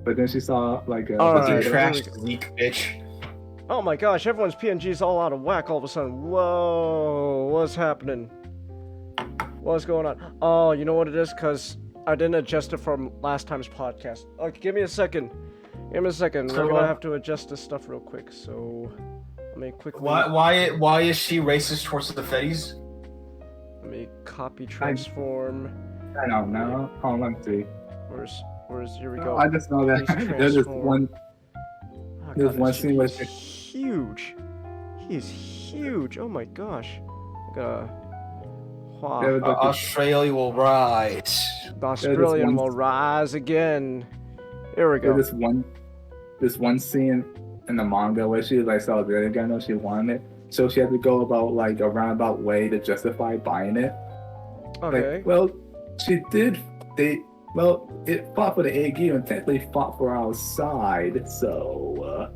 but then she saw like a Fucking Alright, trash leak, bitch. Oh my gosh, everyone's PNG's all out of whack all of a sudden. Whoa, what's happening? What's going on? Oh, you know what it is? Because I didn't adjust it from last time's podcast. Okay, give me a second. Give me a second. We're gonna have to adjust this stuff real quick. So, let me quickly. Why is she racist towards the Fetties? Let me copy transform. I don't know. Oh, let me see. Where's here we go. I just know that Please there's this transform. one. Oh, There's God, one this scene where dude is huge. He's huge. Oh my gosh. I gotta. Wow. there was like Australia will rise. The Australian will rise again. Here we go. there's this one scene in the manga where she like saw the other guy know she wanted it, so she had to go about like a roundabout way to justify buying it. Okay. Like, well, she did. It fought for the AG and technically fought for our side. So,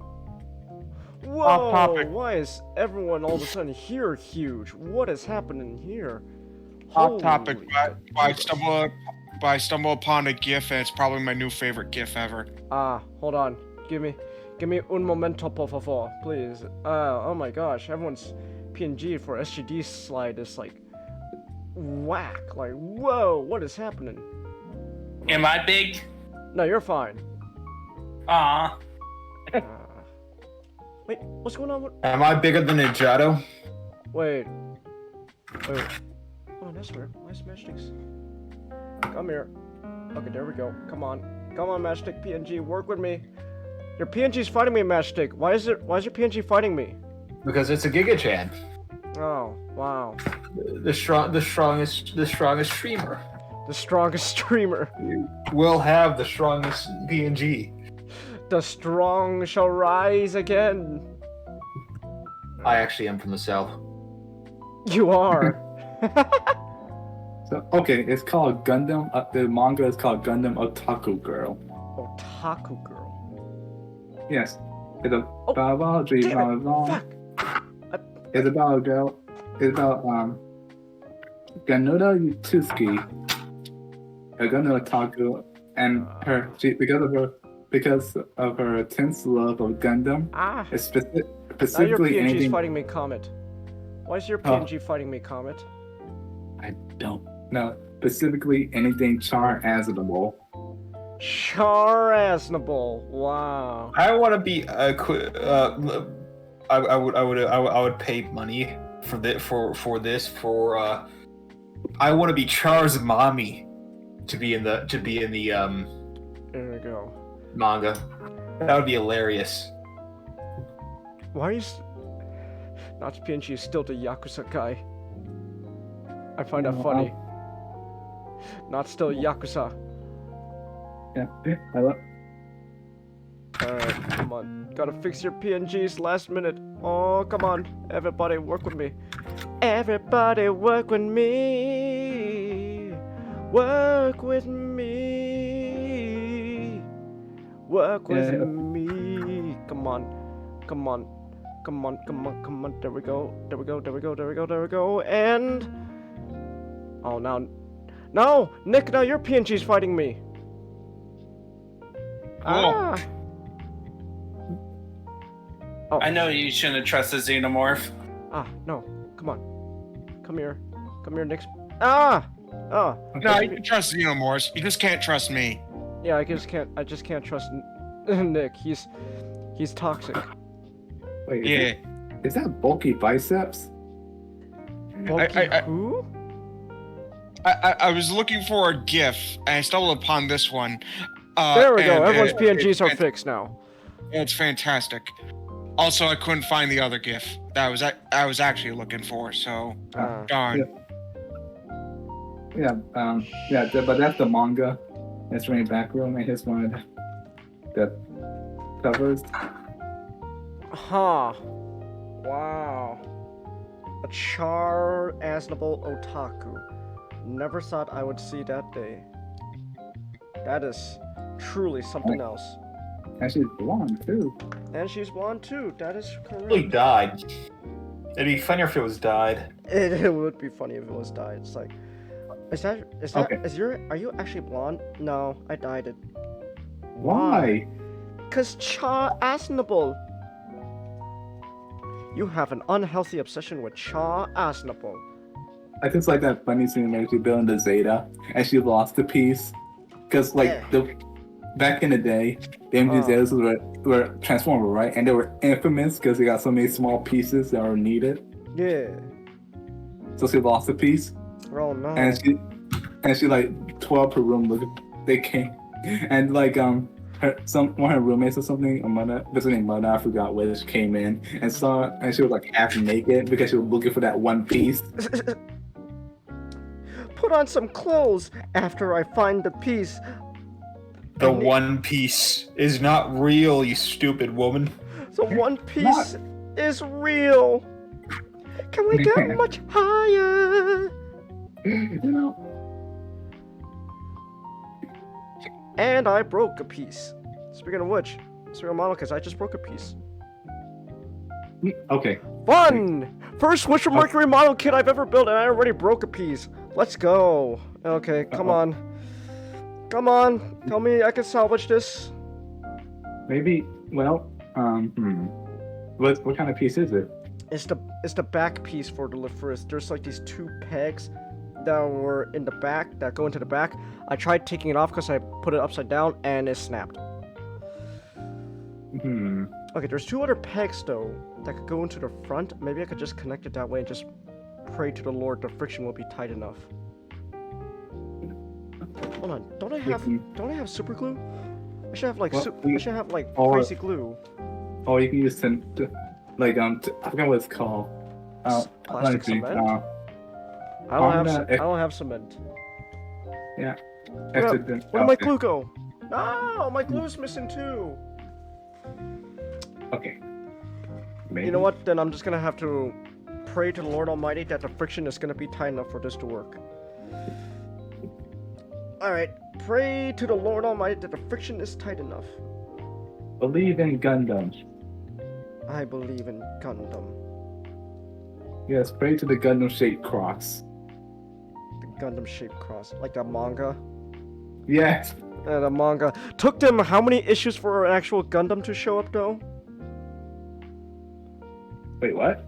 Whoa! Why is everyone all of a sudden here huge? What is happening here? Hot topic. Holy I stumble upon a GIF, and it's probably my new favorite GIF ever. Hold on. Give me un momento, por favor, please. Oh my gosh, everyone's PNG for SGD slide is like whack. Like, whoa, what is happening? Am I big? No, you're fine. Aw. Wait, what's going on with... Am I bigger than a Jado? Wait. Oh, that's weird. Why is Matchsticks? Come here. Okay, there we go. Come on, Matchstick PNG, work with me. Your PNG's fighting me, Matchstick. Why is your PNG fighting me? Because it's a Giga-chan. Oh, wow. The strongest streamer. The strongest streamer. Will have the strongest PNG. The strong shall rise again. I actually am from the south. You are. so okay, it's called Gundam. The manga is called Gundam Otaku Girl. Otaku Girl. Yes, it's about Fuck. It's about a girl. It's about Ganuda Yutsuki, a Gundam Otaku, and because of her intense love of Gundam. It's Now your specifically PNG's anything. fighting me, Comet. Why is your PNG fighting me, Comet? I don't know. Specifically anything char-asable. Char-asnable. Wow. I want to be I would pay money for this. I want to be Char's mommy to be in the There we go. manga. That would be hilarious. Why are you... Not PNG is still the Yakuza guy. I find that funny. Not still Yakuza. Yeah, I love. Alright, come on. Gotta fix your PNGs last minute. Oh, come on. Everybody work with me. Everybody work with me. Work with me. Work with me. Come on. Come on. Come on, come on, come on. There we go. There we go, there we go, there we go, there we go. And... Oh, now... No! Nick, now your PNG's fighting me. Oh. I know you shouldn't have trusted Xenomorph. No. Come on. Come here. Come here, Nick. Oh! No, you can trust Xenomorphs. You just can't trust me. Yeah, I just can't trust Nick. He's toxic. Wait, Yeah. Is that bulky biceps? Who? I was looking for a GIF, and I stumbled upon this one. There we go. Everyone's PNGs are fixed now. It's fantastic. Also, I couldn't find the other GIF that I was actually looking for. So darn. Yeah, but that's the manga. That's running back room, and here's one of the covers. Huh. Wow. A char-asnable otaku. Never thought I would see that day. That is truly something else. And she's blonde too. And she's blonde too. That is correct. Really died. It'd be funnier if it was died. It would be funny if it was dyed. It's like, are you actually blonde? No, I dyed it. Why? Cause Cha Asnable. You have an unhealthy obsession with Cha Asnable. I just like that funny scene where she's building the Zeta and she lost the piece. Because, like, back in the day, the MG Zetas were transformable, right? And they were infamous because they got so many small pieces that were needed. Yeah. So she lost a piece. Oh no. And she like tore up her room looking. They came and like one of her roommates or something, a mother, what's her name, mother, I forgot which, came in and saw, and she was like half naked because she was looking for that one piece. Put on some clothes after I find the piece. The One Piece is not real, you stupid woman. The One Piece is real. Can we get much higher? You know. And I broke a piece. Speaking of which, because I just broke a piece. Okay. Fun! First Witcher Mercury model kit I've ever built, and I already broke a piece. Let's go. Okay, come on. Come on. Tell me I can salvage this. Maybe. Well. What kind of piece is it? It's the back piece for the lift. There's like these two pegs that were in the back that go into the back. I tried taking it off because I put it upside down and it snapped. Okay, there's two other pegs though that could go into the front. Maybe I could just connect it that way and just pray to the Lord the friction will be tight enough. Hold on, don't I have super glue? I should have like crazy glue. Oh, you can use I forgot what it's called. Plastic cement. I don't have cement. Yeah. Where did my glue go? No, my glue's missing too. Okay. Maybe. You know what? Then I'm just gonna have to pray to the Lord Almighty that the friction is gonna be tight enough for this to work. Alright, pray to the Lord Almighty that the friction is tight enough. Believe in Gundam. I believe in Gundam. Yes, pray to the Gundam-shaped cross. The Gundam-shaped cross, like the manga. Yes. The manga took them how many issues for an actual Gundam to show up, though? Wait, what?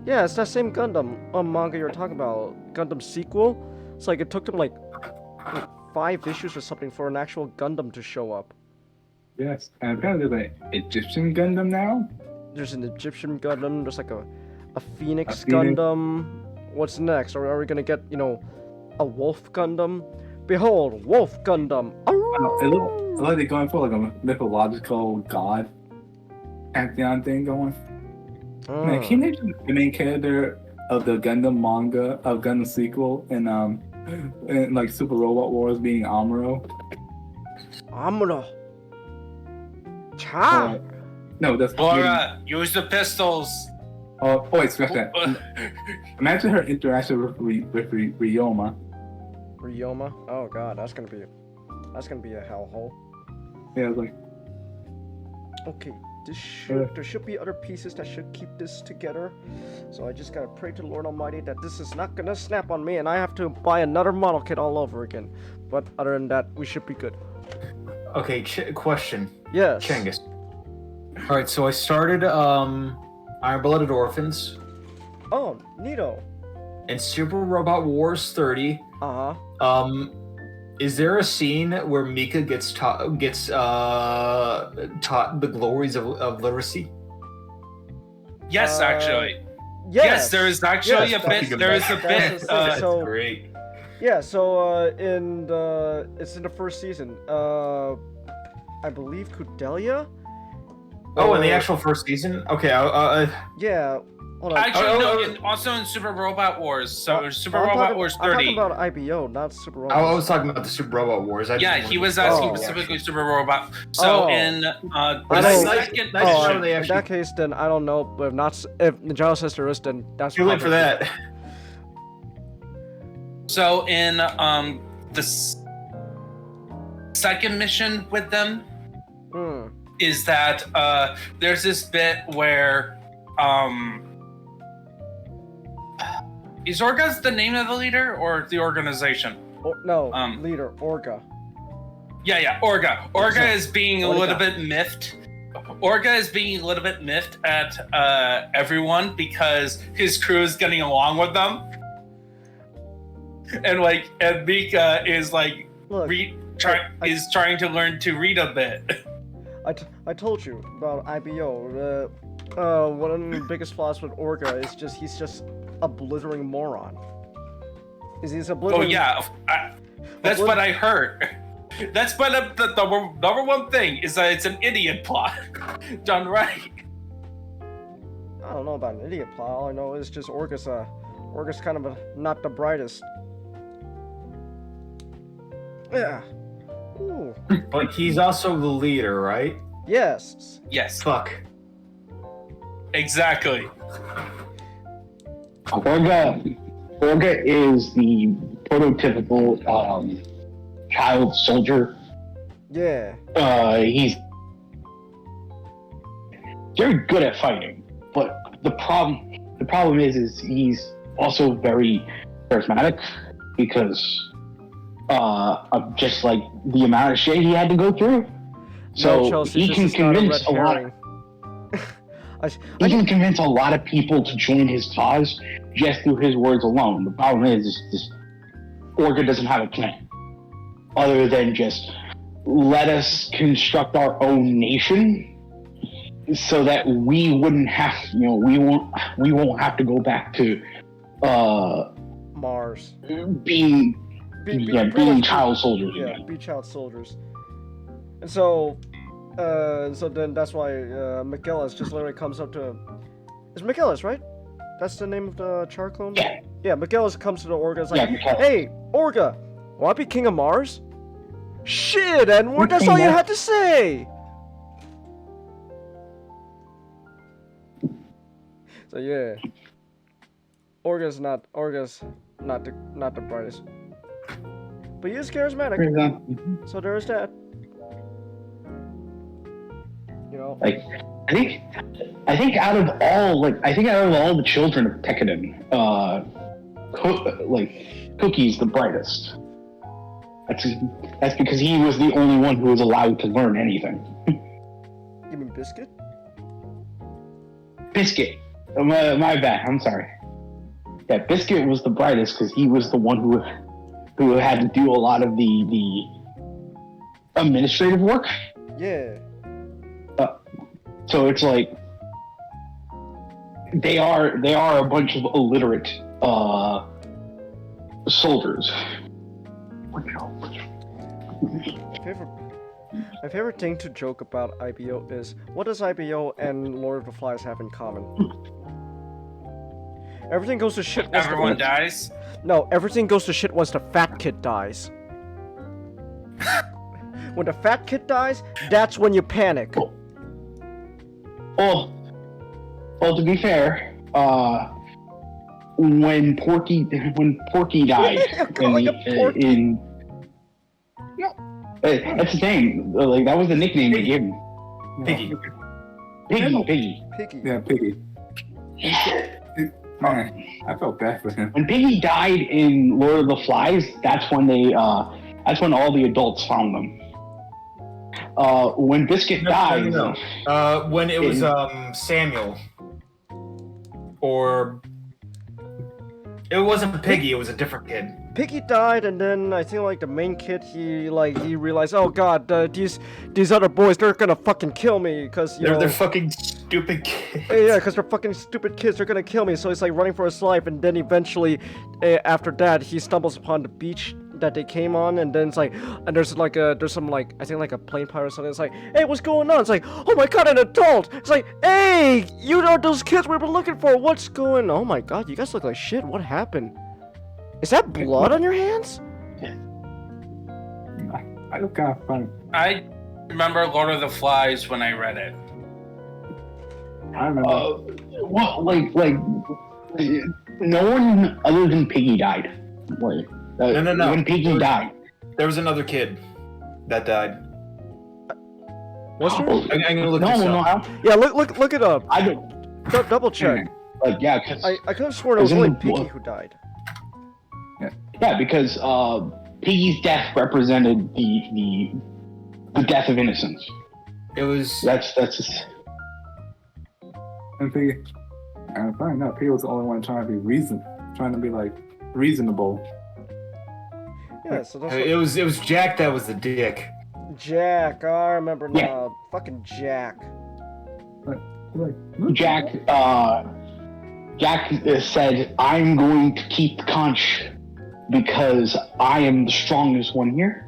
Yeah, it's that same Gundam manga you were talking about, Gundam sequel. It's like it took them like 5 issues or something for an actual Gundam to show up. Yes, and apparently there's an Egyptian Gundam now. There's an Egyptian Gundam. There's like a Phoenix Gundam. What's next? Are we gonna get, a Wolf Gundam? Behold, Wolf Gundam! It looks like they're going for like a mythological god pantheon thing going. Man, can you imagine the main character of the Gundam manga, of Gundam sequel, in like Super Robot Wars being Amuro? Amuro. Cha! No, that's Laura, use the pistols! Oh, wait, scratch that. Imagine her interaction with Ryoma. Ryoma? Oh god, that's gonna be a hellhole. Yeah, it's like. Okay, there should be other pieces that should keep this together. So I just gotta pray to the Lord Almighty that this is not gonna snap on me, and I have to buy another model kit all over again. But other than that, we should be good. Okay, question. Yes. Chengus. Alright, so I started Iron Blooded Orphans. Oh, neato. And Super Robot Wars 30. Is there a scene where Mika gets taught the glories of literacy? Yes, actually. Yes, there is actually a bit. There is a bit. That's great. Yeah, so it's in the first season. I believe Kudelia. Oh, in the actual first season? Okay. Yeah. Hold on. Actually, no. Also in Super Robot Wars. So Super Robot Wars 30. I'm talking about IBO, not Super Robot. I was talking about the Super Robot Wars. He was asking specifically Super Robot. So in in that case, then I don't know. But if Najala says there is, then that's too late for that. So in the second mission with them is that there's this bit where is Orga's the name of the leader or the organization? Leader Orga. Yeah. Orga is being a little bit miffed. Orga is being a little bit miffed at everyone because his crew is getting along with them. And Mika is like trying to learn to read a bit. I told you about IBO. One of the biggest flaws with Orga is he's just a blithering moron. He's a blithering... Oh yeah, that's what I heard. That's but the number one thing is that it's an idiot plot done right. I don't know about an idiot plot. All I know is just Orga's kind of not the brightest. Yeah. Ooh. But he's also the leader, right? Yes. Yes. Fuck. Exactly. Orga is the prototypical child soldier. Yeah. He's very good at fighting, but the problem is he's also very charismatic because of just like the amount of shit he had to go through. So no, Chelsea, he can convince a lot. He can convince a lot of people to join his cause just through his words alone. The problem is Orga doesn't have a plan other than just let us construct our own nation so that we wouldn't have, we won't have to go back to Mars. Being child soldiers. Yeah, be child soldiers. And so then that's why McGillis just literally comes up to... It's McGillis, right? That's the name of the Char clone? Yeah. Yeah, McGillis comes to the Orga and is like, Yeah, hey, Orga, want to be king of Mars? Shit, Edward, that's all you had to say! So yeah. Orga's not the brightest. But he is charismatic. So there is that. Like, I think out of all the children of Tekkadan, Cookie's the brightest. That's because he was the only one who was allowed to learn anything. You mean Biscuit? Biscuit. My bad. I'm sorry. Yeah, Biscuit was the brightest because he was the one who had to do a lot of the administrative work. Yeah. So it's like they are a bunch of illiterate soldiers. My favorite thing to joke about IBO is, what does IBO and Lord of the Flies have in common? Everything goes to shit. Everyone dies? No, everything goes to shit once the fat kid dies. When the fat kid dies, that's when you panic. Well, to be fair, when Porky died that's the thing. Like, that was the nickname they gave him. Piggy. Piggy. Yeah, Piggy. Man, I felt bad for him. When Piggy died in Lord of the Flies, that's when all the adults found them. When Biscuit died... No. When it was Samuel. Or... It wasn't Piggy, it was a different kid. Piggy died, and then I think like the main kid, he realized, oh god, these other boys, they're gonna fucking kill me because they're fucking stupid kids. Yeah, because they're fucking stupid kids. They're gonna kill me. So he's like running for his life, and then eventually, after that, he stumbles upon the beach that they came on, and then it's like, and there's some I think like a plane pilot or something. It's like, hey, what's going on? It's like, oh my god, an adult. It's like, hey, you know those kids we've been looking for. What's going on? Oh my god, you guys look like shit. What happened? Is that blood on your hands? I look kind of funny. I remember Lord of the Flies when I read it. I remember. No one other than Piggy died. No. When Piggy died. There was another kid that died. What's there? I'm gonna look this up. Yeah, look it up. I don't. Double check. Because I could have sworn it was only Piggy who died. Yeah, because Piggy's death represented the the death of innocence. It was. That's just, And funny enough, he was the only one trying to be reasonable. Yeah, so that's It was Jack that was the dick. Jack. I remember now. Fucking Jack. Jack said, "I'm going to keep the conch because I am the strongest one here."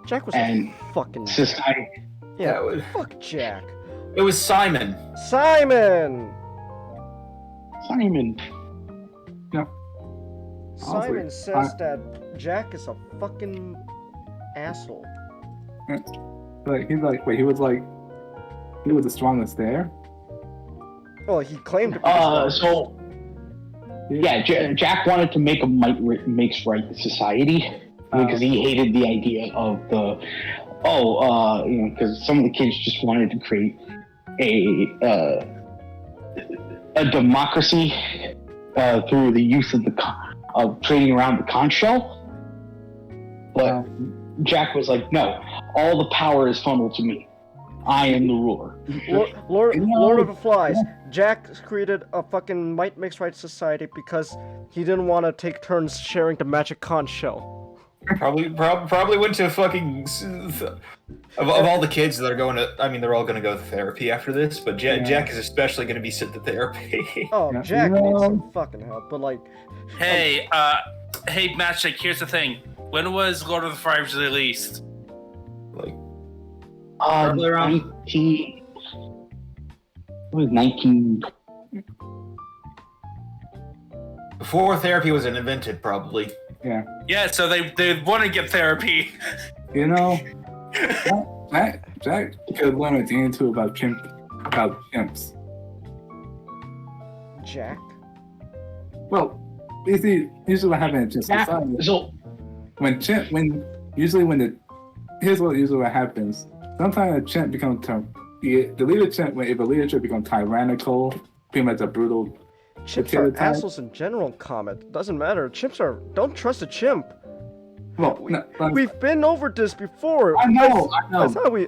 Jack was And a fucking. society. Yeah, Yeah, fuck Jack. It was Simon. Simon. Simon. Simon says that Jack is a fucking asshole. Like he was the strongest there. Well, he claimed to be the strongest. Jack wanted to make a might makes right society because he hated the idea of because some of the kids just wanted to create a democracy through the use of trading around the conch shell. But Jack was like, no, all the power is funneled to me. I am the ruler. Lord of the Flies. Jack created a fucking might makes right society because he didn't want to take turns sharing the magic conch shell. Probably went to fucking of all the kids that are going to. I mean, they're all going to go to therapy after this, but Jack is especially going to be sent to therapy. Oh, Jack needs some fucking help, but like. Hey, Matchstick. Here's the thing. When was Lord of the Flies released? Like, Probably around 19. before therapy was invented, probably. Yeah, so they want to get therapy. You know, Jack could learn a thing or two about chimps. Jack? Well, usually what happens in society. So Here's what usually happens. Sometimes a chimp becomes if a leadership becomes tyrannical, pretty much a brutal. Chimps are assholes in general, Comet. Doesn't matter. Don't trust a chimp. Well, We've been over this before. I know. I thought we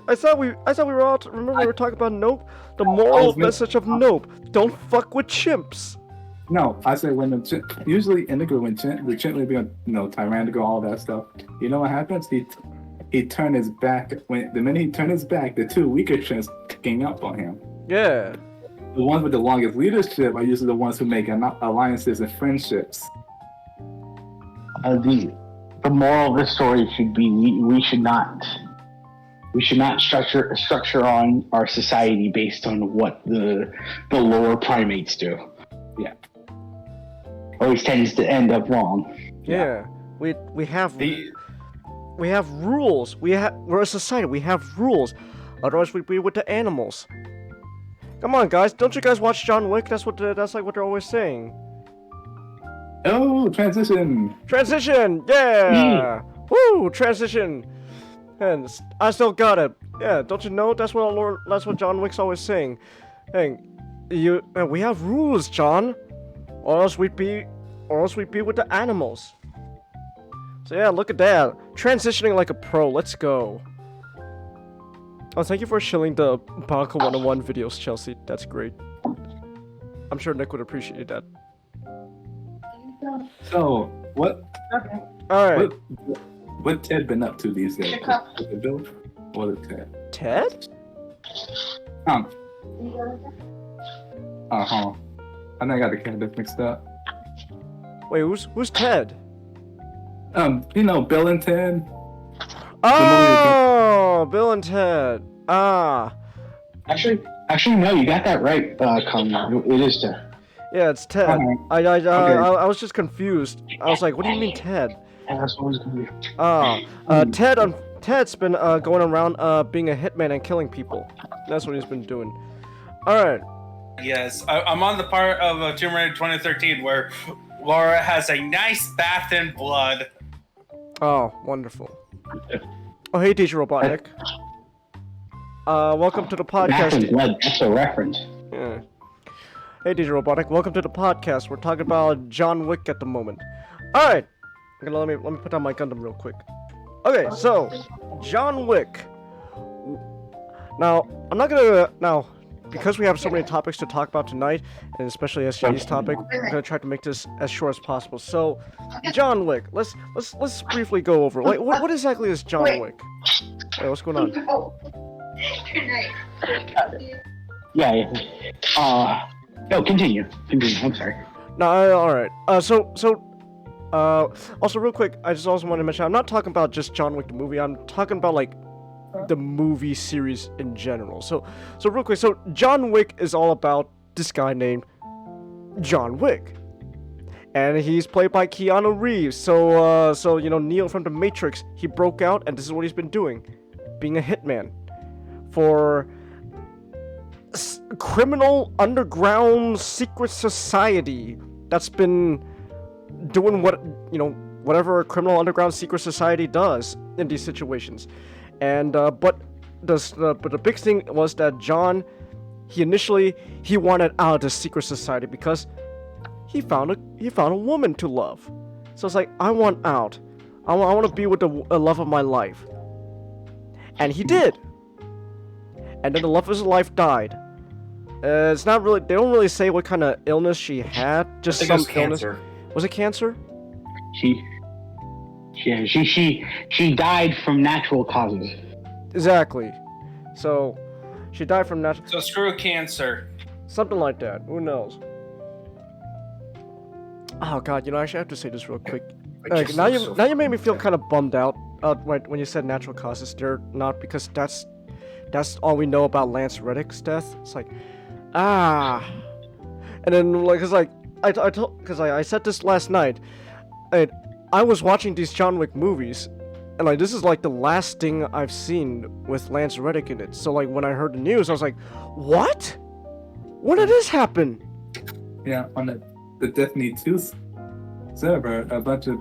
were all. Remember we were talking about Nope. The moral message of Nope: don't fuck with chimps. No, I said when the chimp, usually in the group when the chimp will be tyrannical, all that stuff. You know what happens? He turned his back. The minute he turned his back, the two weaker chimps gang up on him. Yeah. The ones with the longest leadership are usually the ones who make alliances and friendships. The moral of this story should be we should not structure on our society based on what the lower primates do. Yeah, always tends to end up wrong. Yeah, we have rules. We're a society. We have rules. Otherwise, we'd be with the animals. Come on, guys! Don't you guys watch John Wick? That's like what they're always saying. Oh, transition! Transition! Yeah! Woo! Transition! And I still got it. Yeah, don't you know? That's what John Wick's always saying. Hey, we have rules, John. Or else we'd be with the animals. So yeah, look at that. Transitioning like a pro. Let's go. Oh, thank you for shilling the Bionicle 101 videos, Chelsea. That's great. I'm sure Nick would appreciate that. So, what? Alright. What Ted been up to these days? Was it Bill or the Ted? Ted? I think I got the candidates mixed up. Wait, who's Ted? Bill and Ted. Oh, Bill and Ted. Ah. Actually, no, you got that right, Colin. It is Ted. Yeah, it's Ted. Okay. I was just confused. I was like, what do you mean Ted? Yeah, that's what it was gonna be. Ted's been going around being a hitman and killing people. That's what he's been doing. Alright. Yes, I'm on the part of Tomb Raider 2013 where Laura has a nice bath in blood. Oh, wonderful. Oh, hey, DJ Robotnik. Welcome to the podcast. That's a reference. Yeah. Hey, DJ Robotnik. Welcome to the podcast. We're talking about John Wick at the moment. All right. Let me put down my Gundam real quick. Okay, so John Wick. Now, I'm not gonna because we have so many topics to talk about tonight, and especially SGD's topic, I'm gonna try to make this as short as possible. So, John Wick, let's briefly go over. Like, what exactly is John Wick? Hey, what's going on? Yeah. No, continue. I'm sorry. No, all right. Also real quick, I just also want to mention I'm not talking about just John Wick the movie. I'm talking about like the movie series in general. So real quick, so John Wick is all about this guy named John Wick, and he's played by Keanu Reeves. So Neo from the Matrix, he broke out, and this is what he's been doing, being a hitman for criminal underground secret society that's been doing whatever a criminal underground secret society does in these situations. And but the big thing was that John, he wanted out of the secret society because he found a woman to love. So it's like, I want out. I want to be with the love of my life. And he did. And then the love of his life died. It's not really. They don't really say what kind of illness she had. Just some illness. Cancer. Was it cancer? She died from natural causes. Exactly. So, she died from natural. So screw cancer. Something like that. Who knows? Oh God, actually I have to say this real quick. Now you made me feel kind of bummed out when you said natural causes. They're not, because that's all we know about Lance Reddick's death. It's like, and then I said this last night. I was watching these John Wick movies, and like this is like the last thing I've seen with Lance Reddick in it. So like when I heard the news, I was like, what? When did this happen? Yeah, on the Destiny 2 server, a bunch of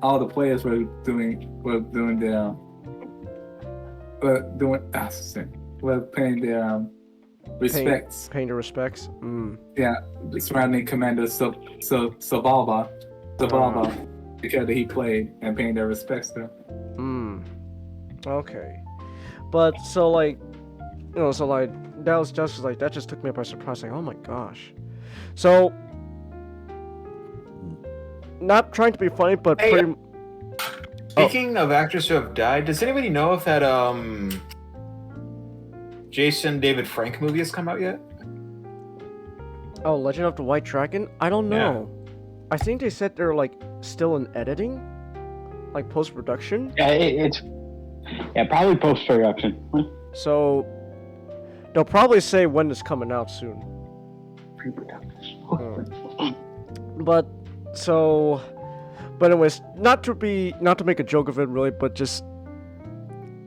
all the players were paying their respects. Paying their respects. Yeah, surrounding Commander Zabalba, the character he played, and paying their respects to. Okay, but so like, that was just like that just took me by surprise. Like, oh my gosh. So, not trying to be funny, but pretty. Speaking of actors who have died, does anybody know if that Jason David Frank movie has come out yet? Oh, Legend of the White Dragon? I don't know. Yeah. I think they said they're like still in editing, like post-production. Yeah, it's probably post-production. So they'll probably say when it's coming out soon. But anyways, not to make a joke of it really, but just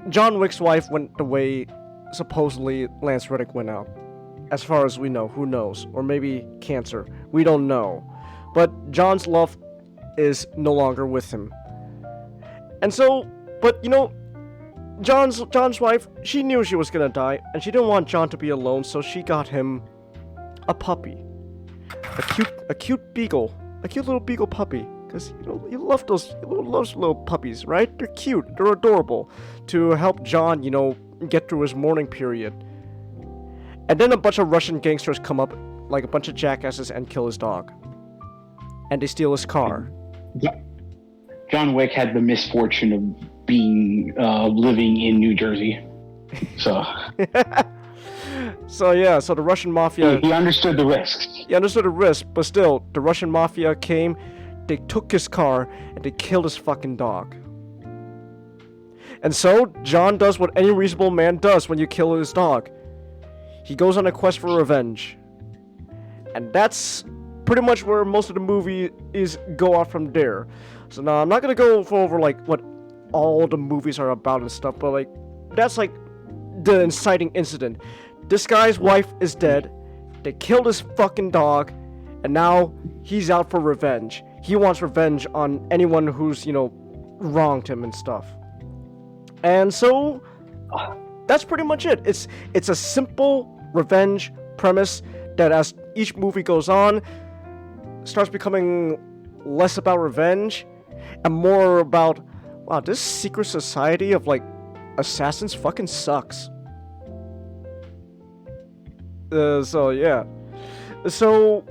John Wick's wife went the way supposedly Lance Reddick went out. As far as we know, who knows? Or maybe cancer. We don't know. But John's love is no longer with him. And so, but John's wife, she knew she was gonna die, and she didn't want John to be alone, so she got him a puppy. A cute beagle. A cute little beagle puppy. Because, you love those little puppies, right? They're cute. They're adorable. To help John, get through his mourning period. And then a bunch of Russian gangsters come up, like a bunch of jackasses, and kill his dog. And they steal his car. John Wick had the misfortune of being living in New Jersey. So... So the Russian mafia... He understood the risks. He understood the risk, but still, the Russian mafia came, they took his car, and they killed his fucking dog. And so, John does what any reasonable man does when you kill his dog. He goes on a quest for revenge. And that's pretty much where most of the movie go off from there. So now, I'm not gonna go over, like, what all the movies are about and stuff, but, like, that's, like, the inciting incident. This guy's wife is dead, they killed his fucking dog, and now he's out for revenge. He wants revenge on anyone who's, wronged him and stuff. And so, that's pretty much it. It's a simple revenge premise that as each movie goes on, starts becoming less about revenge, and more about, wow, this secret society of, like, assassins fucking sucks. So yeah, so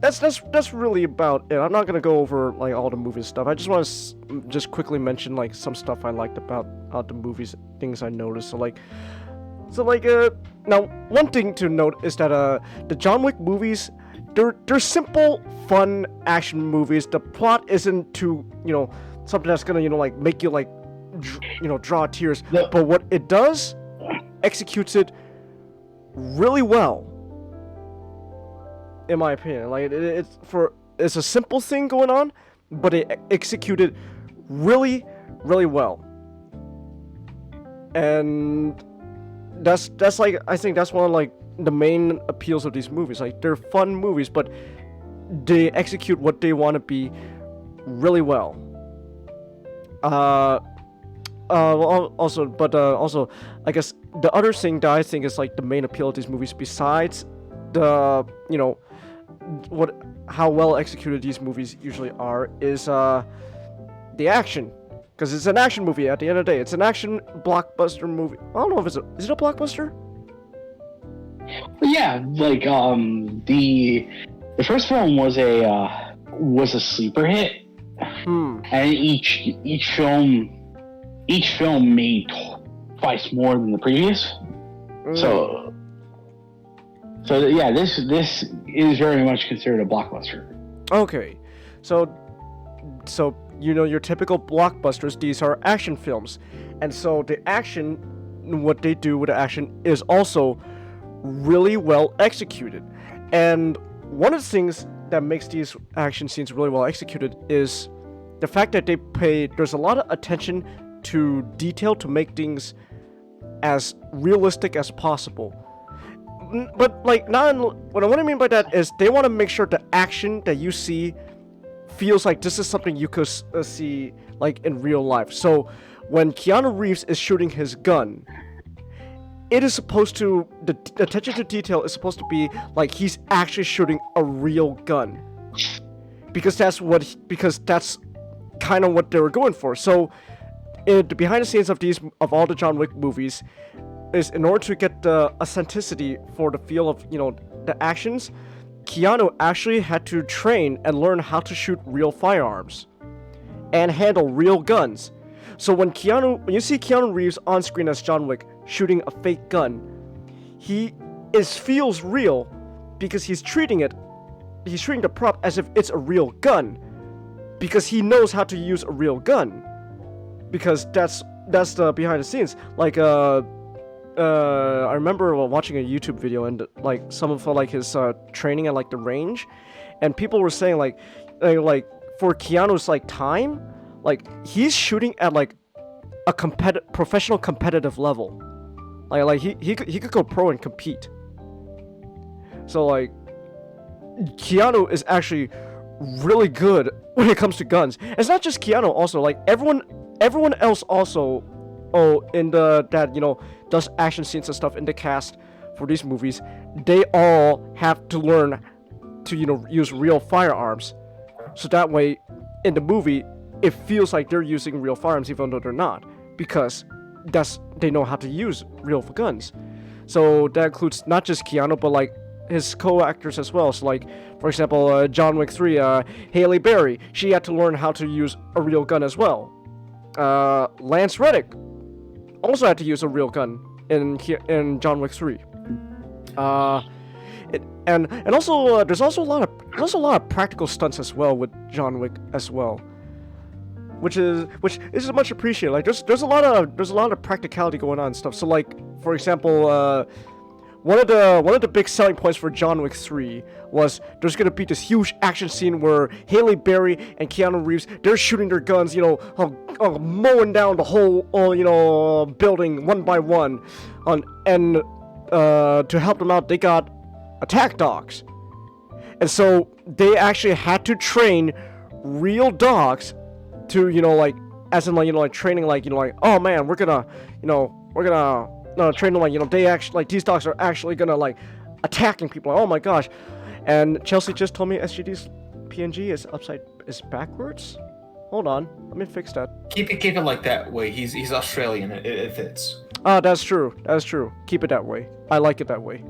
that's really about it. I'm not gonna go over like all the movie stuff. I just want to just quickly mention like some stuff I liked about the movies, things I noticed. Now one thing to note is that the John Wick movies, they're simple, fun action movies. The plot isn't too something that's gonna like make you like draw tears. No. But what it does, executes it really well. In my opinion, like it's a simple thing going on, but it executed really, really well. And that's like I think that's one of like the main appeals of these movies. Like they're fun movies, but they execute what they want to be really well. Also, I guess the other thing that I think is like the main appeal of these movies, besides the how well executed these movies usually are, is the action, because it's an action movie. At the end of the day, it's an action blockbuster movie. I don't know if is it a blockbuster? Yeah, like the first film was a sleeper hit, and each film made twice more than the previous. So yeah, this is very much considered a blockbuster. Okay, so your typical blockbusters, these are action films, and so the action, what they do with the action is also really well executed. And one of the things that makes these action scenes really well executed is the fact that there's a lot of attention to detail to make things as realistic as possible. But like what I mean by that is they want to make sure the action that you see feels like this is something you could see like in real life. So when Keanu Reeves is shooting his gun, it is supposed to, the attention to detail is supposed to be like he's actually shooting a real gun, because that's kind of what they were going for. So the behind the scenes of all the John Wick movies is, in order to get the authenticity for the feel of the actions, Keanu actually had to train and learn how to shoot real firearms and handle real guns. So when you see Keanu Reeves on screen as John Wick shooting a fake gun, feels real because he's treating the prop as if it's a real gun, because he knows how to use a real gun, because that's the behind the scenes. Like I remember watching a YouTube video, and like someone felt like his training at like the range, and people were saying like for Keanu's like time, like he's shooting at like a professional competitive level. Like he could go pro and compete. So like Keanu is actually really good when it comes to guns. It's not just Keanu, also like everyone else also in does action scenes and stuff in the cast for these movies. They all have to learn to use real firearms, so that way in the movie it feels like they're using real firearms even though they're not, because they know how to use real guns. So that includes not just Keanu, but like his co-actors as well. So like, for example, John Wick 3, Halle Berry, she had to learn how to use a real gun as well. Lance Reddick also had to use a real gun in John Wick 3. And also there's also a lot of practical stunts as well with John Wick as well, which is much appreciated. Like there's a lot of practicality going on and stuff. So like, for example, one of the big selling points for John Wick 3 was there's gonna be this huge action scene where Halle Berry and Keanu Reeves, they're shooting their guns, mowing down the whole building one by one, and to help them out they got attack dogs, and so they actually had to train real dogs to training oh man, we're gonna train them they actually these dogs are actually gonna attacking people. Oh my gosh. And Chelsea just told me SGD's PNG is backwards. Hold on, let me fix that. Keep it like that way. He's Australian. It fits. That's true. Keep it that way. I like it that way.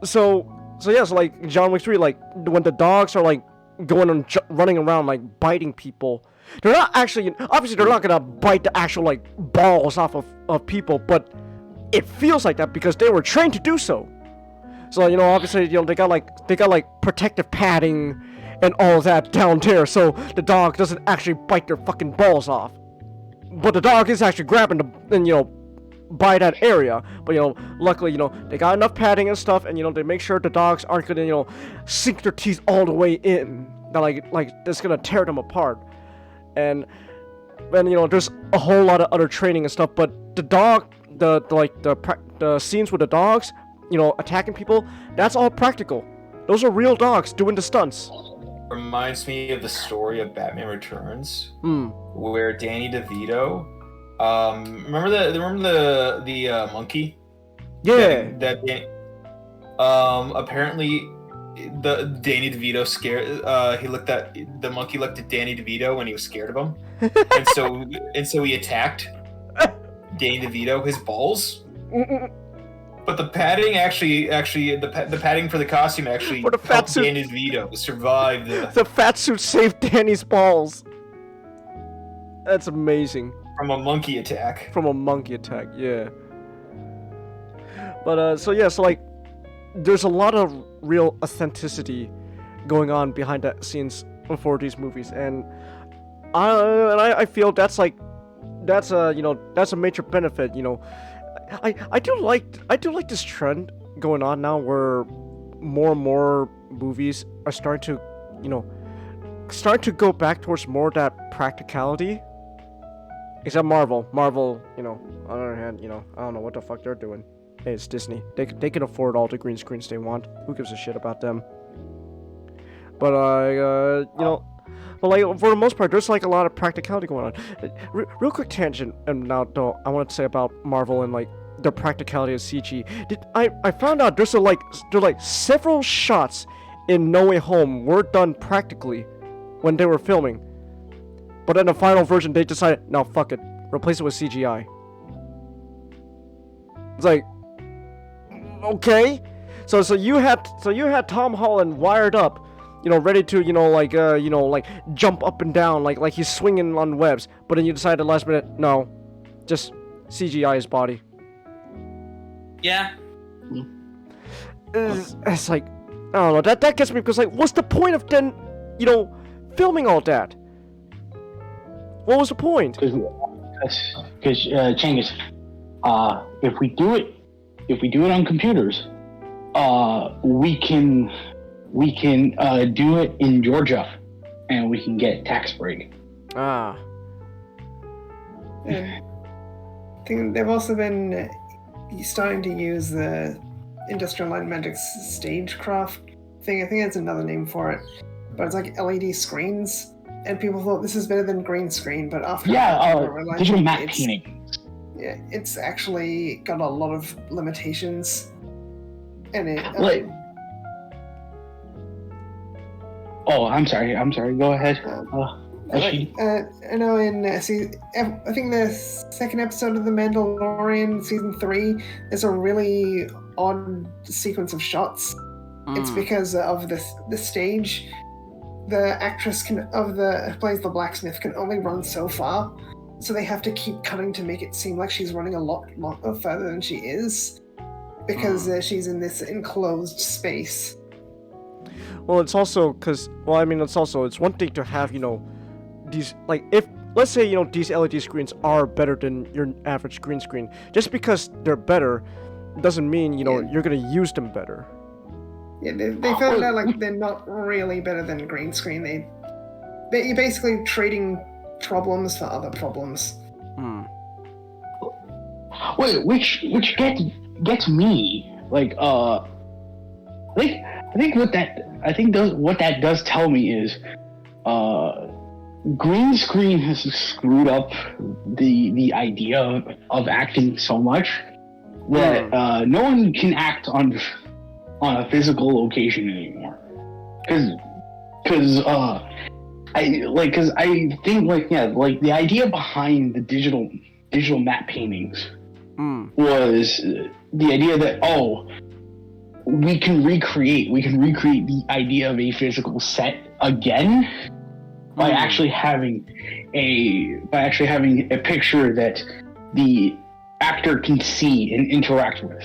So yeah, so like John Wick 3, like when the dogs are like going and running around like biting people, they're not actually, obviously they're not gonna bite the actual like balls off of people, but it feels like that because they were trained to do so. So obviously they got like protective padding and all that down there, so the dog doesn't actually bite their fucking balls off. But the dog is actually grabbing by that area. But luckily they got enough padding and stuff, and they make sure the dogs aren't gonna sink their teeth all the way in. That like that's gonna tear them apart. And there's a whole lot of other training and stuff. But the dog, the scenes with the dogs, attacking people, that's all practical. Those are real dogs doing the stunts. Reminds me of the story of Batman Returns, where Danny DeVito, remember the monkey? Yeah. Apparently, the Danny DeVito scared. The monkey looked at Danny DeVito when he was scared of him, and so he attacked Danny DeVito his balls. But the padding the padding for the costume actually for the fat helped suit. Danny DeVito survive The fat suit saved Danny's balls. That's amazing. from a monkey attack. From a monkey attack, yeah. But so like there's a lot of real authenticity going on behind the scenes for these movies, and I feel that's a major benefit. I do like this trend going on now where more and more movies are starting to go back towards more of that practicality. Except Marvel, on the other hand, I don't know what the fuck they're doing. Hey, it's Disney. They can afford all the green screens they want. Who gives a shit about them? But but like for the most part, there's like a lot of practicality going on. Real quick tangent, and now though I want to say about Marvel and like the practicality of CG. I found out there's several shots in No Way Home were done practically when they were filming, but in the final version they decided, no, fuck it, replace it with CGI. It's like, okay, so you had Tom Holland wired up, ready to, like jump up and down, like he's swinging on webs. But then you decided last minute, no, just CGI his body. Yeah. It's like, I don't know, that gets me, because like, what's the point of then, filming all that? What was the point? Because Changus, if we do it on computers, we can do it in Georgia, and we can get tax break. Ah. I think they've also been starting to use the Industrial Light and Magic's stagecraft thing. I think that's another name for it, but it's like LED screens, and people thought this is better than green screen, but after digital matte painting. Yeah, it's actually got a lot of limitations, and it. Oh, I'm sorry. Go ahead. I know I think the second episode of The Mandalorian, season 3, there's a really odd sequence of shots. It's because of the stage. The actress who plays the blacksmith can only run so far, so they have to keep cutting to make it seem like she's running a lot further than she is, because she's in this enclosed space. Well, it's also because, it's one thing to have, these, like, if, let's say, these LED screens are better than your average green screen. Just because they're better doesn't mean, you're going to use them better. Yeah, they found out, like, they're not really better than green screen. You're basically trading problems for other problems. Wait, which gets me, like, I think what that does tell me is, green screen has screwed up the idea of acting so much that no one can act on a physical location anymore. Because I think the idea behind the digital matte paintings was the idea that we can recreate the idea of a physical set again by actually having a picture that the actor can see and interact with.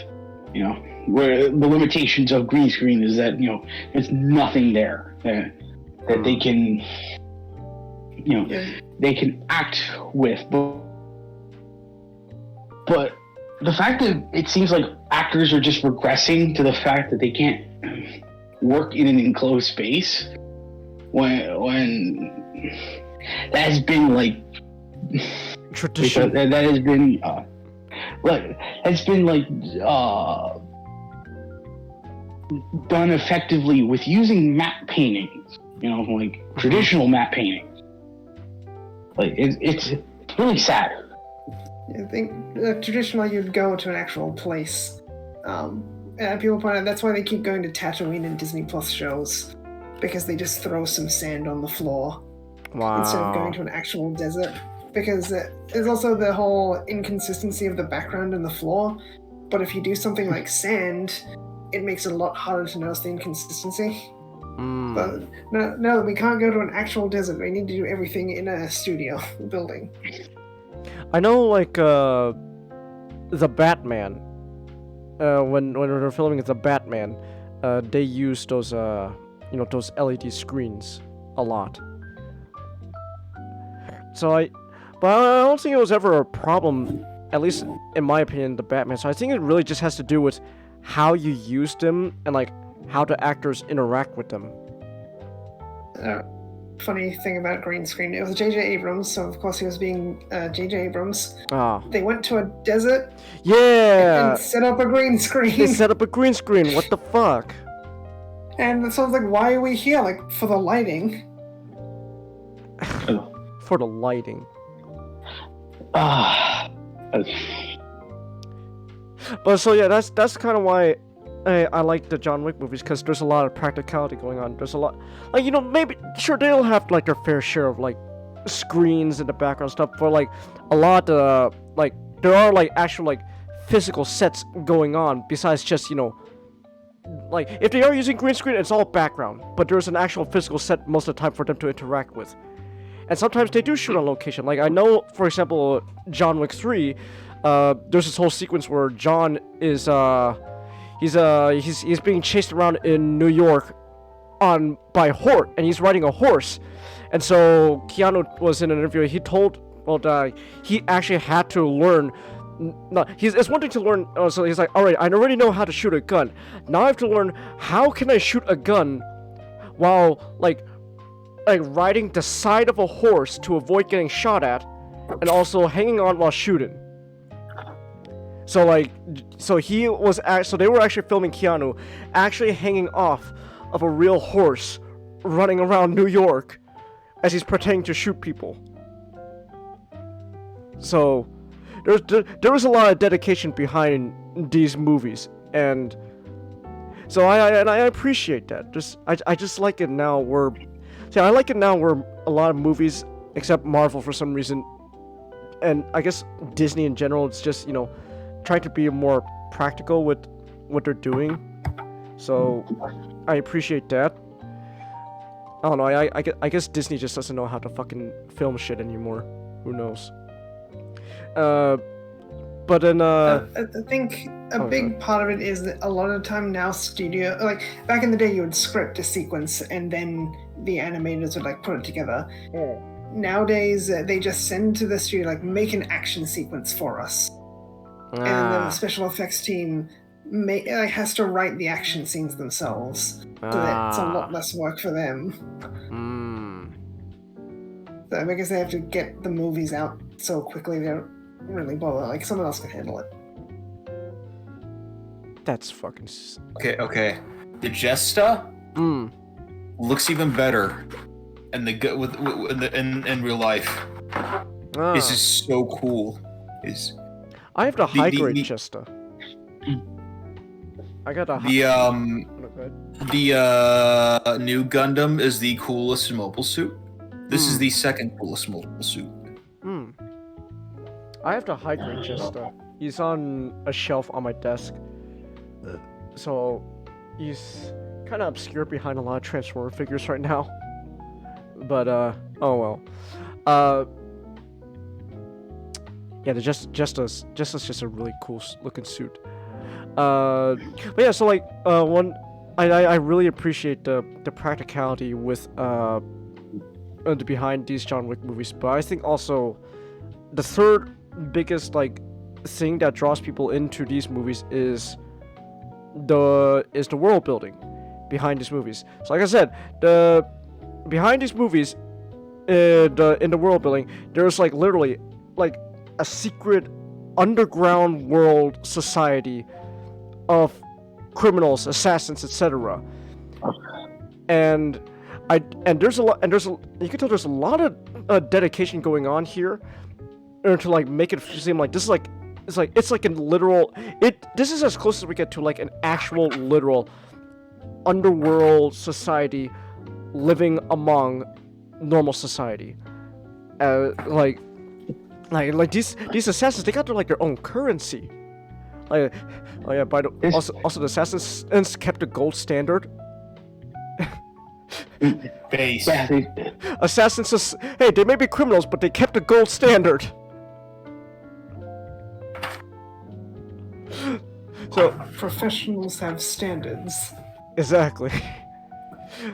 You know, where the limitations of green screen is that, you know, there's nothing there that they can, you know, they can act with. But the fact that it seems like actors are just regressing to the fact that they can't work in an enclosed space when that has been like tradition. That has been done effectively with using matte paintings, you know, like traditional matte paintings. Like it's really sad. I think traditionally you'd go to an actual place. And people point out that's why they keep going to Tatooine and Disney Plus shows, because they just throw some sand on the floor instead of going to an actual desert. Because there's also the whole inconsistency of the background and the floor. But if you do something like sand, it makes it a lot harder to notice the inconsistency. But no, we can't go to an actual desert. We need to do everything in a studio building. I know, like, the Batman, when they're filming the Batman, they use those, those LED screens a lot. But I don't think it was ever a problem, at least in my opinion, the Batman. So I think it really just has to do with how you use them and, like, how the actors interact with them. Funny thing about green screen, it was J.J. Abrams, so of course he was being J.J. Abrams. They went to a desert and set up a green screen. They set up a green screen, what the fuck? And it sounds like, why are we here? Like, for the lighting. For the lighting. But so yeah, that's kind of why I like the John Wick movies, because there's a lot of practicality going on. There's a lot, like, you know, maybe, sure, they'll have, like, their fair share of, like, screens in the background stuff, but, like, a lot, like, there are, like, actual, like, physical sets going on, besides just, you know, like, if they are using green screen, it's all background, but there's an actual physical set most of the time for them to interact with. And sometimes they do shoot on location. Like, I know, for example, John Wick 3, there's this whole sequence where John is, he's being chased around in New York by a horse, and he's riding a horse. And so Keanu was in an interview, he told, he actually had to learn, it's one thing to learn, so he's like, alright, I already know how to shoot a gun. Now I have to learn, how can I shoot a gun while, like riding the side of a horse to avoid getting shot at, and also hanging on while shooting. So they were actually filming Keanu actually hanging off of a real horse running around New York as he's pretending to shoot people. So there was a lot of dedication behind these movies, and so I appreciate that. I just like it now where I like it now where a lot of movies, except Marvel for some reason, and I guess Disney in general, it's just, you know, trying to be more practical with what they're doing. So I appreciate that. I don't know, I guess Disney just doesn't know how to fucking film shit anymore. Who knows? But then I think a big part of it is that a lot of the time now studio, like back in the day, you would script a sequence and then the animators would, like, put it together. Nowadays they just send to the studio, like, make an action sequence for us. And the special effects team has to write the action scenes themselves, so that it's a lot less work for them. So I guess they have to get the movies out so quickly they don't really bother. Like, someone else can handle it. That's fucking... Okay. The Jesta looks even better in in real life. This is so cool. I have the high grade Jesta. I got a the new Gundam is the coolest mobile suit. This is the second coolest mobile suit. I have the high grade Jesta. He's on a shelf on my desk. So he's kind of obscure behind a lot of Transformer figures right now. But oh well. Yeah, just just a really cool looking suit. But yeah, so like I really appreciate the practicality with the behind these John Wick movies, but I think also the third biggest like thing that draws people into these movies is the world building behind these movies. So like I said, the behind these movies, in the world building, there's like literally like a secret underground world society of criminals, assassins, etc. And there's a lot, you can tell there's a lot of dedication going on here, to like make it seem like this is like it's like a literal this is as close as we get to like an actual literal underworld society living among normal society. Like these assassins, they got their own currency. Like, oh yeah, also the assassins kept the gold standard. Base. Assassins, hey, they may be criminals, but they kept the gold standard. So Professionals have standards. exactly.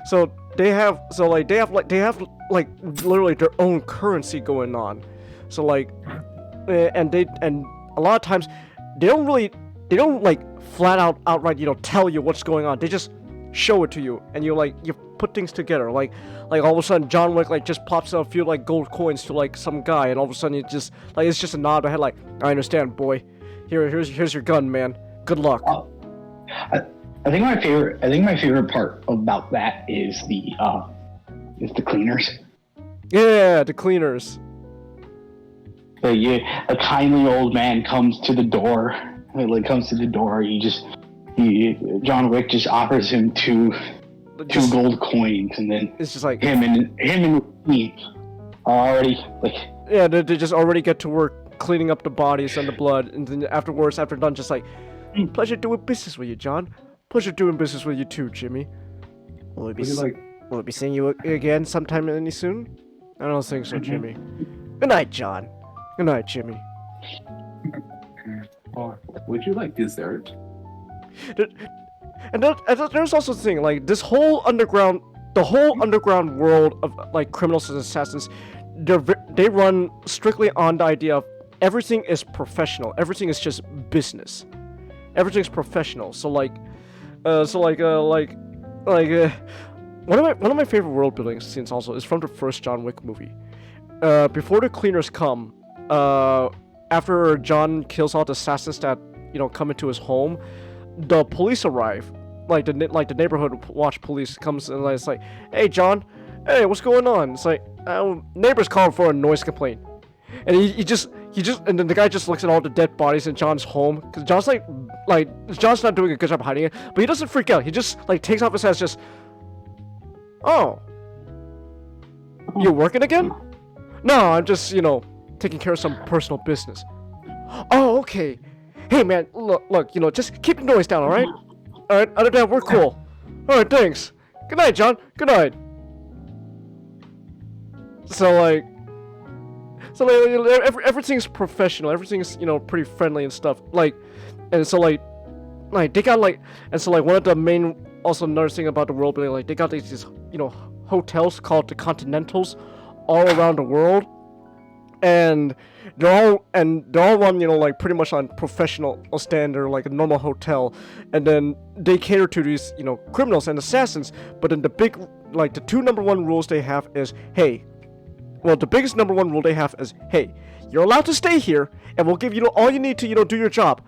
So they have literally their own currency going on. So like, and a lot of times they don't like flat outright tell you what's going on. They just show it to you, and you put things together. Like all of a sudden John Wick just pops out a few gold coins to some guy, and all of a sudden it's just a nod of the head I understand, boy. Here's your gun, man. Good luck. I think my favorite part about that is the cleaners. Yeah, the cleaners. A kindly old man comes to the door. John Wick just offers him two gold coins, and then it's just like him and me already yeah, they just already get to work cleaning up the bodies and the blood, and then after done, just pleasure doing business with you, John. Pleasure doing business with you too, Jimmy. Will we be seeing you again sometime any soon? I don't think so, Jimmy. Good night, John. Good night, Jimmy. Would you like dessert? And there's also the thing, this whole underground world of criminals and assassins, they run strictly on the idea of everything is professional. Everything is just business. Everything's professional. So one of my favorite world building scenes also is from the first John Wick movie. Before the cleaners come, after John kills all the assassins that come into his home, the police arrive. The neighborhood watch police comes and it's like, hey John, hey, what's going on? It's like, neighbors calling for a noise complaint, and and then the guy just looks at all the dead bodies in John's home, because John's John's not doing a good job hiding it, but he doesn't freak out. He just takes off his hat, just, oh, you working again? No, I'm just taking care of some personal business. Oh, okay. Hey man, look, just keep the noise down, all right? All right, other than that, we're cool. All right, thanks. Good night, John. Good night. So everything's professional. Everything's pretty friendly and stuff. And so they got one of the main, also another thing about the world building, they got these hotels called the Continentals all around the world, and they're all run pretty much on professional standard, like a normal hotel, and then they cater to these criminals and assassins. But then the big the two number one rules they have is, the biggest number one rule they have is, hey, you're allowed to stay here, and we'll give you all you need to do your job,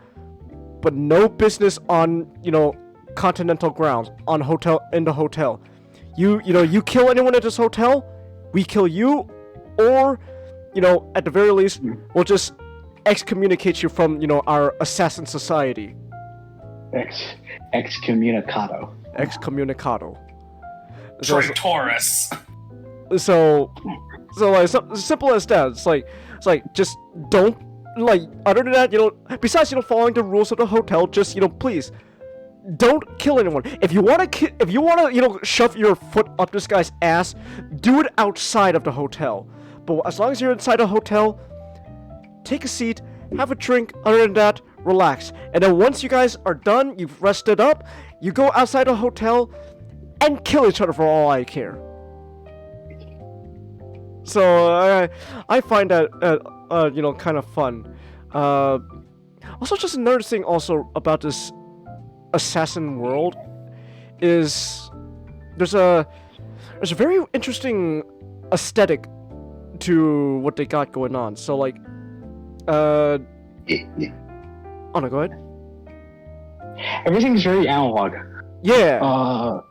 but no business on continental grounds, in the hotel. You kill anyone at this hotel, we kill you, or at the very least, we'll just excommunicate you from our assassin society. Excommunicado. Traitorous. So simple as that. It's like just don't, other than that, besides following the rules of the hotel, just please don't kill anyone. If you wanna, shove your foot up this guy's ass, do it outside of the hotel. But as long as you're inside a hotel, take a seat, have a drink. Other than that, relax. And then once you guys are done, you've rested up, you go outside the hotel and kill each other for all I care. So I find that kind of fun. Also, just another thing also about this assassin world is there's a very interesting aesthetic to what they got going on. So like, oh no, go ahead. Everything's very analog. Yeah.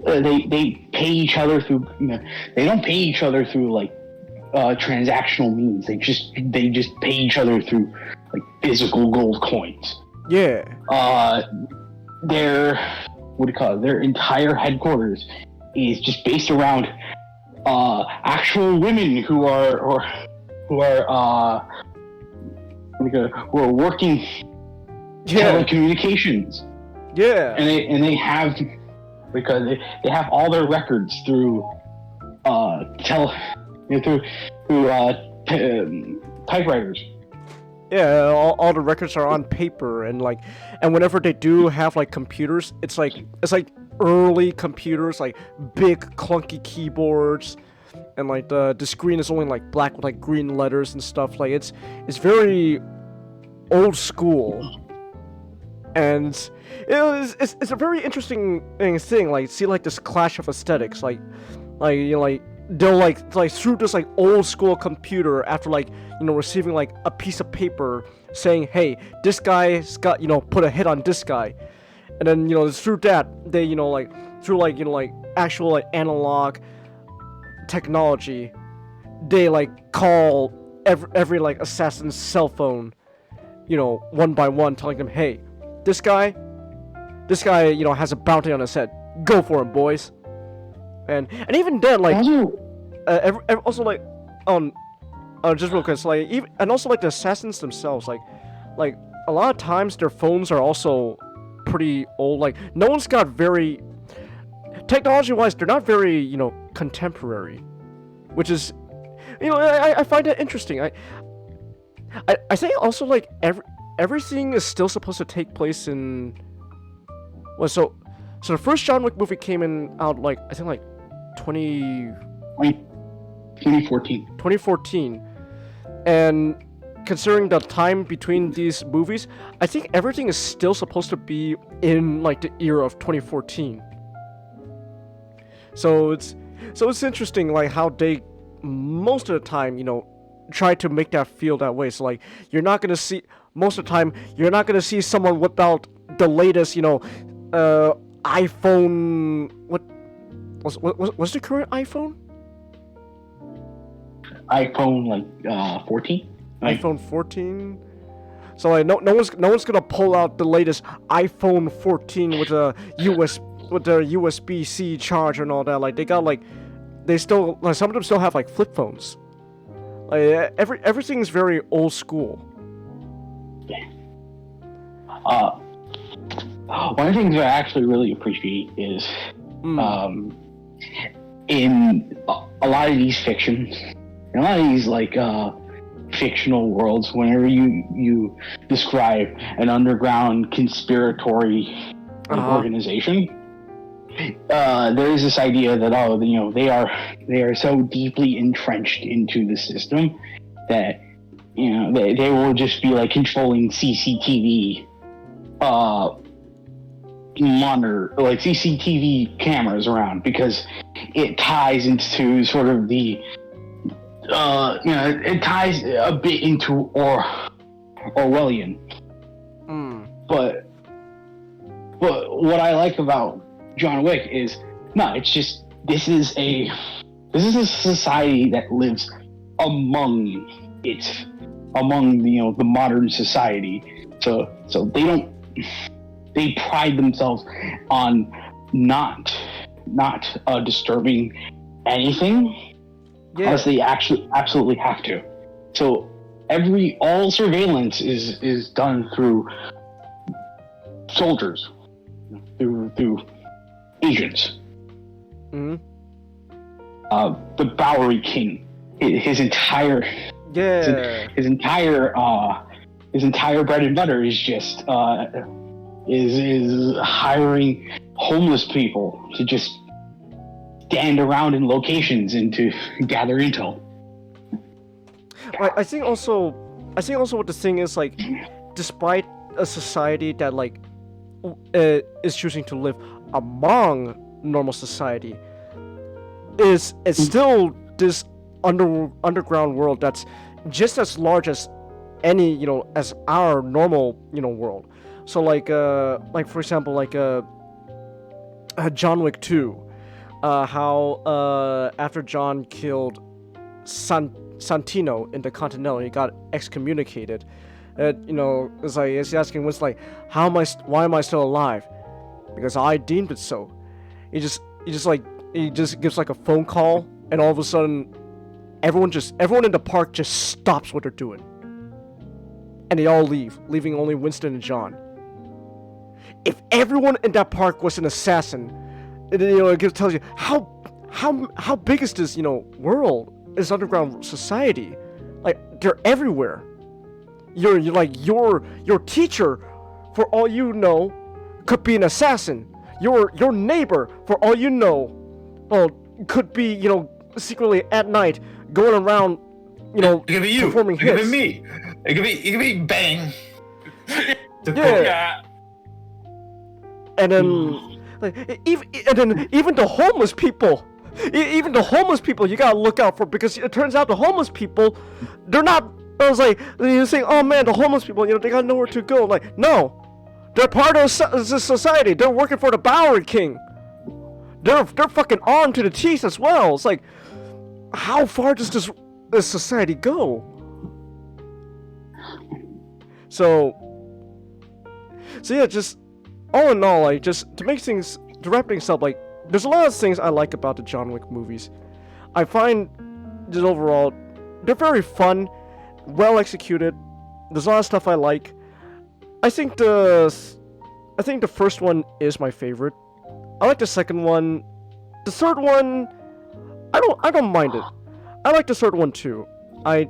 They pay each other through. They don't pay each other through like transactional means. They just pay each other through like physical gold coins. Yeah. Their their entire headquarters is just based around actual women who are working telecommunications. Yeah. And they have, because they have all their records through typewriters. Yeah, all the records are on paper, and whenever they do have like computers, it's like early computers, like big clunky keyboards, and like the screen is only like black with like green letters and stuff. Like it's very old school, and it's a very interesting thing. Like see like this clash of aesthetics, they'll like through this like old school computer after receiving like a piece of paper saying, hey, this guy's got put a hit on this guy, and then through that they through actual like analog technology, they like call every like assassin's cell phone one by one, telling them, hey, this guy has a bounty on his head, go for him, boys. And even then, like, also like, just real quick, so, like, even, and also like the assassins themselves, like a lot of times their phones are also pretty old. Like, no one's got very, technology-wise, they're not very contemporary, which is, I find that interesting. I think also like everything is still supposed to take place in, well, so the first John Wick movie came out like I think like 2014, and considering the time between these movies, I think everything is still supposed to be in like the era of 2014. So it's interesting like how they most of the time try to make that feel that way. So like you're not gonna see most of the time someone without the latest iPhone. What's the current iPhone? iPhone 14. iPhone 14. So like no one's gonna pull out the latest iPhone 14 with a USB-C charger and all that. Like they got they still some of them still have like flip phones. Like everything's very old school. One of the things I actually really appreciate is in a lot of these fictions, in a lot of these fictional worlds, whenever you describe an underground conspiratory organization, there is this idea that they are so deeply entrenched into the system that they will just be like controlling CCTV monitor, like CCTV cameras around, because it ties into sort of the it ties a bit into Orwellian. But what I like about John Wick is it's just this is a society that lives among the modern society. So they pride themselves on not disturbing anything unless they actually absolutely have to. So all surveillance is done through soldiers, through agents. Mm-hmm. The Bowery King, his entire his entire bread and butter is just is hiring homeless people to just stand around in locations and to gather intel. I think also what the thing is, like, despite a society that like is choosing to live among normal society, it's still this underground world that's just as large as any, you know, as our normal, you know, world. So like for example, like John Wick 2, how after John killed Santino in the Continental, he got excommunicated. You know, it's like he's asking, what's like, why am I still alive? Because I deemed it so. He just gives like a phone call, and all of a sudden, everyone in the park just stops what they're doing, and they all leave, leaving only Winston and John. If everyone in that park was an assassin, you know, it tells you how big is this, you know, world, this underground society. Like, they're everywhere. You're like your teacher, for all you know, could be an assassin. Your neighbor, for all you know, could be, you know, secretly at night going around, you know, it could be you. Performing hits. It could be me. It could be Bang. Yeah. And then, like, even the homeless people, even the homeless people, you gotta look out for, because it turns out the homeless people, they're not. I was like, you're saying, oh man, the homeless people, you know, they got nowhere to go. Like, no, they're part of the society. They're working for the Bowery King. They're fucking armed to the teeth as well. It's like, how far does this society go? So yeah, just all in all, like, just to wrap things up, like, there's a lot of things I like about the John Wick movies. I find just overall, they're very fun, well executed. There's a lot of stuff I like. I think the first one is my favorite. I like the second one. The third one, I don't mind it. I like the third one too. I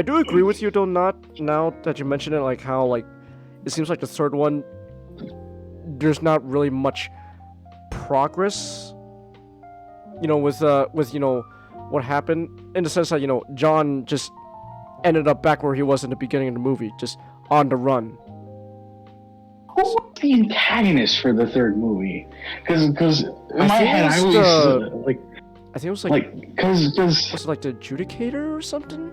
do agree with you though, not now that you mention it, like how, like, it seems like the third one, there's not really much progress, you know, with you know, what happened, in the sense that, you know, John just ended up back where he was in the beginning of the movie, just on the run. Who was the antagonist for the third movie? Because in my head, I always I think it was was it like the Adjudicator or something?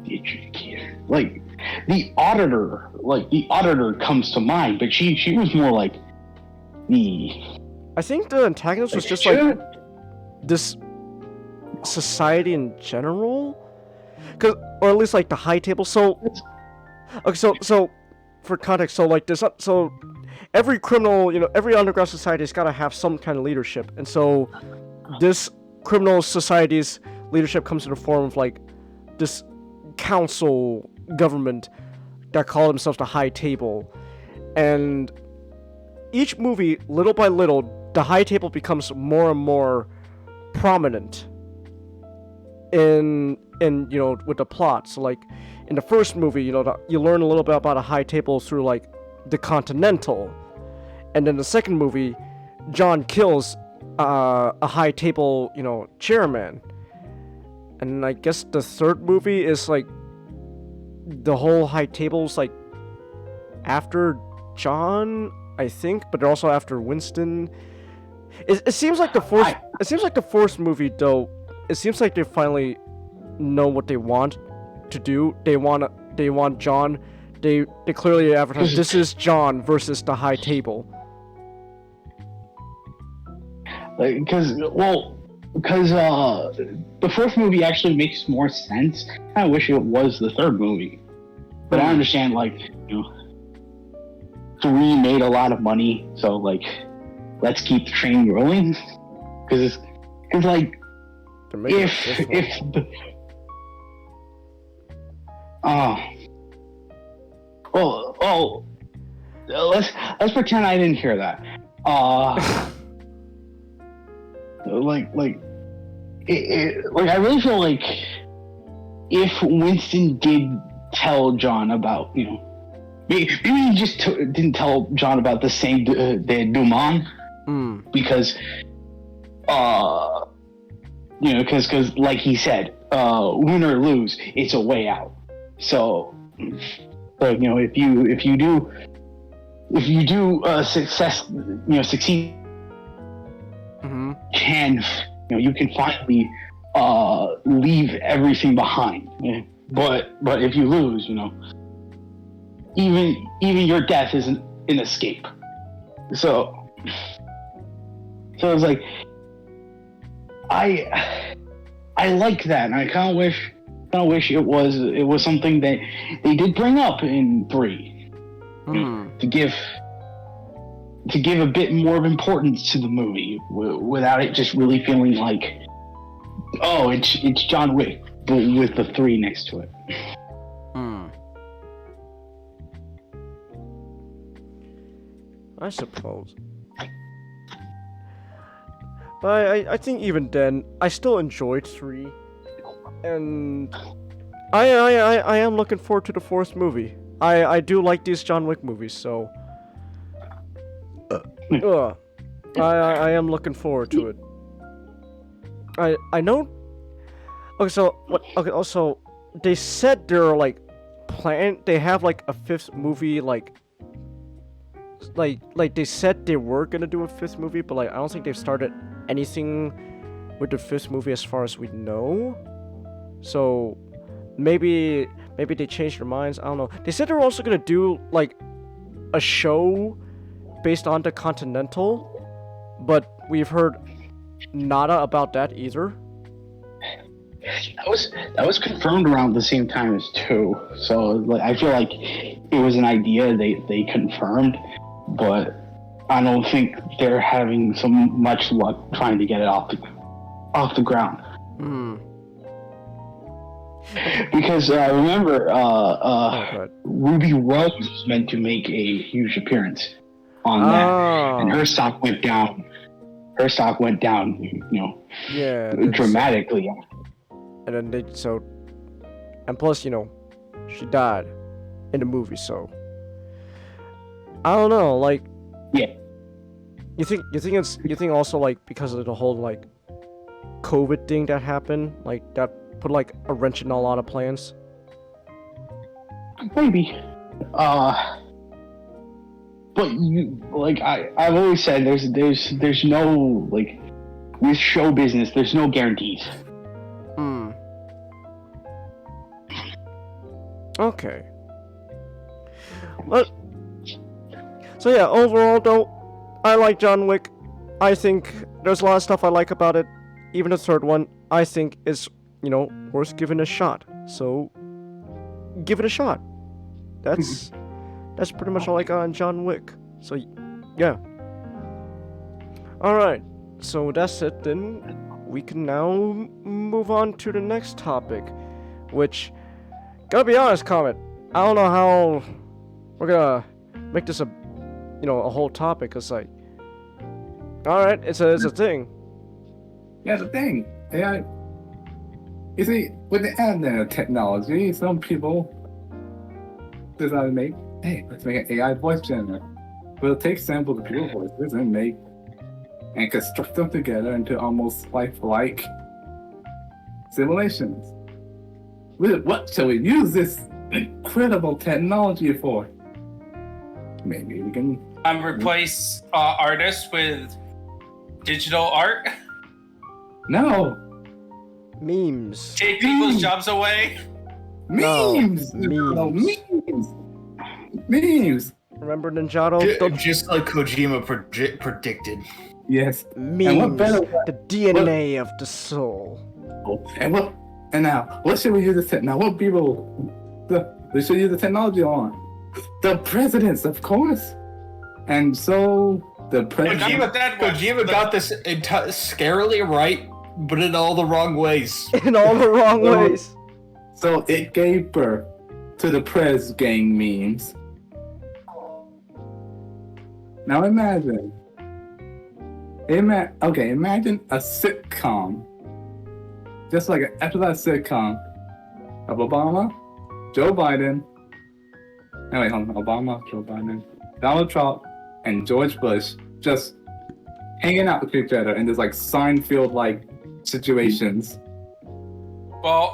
The Adjudicator, like the Auditor, comes to mind, but she was more like the. I think the antagonist was just like this society in general, or at least like the High Table. So, okay, so for context, so like this, so every criminal, you know, every underground society has got to have some kind of leadership, and so this criminal society's leadership comes in the form of like this council government that call themselves the High Table, and each movie, little by little, the High Table becomes more and more prominent in you know, with the plot. So like in the first movie, you know, you learn a little bit about a High Table through like the Continental, and then the second movie, John kills a High Table, you know, chairman, and I guess the third movie is like the whole High Table's like after John, I think, but they're also after Winston. It seems like the fourth. It seems like the fourth movie, though. It seems like they finally know what they want to do. They want John. They clearly advertise this is John versus the High Table. Because the fourth movie actually makes more sense. I wish it was the third movie, but I understand, like, you know, 3 made a lot of money, so like, let's keep the train rolling. Because like, let's pretend I didn't hear that. Like I really feel like if Winston did tell John about, maybe he just didn't tell John about the same Digimon, because because like he said, win or lose, it's a way out. So if you do succeed, you can finally leave everything behind. But if you lose, even your death isn't an escape. So it's like I like that, and I kind of wish it was something that they did bring up in 3, to give a bit more of importance to the movie without it just really feeling like, oh, it's John Wick, but with the 3 next to it. I suppose. But I think even then, I still enjoyed 3, and I am looking forward to the 4th movie. I do like these John Wick movies, so I am looking forward to it. I know. Okay, so what? Okay, also they said they're like they have like a 5th movie, like they said they were gonna do a 5th movie, but like I don't think they've started anything with the 5th movie as far as we know. So maybe they changed their minds. I don't know. They said they were also gonna do like a show based on the Continental, but we've heard nada about that either. That was confirmed around the same time as 2. So like, I feel like it was an idea they confirmed, but I don't think they're having so much luck trying to get it off the ground. Because remember, Ruby Rose was meant to make a huge appearance on that, and her stock went down. Dramatically. And then and plus, she died in the movie, so I don't know, like, yeah. You think also like because of the whole like COVID thing that happened, like that put like a wrench in a lot of plans? Maybe. But I've always said there's no, like, with show business, there's no guarantees. Okay. But so yeah, overall though, I like John Wick. I think there's a lot of stuff I like about it. Even the 3rd one, I think is, worth giving a shot. So give it a shot. That's pretty much all I got on John Wick. So yeah. Alright, so that's it then. We can now move on to the next topic, which, gotta be honest, Comet, I don't know how we're gonna make this a whole topic, cause like, alright, it's a thing. Yeah, it's a thing. AI. You see, with the advent of technology, some people decide to make, let's make an AI voice generator. We'll take samples of people's voices and construct them together into almost lifelike simulations. What shall we use this incredible technology for? Maybe we can replace artists with digital art. No. Memes. Take people's jobs away. Memes. No, Memes. Remember Ninjato? Just like Kojima predicted. Yes. Memes. And what better? The DNA of the soul. And now, what should we use this tech? Now, what people we should use the technology on? The presidents, of course. And so the president. Kojima got this scarily right, but in all the wrong ways. In all the wrong ways. So it gave birth to the Prez Gang memes. Now imagine. Imagine a sitcom. Just like an episode sitcom of Obama, Joe Biden. No, wait, hold on. Obama, Joe Biden, Donald Trump, and George Bush just hanging out with each other in this like Seinfeld-like situations. Well,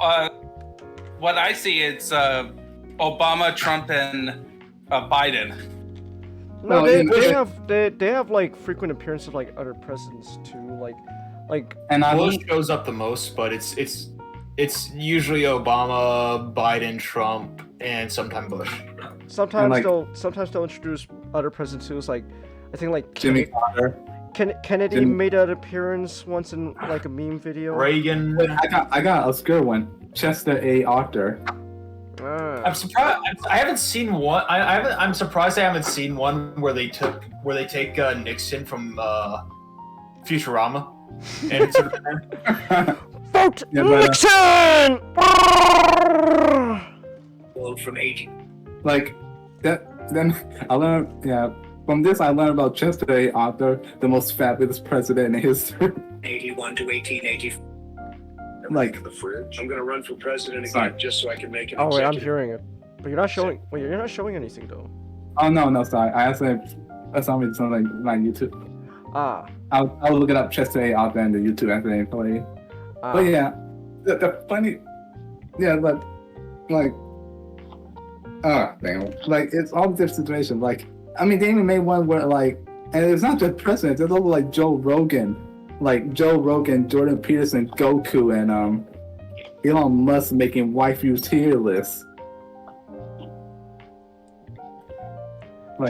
what I see is Obama, Trump, and Biden. No, Well, they have like frequent appearances of like other presidents too, like. And I Bush shows up the most, but it's usually Obama, Biden, Trump, and sometimes Bush. Sometimes like- they'll introduce other presidents too. It's like I think like Jimmy Carter. Kennedy Jimmy- made an appearance once in like a meme video. Reagan. Wait, I got a screw one. Chester A. Arthur. Ah. I'm surprised. I haven't seen one. I'm surprised I haven't seen one where they take Nixon from Futurama, and it's sort of there. Vote Yeah, but, Nixon! From 80. Like that. Then I learned. Yeah. From this, I learned about Chester A. Arthur, the most fabulous president in history. 81 to 1880. Like, The fridge. I'm gonna run for president again Sorry. just so I can make an Oh wait, I'm executive. hearing it. But you're not showing. Wait, you're not showing anything though. oh no, sorry. I saw something on like YouTube. Ah. I'll look it up. Chester A. Arthur and the YouTube after they play. Ah. But yeah, the funny, yeah, but like, damn, like it's all different situations. Like, I mean, they even made one where like, and it's not just presidents. It's also like Joe Rogan, Jordan Peterson, Goku, and Elon Musk making waifu tier lists. Like,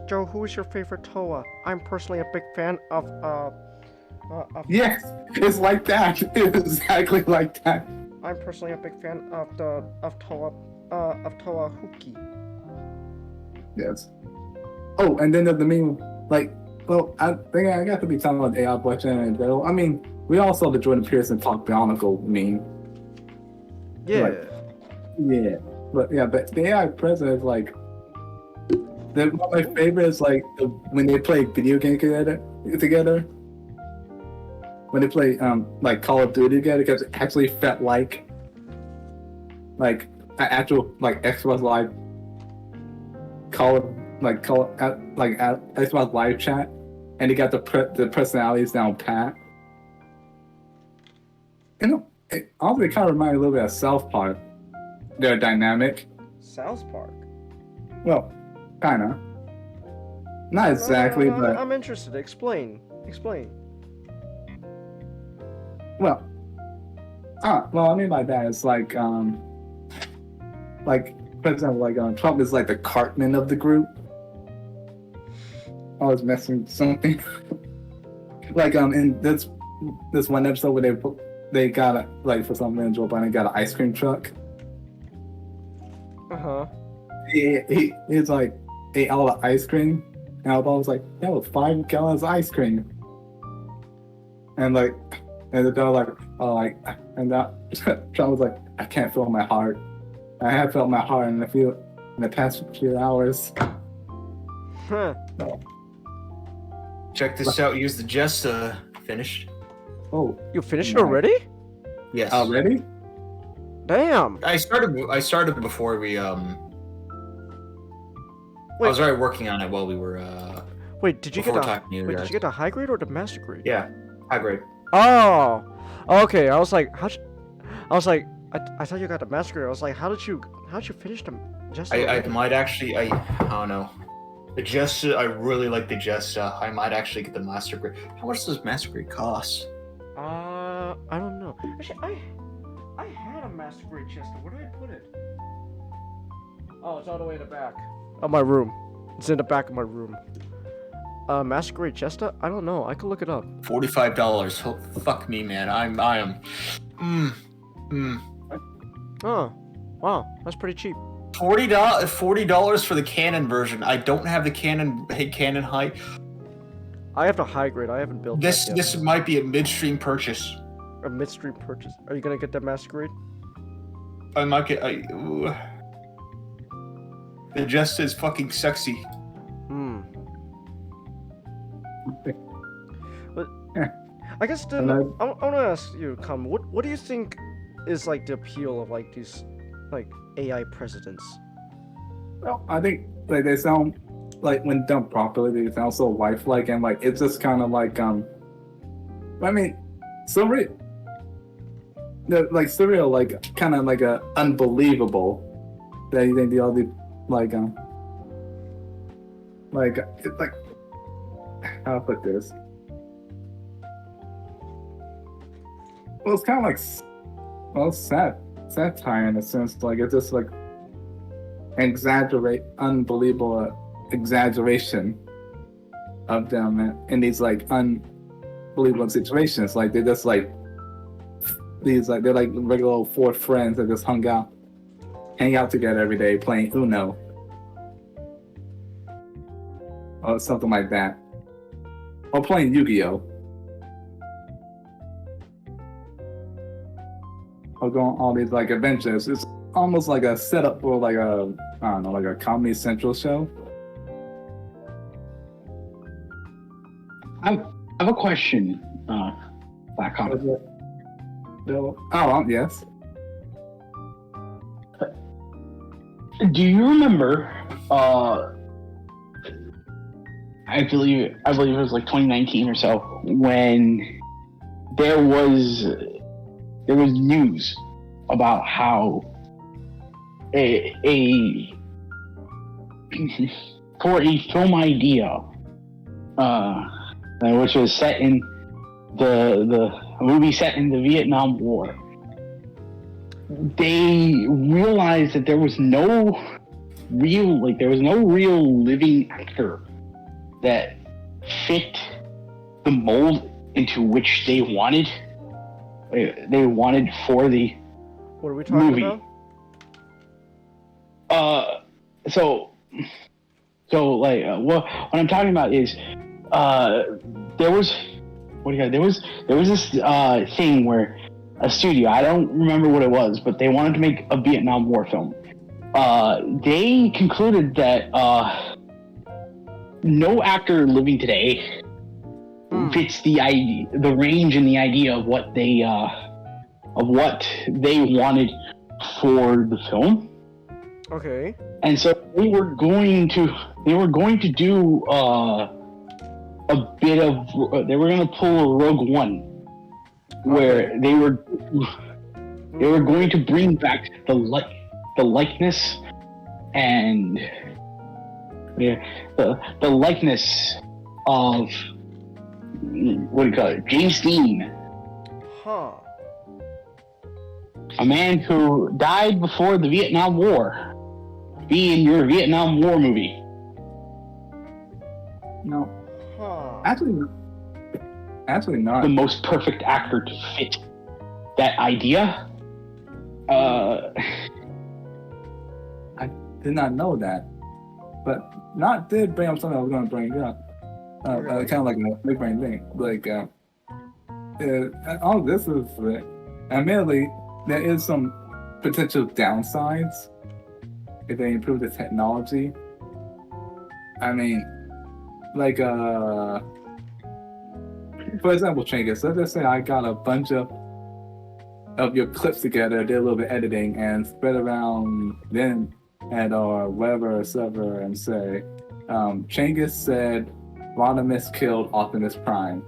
Joe, who's your favorite Toa? I'm personally a big fan of yes, it's like that. It's exactly like that. I'm personally a big fan of Toa Huki. Yes. Oh, and then the meme, like, well, I think I got to be talking about AI question, and though, I mean, we all saw the Jordan Peterson talk Bionicle meme. Yeah. Like, yeah, but the AI president is like, one of my favorites, like when they play video game together. When they play like Call of Duty together, because it actually felt like an actual like Xbox Live Xbox Live chat, and they got the personalities down pat. You know, it also kind of reminded me a little bit of South Park. Their dynamic. South Park. Well, kinda. Not exactly, No, but I'm interested. Explain. well, what I mean by that is like for example, like Trump is like the Cartman of the group. I was messing with something. Like in this one episode where they got like for some reason Joe Biden got an ice cream truck. Uh-huh. He's like ate all the ice cream, and Obama was like, that was 5 gallons of ice cream. And like, and they're like, oh, like, and that Trump was like, I can't feel my heart. I have felt my heart in the past few hours. Huh. Check this out. Use the jest finished. Oh, You finished Nice. already? Yes. already? Damn. I started before we I was already working on it while we were Wait, did you get before the talking to you Wait, did guys. you get the high grade or the master grade? Yeah, high grade. Oh. Okay. I was like, I thought you got the master grade. I was like, how'd you finish them? Just I might actually I don't know. The Jesta, I really like the Jesta. I might actually get the master grade. How much does master grade cost? I don't know. Actually, I had a master grade chest. Where did I put it? Oh, it's all the way in the back of my room. It's in the back of my room. Master grade Chesta? I don't know. I could look it up. $45. Oh, fuck me, man. I am. Oh, wow, that's pretty cheap. $40 for the canon version. I don't have the canon high. I have the high grade. I haven't built This that yet. this might be a midstream purchase. A midstream purchase. Are you gonna get that master grade? I might get. Ooh. The Jesta is fucking sexy. I guess then I want to ask you, what do you think is like the appeal of like these like AI presidents? Well, I think like they sound like when done properly, they sound so lifelike and like it's just kind of like I mean, surreal. Like surreal, like kind of like a unbelievable that you think the other like it's like how to put this. Well, it's kind of like satire in a sense. Like it's just like unbelievable exaggeration of them in these like unbelievable situations. Like they're just like they're like regular old four friends that just hang out together every day playing Uno or something like that, or playing Yu-Gi-Oh. Or going on all these like adventures. It's almost like a setup for like a like a Comedy Central show. I have a question, Black Hawk. Oh, yes. Do you remember? I believe it was like 2019 or so when there was news about how a for a film idea, which was set in the movie set in the Vietnam War, they realized that there was no real living actor that fit the mold into which they wanted for the What are we talking movie. about? What I'm talking about is there was this thing where a studio, I don't remember what it was, but they wanted to make a Vietnam War film. They concluded that no actor living today fits the range and the idea of what they wanted for the film. Okay. And so they were going to do they were going to pull a Rogue One, where they were going to bring back the likeness and the likeness of what do you call it, James Dean, a man who died before the Vietnam War, be in your Vietnam War movie. No. Actually not. The most perfect actor to fit that idea. I did not know that, but not did bring up something I was going to bring up. Kind of like a big brain thing. Like, all this is, admittedly, there is some potential downsides if they improve the technology. I mean, like, for example, Chingus, let's just say I got a bunch of your clips together, did a little bit of editing, and spread around then at our whatever server and say, Chingus said Rodimus killed Optimus Prime.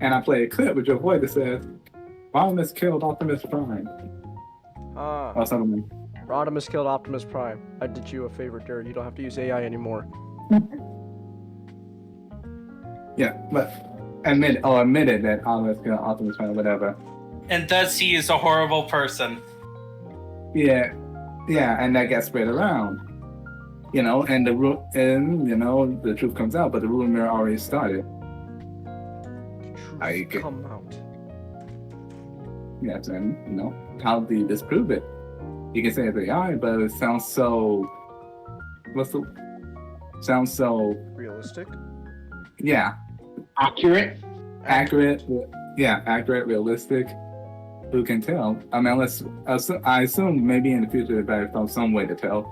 And I play a clip with your voice that says, Rodimus killed Optimus Prime. Or something. Rodimus killed Optimus Prime. I did you a favor, Jared. You don't have to use AI anymore. Yeah, but admitted that Optimus killed Optimus Prime, whatever. And thus he is a horrible person. Yeah, and that gets spread around. You know, and the truth comes out, but the rumor already started. The truth come out. Yes, and how do you disprove it? You can say it's AI, but it sounds so. Sounds so realistic. Yeah, accurate. Yeah, accurate, realistic. Who can tell? I mean, I assume maybe in the future there's some way to tell.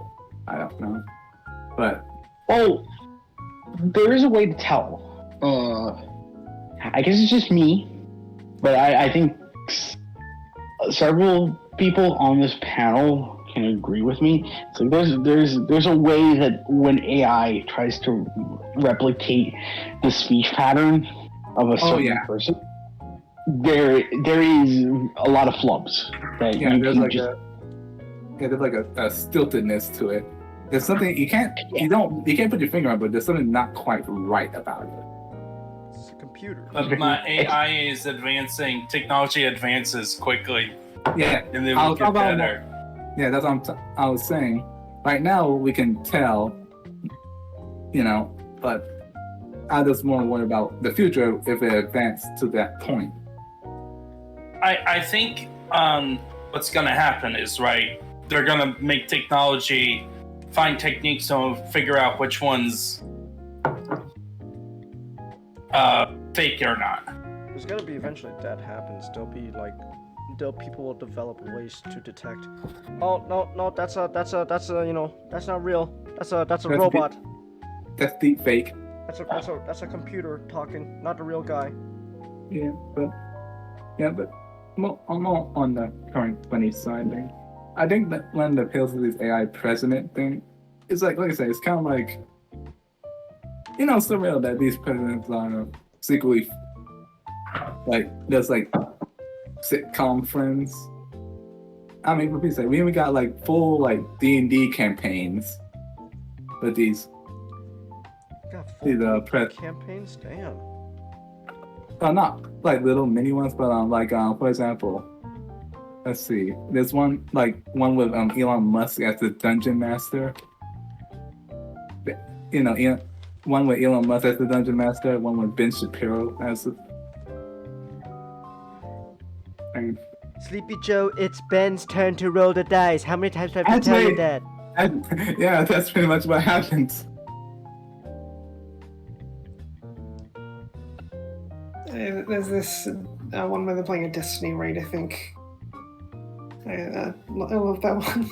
I don't know, but there is a way to tell. I guess it's just me, but I think several people on this panel can agree with me. So there's a way that when AI tries to replicate the speech pattern of a certain person, there is a lot of flubs that you there's can like just. there's like a stiltedness to it. There's something you can't put your finger on, but there's something not quite right about it. It's a computer. But my AI is advancing. Technology advances quickly. Yeah, And they will get better. Yeah, that's what I was saying. Right now, we can tell, but I just want to worry about the future if it advances to that point. I think what's going to happen is, right, they're going to make technology, find techniques to figure out which one's fake or not. There's gonna be eventually that happens. People will develop ways to detect. Oh no, that's not real. That's a robot. That's deep fake. That's a computer talking, not the real guy. Yeah, but more on the current funny side thing. I think that one of the appeals of this AI president thing is like I said, it's kind of like surreal that these presidents are secretly there's sitcom friends. I mean, for peace sake, we even got full D&D campaigns with these campaigns. Damn. Not little mini ones, but for example, let's see. There's one with Elon Musk as the dungeon master. One with Elon Musk as the dungeon master. One with Ben Shapiro as the. Sleepy Joe, it's Ben's turn to roll the dice. How many times have I tell you that? Yeah, that's pretty much what happens. There's this one where they're playing a Destiny raid, I think. I love that one.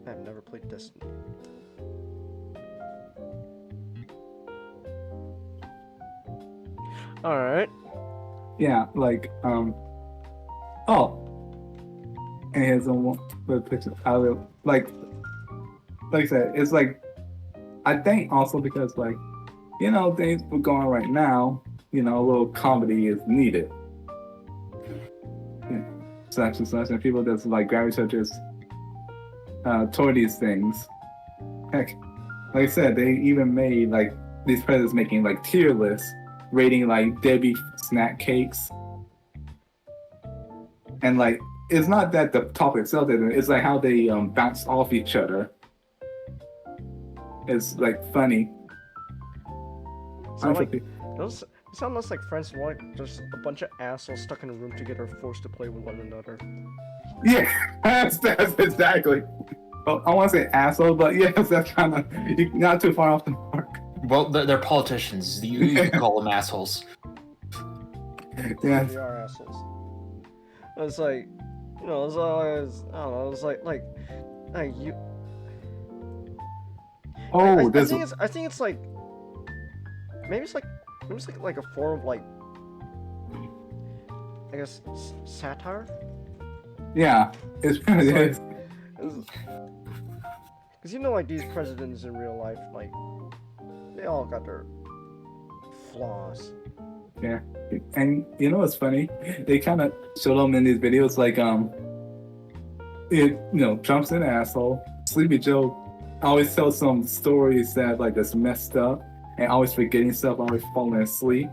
I've never played Destiny. Alright. Yeah, and here's one picture. I will like I said, it's I think also because things we're going on right now, a little comedy is needed. Such and such, and people just gravitate just toward these things. Heck, like I said, they even made these presidents making tier lists, rating Debbie snack cakes, and it's not that the topic itself isn't. It's how they bounce off each other. It's funny. Those sound less like friends, more like just a bunch of assholes stuck in a room together, forced to play with one another. Yeah, that's exactly. Well, I want to say asshole, but yes, that's kind of not too far off the mark. Well, they're politicians. You can call them assholes. Yeah, they are assholes. It's it's always, I don't know. It's like you. Oh, I think it's maybe it's like a form of I guess satire. Yeah, it's kind of is. Because these presidents in real life, they all got their flaws. Yeah, and what's funny? They kind of show them in these videos Trump's an asshole. Sleepy Joe always tells some stories that that's messed up and always forgetting stuff, always falling asleep.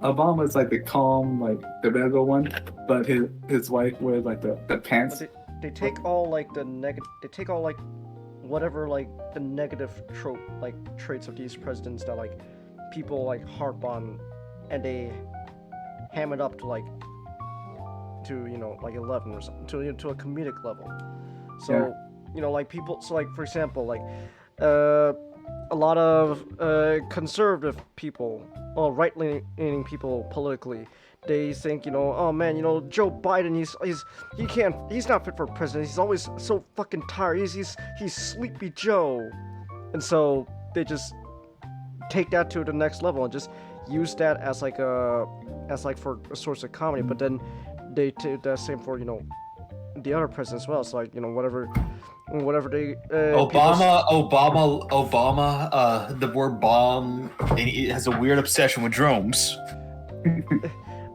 Obama's the calm, the better one, but his wife wears the pants. They take all the negative. They take all whatever the negative traits of these presidents that people harp on, and they ham it up to 11 or something, to a comedic level. So people. So for example, a lot of conservative people, or right-leaning people politically, they think, oh man, Joe Biden, he's not fit for president. He's always so fucking tired. He's Sleepy Joe, and so they just take that to the next level and just use that as like for a source of comedy. But then they do the same for the other presidents as well. It's like whatever they Obama. The word bomb. And he has a weird obsession with drones.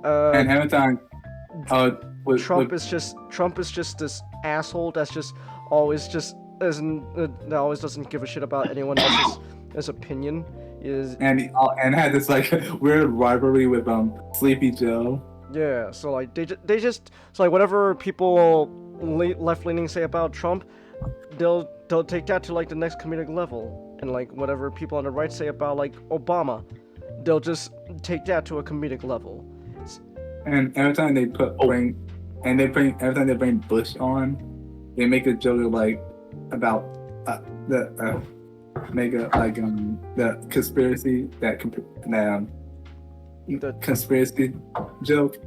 And every time, Trump is just this asshole that's just always that always doesn't give a shit about anyone else's opinion. And had this like weird rivalry with Sleepy Joe. Yeah, so like they just so like whatever people left leaning say about Trump, they'll take that to like the next comedic level, and like whatever people on the right say about like Obama, they'll just take that to a comedic level. And every time they every time they bring Bush on, they make a joke like about the conspiracy the conspiracy joke.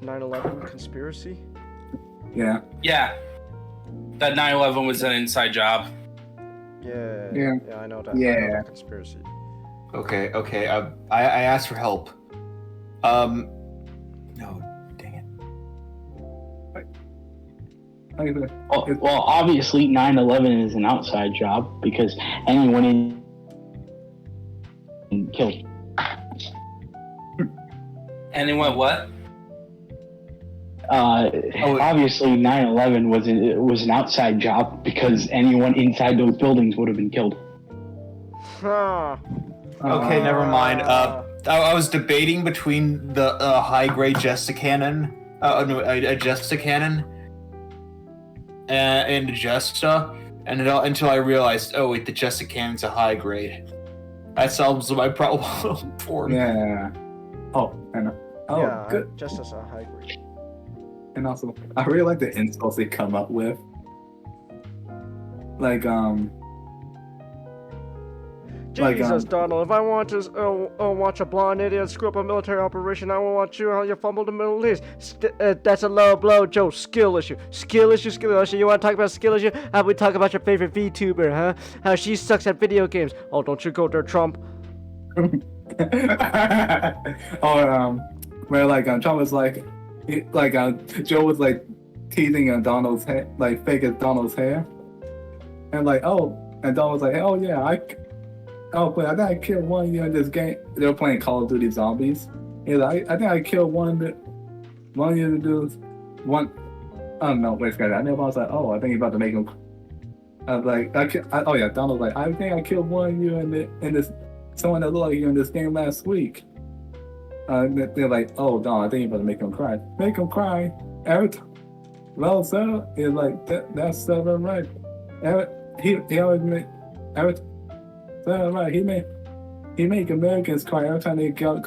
9/11 conspiracy. Yeah. Yeah. That 9/11 was an inside job. Yeah, I know that. Yeah. I know that conspiracy. Okay. I asked for help. No, dang it. Well, obviously 9/11 is an outside job because anyone in killed. Anyone what? Obviously 9/11 was an outside job because anyone inside those buildings would have been killed. Okay, never mind. I was debating between the high-grade Jesta cannon, Jesta cannon, and Jesta, until I realized, oh wait, the Jesta cannon's a high grade. That solves my problem for me. Yeah. Oh, I know. Oh, yeah, good. Just as a high grade. And also, I really like the insults they come up with. Like, Jesus, Donald, if I want to watch a blonde idiot screw up a military operation, I will watch you how you fumble the Middle East. That's a low blow, Joe. Skill issue. You want to talk about skill issue? How about we talk about your favorite VTuber, huh? How she sucks at video games. Oh, don't you go there, Trump. Where Trump was Joe was teasing Donald's hair, fake as Donald's hair, and and Donald was like, oh yeah, but I think I killed one of you in this game. They were playing Call of Duty Zombies. He's like, I think I killed one of you dudes. I don't know, wait, I never was like, oh, I think he's about to make him. I was like, oh yeah, Donald was like, I think I killed one of you in this, someone that looked like you in this game last week. They're like, oh, Donald, I think you're about to make him cry. Make him cry every time. Well, sir, he's like, that's so right. He always make every time. So, right, he make Americans cry every time they go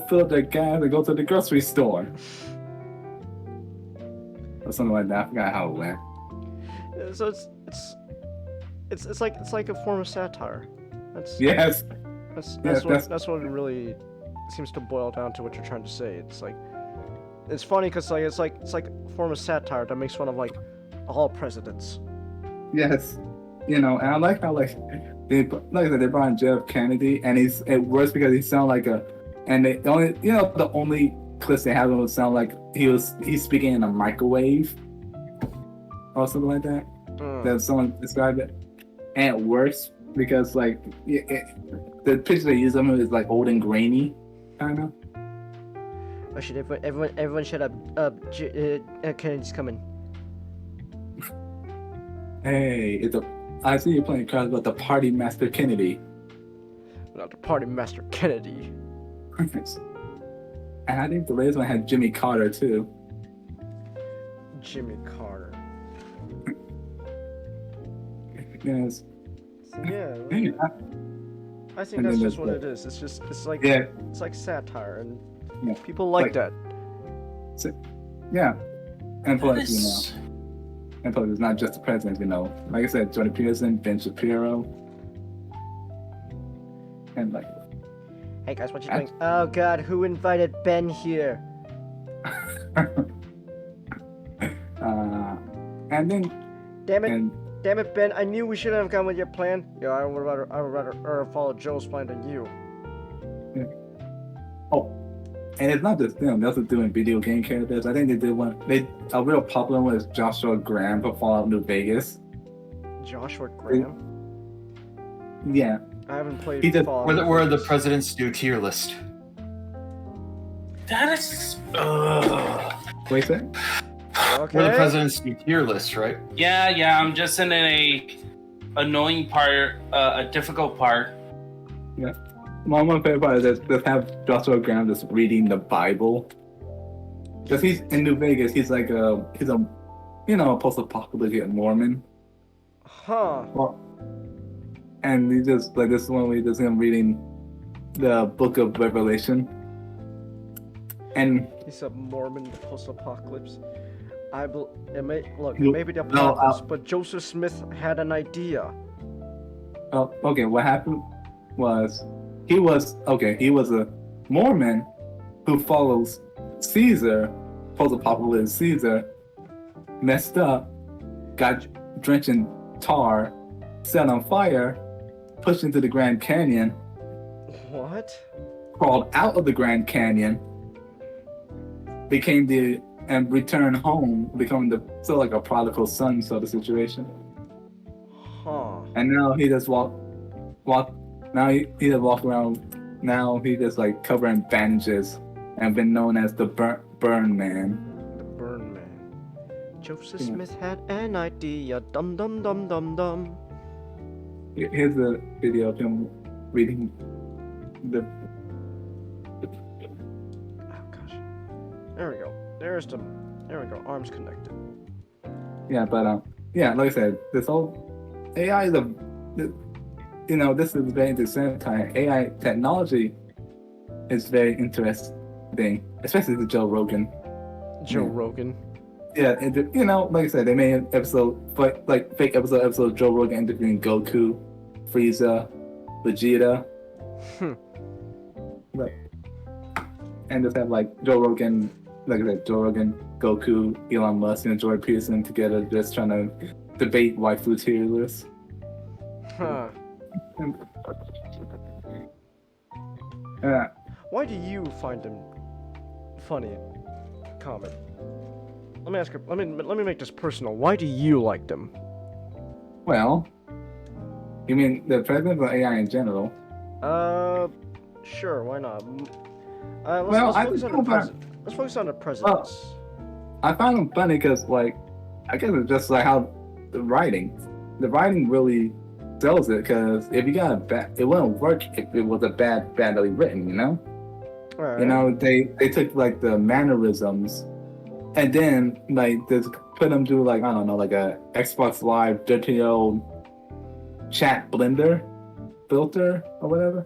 fill their gas and go to the grocery store. Or something like that. I forgot how it went. So it's like a form of satire. That's what it really seems to boil down to what you're trying to say. It's funny because it's like a form of satire that makes fun of all presidents. Yes, and I like how they brought in Jeff Kennedy, and it works because he sounds like the only clips they have would sound like he's speaking in a microwave or something like that. That someone described it, and it works because the picture they use of him is old and grainy, kind of. Oh shit! Everyone shut up! Kennedy's coming. Hey, I see you playing cards about the Party Master Kennedy. Not the Party Master Kennedy. And I think the latest one had Jimmy Carter too. Jimmy Carter. Yes. So, yeah. I think that's just what it is. It's like satire, and people like that. So, yeah. And plus, and plus, it's not just the president, Like I said, Jordan Peterson, Ben Shapiro, and hey guys, what you doing? Oh God, who invited Ben here? And then. Damn it! Damn it, Ben! I knew we shouldn't have gone with your plan. Yeah, I would rather follow Joe's plan than you. Yeah. Oh, and it's not just them. They're also doing video game characters. I think they did one. A real popular one is Joshua Graham for Fallout New Vegas. Joshua Graham. Yeah. I haven't played Fallout. Where the president's new tier list. That is. Wait a second. Okay. We're the president's new tier list, right? Yeah. I'm just in a annoying part, a difficult part. Yeah. My favorite part is just have Joshua Graham just reading the Bible. Because he's in New Vegas, he's a post-apocalyptic Mormon. Huh. Well, and he just like this one we just him reading the Book of Revelation. And he's a Mormon post-apocalypse. Maybe the apocalypse, but Joseph Smith had an idea. Oh, okay. What happened was he was a Mormon who follows Caesar, post-apocalyptic Caesar, messed up, got drenched in tar, set on fire, pushed into the Grand Canyon. What? Crawled out of the Grand Canyon, and returned home, becoming like a prodigal son sort of situation. Huh. And now he just walk. Now he just walk around. Now he just like covered in bandages and been known as the Burn Man. The Burn Man. Joseph Smith had an idea. Dum dum dum dum dum. Here's a video of him reading the. Oh gosh. There we go. There we go. Arms connected. Yeah, but like I said, this whole AI is this is very interesting time. AI technology is very interesting, especially the Joe Rogan. Rogan. Yeah, and like I said, they made an episode, fake episode of Joe Rogan interviewing Goku, Frieza, Vegeta. And just have like Joe Rogan, like I said, Joe Rogan, Goku, Elon Musk, and Jordan Peterson together, just trying to debate waifu tier lists. Huh. Why do you find them funny? Comment. Let me ask her. Let me make this personal. Why do you like them? Well, you mean the president or AI in general? Sure. Why not? Let's focus on the presidents. I find them funny because, I guess it's just like how the writing really sells it. Because if you got it wouldn't work if it was badly written, Right. They took like the mannerisms, and then just put them through I don't know, like a Xbox Live dirty old chat blender filter or whatever.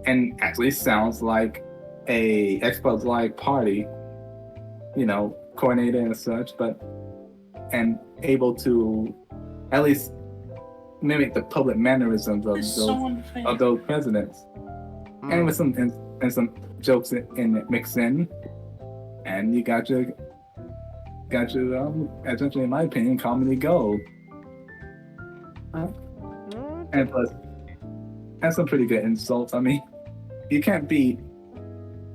And actually sounds like a Xbox Live party, coordinated and such, and able to at least mimic the public mannerisms of those presidents, and with some jokes in it mixed in, and you got your essentially, in my opinion, comedy gold. And plus, and some pretty good insults. I mean, you can't beat.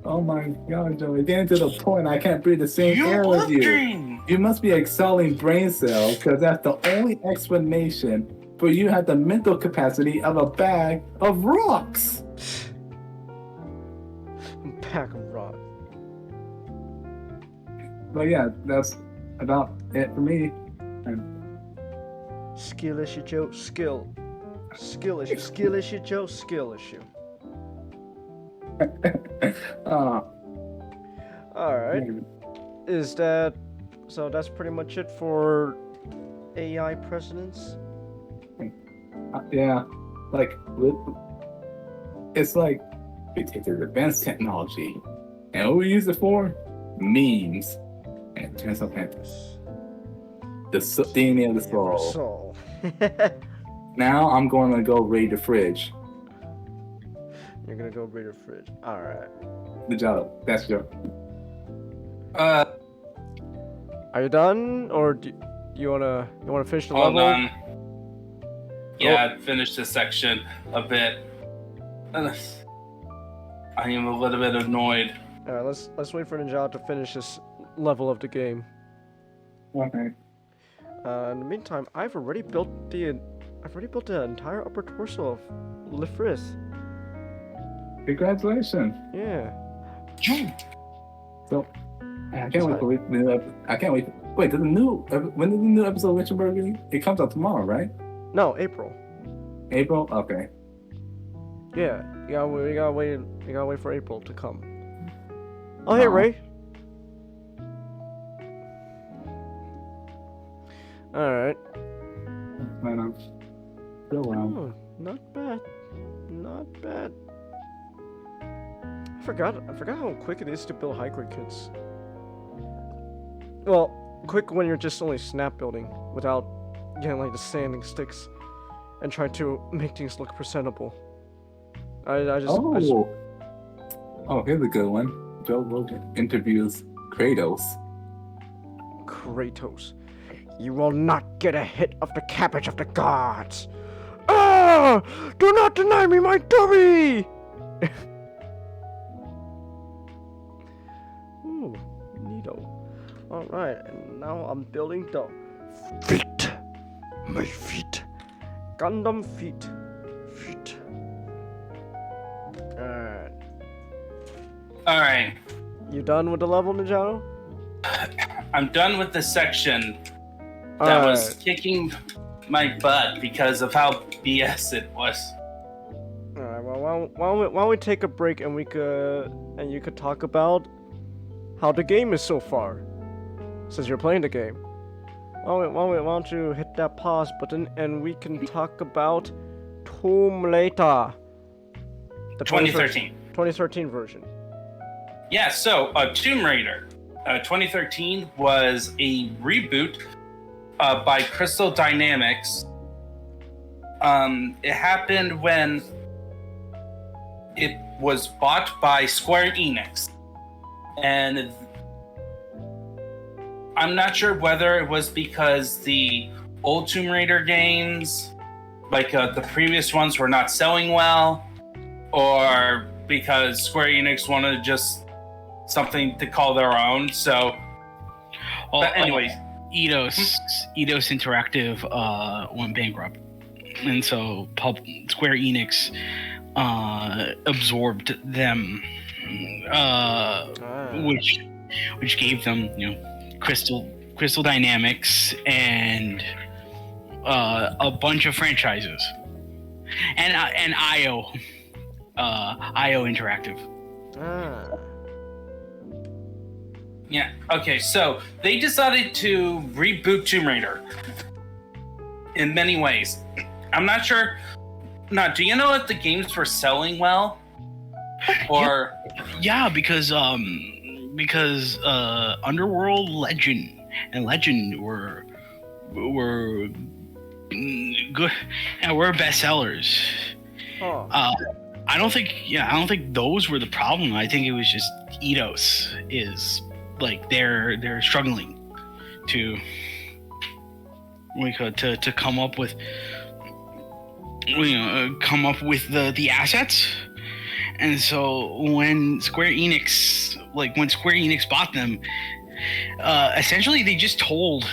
Oh my God, Joey! Getting to the point, I can't breathe the same air as you. You must be exhaling brain cells, because that's the only explanation for you have the mental capacity of a bag of rocks. Pack of rocks. But yeah, that's about it for me. Skill issue, Joe. Skill issue. Skill issue, Joe. Skill issue. Alright. So that's pretty much it for AI presidents? Yeah. It's like we take the advanced technology, and what we use it for? Memes. And it turns out the DNA of the soul. Now I'm going to go raid the fridge. You're gonna go raid the fridge. Alright. Good job. That's your. Are you done, or do you wanna finish the Hold level? on. Yeah, I finished this section a bit. I am a little bit annoyed. All right, let's wait for Ninja to finish this level of the game. Okay. In the meantime, I've already built the entire upper torso of Lifrith. Congratulations. Yeah. So, I can't wait for the new episode. I can't wait. Wait, when does the new episode of Witchenberg release? It comes out tomorrow, right? No, April. April? Okay. Yeah, we gotta wait for April to come. Oh, hey, Ray. Alright. Man, I'm still around. Oh, not bad. Not bad. I forgot how quick it is to build high-grade kits. Well, quick when you're just only snap building without getting like the sanding sticks and trying to make things look presentable. Oh, here's a good one. Joe Rogan interviews Kratos. Kratos, you will not get a hit of the cabbage of the gods. Ah! Do not deny me my dummy! Ooh, neato. Alright, and now I'm building the feet. My feet. Gundam feet. Feet. Alright. Alright. You done with the level, Ninjato? I'm done with the section that was kicking my butt because of how BS it was. Alright, well, why don't we take a break and you could talk about how the game is so far, since you're playing the game. Why don't you hit that pause button and we can talk about Tomb Raider, the 2013 version. Yeah, so Tomb Raider 2013 was a reboot by Crystal Dynamics. It happened when it was bought by Square Enix. And I'm not sure whether it was because the old Tomb Raider games, like the previous ones, were not selling well, or because Square Enix wanted just something to call their own. So, but anyways, Eidos Interactive went bankrupt, and so Square Enix absorbed them, which gave them, Crystal Dynamics and a bunch of franchises, and IO Interactive. Yeah, okay, so they decided to reboot Tomb Raider in many ways. I'm not sure. Now, do you know if the games were selling well? Or yeah, because Underworld, Legend, and Legend were good and were bestsellers. Oh. I don't think those were the problem. I think it was just Eidos is like they're struggling to come up with the assets. And so when Square Enix bought them, essentially they told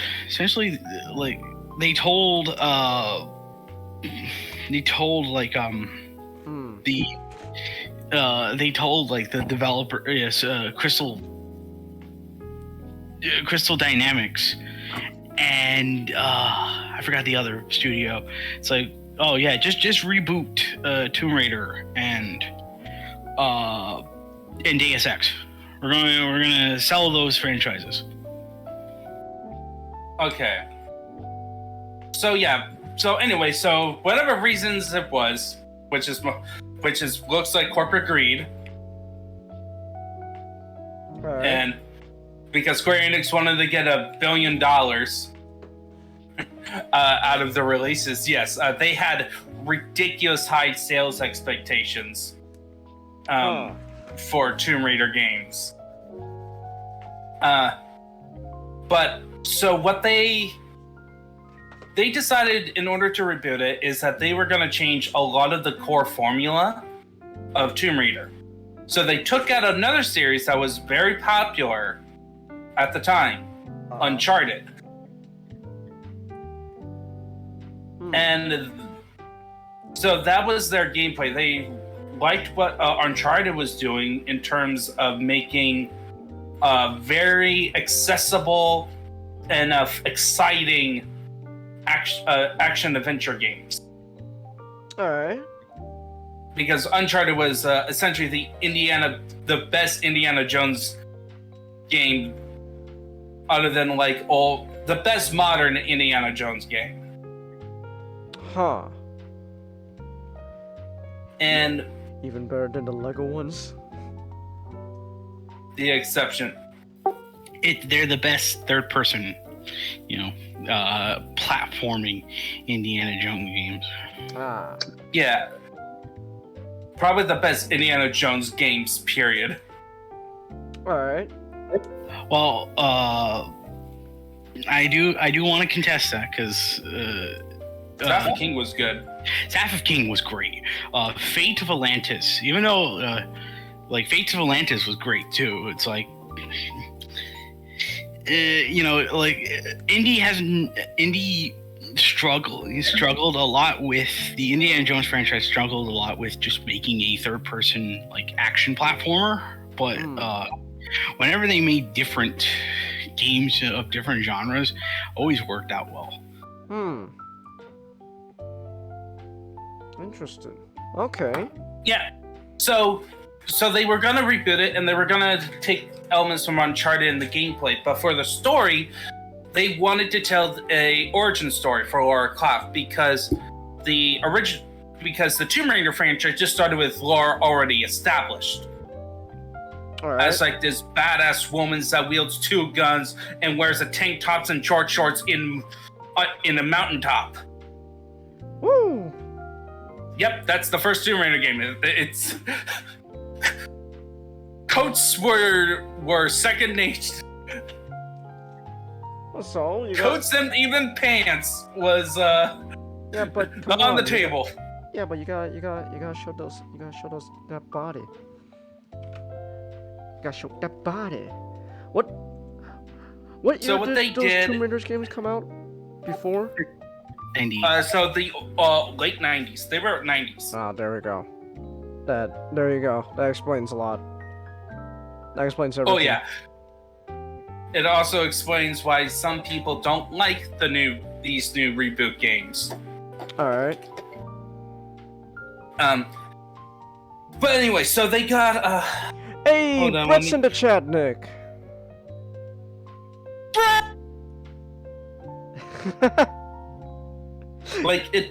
the developer, Crystal Dynamics, and I forgot the other studio. It's like, oh yeah, just reboot Tomb Raider and Deus Ex. We're gonna sell those franchises. okay. So yeah. So anyway, so whatever reasons it was, which is looks like corporate greed, Right. and because Square Enix wanted to get $1 billion out of the releases, yes, they had ridiculous high sales expectations for Tomb Raider games. But So what they decided in order to reboot it is that they were going to change a lot of the core formula of Tomb Raider. So they took out another series that was very popular at the time, Uncharted. And so that was their gameplay. They liked what Uncharted was doing in terms of making very accessible and exciting action adventure games. All right. Because Uncharted was essentially the best Indiana Jones game, other than like the best modern Indiana Jones game. Huh. And even better than the Lego ones. The exception. They're the best third-person, platforming Indiana Jones games. Yeah. Probably the best Indiana Jones games, period. Alright. Well, I do want to contest that, because Wrath of King was good. Wrath of King was great. Fate of Atlantis, even though Fate of Atlantis was great too. It's like Indy struggled a lot with the Indiana Jones franchise. Struggled a lot with just making a third-person action platformer. But whenever they made different games of different genres, always worked out well. Interesting. Okay. Yeah. So they were gonna reboot it, and they were gonna take elements from Uncharted in the gameplay, but for the story, they wanted to tell a origin story for Lara Croft because the Tomb Raider franchise just started with Lara already established. Right. As this badass woman that wields 2 guns and wears a tank tops and short shorts in a mountaintop. Woo! Yep, that's the first Tomb Raider game. It's coats were second nature. So coats and even pants was yeah, but on the table. Yeah, but you gotta show that body. You gotta show that body. What So year what did they those did? Tomb Raiders games come out? Before? 90s. So the late 90s. They were 90s. Ah, there we go. There you go. That explains a lot. That explains everything. Oh yeah. It also explains why some people don't like these new reboot games. All right. But anyway, so they got Hey, Brett's in the chat, Nick.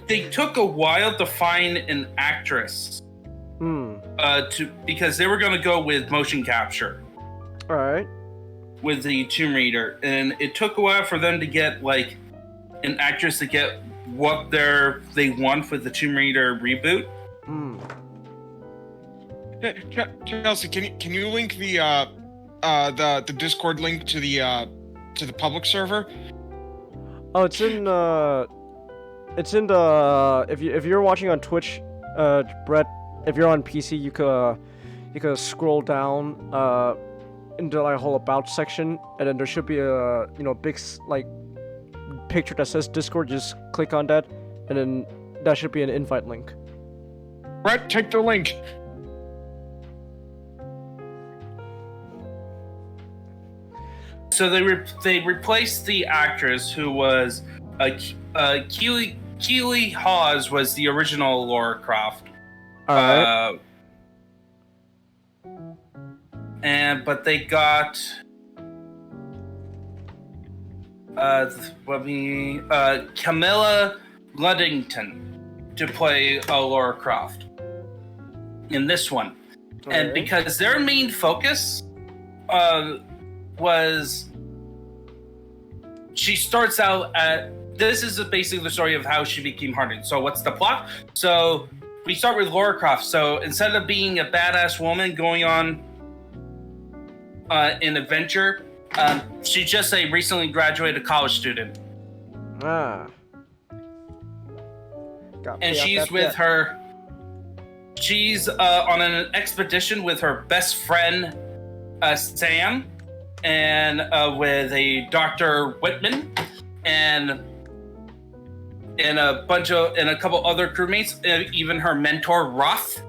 They took a while to find an actress. Because they were gonna go with motion capture. All right. With the Tomb Raider, and it took a while for them to get an actress to get what they want for the Tomb Raider reboot. Chelsea, can you link the Discord link to the public server? Oh, it's in the if you're watching on Twitch, Brett, if you're on PC, you could scroll down into a whole about section, and then there should be a big picture that says Discord. Just click on that, and then that should be an invite link. Brett, take the link. So they replaced the actress who was Keely Hawes was the original Lara Croft. All right. But they got Camilla Luddington to play Lara Croft in this one. And because their main focus was, she starts out this is basically the story of how she became hardened. So what's the plot? So we start with Lara Croft. So instead of being a badass woman going on an adventure, She's just a recently graduated college student. Ah. And she's with her. She's on an expedition with her best friend, Sam, and with a Dr. Whitman, and a couple other crewmates, even her mentor Roth.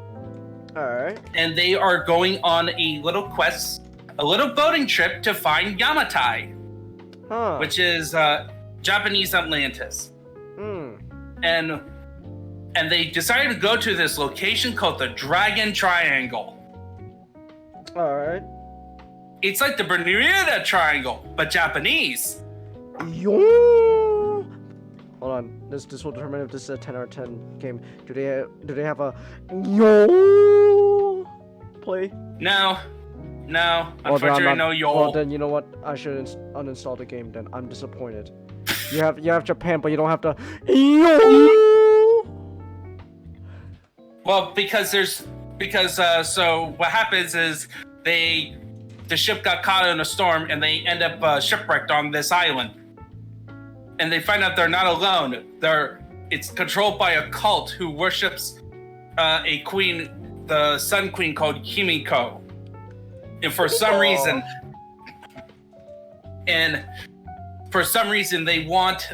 All right. And they are going on a little quest, a little boating trip to find Yamatai, which is Japanese Atlantis. And they decided to go to this location called the Dragon Triangle. All right. It's like the Bermuda Triangle, but Japanese. Yo. Hold on. This will determine if this is a 10 out of 10 game. Do they have a yo play? No. Unfortunately, no yo. Well, then you know what? I should uninstall the game. Then I'm disappointed. You have Japan, but you don't have to yo. Well, so what happens is the ship got caught in a storm and they end up shipwrecked on this island. And they find out they're not alone. It's controlled by a cult who worships a queen, the Sun Queen called Himiko. And for some reason, they want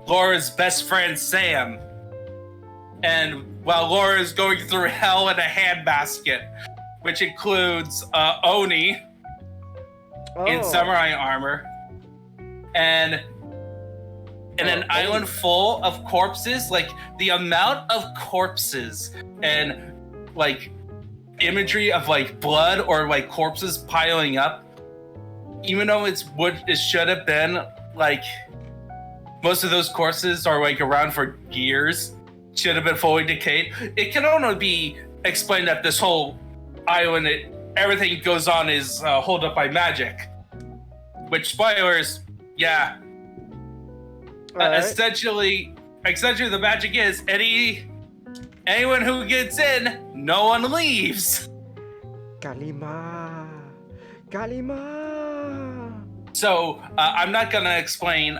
Laura's best friend Sam. And while Laura is going through hell in a handbasket, which includes Oni in samurai armor, and an island full of corpses, like the amount of corpses and like imagery of like blood or like corpses piling up, even though it's what it should have been, like most of those corpses are like around for years. Should have been fully decayed. It can only be explained that this whole island, everything goes on is held up by magic. Which, spoilers, yeah. Right. Essentially, the magic is anyone who gets in, no one leaves. Kalima. So I'm not gonna explain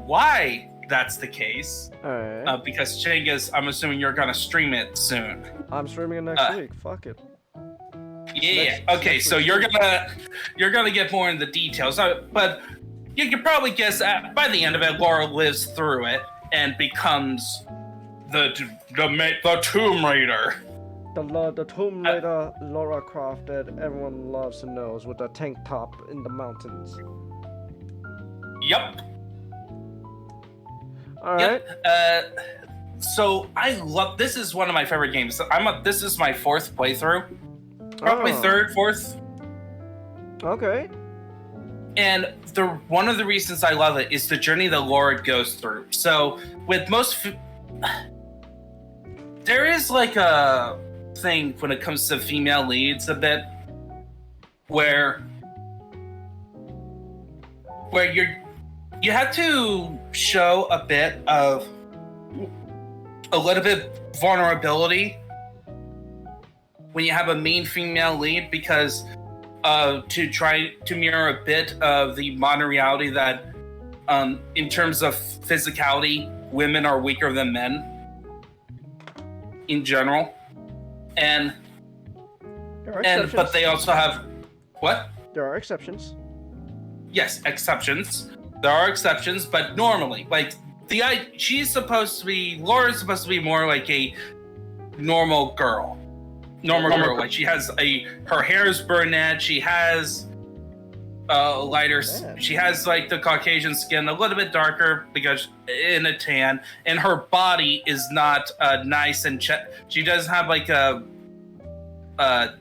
why that's the case. Alright. Because Chengiz, I'm assuming you're gonna stream it soon. I'm streaming it next week. Fuck it. Yeah. Okay. So you're gonna get more in the details, but you can probably guess by the end of it, Laura lives through it and becomes the Tomb Raider. The Tomb Raider Lara Croft that everyone loves and knows, with a tank top in the mountains. Yep. All right. Yep. So I love. This is one of my favorite games. This is my fourth playthrough, probably third, fourth. Okay. And one of the reasons I love it is the journey that Laura goes through. So with most, there is like a thing when it comes to female leads a bit, where you have to show a little bit vulnerability when you have a main female lead, because to try to mirror a bit of the modern reality that in terms of physicality, women are weaker than men in general. But they also have what? There are exceptions. Yes, exceptions. There are exceptions, but normally, like Laura's supposed to be more like a normal girl. Like she has her hair is brunette. She has lighter. She has like the Caucasian skin, a little bit darker because in a tan, and her body is not nice and she doesn't have like a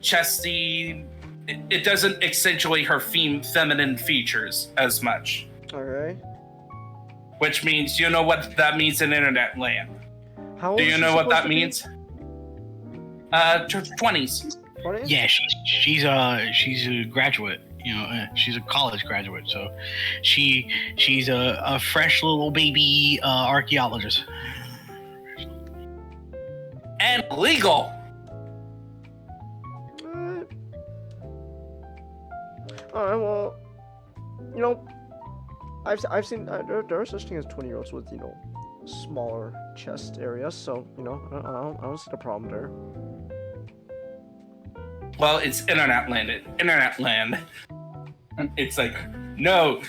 chesty. It doesn't accentuate her feminine features as much. Okay. Which means, you know what that means in internet land. How old Do you know what that means? 20s. Yeah, she's a graduate. You know, she's a college graduate, so she's a fresh little baby archaeologist. And legal. All right. Well, you know, I've seen there are such things as 20-year-olds with smaller chest areas. So I don't see the problem there. Well, it's internet land. It's like, no,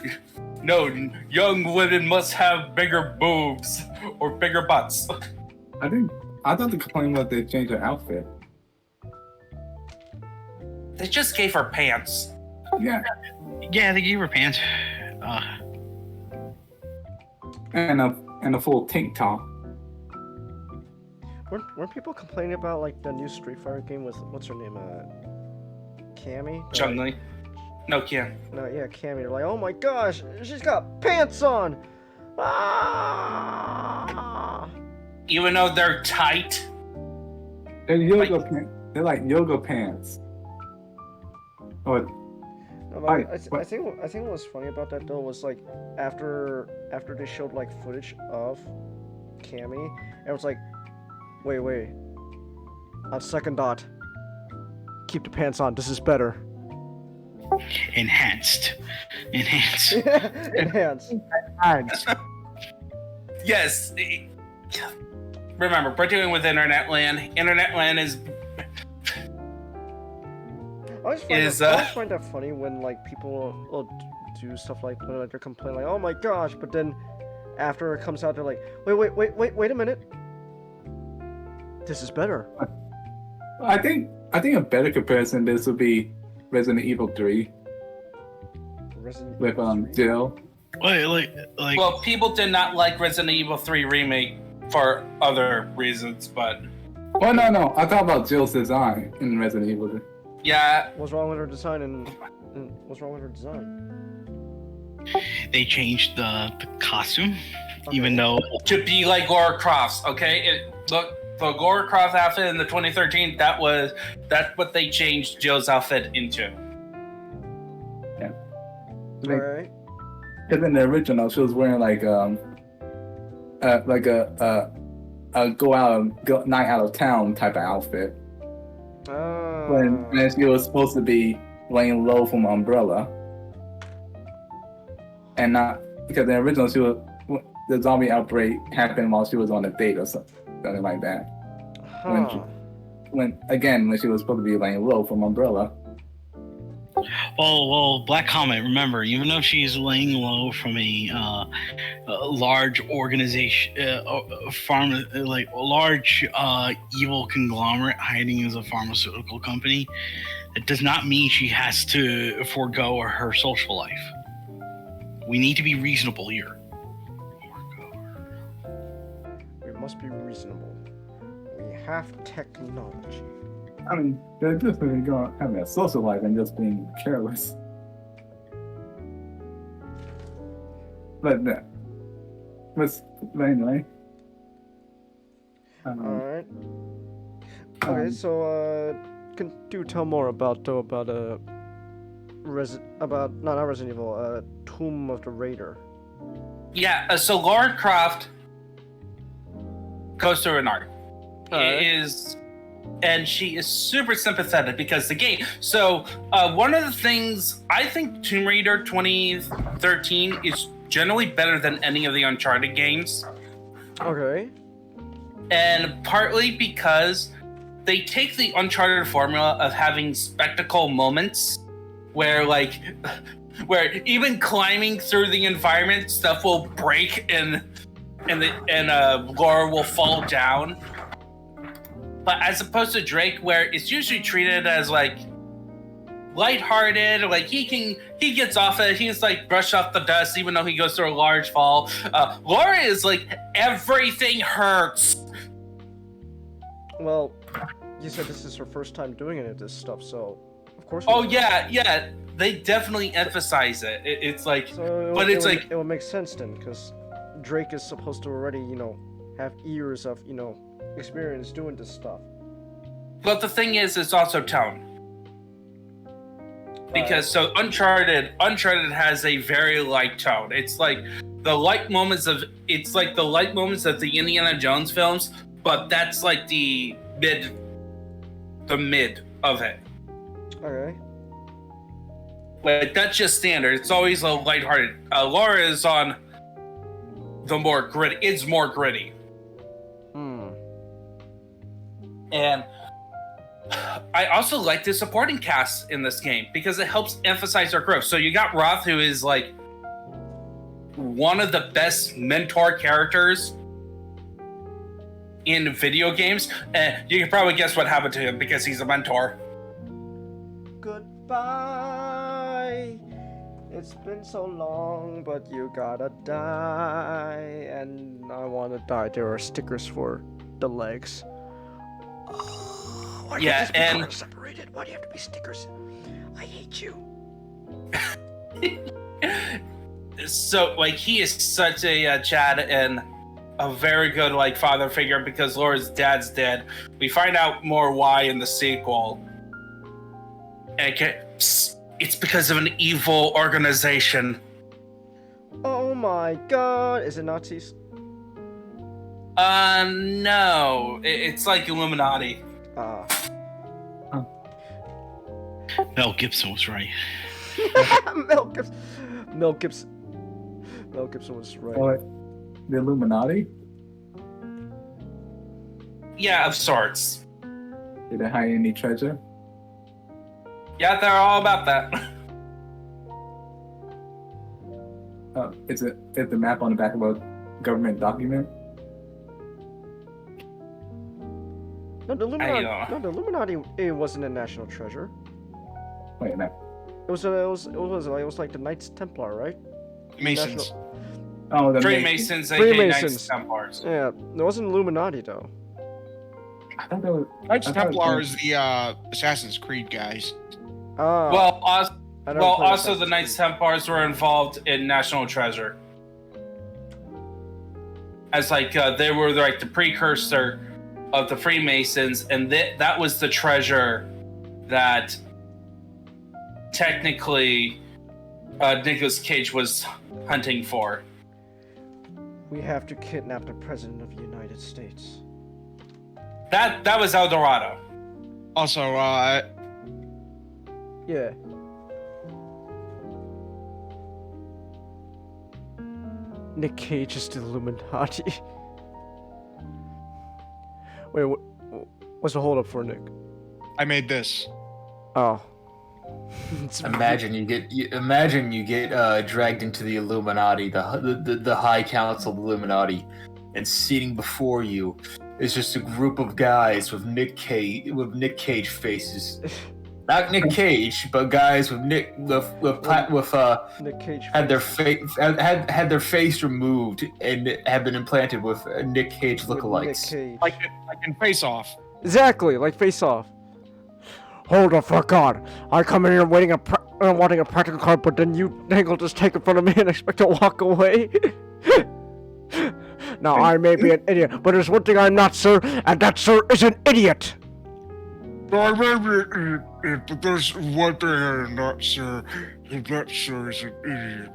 young women must have bigger boobs or bigger butts. I thought the complaint was they changed her outfit. They just gave her pants. Yeah. Yeah, they gave her pants. And a full tank top. Weren't people complaining about like the new Street Fighter game with what's her name, Cammy? Chun-Li. No, Cam. No, yeah, Cammy. They're like, oh my gosh, she's got pants on. Ah! Even though they're tight. They're yoga pants. They're like yoga pants. Or No, but I think what was funny about that though was like after they showed like footage of Cammy, and it was like, wait, on second thought, keep the pants on. This is better. Enhanced. Enhanced. Yes. Remember, we're dealing with internet land. Internet land is. I always find that funny when like people will do stuff like when like, they're complaining like, oh my gosh, but then after it comes out they're like, wait a minute, this is better. I think a better comparison to this would be Resident Evil 3 with Jill. Wait, like. Well, people did not like Resident Evil 3 remake for other reasons, but. Oh no! I thought about Jill's design in Resident Evil 3. Yeah. What's wrong with her design and what's wrong with her design? They changed the costume, even though to be like Lara Croft's. Okay, look, the Lara Croft outfit in the 2013. That's what they changed Jill's outfit into. Yeah. Alright. Because in the original, she was wearing like a night out of town type of outfit. When she was supposed to be laying low from Umbrella, and not because in the original the zombie outbreak happened while she was on a date or something like that. When she was supposed to be laying low from Umbrella. Well, Black Comet. Remember, even though she's laying low from a large organization, large evil conglomerate hiding as a pharmaceutical company, it does not mean she has to forego her social life. We need to be reasonable here. We must be reasonable. We have technology. I mean, they're just going having a social life and just being careless. But anyway. Alright. Okay, so do tell more about not Resident Evil, Tomb of the Raider. Yeah, so Lara Croft goes through an arc. And she is super sympathetic because the game. So one of the things I think Tomb Raider 2013 is generally better than any of the Uncharted games. Okay. And partly because they take the Uncharted formula of having spectacle moments where even climbing through the environment, stuff will break and Laura will fall down. But as opposed to Drake, where it's usually treated as like lighthearted, like he gets off it, he's like brushed off the dust, even though he goes through a large fall. Laura is like everything hurts. Well, you said this is her first time doing any of this stuff, so of course. Yeah, they definitely emphasize it. It's like, so but it's like it would make sense then, because Drake is supposed to already, have years of, experience doing this stuff. But the thing is, it's also tone. Because so Uncharted has a very light tone. It's like the light moments of the Indiana Jones films, but that's like the mid of it. Okay. Like that's just standard. It's always a lighthearted. Laura is on the more gritty. It's more gritty. And I also like the supporting cast in this game because it helps emphasize their growth. So you got Roth, who is like one of the best mentor characters in video games. And you can probably guess what happened to him because he's a mentor. Goodbye. It's been so long, but you gotta die. And I wanna die. There are stickers for the legs. Why Yeah, and separated? Why do you have to be stickers? I hate you. So, like, he is such a Chad and a very good like father figure because Laura's dad's dead. We find out more why in the sequel. And it's because of an evil organization. Oh my god! Is it Nazis? No. It's like Illuminati. Mel Gibson was right. Mel Gibson was right. What? The Illuminati? Yeah, of sorts. Did they hide any treasure? Yeah, they're all about that. Is the map on the back of a government document? No, the Illuminati. It wasn't a national treasure. Wait a minute. It was like the Knights Templar, right? Masons. Oh, the Freemasons, aka Freemasons. Knights Templars. Yeah, it wasn't Illuminati though. I thought that was. Knights I thought it Templar was- is the Assassin's Creed guys. Well, I never also played the Assassin's Knights Creed. Templars were involved in National Treasure. As like they were like the precursor of the Freemasons, and that was the treasure that technically Nicolas Cage was hunting for. We have to kidnap the President of the United States. That was El Dorado. Also, Yeah. Nick Cage is the Illuminati. Wait, what's the hold up for Nick? I made this. Oh. Imagine you get dragged into the Illuminati, the High Council of the Illuminati, and seating before you is just a group of guys with Nick Cage faces. Not Nick Cage, but guys with Nick Cage had their face removed and have been implanted with Nick Cage lookalikes. Nick Cage. Like in Face Off. Exactly, like Face Off. Hold the fuck on. I come in here wanting a practical card, but then you Dangle just take it from me and expect to walk away. Now I may be an idiot, but there's one thing I'm not, sir, and that, sir, is an idiot. I may be an idiot, but there's one thing I'm not, sir, and that, sir, is an idiot.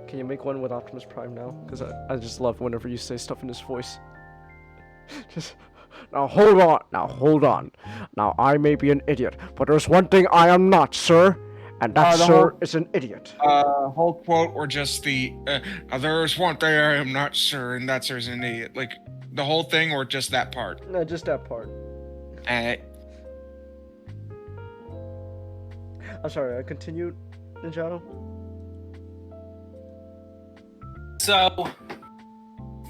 Can you make one with Optimus Prime now? Because I just love whenever you say stuff in his voice. Just... Now hold on. Now I may be an idiot, but there's one thing I am not, sir, and that, sir, is an idiot. Whole quote or just the, there's one thing I am not, sir, and that, sir, is an idiot. Like, the whole thing or just that part? No, just that part. I'm sorry, I continued, Ninjato? So,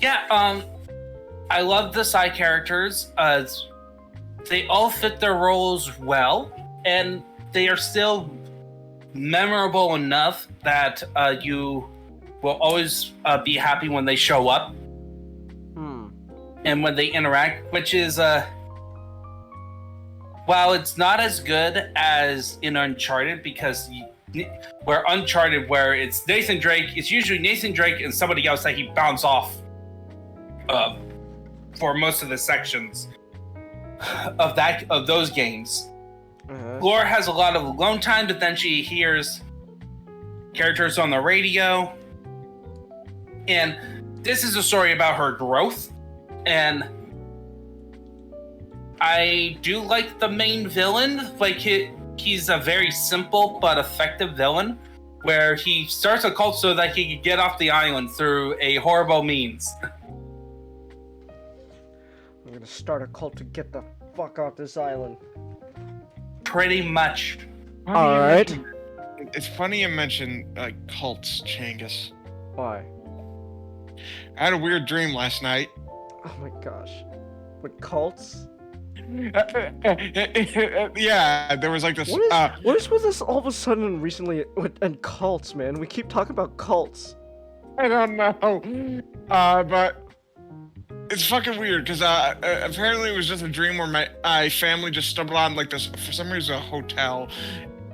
yeah, I love the side characters. They all fit their roles well, and they are still memorable enough that you will always be happy when they show up and when they interact, which is, while it's not as good as in Uncharted, because where Uncharted, where it's Nathan Drake, it's usually Nathan Drake and somebody else that he bounce off for most of the sections of those games. Laura has a lot of alone time, but then she hears characters on the radio, and this is a story about her growth. And I do like the main villain. Like he's a very simple but effective villain, where he starts a cult so that he could get off the island through a horrible means. I'm gonna start a cult to get the fuck off this island. Pretty much. All right. It's funny you mention cults, Changus. Why? I had a weird dream last night. Oh my gosh. With cults? Yeah, there was like this. What is with this all of a sudden recently and cults, man? We keep talking about cults. I don't know. But it's fucking weird because apparently it was just a dream where my family just stumbled on like this, for some reason, a hotel,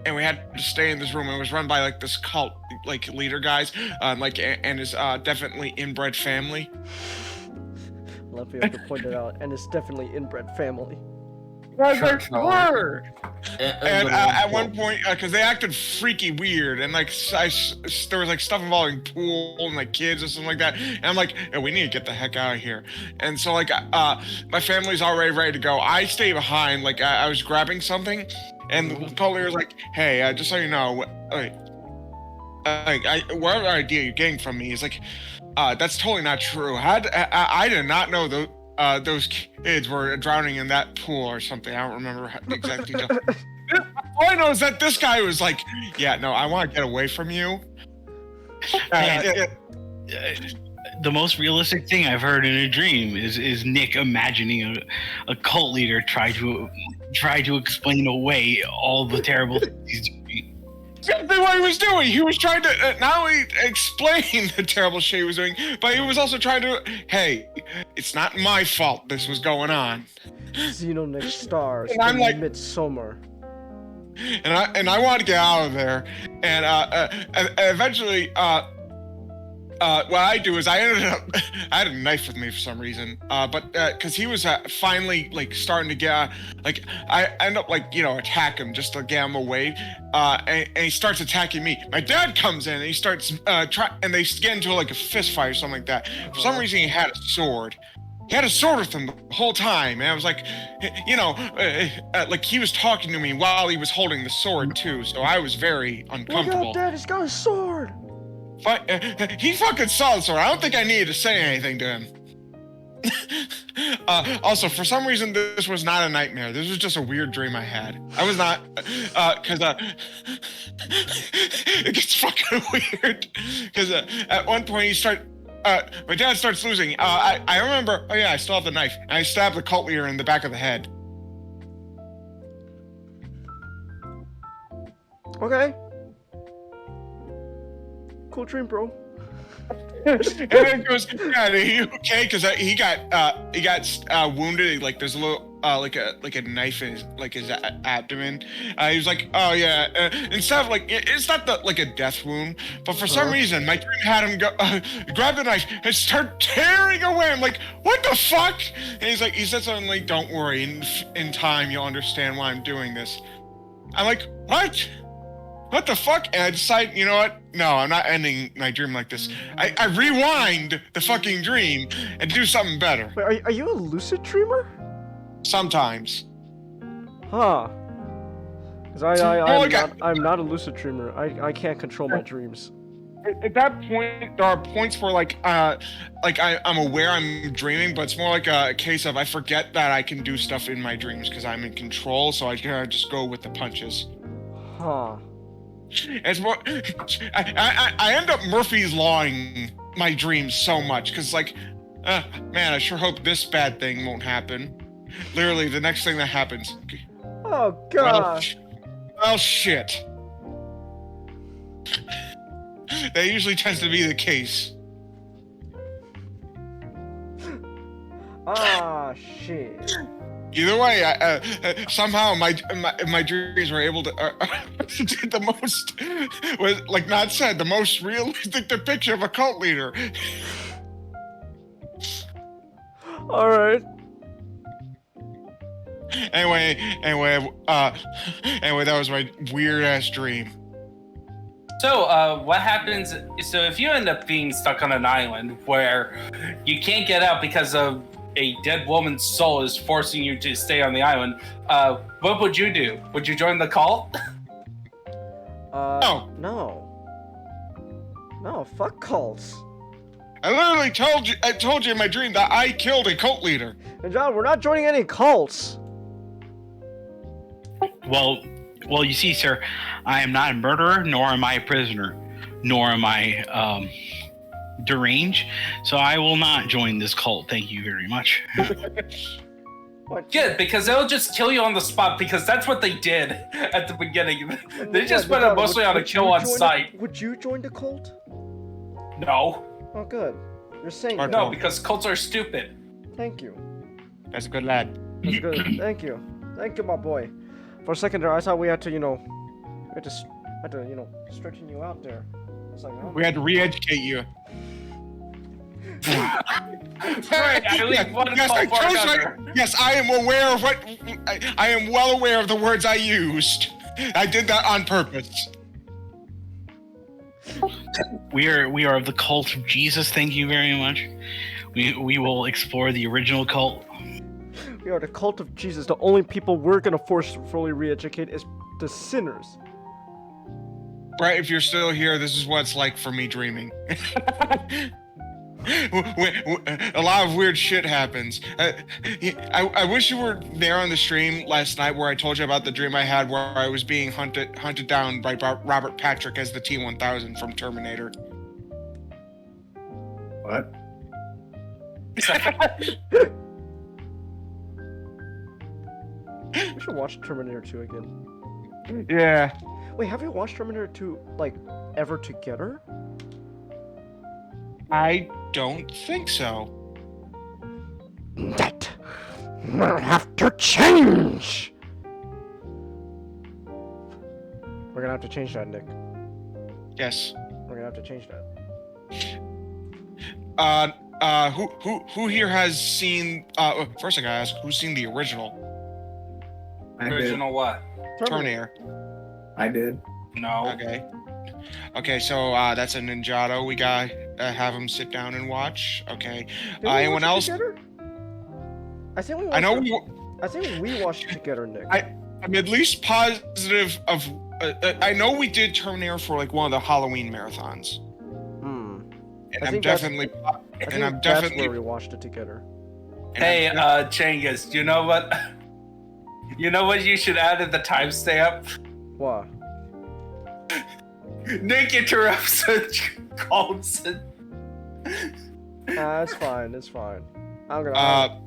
and we had to stay in this room. It was run by like this cult like leader guys, and his definitely inbred family. Love you have to point it out, and it's definitely inbred family. Sure. And at one point, because they acted freaky weird, and like there was like stuff involving pool and like kids and something like that, and I'm like, hey, we need to get the heck out of here. And so like my family's already ready to go. I stay behind, like I was grabbing something, and the cult leader was like, hey, just so you know, whatever idea you're getting from me is like, that's totally not true. I did not know those kids were drowning in that pool or something. I don't remember the exact detail. All I know is that this guy was like, yeah, no, I want to get away from you. The most realistic thing I've heard in a dream is Nick imagining a cult leader try to explain away all the terrible things he's doing. Exactly what he was doing. He was trying to not only explain the terrible shit he was doing, but he was also trying to, hey, it's not my fault this was going on. Xenonic stars and I'm like, Midsummer. And I wanted to get out of there. And eventually, what I do is I had a knife with me for some reason, but because he was finally like starting to get I end up like attack him just to get him away, and he starts attacking me. My dad comes in and he starts and they get into like a fist fight or something like that. For some reason he had a sword. He had a sword with him the whole time, and I was like, like he was talking to me while he was holding the sword too, so I was very uncomfortable. Look out, Dad! He's got a sword. He fucking saw the sword. I don't think I needed to say anything to him. Also, for some reason, this was not a nightmare. This was just a weird dream I had. I was not, because it gets fucking weird. Because at one point, my dad starts losing. I remember, oh yeah, I still have the knife. And I stabbed the cult leader in the back of the head. Okay. Cool dream, bro. And then he goes, yeah, are you okay? Because he got wounded. Like there's a little like a knife in his abdomen. He was like, oh yeah. Instead of like, it's not like a death wound, but for some reason my dream had him go grab the knife and start tearing away. I'm like, what the fuck? And he said something like, don't worry, in time you'll understand why I'm doing this. I'm like, what? What the fuck? And I decide, you know what? No, I'm not ending my dream like this. I rewind the fucking dream and do something better. Wait, are you a lucid dreamer? Sometimes. Huh. Because I'm not a lucid dreamer. I can't control my dreams. At that point, there are points where I'm aware I'm dreaming, but it's more like a case of I forget that I can do stuff in my dreams because I'm in control, so I kind of just go with the punches. Huh. It's more, I end up Murphy's lawing my dreams so much because man, I sure hope this bad thing won't happen. Literally, the next thing that happens. Oh gosh. Well, shit. That usually tends to be the case. Ah, shit. Either way, somehow my dreams were able to did the most, was like not said, the most realistic depiction of a cult leader. All right. Anyway, that was my weird ass dream. So, what happens? So, if you end up being stuck on an island where you can't get out because of a dead woman's soul is forcing you to stay on the island, what would you do? Would you join the cult? No. No, fuck cults. I literally told you in my dream that I killed a cult leader. And John, we're not joining any cults. Well, you see, sir, I am not a murderer, nor am I a prisoner, nor am I deranged. So I will not join this cult. Thank you very much. Good, because they'll just kill you on the spot, because that's what they did at the beginning. They just went mostly on a kill on sight. Would you join the cult? No. Oh, good. You're saying no, because cults are stupid. Thank you. That's a good lad. That's good. Thank you. Thank you, my boy. For a second there, I thought we had to, stretching you out there. It's like, oh. We had to re-educate you. Right, yes, I am aware of what. I am well aware of the words I used. I did that on purpose. We are of the cult of Jesus. Thank you very much. We will explore the original cult. We are the cult of Jesus. The only people we're gonna forcefully re-educate is the sinners. Right, if you're still here, this is what it's like for me dreaming. A lot of weird shit happens. I wish you were there on the stream last night where I told you about the dream I had where I was being hunted down by Robert Patrick as the T-1000 from Terminator. What? We should watch Terminator 2 again. Yeah. Wait, have you watched Terminator 2, like, ever together? I don't think so. That will have to change! We're gonna have to change that, Nick. Yes. We're gonna have to change that. Who here has seen, first I gotta ask, who's seen the original? Original what? Terminator. I did. No. Okay, so that's a Ninjato. We gotta have him sit down and watch. Okay. Anyone else? I think we watched I think we watched it together, Nick. I'm at least positive of. I know we did Terminator for like one of the Halloween marathons. And I'm definitely. That's where we watched it together. Hey, Changus, you know what? You know what you should add at the timestamp? What? Nick interrupts and calls it. It's fine. It's fine. I'm gonna.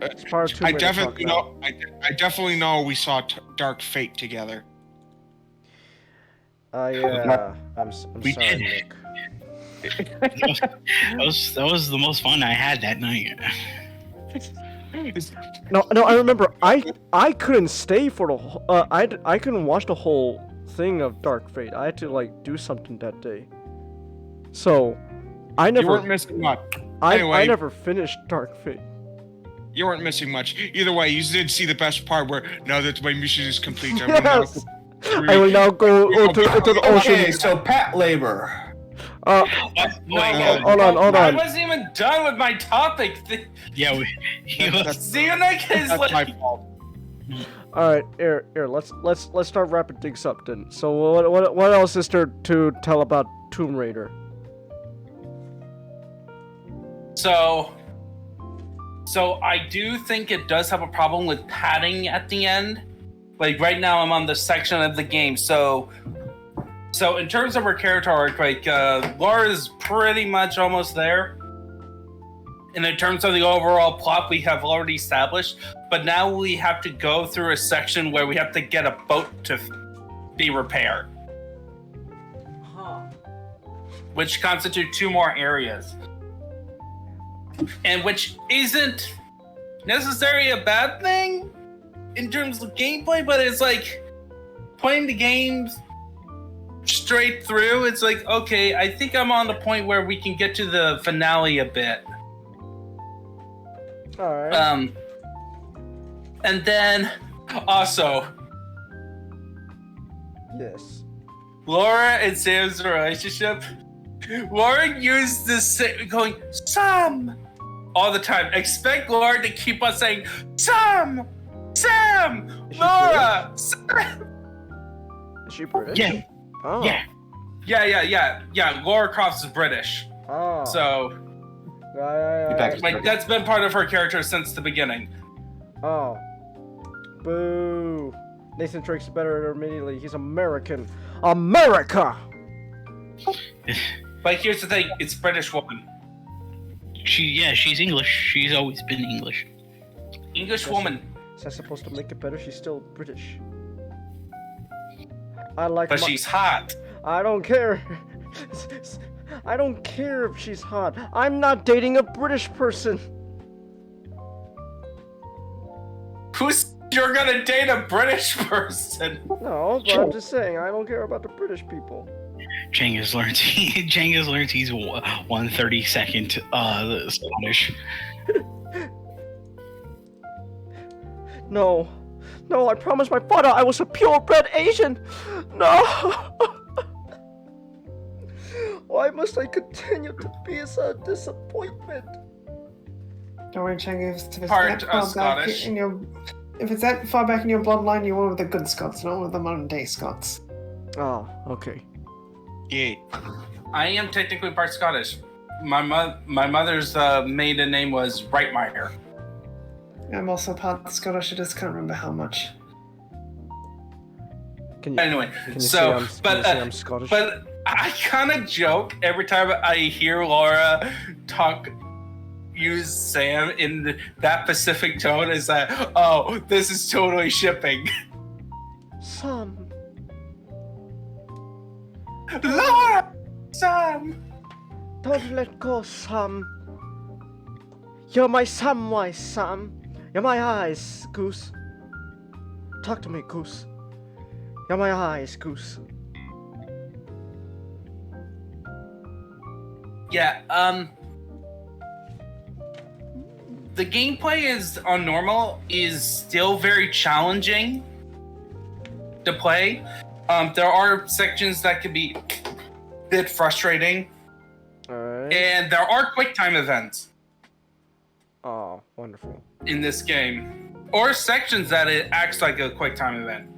It's part of 2 I minutes definitely know. I definitely know we saw Dark Fate together. Yeah. I'm sorry, did. Nick. that was the most fun I had that night. No, I remember. I couldn't stay for the whole. I couldn't watch the whole thing of Dark Fate. I had to like do something that day. So, I never. You weren't missing much. I never finished Dark Fate. You weren't missing much. Either way, you did see the best part where now that my mission is complete, Yes. I will now go into the ocean. Okay, so Patlabor. Hold on. I wasn't even done with my topic. Yeah, Xeonic is that's like. my fault. All right, here. Let's start wrapping things up then. So what else is there to tell about Tomb Raider? So I do think it does have a problem with padding at the end. Like right now, I'm on the section of the game. So in terms of her character arc, like Laura's pretty much almost there. And in terms of the overall plot, we have already established. But now we have to go through a section where we have to get a boat to be repaired. Which constitute 2 more areas. And which isn't necessarily a bad thing in terms of gameplay, but it's like playing the games straight through. It's like, okay, I think I'm on the point where we can get to the finale a bit. All right. And then also, yes, Laura and Sam's relationship. Laura used this going, so Sam! All the time. Expect Laura to keep on saying, Sam! Sam! Laura! Sam! Is she British? Yeah. Oh. Yeah. Laura Croft is British. Oh. So, Yeah. like, that's been part of her character since the beginning. Oh. Boo. Nathan Drake's better immediately. He's American. America! But here's the thing, it's British woman. She's English. She's always been English. English woman. Is that supposed to make it better? She's still British. I like But she's hot. I don't care. I don't care if she's hot. I'm not dating a British person. You're gonna date a British person? No, but I'm just saying, I don't care about the British people. Cengiz learns he's 1/32nd Scottish. No, I promised my father I was a purebred Asian. No. Why must I continue to be a disappointment? Don't worry, Chang, if it's Part that far back Scottish. in your, if it's that far back in your bloodline, you're one of the good Scots, not one of the modern day Scots. Oh, okay. Yeah. I am technically part Scottish. My mother's maiden name was Reitmeyer. I'm also part Scottish. I just can't remember how much. Anyway, Can you so say I'm Scottish? but I kind of joke every time I hear Laura use Sam in that Pacific tone. Is that, oh, this is totally shipping. Sam. Laura, Sam. Don't let go, Sam. You're my Samwise, Sam. You're my eyes, Goose. Talk to me, Goose. You're my eyes, Goose. Yeah, the gameplay is on normal is still very challenging to play. There are sections that could be a bit frustrating. Alright. And there are quick time events Oh, wonderful. in this game. Or sections that it acts like a quick time event.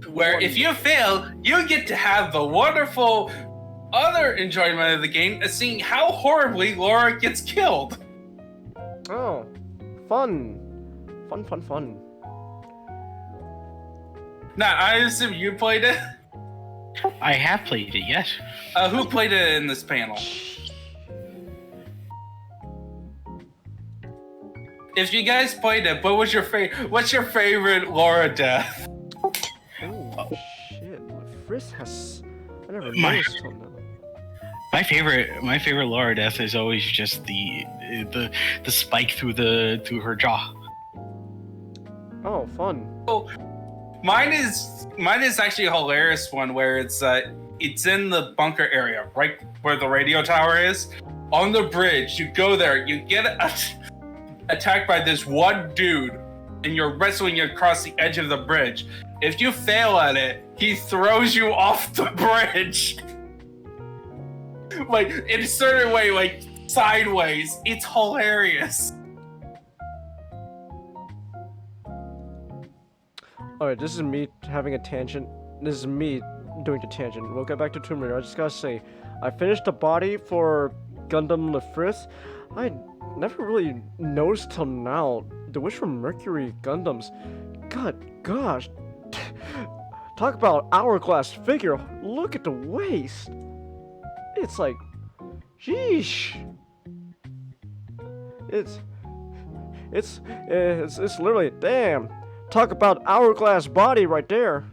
Where if you fail, you get to have the wonderful other enjoyment of the game of seeing how horribly Laura gets killed. Oh, fun. Fun. Now, I assume you played it? I have played it, yes. Who played it in this panel? If you guys played it, what's your favorite Laura death? Oh, shit. Frisk has... I never My- noticed till now. My favorite Laura death is always just the spike through her jaw. Oh, fun. Mine is actually a hilarious one where it's in the bunker area, right where the radio tower is. On the bridge, you go there, you get attacked by this one dude, and you're wrestling across the edge of the bridge. If you fail at it, he throws you off the bridge. Like, in a certain way, like, sideways. It's hilarious. Alright, this is me having a tangent. This is me doing a tangent. We'll get back to Tomb Raider. I just gotta say, I finished the body for Gundam Lefrith. I never really noticed till now the Wish from Mercury Gundams. Gosh. Talk about hourglass figure. Look at the waist. It's like, sheesh. It's literally, damn. Talk about hourglass body right there.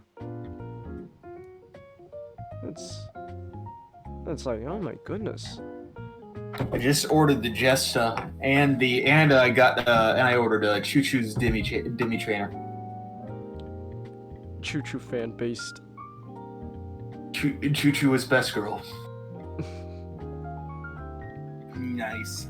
It's like, oh my goodness. I just ordered the Jesta and I got and I ordered Choo Choo's Demi Trainer. Choo Choo fan based. Choo Choo was best girl. Nice.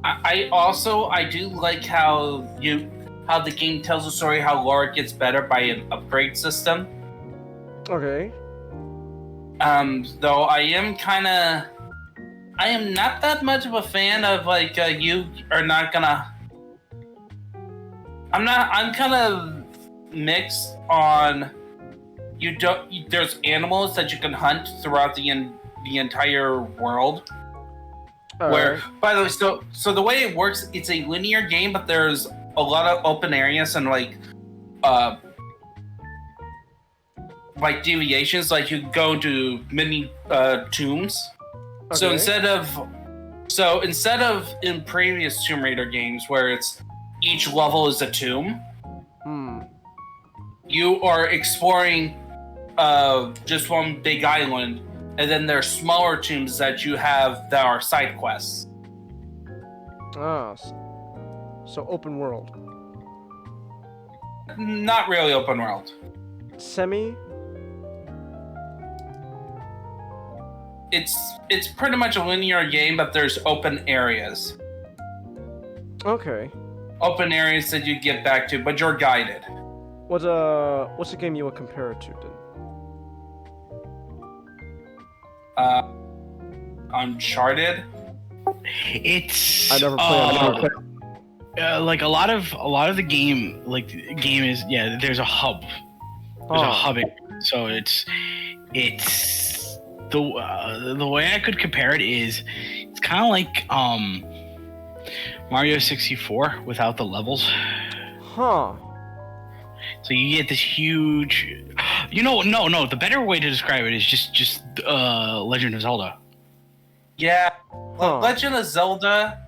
I do like how the game tells a story how Laura gets better by an upgrade system. Okay. Though I am not that much of a fan of like you are not gonna. I'm kind of mixed on. You don't. There's animals that you can hunt throughout the entire world. Where, by the way, so the way it works, it's a linear game, but there's a lot of open areas and like deviations. Like you go to mini tombs. Okay. So instead of in previous Tomb Raider games where it's each level is a tomb, you are exploring just one big island. And then there's smaller tombs that you have that are side quests. Ah, so open world. Not really open world. Semi? It's pretty much a linear game, but there's open areas. Okay. Open areas that you get back to, but you're guided. What's the game you would compare it to then? Uncharted. It's I never played Uncharted. like a lot of the game is there's a hub. There's a hub, so it's the way I could compare it is it's kind of like Mario 64 without the levels. Huh. So you get this huge, no. The better way to describe it is just Legend of Zelda. Yeah, Legend of Zelda.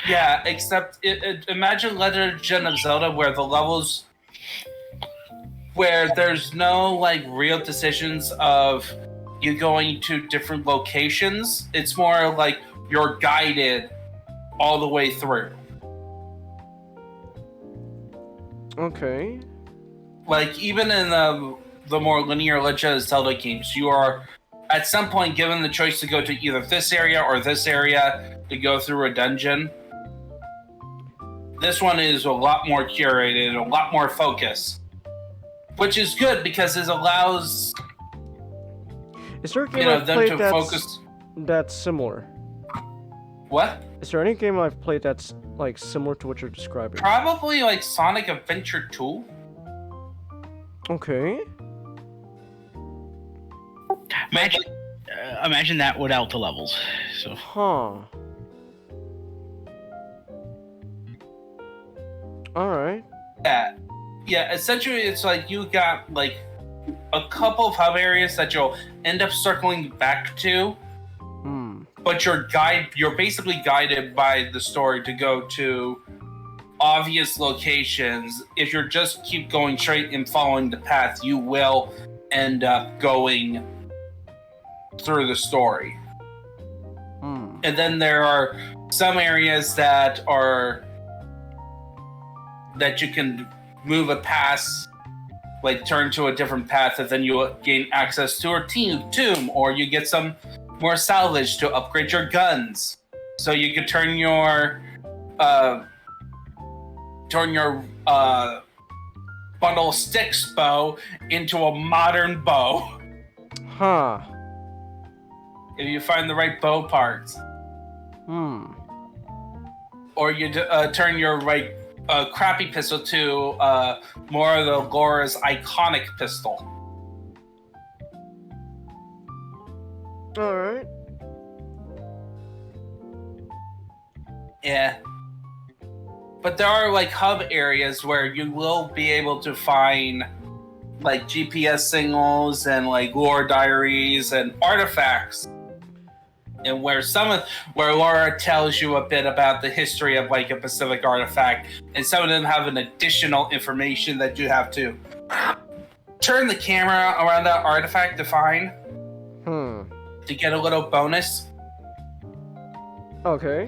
Yeah, except imagine Legend of Zelda where the levels, where there's no like real decisions of you going to different locations. It's more like you're guided all the way through. Okay. Like even in the more linear Legend of Zelda games, you are at some point given the choice to go to either this area or this area to go through a dungeon. This one is a lot more curated, a lot more focused, which is good because it allows Is there a game I've them played to focus. that's similar? What? Is there any game I've played that's like similar to what you're describing? Probably like Sonic Adventure 2. Okay. Imagine that without the levels. So. Huh. Alright. Yeah, essentially it's like you got like a couple of hub areas that you'll end up circling back to. But you're basically guided by the story to go to obvious locations. If you're just keep going straight and following the path, you will end up going through the story. And then there are some areas that you can move a pass, like turn to a different path, and then you gain access to a tomb, or you get some more salvage to upgrade your guns. So you can turn your bundle of sticks bow into a modern bow. Huh. If you find the right bow parts. Or you turn your crappy pistol to more of the Laura's iconic pistol. Alright. Yeah. But there are like hub areas where you will be able to find like GPS signals and like lore diaries and artifacts. And where Laura tells you a bit about the history of like a specific artifact, and some of them have an additional information that you have to turn the camera around that artifact to find. To get a little bonus. Okay.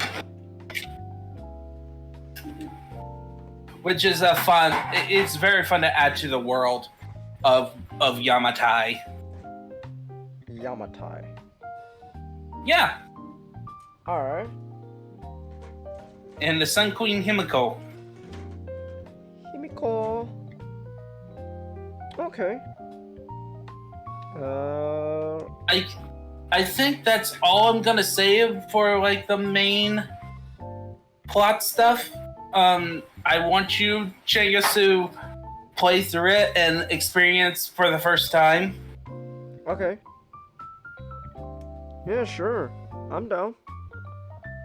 Which is fun. It's very fun to add to the world of Yamatai. Yamatai. Yeah. Alright. And the Sun Queen Himiko. Himiko. Okay. I think that's all I'm gonna say for like the main plot stuff. I want you, Chengus, to play through it and experience for the first time. Okay. Yeah, sure. I'm down.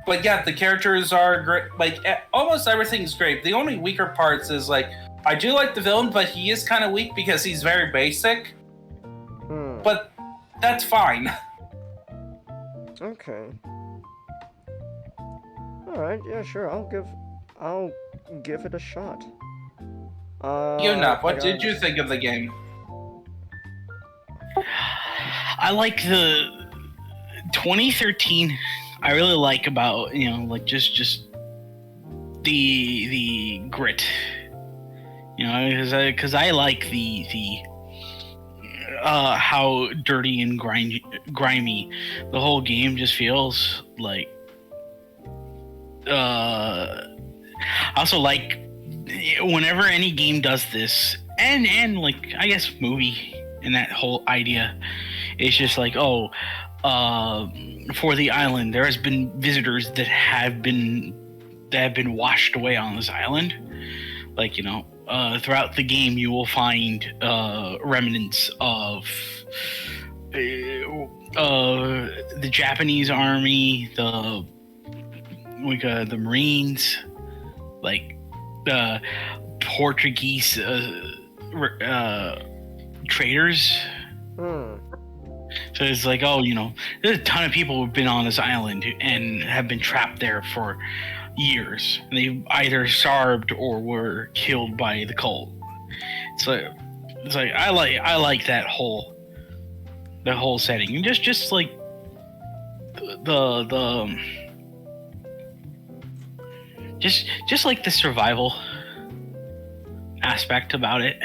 But yeah, the characters are great. Like, almost everything's great. The only weaker parts is, like, I do like the villain, but he is kind of weak because he's very basic. But that's fine. Okay. Alright, yeah, sure. I'll give it a shot. What did you think of the game? I like the 2013. I really like about like just the grit, because I like the how dirty and grimy the whole game just feels like. I also like whenever any game does this, and like I guess movie and that whole idea, it's just like for the island there has been visitors that have been washed away on this island. Like throughout the game you will find remnants of the Japanese army, the Marines, like the Portuguese traders. So it's like, there's a ton of people who've been on this island and have been trapped there for years. And they either starved or were killed by the cult. It's like I like that whole setting, and just like just like the survival aspect about it.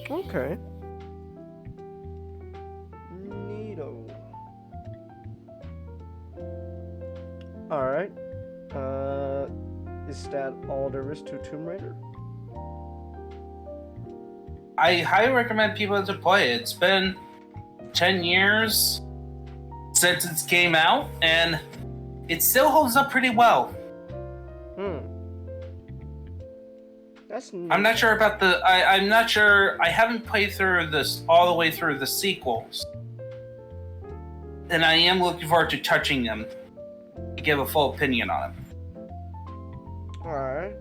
Okay. Neato. Alright. Is that all there is to Tomb Raider? I highly recommend people to play it. It's been 10 years since it came out, and it still holds up pretty well. That's I'm not sure about I'm not sure. I haven't played through this all the way through the sequels, and I am looking forward to touching them to give a full opinion on them. Alright.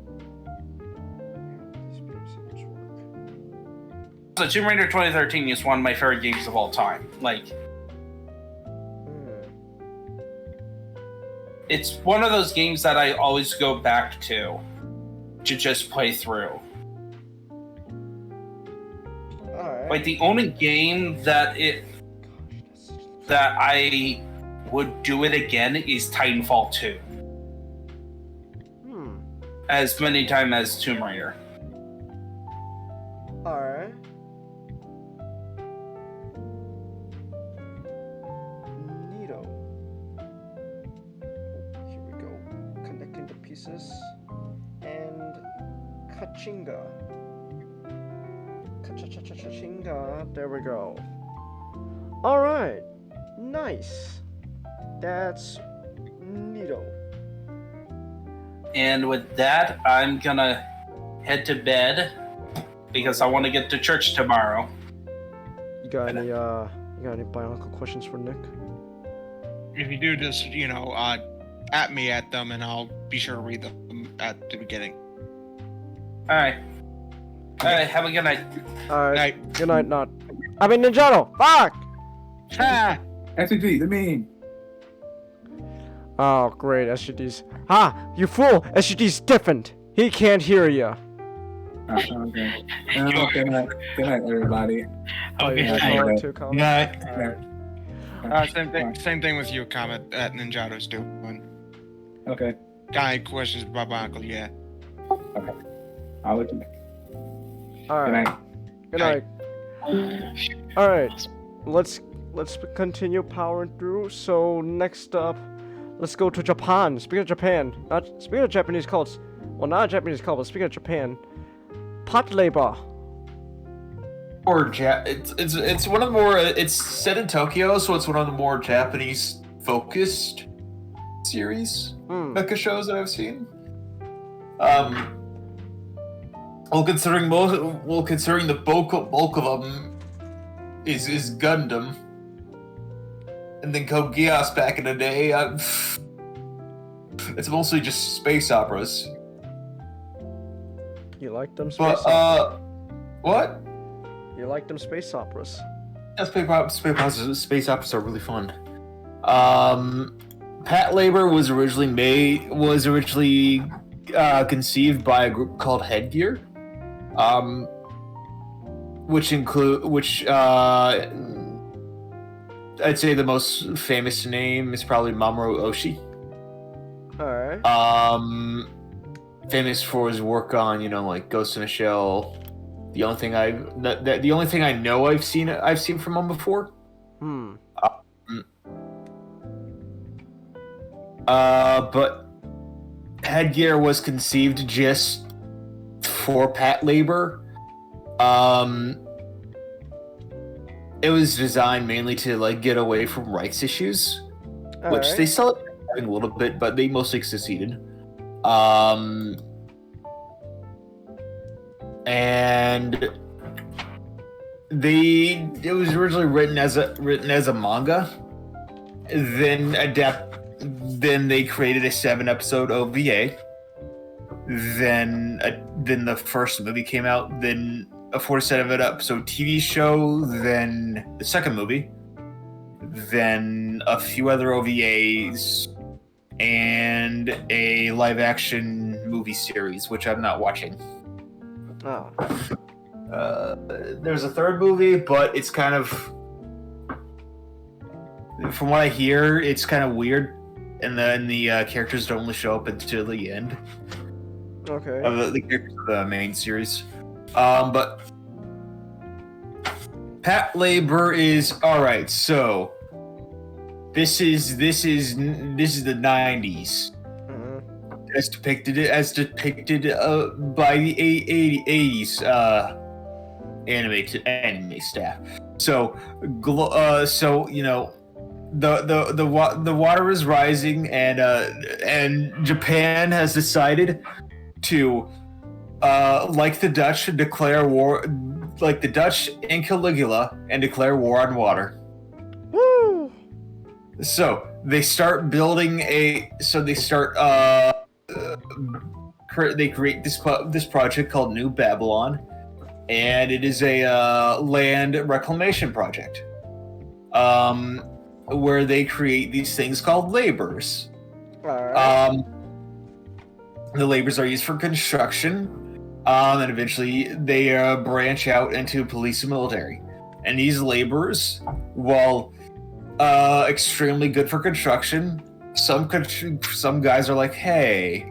So Tomb Raider 2013 is one of my favorite games of all time. Like, it's one of those games that I always go back to just play through. Alright. Like, the only game that I would do it again is Titanfall 2. As many times as Tomb Raider. Alright. Neato. Here we go. Connecting the pieces. And Kachinga. Kachinga. There we go. Alright. Nice. That's neato. And with that, I'm gonna head to bed because I want to get to church tomorrow. You got any Bionicle questions for Nick? If you do, just at me at them, and I'll be sure to read them at the beginning. All right. Have a good night. All right. Good night, not. I mean, Ninjato. Fuck. Ah. SCG, the meme. Oh, great, SGD's. Ha! You fool! SGD's different! He can't hear you! Okay. Good night, everybody. Oh, you Okay. have one too, Colin? Yeah. Same thing with you, comment that Ninjato's doing. Okay. Got any questions about Bionicle? Yeah. Okay. I'll let you know. Alright. Good night. Alright. Let's continue powering through. So next up, let's go to Japan. Speaking of Japan, speaking of Japanese cults, well, not a Japanese cult, but speaking of Japan, Patlabor. more it's one of the more it's set in Tokyo, so it's one of the more Japanese focused series mecha shows that I've seen. Considering the bulk of them is Gundam, and then Code Geass back in the day, it's mostly just space operas. You like them space operas? What? You like them space operas? Yeah, space operas are really fun. Patlabor was originally conceived by a group called Headgear, which I'd say the most famous name is probably Mamoru Oshii. Alright. Famous for his work on, like Ghost in a Shell. The only thing I know I've seen from him before. But Headgear was conceived just for Patlabor. It was designed mainly to get away from rights issues, which they still a little bit, but they mostly succeeded. And it was originally written as a manga, then they created a 7-episode OVA. Then the first movie came out, then a 47-episode TV show, then the second movie, then a few other OVAs, and a live-action movie series, which I'm not watching. Oh. There's a third movie, but it's kind of, from what I hear, it's kind of weird, and then the characters don't really show up until the end. Okay. Of the characters of the main series. But Patlabor is alright. So this is the 90s, as depicted by the 80s anime staff. So the water is rising, and Japan has decided to, like the Dutch, declare war, like the Dutch in Caligula, and declare war on water. Woo! So they start building they create this project called New Babylon, and it is a land reclamation project, where they create these things called labors. Alright. The labors are used for construction, and eventually they branch out into police and military. And these laborers, while extremely good for construction, some guys are like, hey,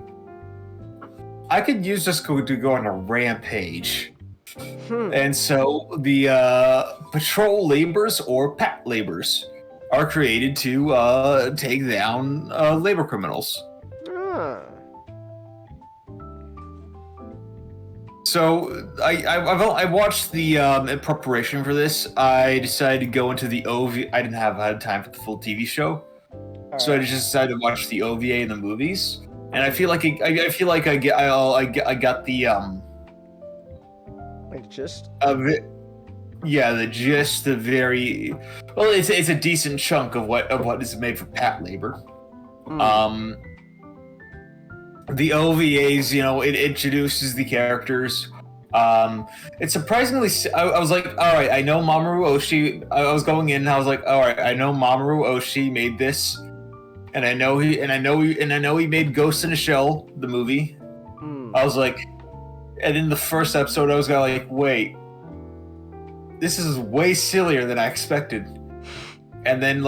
I could use this code to go on a rampage. And so the patrol laborers, or Patlabors, are created to take down labor criminals. So I watched the in preparation for this. I decided to go into the OVA. I didn't have time for the full TV show, so I just decided to watch the OVA and the movies. And I feel like I got the like gist of it. Yeah, the gist, the very well. It's a decent chunk of what is made for Patlabor. The OVAs, it introduces the characters. It's surprisingly. I was like, all right, I know Mamoru Oshii. I was going in, and I was like, all right, I know Mamoru Oshii made this, and I know he made Ghost in a Shell, the movie. I was like, and in the first episode, I was like, wait, this is way sillier than I expected. And then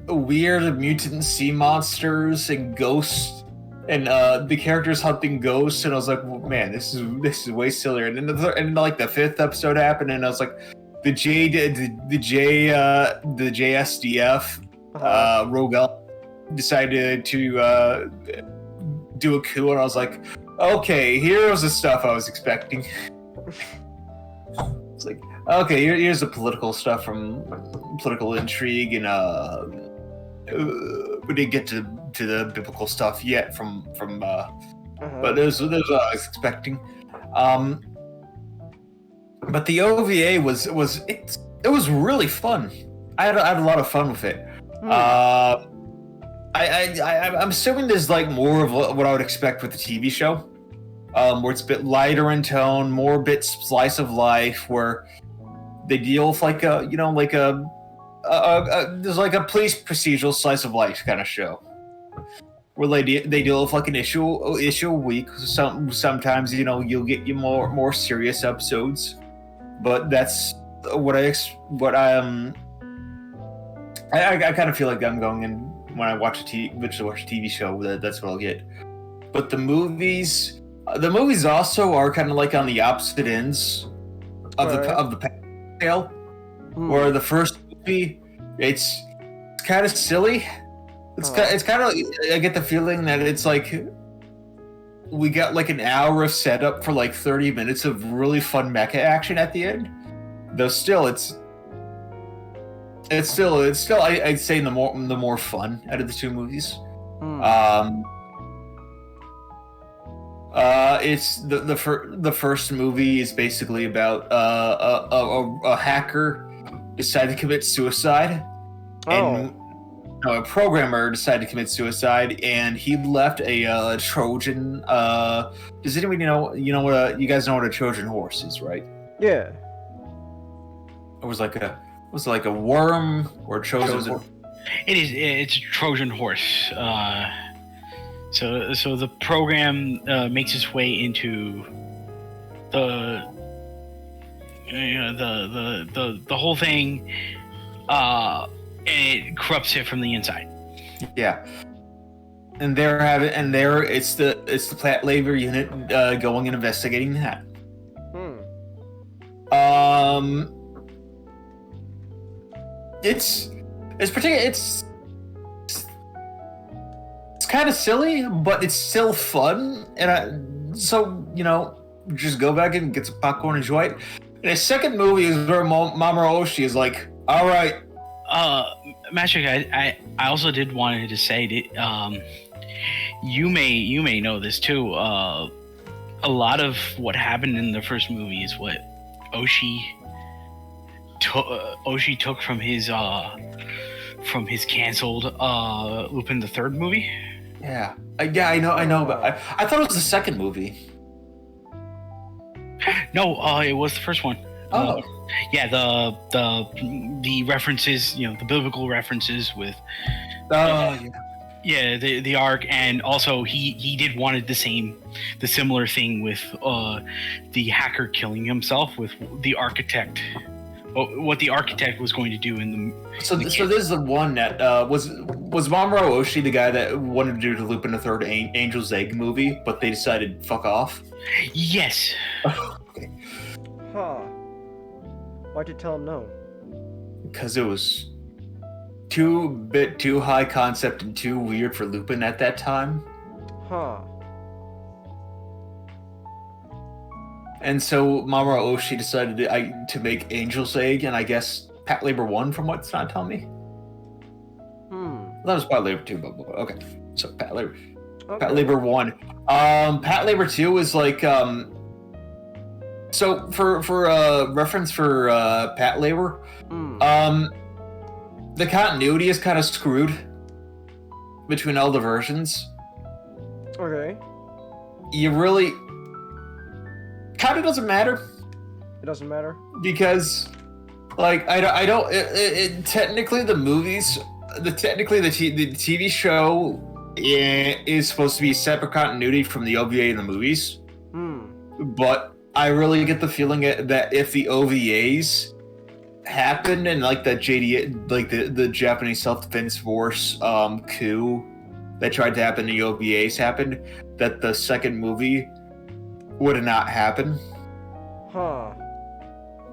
weird mutant sea monsters and ghosts. And the characters hunting ghosts, and I was like, well, "Man, this is way sillier." And then the fifth episode happened, and I was like, "The JSDF Rogel decided to do a coup," and I was like, "Okay, here's the stuff I was expecting." It's like, Okay, here's the political stuff from political intrigue, and we didn't get to the biblical stuff yet from but there's what I was expecting. But the OVA was really fun. I had a lot of fun with it. I'm assuming there's like more of what I would expect with the TV show, where it's a bit lighter in tone, more bit slice of life, where they deal with like a there's like a police procedural slice of life kind of show, where they deal with like an issue a week. Sometimes you'll get more serious episodes, but that's what I kind of feel like I'm going in when I watch a TV show. That's what I'll get. But the movies also are kind of like on the opposite ends of the scale, where the first movie it's kind of silly. It's kind of, I get the feeling that it's like we got like an hour of setup for like 30 minutes of really fun mecha action at the end. Though still, it's still I'd say the more fun out of the two movies. It's the first movie is basically about a hacker decided to commit suicide, and a programmer decided to commit suicide, and he left a Trojan. Does anybody know? You guys know what a Trojan horse is, right? Yeah. It was like a worm or a Trojan horse? It's a Trojan horse. So the program makes its way into the whole thing, and it corrupts it from the inside. Yeah, and it's the Patlabor unit going and investigating that. It's kind of silly, but it's still fun, and just go back and get some popcorn and enjoy it. And the second movie is where Mamoru Oshii is like, all right. Magic, I also did wanted to say that you may know this too. A lot of what happened in the first movie is what Oshii took from his canceled Lupin the Third movie. Yeah, I know, but I thought it was the second movie. No, it was the first one. Oh, yeah, the references, the biblical references with. Yeah, the arc, and also he did wanted the similar thing with the hacker killing himself with the architect. What the architect was going to do in the. So this is the one that was Mamoru Oshii the guy that wanted to do the Lupin the Third Angel's Egg movie, but they decided fuck off. Yes. Okay. Huh. Why'd you tell him no? Because it was too high concept and too weird for Lupin at that time. Huh. And so Mamoru Oshii decided to make Angel's Egg, and I guess Patlabor 1 from what's not telling me. That was Patlabor 2, but okay. So Patlabor 1. Patlabor 2 is like so for reference for Patlabor, the continuity is kind of screwed between all the versions. Okay. You really kind of doesn't matter. It doesn't matter because, like, I don't. Technically, the movies, the TV show is supposed to be separate continuity from the OVA and the movies. But I really get the feeling that if the OVAs happened and like the the Japanese Self-Defense Force coup that tried to happen, the OVAs happened, that the second movie would not happen. Huh.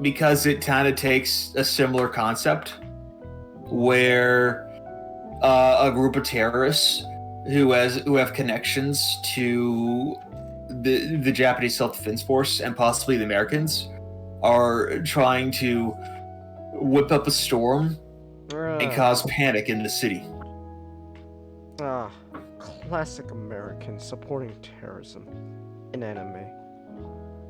Because it kind of takes a similar concept where a group of terrorists who have connections to the Japanese Self-Defense Force and possibly the Americans are trying to whip up a storm and cause panic in the city. Classic Americans supporting terrorism in anime.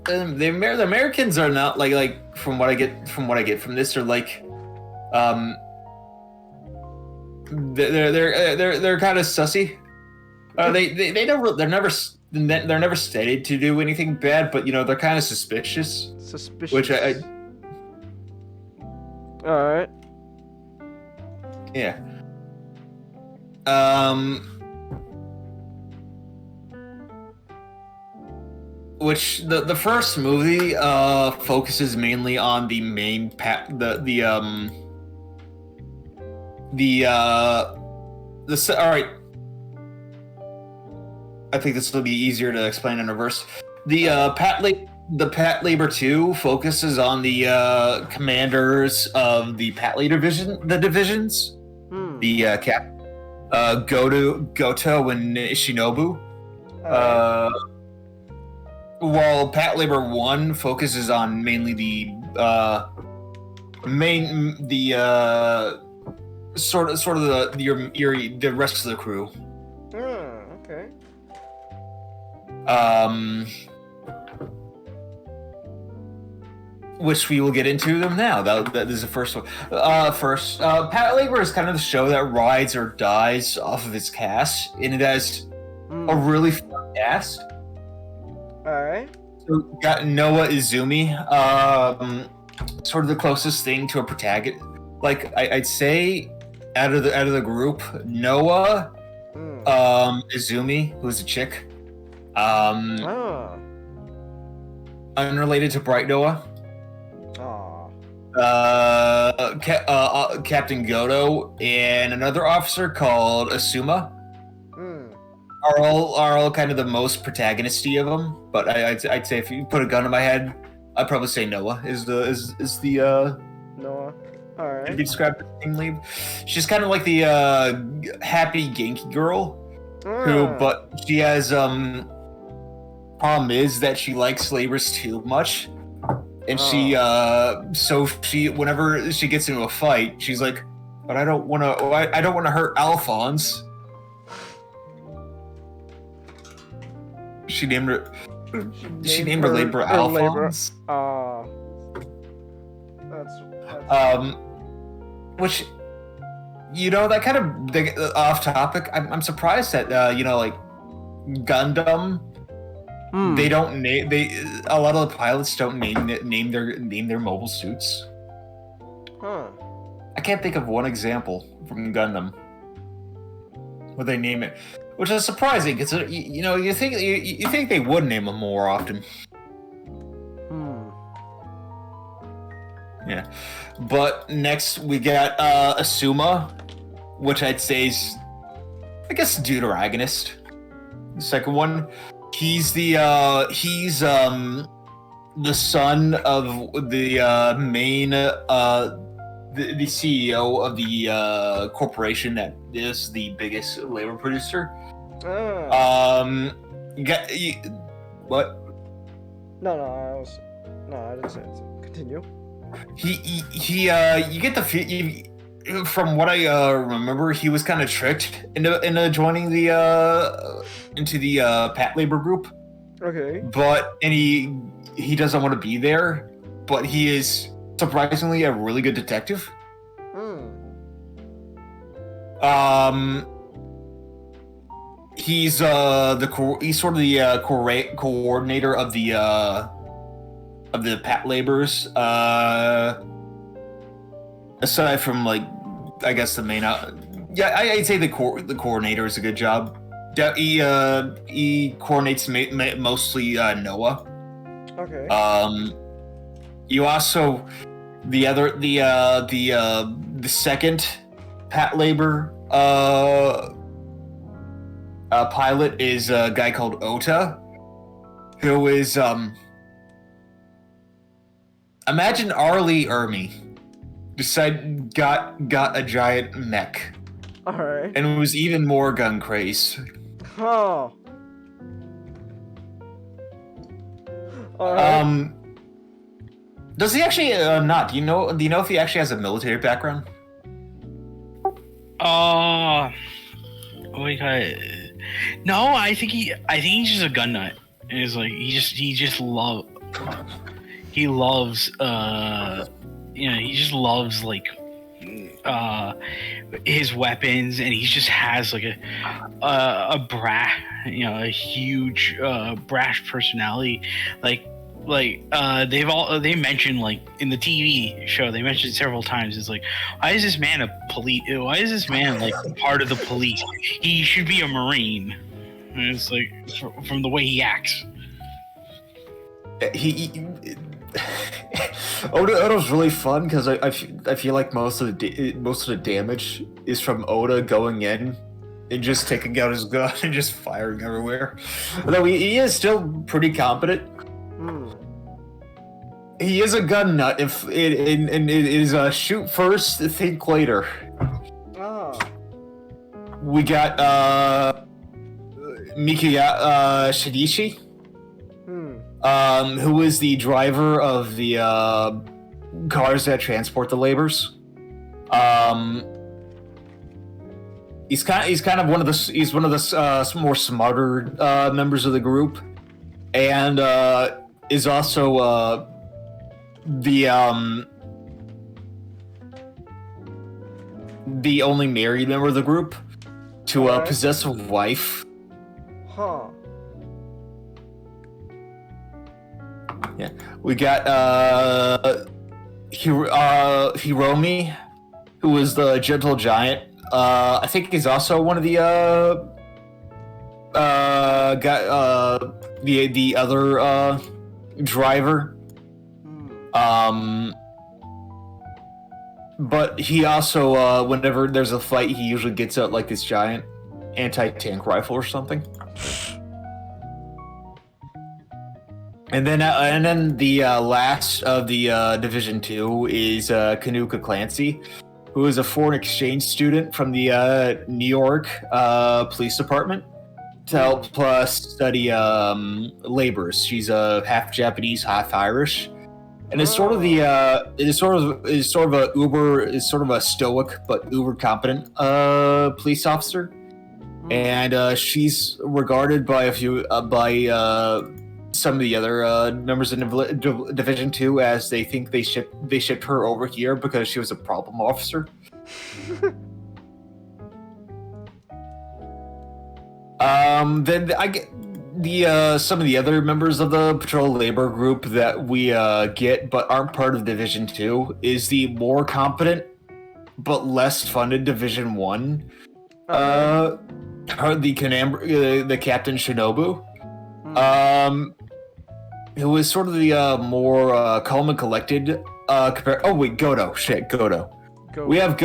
The Americans are not like from what I get from this, are like they're kind of sussy. They're never stated to do anything bad, but they're kind of suspicious. Suspicious. Which All right. Yeah. Which the first movie focuses mainly on the main all right. I think this will be easier to explain in reverse. The Patlabor 2 focuses on the commanders of the the divisions. The Goto and Shinobu. While Patlabor 1 focuses on mainly the sort of the rest of the crew. Okay. Which we will get into them now. That is the first one. Patlabor is kind of the show that rides or dies off of its cast, and it has a really fun cast. Alright. So got Noah Izumi, sort of the closest thing to a protagonist. Like I'd say, out of the group, Noah, Izumi, who's a chick, unrelated to Bright Noah. Captain Goto and another officer called Asuma are all kind of the most protagonisty of them. But I'd say if you put a gun in my head, I'd probably say Noah is the Noah. All right. Could be described as team lead. She's kind of like the happy Genki girl, but she has problem is that she likes labors too much. And she whenever she gets into a fight, she's like, "But I don't want to hurt Alphonse." She named her labor Alphonse. That's which that kind of off topic. I'm surprised that like Gundam. They don't name a lot of the pilots don't name their mobile suits. I can't think of one example from Gundam where they name it, which is surprising because you think they would name them more often. Yeah, but next we got Asuma, which I'd say is, I guess, deuteragonist. The second one. He's the son of the main the CEO of the corporation that is the biggest labor producer. What? No, I didn't say it. Continue. He you get the from what I remember, he was kind of tricked into joining the Patlabor group. Okay. And he doesn't want to be there, but he is surprisingly a really good detective. He's sort of the coordinator of the Patlabors. Aside from, like, I guess the main I'd say the coordinator is a good job. He coordinates mostly Noah. Okay. You also the second Patlabor pilot is a guy called Ota, who is imagine Arlie Ermy. Got a giant mech. Alright. And it was even more gun craze. Oh. Alright. Does he actually not? Do you know if he actually has a military background? Oh my god. No, I think he's just a gun nut. It's like he just loves he just loves like his weapons, and he just has like a huge brash personality. They mentioned, like, in the TV show, they mentioned several times, it's like, why is this man like part of the police? He should be a Marine. And it's like, from the way he acts. Oda's really fun because I feel like most of the damage is from Oda going in and just taking out his gun and just firing everywhere. Although he is still pretty competent. He is a gun nut. If it is shoot first, think later. Oh. We got Mikiya Shidishi. Who is the driver of the cars that transport the laborers. He's kind of one of the more smarter members of the group, and is also the only married member of the group to possess a wife. Huh. Yeah, we got Hiromi, who is the gentle giant. I think he's also one of the the other driver. But he also whenever there's a fight, he usually gets out like this giant anti-tank rifle or something. And then the last of the Division 2 is Kanuka Clancy, who is a foreign exchange student from the New York Police Department to help study laborers. She's half Japanese, half Irish, and it's sort of a stoic but uber competent police officer, and she's regarded by some of the other members in Division 2 as they think they shipped her over here because she was a problem officer. Then I get some of the other members of the patrol labor group that we get but aren't part of Division 2 is the more competent but less funded Division 1. The Captain Shinobu. Who is sort of the more calm and collected Godo. We have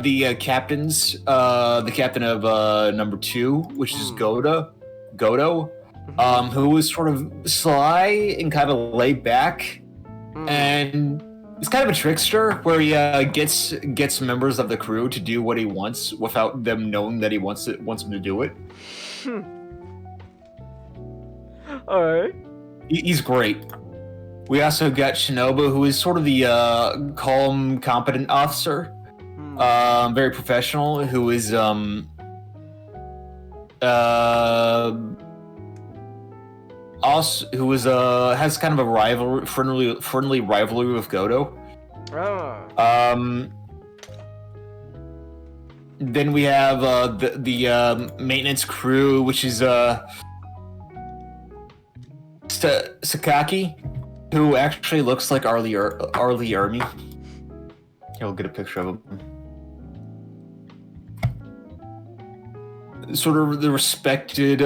the captains, the captain of number 2, which is Godo, who is sort of sly and kind of laid back, and he's kind of a trickster where he gets members of the crew to do what he wants without them knowing that he wants them to do it. All right. He's great. We also got Shinobu, who is sort of the calm, competent officer, very professional, who is has kind of a friendly rivalry with Godo. Then we have the maintenance crew, which is Sakaki, who actually looks like Arlie Ermy. Here, we'll get a picture of him. Sort of the respected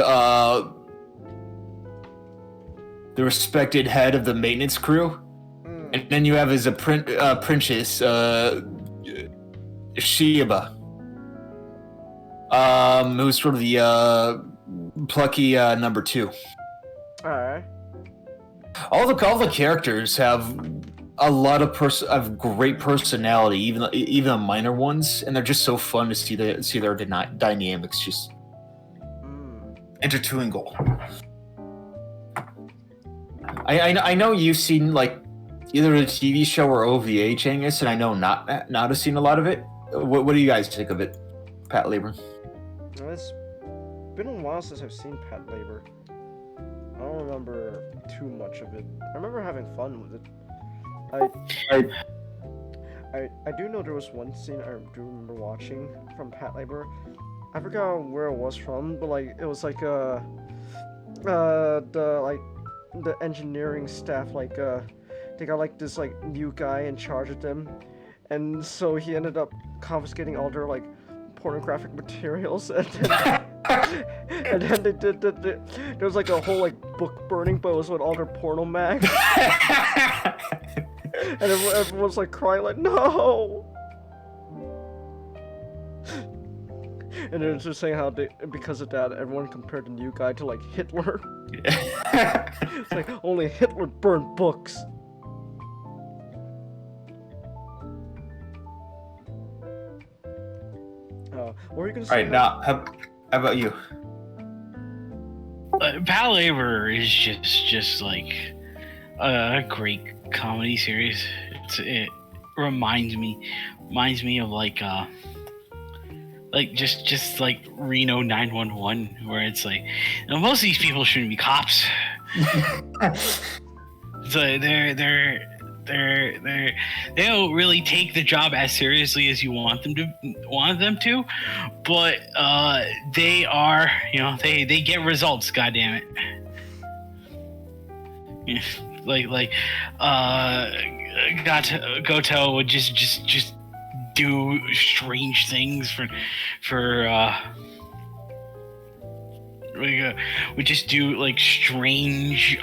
head of the maintenance crew, and then you have his apprentice Shiba, who's sort of the plucky number 2. All right. All the characters have a lot of great personality, even the minor ones, and they're just so fun to see their dynamics just intertwingle. I know you've seen like either a TV show or OVA, Changus, and I know not have seen a lot of it. What do you guys think of it, Patlabor? It's been a while since I've seen Patlabor. I don't remember too much of it. I remember having fun with it. I do know there was one scene I do remember watching from Patlabor. I forgot where it was from, but like it was like the engineering staff they got like this like new guy in charge of them, and so he ended up confiscating all their like pornographic materials, and then they did there was like a whole like book burning, but it was with all their porno mags. And everyone's like crying like, no! And they're just saying how because of that, everyone compared the new guy to like Hitler. It's like, only Hitler burned books. What were you gonna say? Alright, now, how about you? Patlabor is just like a great comedy series. It reminds me of like just like Reno 911, where it's like, you know, most of these people shouldn't be cops. So they don't really take the job as seriously as you want them to, but they are, you know, they get results. God damn it. Yeah, like Goto would just do strange things we just do like strange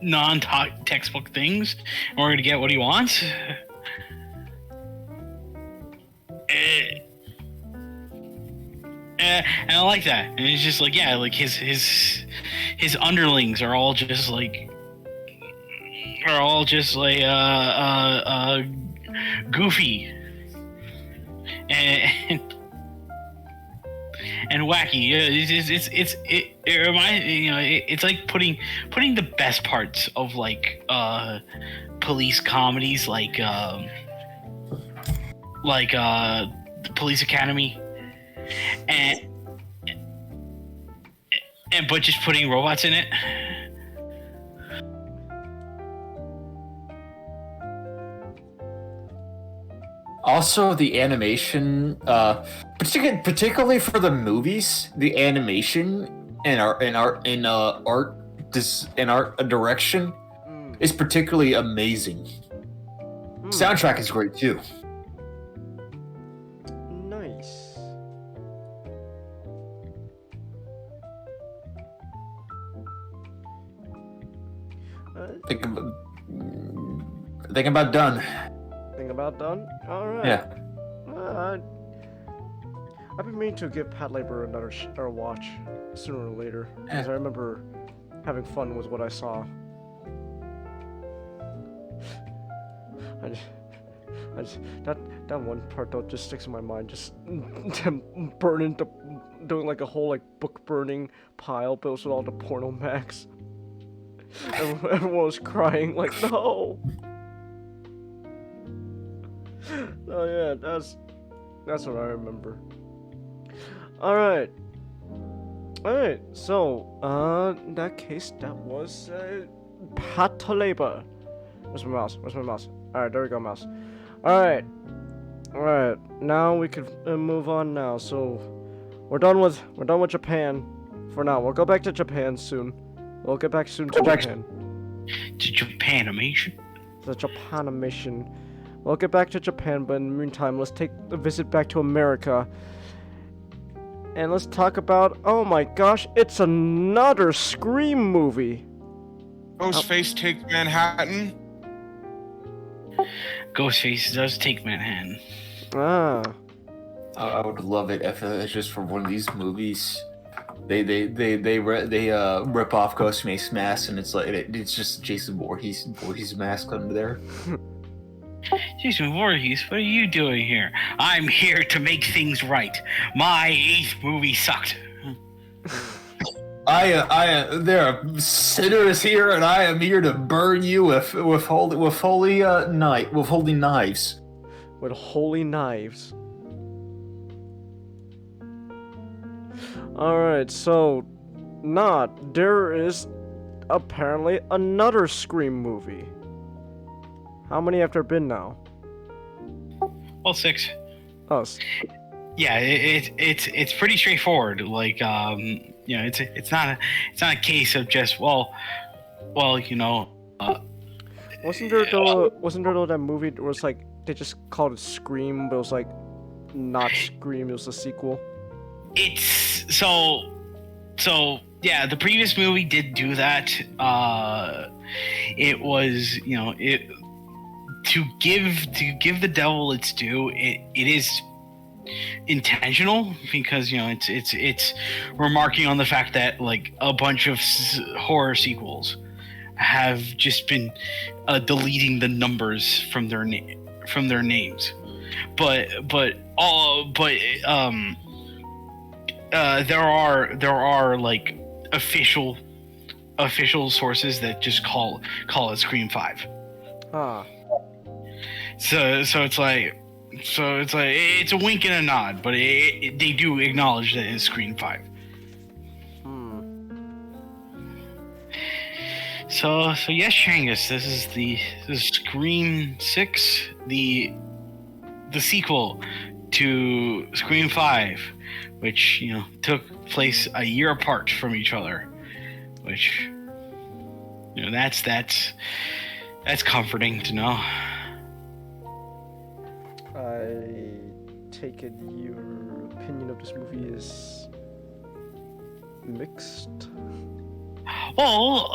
non-textbook things in order to get what he wants. And I like that. And it's just like, yeah, like his underlings are all just like goofy and wacky. It reminds, you know, it's like putting the best parts of like police comedies like the Police Academy and but just putting robots in it. Also, the animation, particularly for the movies, the animation and art direction is particularly amazing. Soundtrack is great too. Nice. Think about done. Think about done? Alright. Yeah. I've been meaning to give Patlabor another watch sooner or later, because I remember having fun with what I saw. That one part though just sticks in my mind, just them doing like a whole like book burning pile built with all the porno mags. Everyone was crying like, no. Oh yeah, that's what I remember. Alright, so, in that case, that was, Patlabor. Where's my mouse? Alright, there we go, mouse. Alright, now we can move on now, so, we're done with Japan for now. We'll go back to Japan soon. We'll get back soon to Japan. To Japanimation? The Japanimation. We'll get back to Japan, but in the meantime, let's take a visit back to America. And let's talk about, oh my gosh, it's another Scream movie. Ghostface takes Manhattan. Ghostface does take Manhattan. Ah. I would love it if it was just for one of these movies. They rip off Ghostface mask, and it's like it's just Jason Voorhees mask under there. Jason Voorhees, what are you doing here? I'm here to make things right. My 8th movie sucked. There are sinners here, and I am here to burn you with holy knives. With holy knives. Alright, so there is apparently another Scream movie. How many have there been now? Well, 6. Oh, Yeah, it's pretty straightforward. Like, it's not a case of just well, wasn't there though that movie that was like they just called it Scream, but it was like not Scream, it was a sequel. It's so yeah, the previous movie did do that. It was, to give the devil its due, it is intentional, because it's remarking on the fact that like a bunch of horror sequels have just been deleting the numbers from their names, but there are like official sources that just call it Scream 5. Ah. So it's like it's a wink and a nod, but they do acknowledge that it's Scream 5. So yes, Shangus, this is Scream 6, the sequel to Scream 5, which took place a year apart from each other, which that's comforting to know. I take it your opinion of this movie is mixed? Well,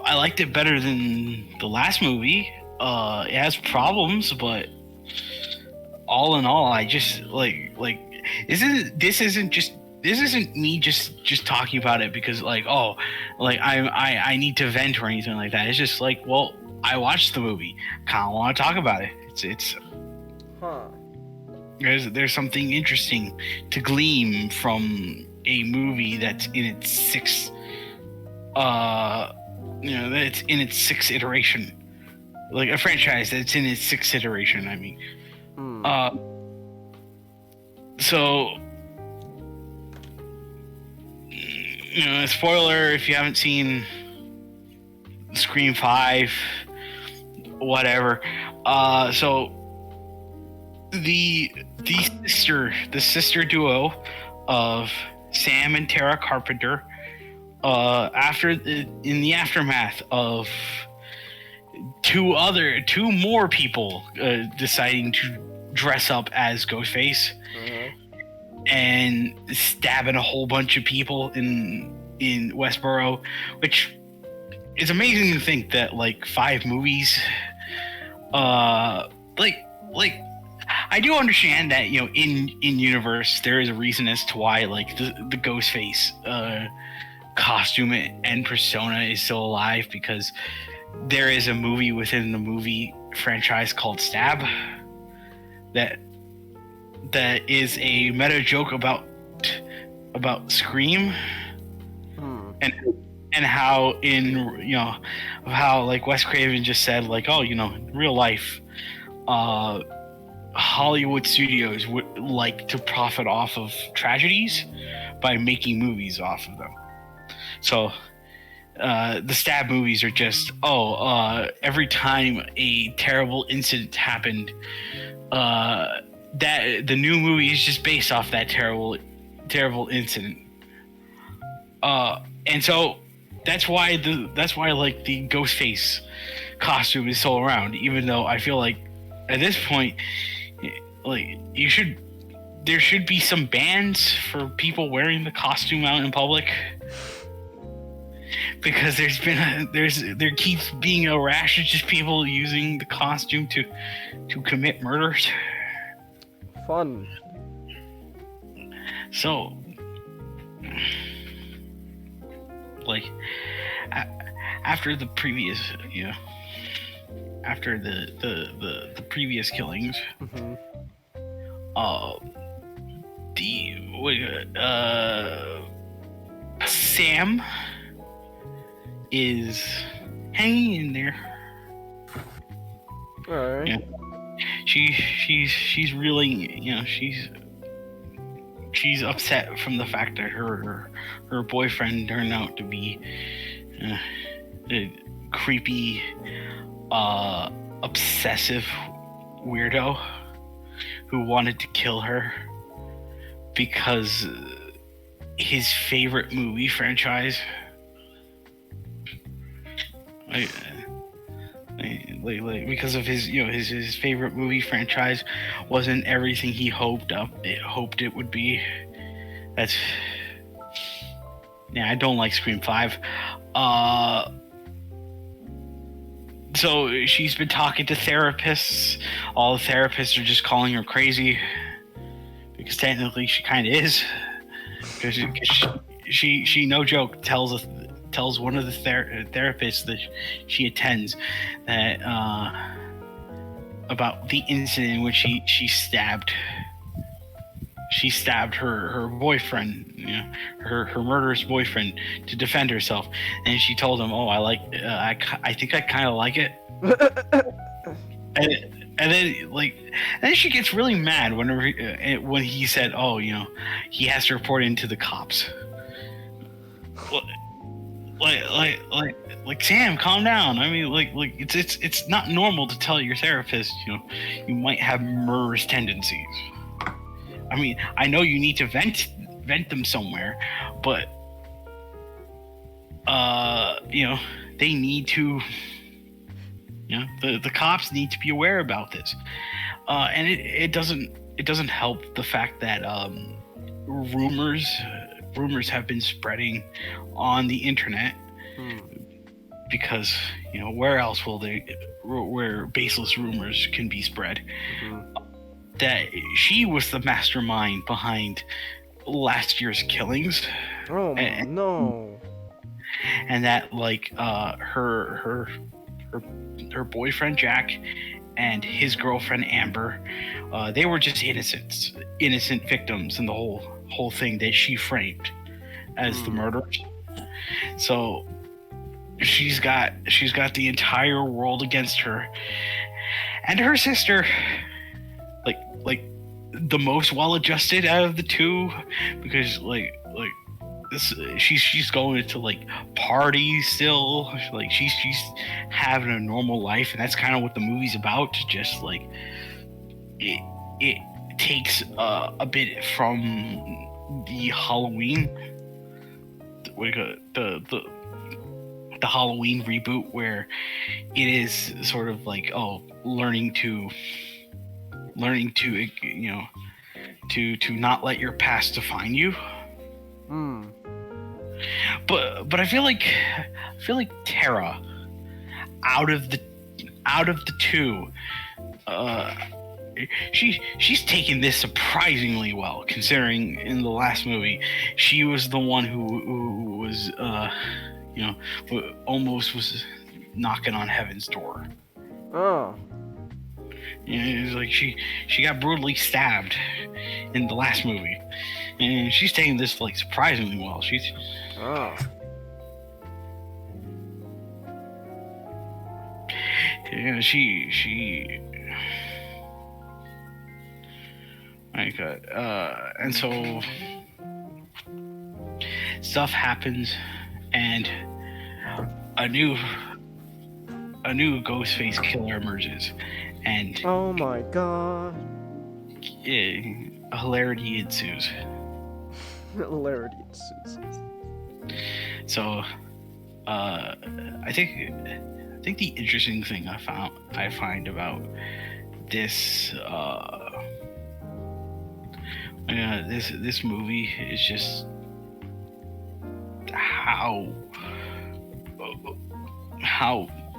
I liked it better than the last movie. It has problems, but all in all, I just like this isn't me just talking about it because I need to vent or anything like that. It's just like, well, I watched the movie, kind of want to talk about it. It's there's something interesting to glean from a movie that's in its sixth that's in its sixth iteration, like a franchise that's in its sixth iteration. I mean, so spoiler if you haven't seen Scream 5, whatever. So the sister duo of Sam and Tara Carpenter, in the aftermath of two more people deciding to dress up as Ghostface and stabbing a whole bunch of people in Westboro, which is amazing to think that like 5 movies, I do understand that in universe there is a reason as to why like the Ghostface costume and persona is still alive, because there is a movie within the movie franchise called Stab that is a meta joke about Scream and how how like Wes Craven just said like, oh, in real life Hollywood studios would like to profit off of tragedies by making movies off of them. So the Stab movies are just every time a terrible incident happened, that the new movie is just based off that terrible incident. And so that's why like the Ghostface costume is still around, even though I feel like at this point, like there should be some bans for people wearing the costume out in public, because there keeps being a rash of just people using the costume to commit murders. Fun. So, like, after the previous, after the previous killings, Sam is hanging in there. All right. Yeah. She's really, you know, she's upset from the fact that her boyfriend turned out to be a creepy, obsessive weirdo who wanted to kill her because his favorite movie franchise, because of his, you know, his favorite movie franchise wasn't everything he hoped it would be. That's, yeah, I don't like Scream 5. So she's been talking to therapists. All the therapists are just calling her crazy because technically she kind of is. Because she no joke tells one of the therapists that she attends that about the incident in which she stabbed her boyfriend, you know, her murderous boyfriend, to defend herself, and she told him, "Oh, I think I kind of like it." And then she gets really mad when he said, "Oh, you know, he has to report into the cops." Like Sam, calm down. I mean, like it's not normal to tell your therapist, you know, you might have murderous tendencies. I mean, I know you need to vent them somewhere, but you know, they need to, you know, the cops need to be aware about this. And it doesn't help the fact that rumors have been spreading on the internet, because, you know, where else where baseless rumors can be spread, that she was the mastermind behind last year's killings. Oh no. And that, like, her boyfriend Jack and his girlfriend Amber, they were just innocent victims in the whole thing that she framed as the murderers. So she's got the entire world against her, and her sister, like the most well-adjusted out of the two, because like this, she's going to like parties still, like she's having a normal life, and that's kind of what the movie's about. Just like it takes a bit from the Halloween, the Halloween reboot, where it is sort of like, oh, learning to you know, to not let your past define you. But I feel like Tara, out of the two, she's taken this surprisingly well, considering in the last movie she was the one who was you know, almost was knocking on heaven's door. Oh. You know, it was like she got brutally stabbed in the last movie, and she's taking this like surprisingly well. Oh. Yeah, she like and so stuff happens, and a new Ghostface killer emerges, and oh my god, hilarity ensues. Hilarity ensues. So I think the interesting thing I find about this this movie is just how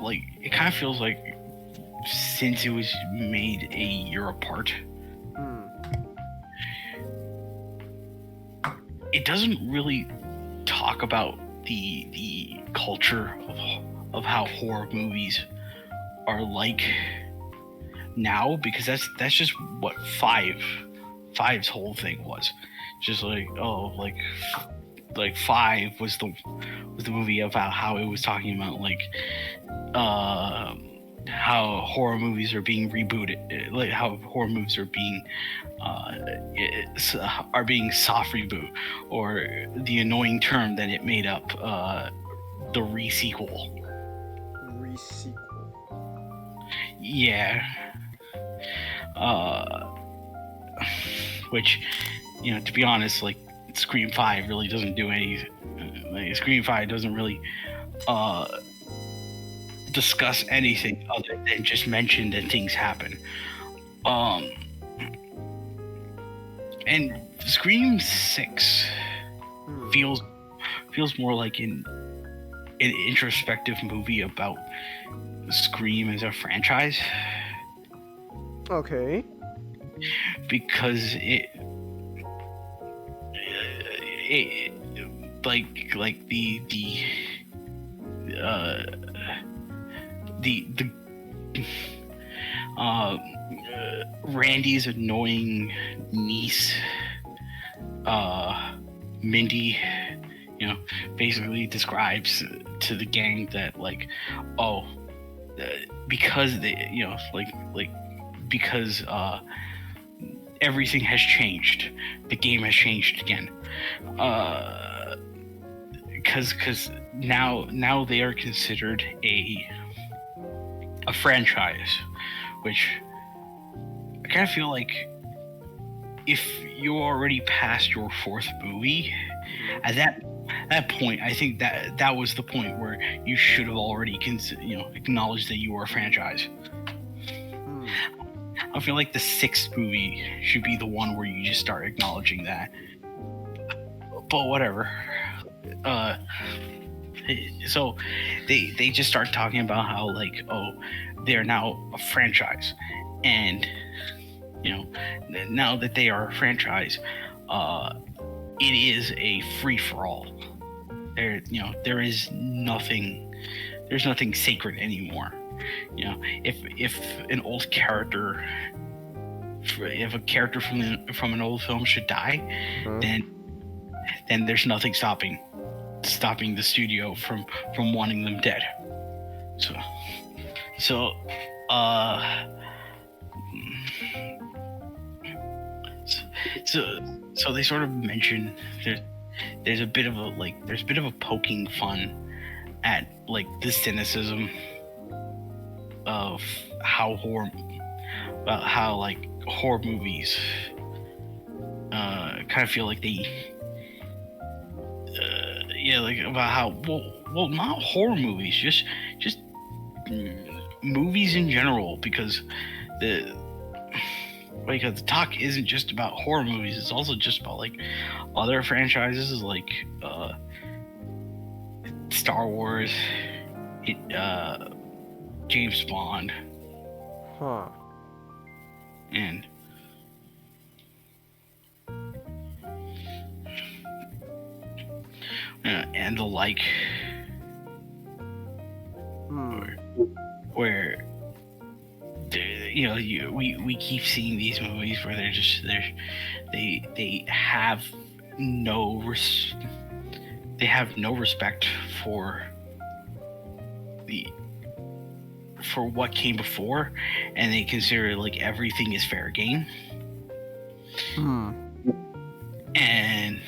like it kind of feels like since it was made a year apart, it doesn't really talk about the culture of how horror movies are like now, because that's just what Five's whole thing was. Just like, oh, like like 5 was the movie about how it was talking about like how horror movies are being rebooted, like how horror movies are being soft reboot, or the annoying term that it made up, the re-sequel. Yeah. Which, you know, to be honest, like Scream 5 really doesn't do anything. Like, Scream 5 doesn't really discuss anything other than just mention that things happen. And Scream 6 feels more like an introspective movie about Scream as a franchise. Okay. Because it like the Randy's annoying niece, Mindy, you know, basically describes to the gang that like, because they, you know, because everything has changed, the game has changed again, because now they are considered a franchise, which I kind of feel like if you already passed your 4th movie, at that point, I think that was the point where you should have already acknowledged that you were a franchise. I feel like the 6th movie should be the one where you just start acknowledging that. But whatever. So they just start talking about how like, they're now a franchise, and you know, now that they are a franchise, it is a free for all. There's nothing sacred anymore. You know, if a character from an old film should die, then there's nothing stopping the studio from wanting them dead. So they sort of mention there's a bit of a poking fun at like the cynicism of how horror movies kind of feel like they about how well not horror movies, just movies in general, because the talk isn't just about horror movies, it's also just about like other franchises like Star Wars, James Bond, and the like, where we keep seeing these movies where they have no respect for what came before, and they consider like everything is fair game. And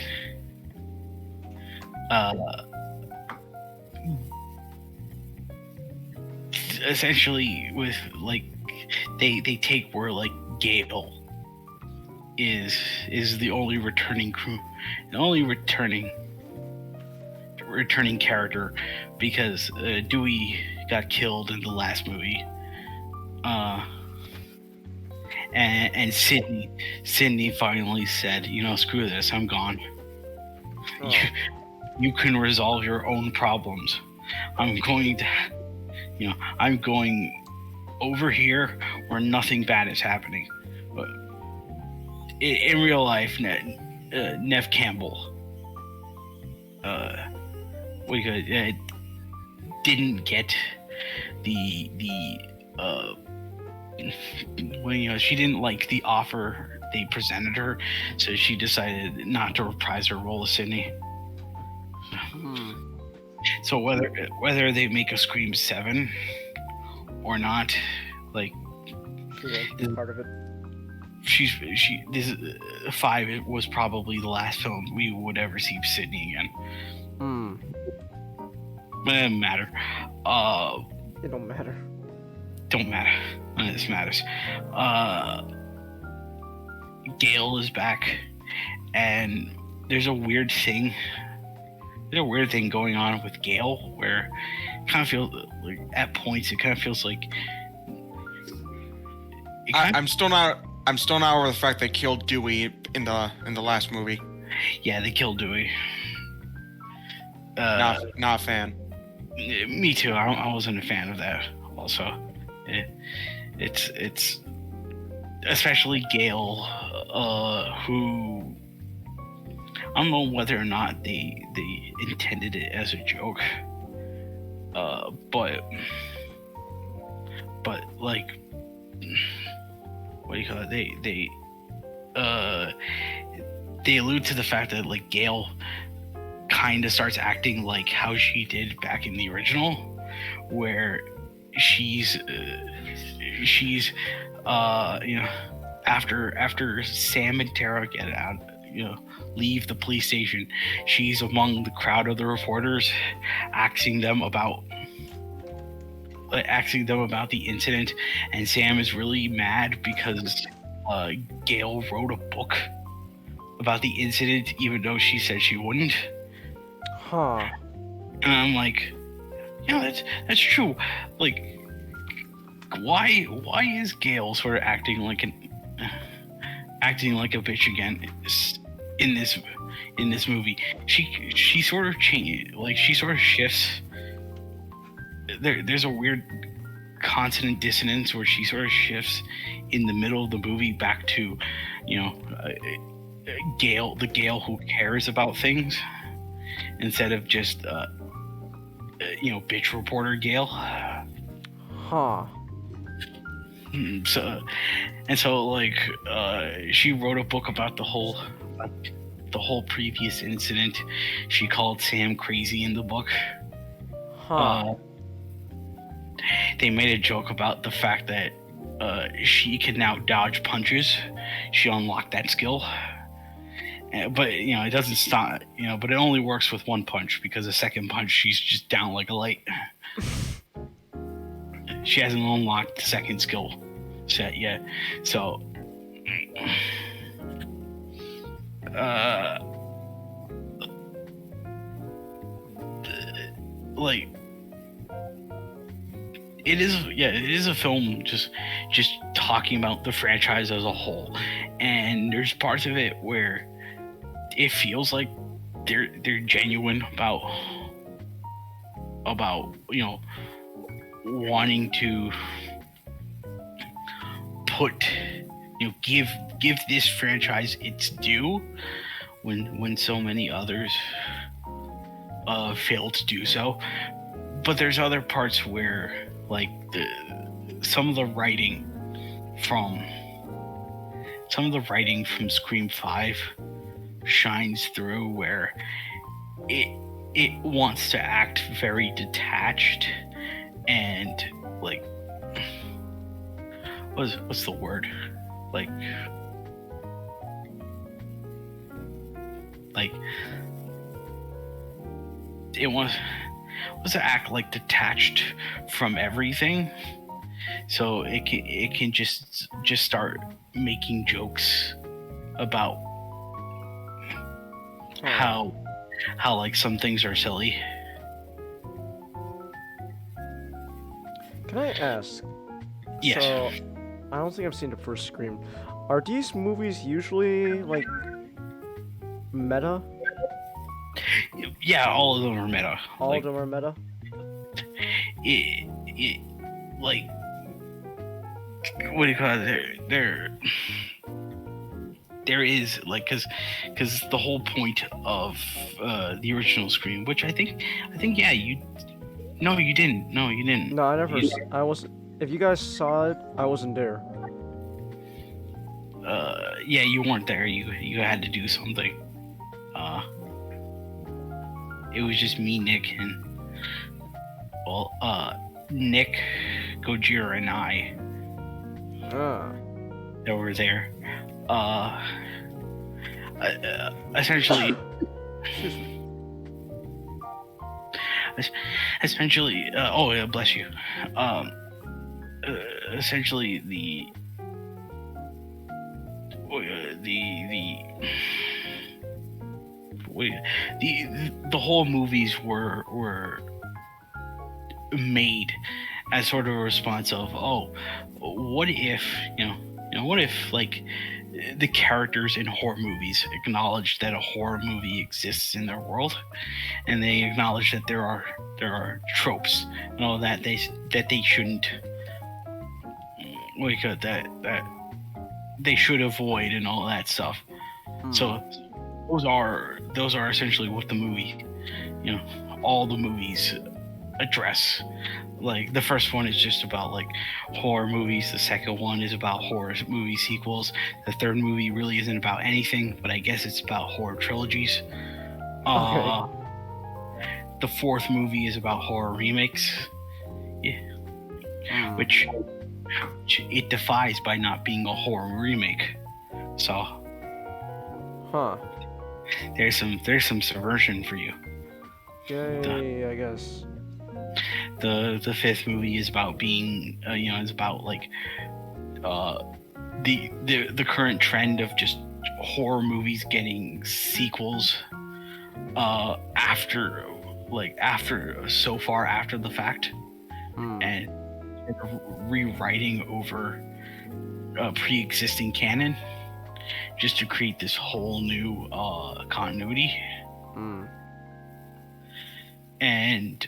essentially with like they take where like Gale is the only returning character, because Dewey got killed in the last movie, and Sydney finally said, screw this, I'm gone. You can resolve your own problems. I'm going over here where nothing bad is happening. But in real life, Nev Campbell didn't get she didn't like the offer they presented her, so she decided not to reprise her role as Sydney. So whether they make a Scream 7 or not, like She won't be part of it. This 5 was probably the last film we would ever see Sydney again. But it doesn't matter. It don't matter. Don't matter. None of this matters. Gale is back, and there's a weird thing. There's a weird thing going on with Gale where it kind of feels like at points it kind of feels like. I'm still not over the fact they killed Dewey in the last movie. Yeah, they killed Dewey. Not a fan. Me too. I wasn't a fan of that. Also, it's especially Gale, who I don't know whether or not they intended it as a joke, but like, what do you call it? They allude to the fact that like Gale kind of starts acting like how she did back in the original, where she's after Sam and Tara get out, leave the police station, she's among the crowd of the reporters asking them about the incident, and Sam is really mad because Gale wrote a book about the incident even though she said she wouldn't. Huh. And I'm like, that's true. Like, why is Gale sort of acting like a bitch again in this movie? She sort of changes, like she sort of shifts. There's a weird consonant dissonance where she sort of shifts in the middle of the movie back to, Gale, the Gale who cares about things, instead of just bitch reporter Gale. Huh. So she wrote a book about the whole previous incident. She called Sam crazy in the book. Huh. They made a joke about the fact that she can now dodge punches. She unlocked that skill. But it doesn't stop. But it only works with one punch, because the second punch she's just down like a light. She hasn't unlocked the second skill set yet. So it is a film just talking about the franchise as a whole, and there's parts of it where it feels like they're genuine about wanting to put give this franchise its due when so many others fail to do so. But there's other parts where some of the writing from Scream 5 shines through, where it wants to act very detached and what's the word, it wants to act detached from everything, so it can just start making jokes about how some things are silly. Can I ask? Yes. So, I don't think I've seen the first Scream. Are these movies usually meta? Yeah, all of them are meta. All of them are meta? What do you call it? There is because the whole point of the original Scream, which I think yeah, you didn't. No, I never. I was. If you guys saw it, I wasn't there. Yeah, you weren't there. You had to do something. it was just me, Nick, and Nick, Gojira, and I that were there. Essentially, oh, yeah, bless you. Essentially, the whole movies were made as sort of a response of, oh, what if what if like the characters in horror movies acknowledge that a horror movie exists in their world, and they acknowledge that there are tropes and all that they shouldn't that they should avoid and all that stuff. So those are essentially what the movie, all the movies address. Like the first one is just about like horror movies. The second one is about horror movie sequels. The third movie really isn't about anything, but I guess it's about horror trilogies. The fourth movie is about horror remakes, which it defies by not being a horror remake. So, there's some subversion for you. Yay, I guess. The fifth movie is about being, it's about like the current trend of just horror movies getting sequels after the fact, and rewriting over pre-existing canon just to create this whole new continuity. And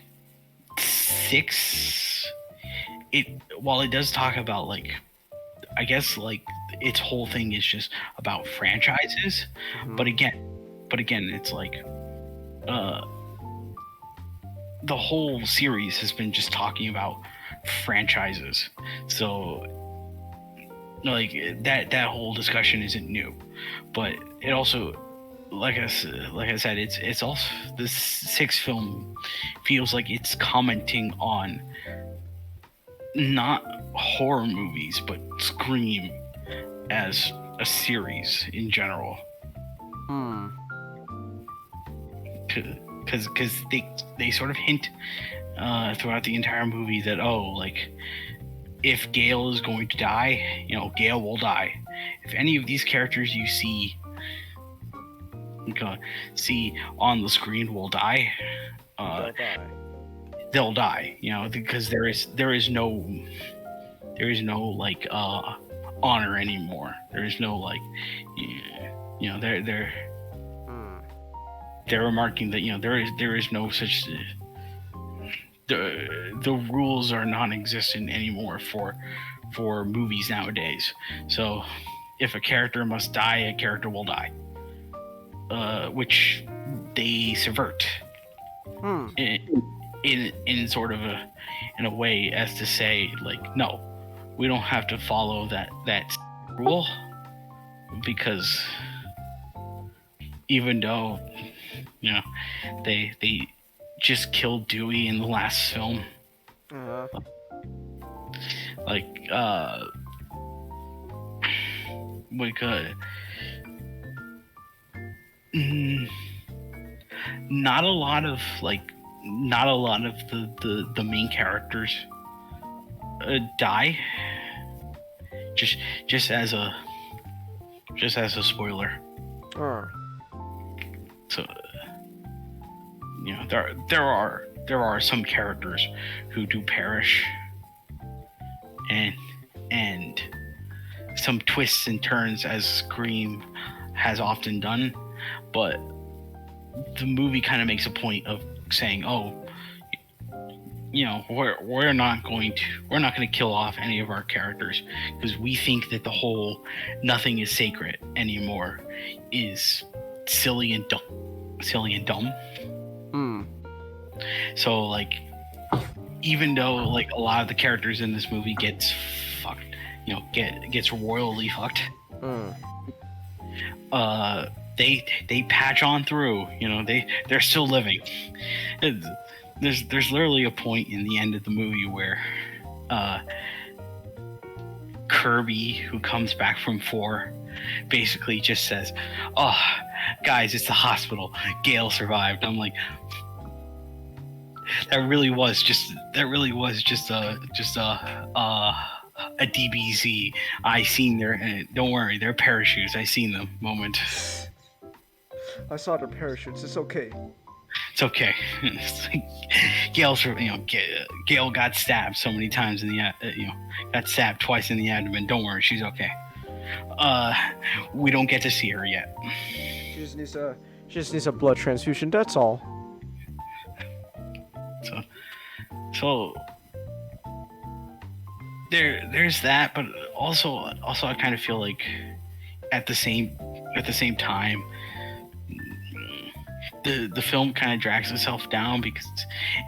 6, while it does talk about like, I guess like its whole thing is just about franchises, but again it's like the whole series has been just talking about franchises. So like that whole discussion isn't new, but it also, like I said, it's also, this 6th film feels like it's commenting on not horror movies but Scream as a series in general. Because they sort of hint throughout the entire movie that, oh, like if Gale is going to die, Gale will die. If any of these characters you see on the screen will die, they'll die. Because there is no like honor anymore. There is no like, they're remarking that there is no such. The rules are non-existent anymore for movies nowadays. So if a character must die, a character will die. Which they subvert in sort of in a way as to say, like, no, we don't have to follow that rule, because even though they just killed Dewey in the last film, not a lot of the main characters die. Just as a spoiler. So there are some characters who do perish, and some twists and turns, as Scream has often done, but the movie kind of makes a point of saying, oh, we're not going to kill off any of our characters, because we think that the whole nothing is sacred anymore is silly and dumb. So like, even though like a lot of the characters in this movie gets fucked, gets royally fucked, they patch on through. You know, they're still living. There's literally a point in the end of the movie where Kirby, who comes back from 4, basically just says, "Oh, guys, it's the hospital. Gale survived." I'm like, that really was just a DBZ. I seen their don't worry, their parachutes. I seen them moment. I saw their parachutes. It's okay. It's okay. It's like Gale got stabbed so many times in the got stabbed twice in the abdomen. Don't worry, she's okay. We don't get to see her yet. She just needs a blood transfusion. That's all. So there's that, but also I kind of feel like at the same time the film kind of drags itself down because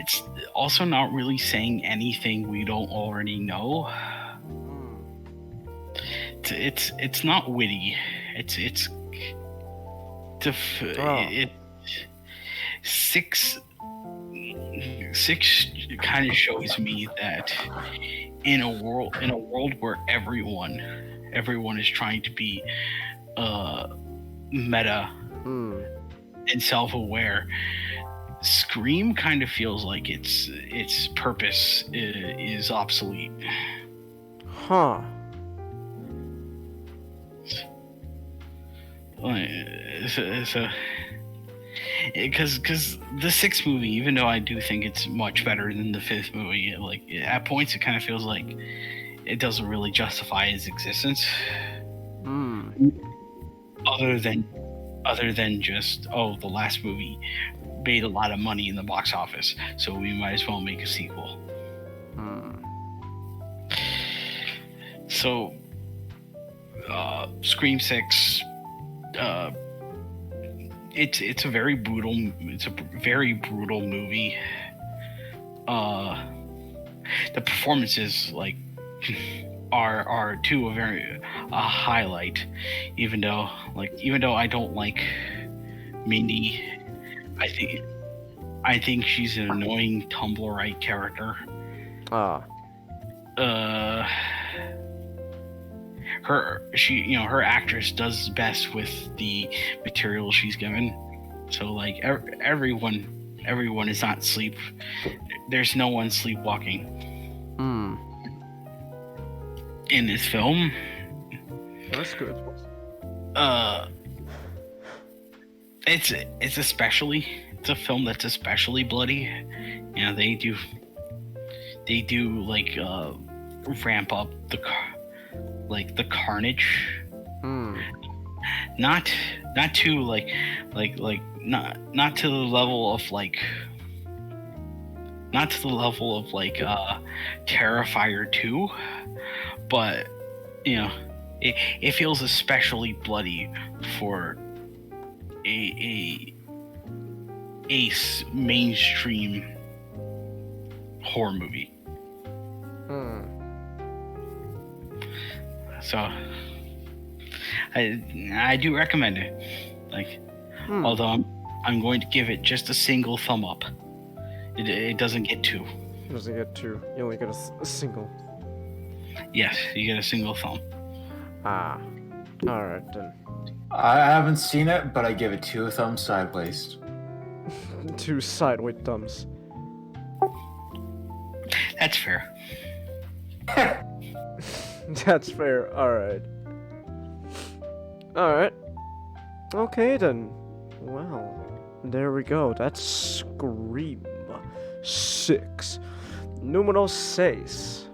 it's also not really saying anything we don't already know. It's not witty. Six kind of shows me that in a world where everyone is trying to be meta and self-aware, Scream kind of feels like its purpose is obsolete. Huh. So because the 6th movie, even though I do think it's much better than the 5th movie, like at points it kind of feels like it doesn't really justify its existence. Other than just, the last movie made a lot of money in the box office, so we might as well make a sequel. So Scream 6, it's a very brutal movie. The performances are too a highlight, even though I don't like Mindy. I think she's an annoying Tumblrite character. Her actress does best with the material she's given. So everyone is not sleep. There's no one sleepwalking in this film. That's good. It's a film that's especially bloody. You know, they do ramp up the carnage. Not to not to the level of Terrifier 2, but it feels especially bloody for a mainstream horror movie. So I do recommend it. Although I'm going to give it just a single thumb up. It doesn't get 2. It doesn't get 2. You only get a single. Yes, you get a single thumb. Alright then. I haven't seen it, but I give it 2 thumbs sideways. 2 sideways thumbs. That's fair. That's fair. Alright. Okay then. Well, there we go. That's Scream 6. Número 6.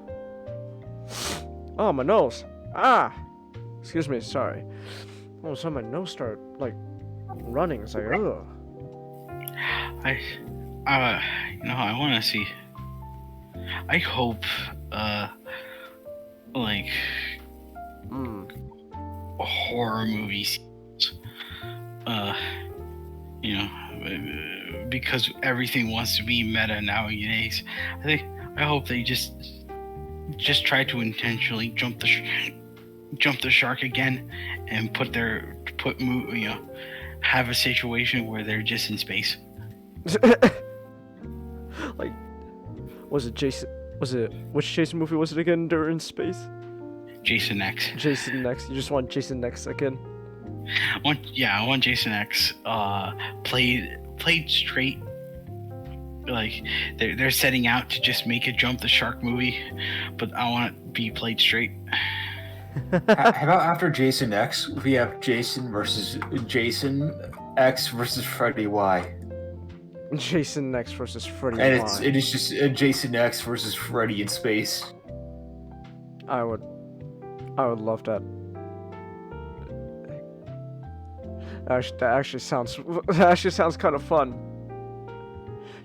Oh, my nose. Excuse me, sorry. All of a sudden my nose started, running. It's like, ugh. I want to see. I hope, horror movies, because everything wants to be meta nowadays. I hope they just try to intentionally jump the shark again and have a situation where they're just in space. Like, was it Jason? Was it which Jason movie was it again? They're in space. Jason X. Jason X. You just want Jason X again? I want Jason X played straight. Like they're setting out to just make a jump the shark movie, but I want it to be played straight. How about after Jason X, we have Jason versus Jason X versus Freddy Y. Jason X versus Freddy And Y. it is just Jason X versus Freddy in space. I would love that. That actually sounds kind of fun.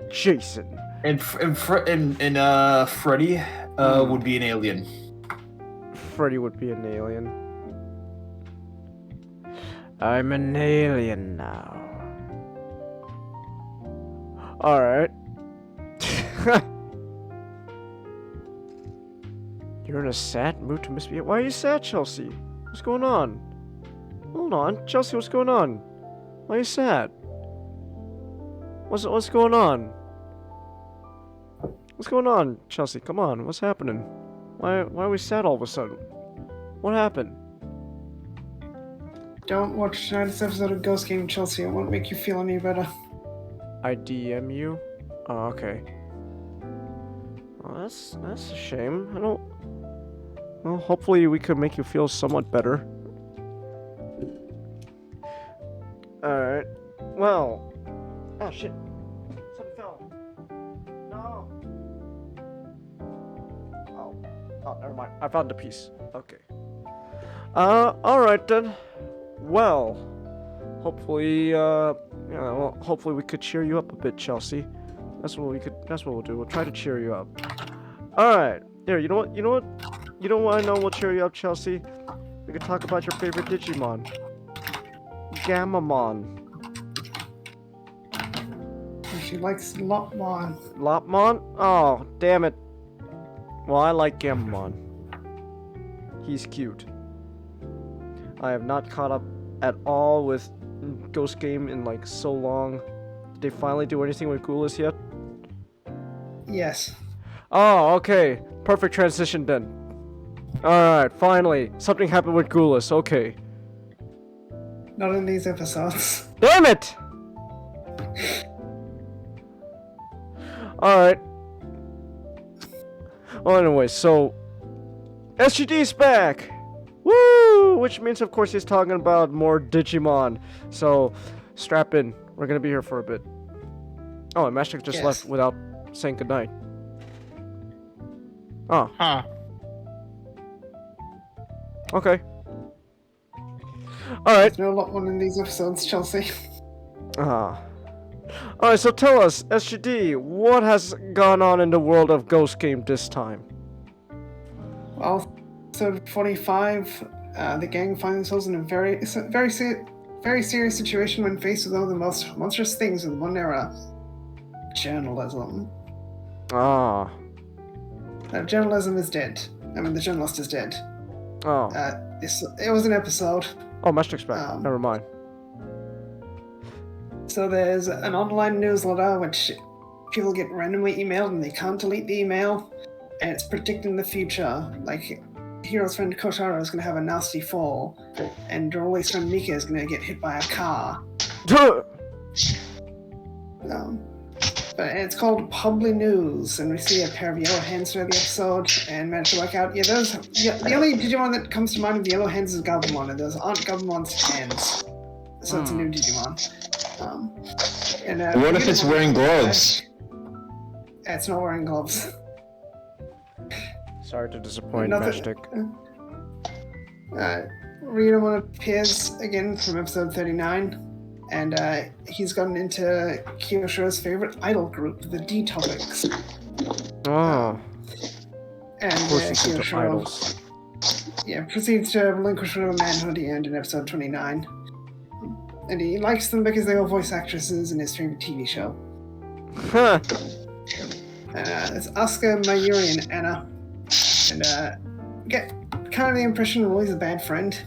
Jason. And Freddy would be an alien. Freddy would be an alien. I'm an alien now. Alright. You're in a sad mood to misbehave. Why are you sad, Chelsea? What's going on? Hold on. Chelsea, what's going on? Why are you sad? What's going on? What's going on, Chelsea? Come on, what's happening? Why are we sad all of a sudden? What happened? Don't watch tonight's episode of Ghost Game, Chelsea. It won't make you feel any better. I DM you? Oh, okay. Well, that's a shame. Well, hopefully we could make you feel somewhat better. Alright. Well. Oh, shit. Something fell. No. Oh, never mind. I found the piece. Okay. Alright then. Well. Hopefully, hopefully we could cheer you up a bit, Chelsea. That's what we'll do. We'll try to cheer you up. Alright. Here, you know what? You know what I know will cheer you up, Chelsea? We could talk about your favorite Digimon. Gammamon. She likes Lopmon. Lopmon? Oh, damn it. Well, I like Gammamon. He's cute. I have not caught up at all with Ghost Game in like so long. Did they finally do anything with Ghoulis yet? Yes. Oh, okay. Perfect transition then. Alright, finally. Something happened with Ghoulis. Okay. Not in these episodes. Damn it! Alright. Well, anyway, so SGD's back! Woo! Which means, of course, he's talking about more Digimon. So, strap in. We're gonna be here for a bit. Oh, and Mashtik just left without saying goodnight. Oh. Huh. Okay. Alright. There's no Lopmon in these episodes, Chelsea. Alright, so tell us, SGD, what has gone on in the world of Ghost Game this time? Well, episode 45, the gang find themselves in a very serious situation when faced with one of the most monstrous things in one era. Journalism. Ah. Journalism is dead. I mean, the journalist is dead. Oh. It was an episode. Oh, Mashtik's back. Never mind. So there's an online newsletter which people get randomly emailed and they can't delete the email, and it's predicting the future. Like, Hero's friend Kotaro is going to have a nasty fall, and Doroli's friend Mika is going to get hit by a car. But it's called Publi News, and we see a pair of yellow hands throughout the episode, and manage to work out. The only Digimon that comes to mind with yellow hands is Gabumon, and those aren't Gabumon's hands. So it's a new Digimon. What if it's wearing gloves? It's not wearing gloves. Sorry to disappoint, Mashtik. Ryomon appears again from episode 39, and he's gotten into Kiyoshiro's favorite idol group, the D-Topics. Oh. And Kiyoshiro proceeds to relinquish whatever manhood he earned in episode 29. And he likes them because they were voice actresses in his favorite TV show. Huh. And it's Asuka, Mayuri, and Anna. And get kind of the impression Roy's a bad friend.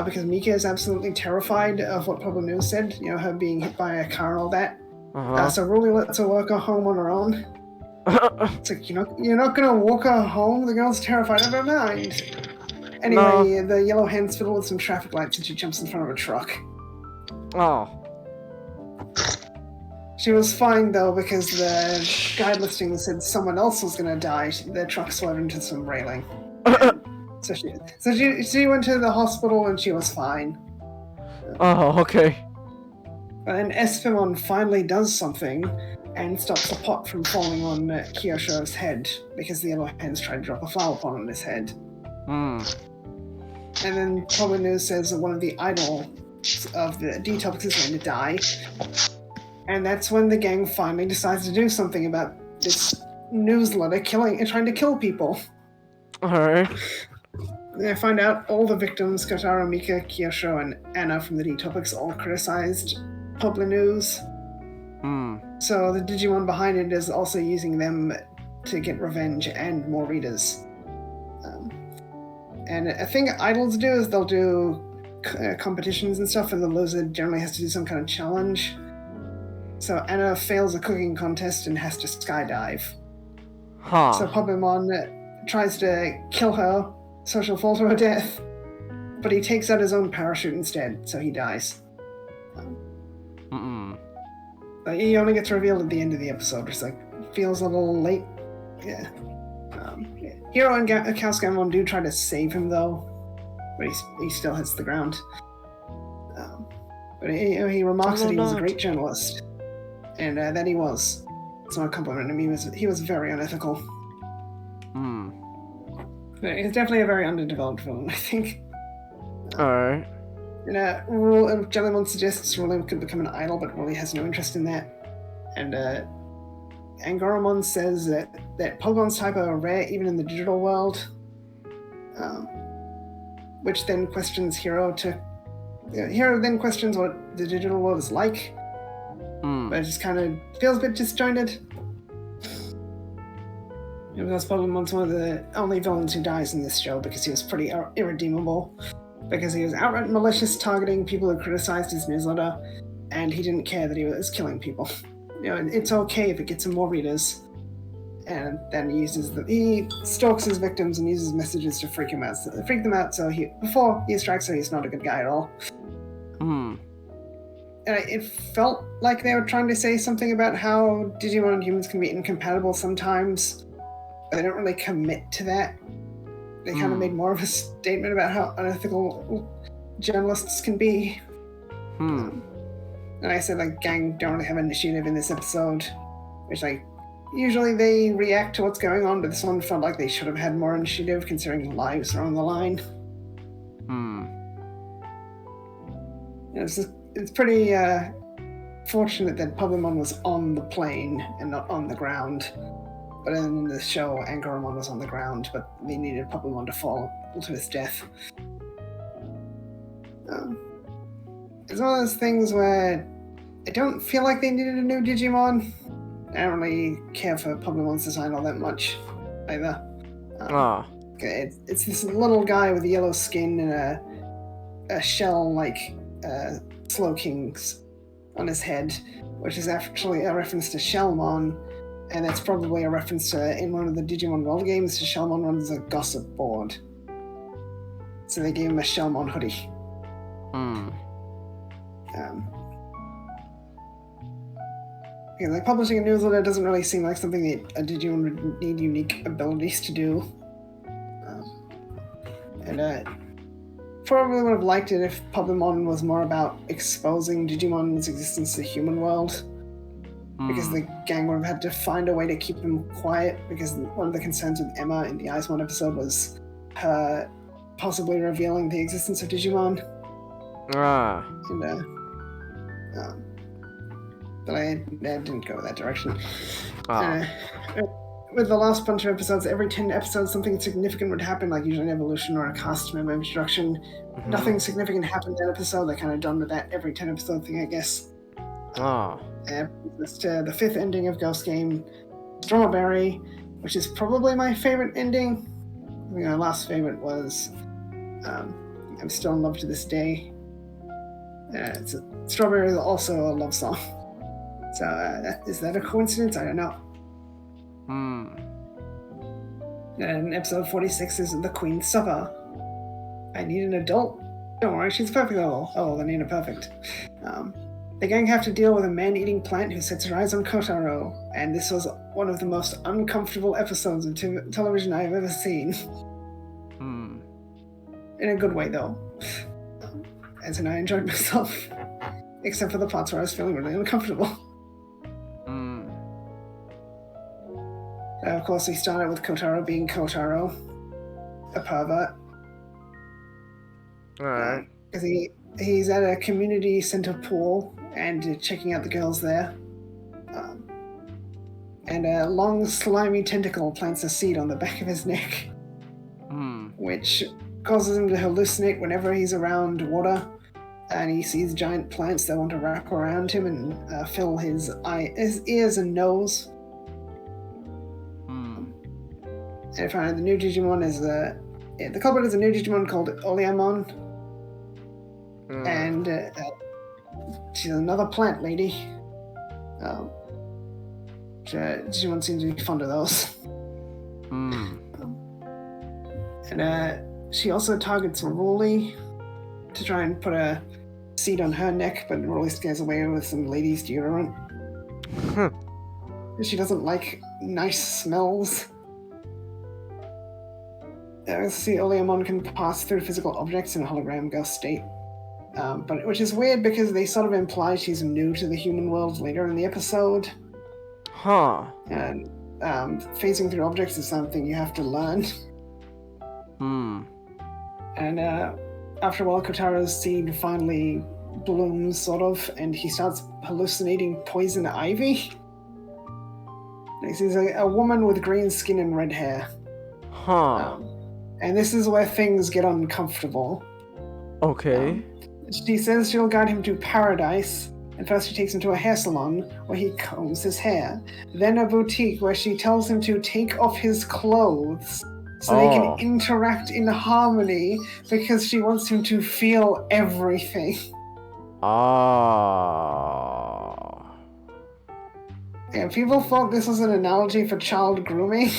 because Mika is absolutely terrified of what Public News said, her being hit by a car and all that. So Ruli lets her walk her home on her own. It's like, you're not gonna walk her home? The girl's terrified of her mind. Anyway, the yellow hen's fiddle with some traffic lights and she jumps in front of a truck. Oh. She was fine though because the guide listing said someone else was gonna die. The truck swerved into some railing. So she went to the hospital and she was fine. Oh, okay. And Espimon finally does something and stops the pot from falling on Kyosho's head because the yellow hens tried to drop a flower pot on his head. And then Public News says that one of the idols of the D-Topics is going to die. And that's when the gang finally decides to do something about this newsletter trying to kill people. Alright. They find out all the victims, Kotaro, Mika, Kyosho, and Anna from the D-Topics all criticized Public News. So the Digimon behind it is also using them to get revenge and more readers. And a thing idols do is they'll do competitions and stuff, and the loser generally has to do some kind of challenge. So Anna fails a cooking contest and has to skydive. So Pabumon tries to kill her, so she'll fall to her death. But he takes out his own parachute instead, so he dies. He only gets revealed at the end of the episode, which feels a little late. Yeah. Hiro and Kausgamon do try to save him though, but he still hits the ground. But he remarks that he was a great journalist. And that he was. It's not a compliment to him. He was very unethical. He's definitely a very underdeveloped villain, I think. Alright. And Jellymon suggests Ruli could become an idol, but Ruli has no interest in that. And Angoromon says that Pogon's type are rare even in the digital world. Which then questions Hiro Hiro then questions what the digital world is like. But it just kind of feels a bit disjointed. Because Pokemon's one of the only villains who dies in this show because he was pretty irredeemable. Because he was outright malicious, targeting people who criticized his newsletter, and he didn't care that he was killing people. It's okay if it gets him more readers. And then he stalks his victims and uses messages to freak them out. So before he strikes her, he's not a good guy at all. And it felt like they were trying to say something about how Digimon and humans can be incompatible sometimes, but they don't really commit to that. They kind of made more of a statement about how unethical journalists can be. And I said, gang don't really have initiative in this episode, which, usually they react to what's going on, but this one felt like they should have had more initiative considering lives are on the line. It's pretty fortunate that Pabumon was on the plane and not on the ground. But in the show, Angoromon was on the ground, but they needed Pabumon to fall to his death. It's one of those things where I don't feel like they needed a new Digimon. I don't really care for Pabumon's design all that much, either. It's this little guy with yellow skin and a shell Slow King's on his head, which is actually a reference to Shellmon, and that's probably a reference to, in one of the Digimon World games, to Shellmon runs a gossip board. So they gave him a Shellmon hoodie. Publishing a newsletter doesn't really seem like something that a Digimon would need unique abilities to do. Probably would have liked it if Pabumon was more about exposing Digimon's existence to the human world. Because the gang would have had to find a way to keep him quiet, because one of the concerns with Emma in the Eismon episode was her possibly revealing the existence of Digimon. But I didn't go that direction. With the last bunch of episodes, every 10 episodes something significant would happen, like usually an evolution or a cast member introduction. Nothing significant happened that episode. They're kind of done with that every 10 episode thing, I guess. It's the fifth ending of Ghost Game, Strawberry, which is probably my favorite ending. I think my last favorite was I'm still in love to this day. Strawberry is also a love song. So, is that a coincidence? I don't know. And episode 46 is The Queen's Supper. I need an adult. Don't worry, she's perfect level. Oh, well, Nina perfect. The gang have to deal with a man-eating plant who sets her eyes on Kotaro, and this was one of the most uncomfortable episodes of television I've ever seen. In a good way, though. As in, I enjoyed myself. Except for the parts where I was feeling really uncomfortable. Of course, we started with Kotaro being Kotaro. A pervert. Alright. Because he's at a community center pool and checking out the girls there. And a long, slimy tentacle plants a seed on the back of his neck. Which causes him to hallucinate whenever he's around water. And he sees giant plants that want to wrap around him and fill his ears and nose. And finally, the new Digimon is the culprit is a new Digimon called Oleamon. And she's another plant lady. Digimon seems to be fond of those. And she also targets Ruli to try and put a seed on her neck, but Ruli scares away with some ladies' deodorant. She doesn't like nice smells. See, Oleamon can pass through physical objects in a hologram ghost state. But which is weird because they sort of imply she's new to the human world later in the episode. And phasing through objects is something you have to learn. And after a while, Kotaro's seed finally blooms, sort of, and he starts hallucinating poison ivy. He sees a woman with green skin and red hair. And this is where things get uncomfortable. Okay. She says she'll guide him to paradise, and first she takes him to a hair salon where he combs his hair. Then a boutique where she tells him to take off his clothes so they can interact in harmony because she wants him to feel everything. Yeah, people thought this was an analogy for child grooming.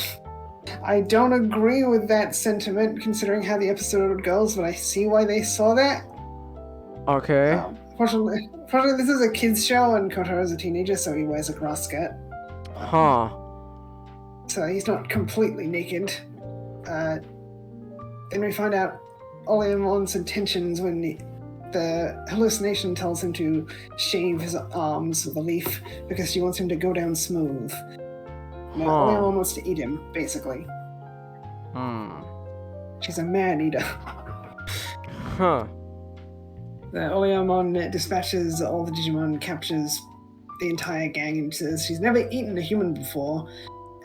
I don't agree with that sentiment considering how the episode goes, but I see why they saw that. Okay. Fortunately, this is a kid's show and Kotaro's a teenager, so he wears a grass skirt. So he's not completely naked. Then we find out Oleamon's intentions when the hallucination tells him to shave his arms with a leaf because she wants him to go down smooth. Oleamon wants to eat him, basically. She's a man-eater. Oleamon dispatches all the Digimon, captures the entire gang, and says she's never eaten a human before,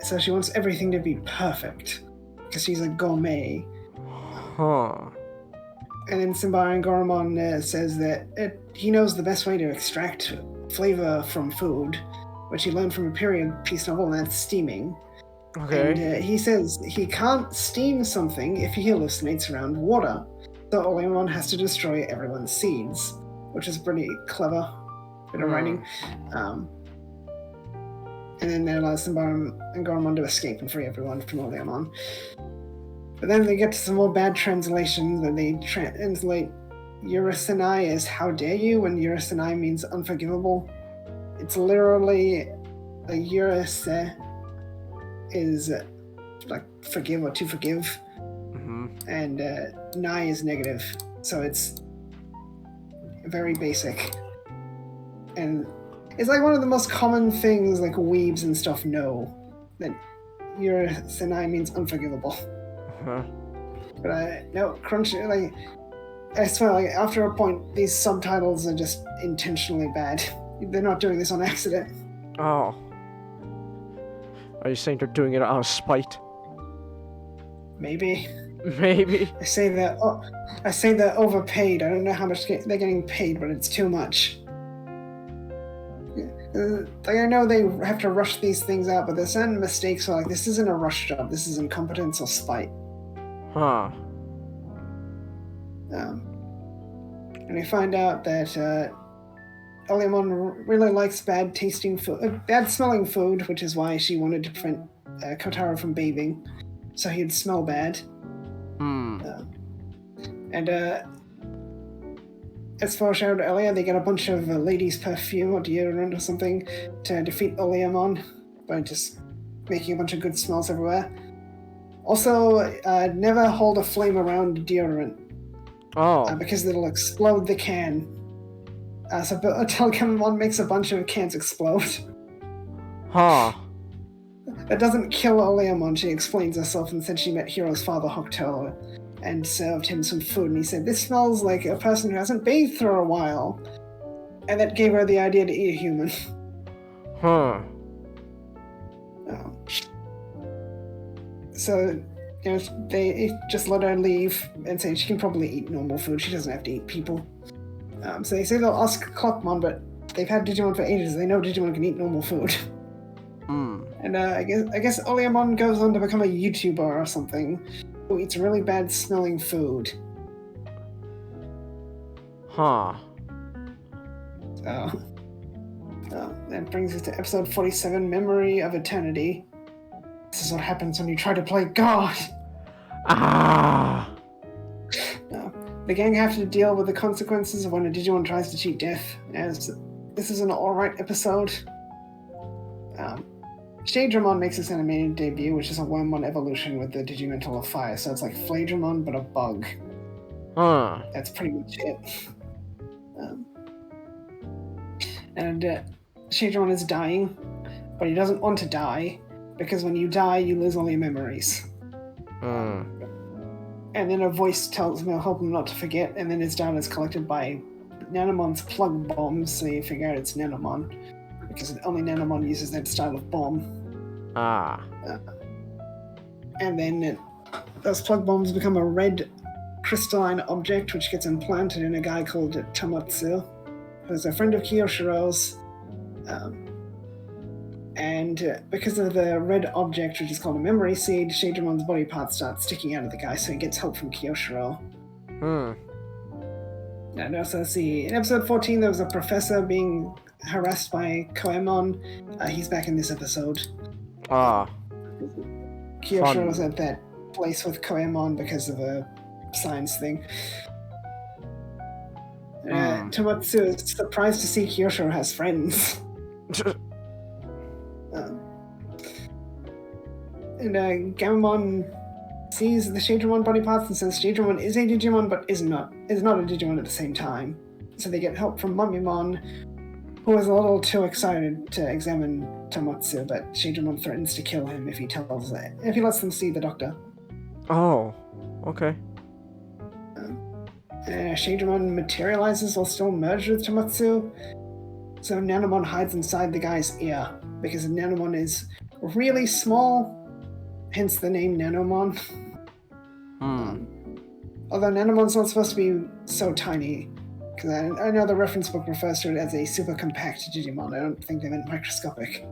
so she wants everything to be perfect, because she's a gourmet. And then Simba and Goromon says that he knows the best way to extract flavor from food, which he learned from a period piece novel, and that's steaming. Okay. And he says he can't steam something if he hallucinates around water. So Oleamon has to destroy everyone's seeds, which is pretty clever bit of writing. And then that allows Simba and Goromon to escape and free everyone from Oleamon. But then they get to some more bad translations where they translate Yurisenai as how dare you, when Yurisenai means unforgivable. It's literally a Yurise is like forgive or to forgive. And Nai is negative, so it's very basic. And it's like one of the most common things like weebs and stuff know, that Yurisenai means unforgivable. But no, Crunchy, I swear, after a point, these subtitles are just intentionally bad. They're not doing this on accident. Are you saying they're doing it out of spite? Maybe. Maybe. I say they're overpaid. I don't know how much they're getting paid, but it's too much. I know they have to rush these things out, but there's certain mistakes where this isn't a rush job. This is incompetence or spite. And we find out that Oleamon really likes bad smelling food, which is why she wanted to prevent Kotaro from bathing, so he'd smell bad. And as foreshadowed earlier, they get a bunch of ladies' perfume or deodorant or something to defeat Oleamon by just making a bunch of good smells everywhere. Also, never hold a flame around deodorant. Because it'll explode the can. So Gamamon makes a bunch of cans explode. That doesn't kill Oleamon, she explains herself and said she met Hiro's father, Hokuto, and served him some food, and he said, "This smells like a person who hasn't bathed for a while." And that gave her the idea to eat a human. So, they just let her leave and say she can probably eat normal food. She doesn't have to eat people. So they say they'll ask Clockmon, but they've had Digimon for ages. They know Digimon can eat normal food. And I guess Oleamon goes on to become a YouTuber or something who eats really bad smelling food. That brings us to episode 47, Memory of Eternity. This is what happens when you try to play God. The gang have to deal with the consequences of when a Digimon tries to cheat death, as this is an alright episode. Shadramon makes its animated debut, which is a Wormmon evolution with the Digimental of Fire, so it's like Flagramon but a bug. That's pretty much it. Shadramon is dying, but he doesn't want to die, because when you die, you lose all your memories. And then a voice tells him it'll help him not to forget, and then his data is collected by Nanomon's plug bombs, so you figure out it's Nanomon, because only Nanomon uses that style of bomb. And then those plug bombs become a red crystalline object, which gets implanted in a guy called Tamotsu, who's a friend of Kiyoshiro's. And because of the red object, which is called a memory seed, Shadramon's body parts start sticking out of the guy, so he gets help from Kiyoshiro. And also, in episode 14, there was a professor being harassed by Koemon. He's back in this episode. Kiyoshiro was at that place with Koemon because of a science thing. Tamotsu is surprised to see Kiyoshiro has friends. And Gamamon sees the Shadramon body parts and says Shadramon is a Digimon, but is not a Digimon at the same time. So they get help from Mummymon, who is a little too excited to examine Tamotsu, but Shadramon threatens to kill him if he lets them see the doctor. Okay. Shadramon materializes while still merged with Tamotsu, so Nanomon hides inside the guy's ear, because Nanomon is really small, hence the name Nanomon. Although Nanomon's not supposed to be so tiny, because I know the reference book refers to it as a super compact Digimon. I don't think they meant microscopic.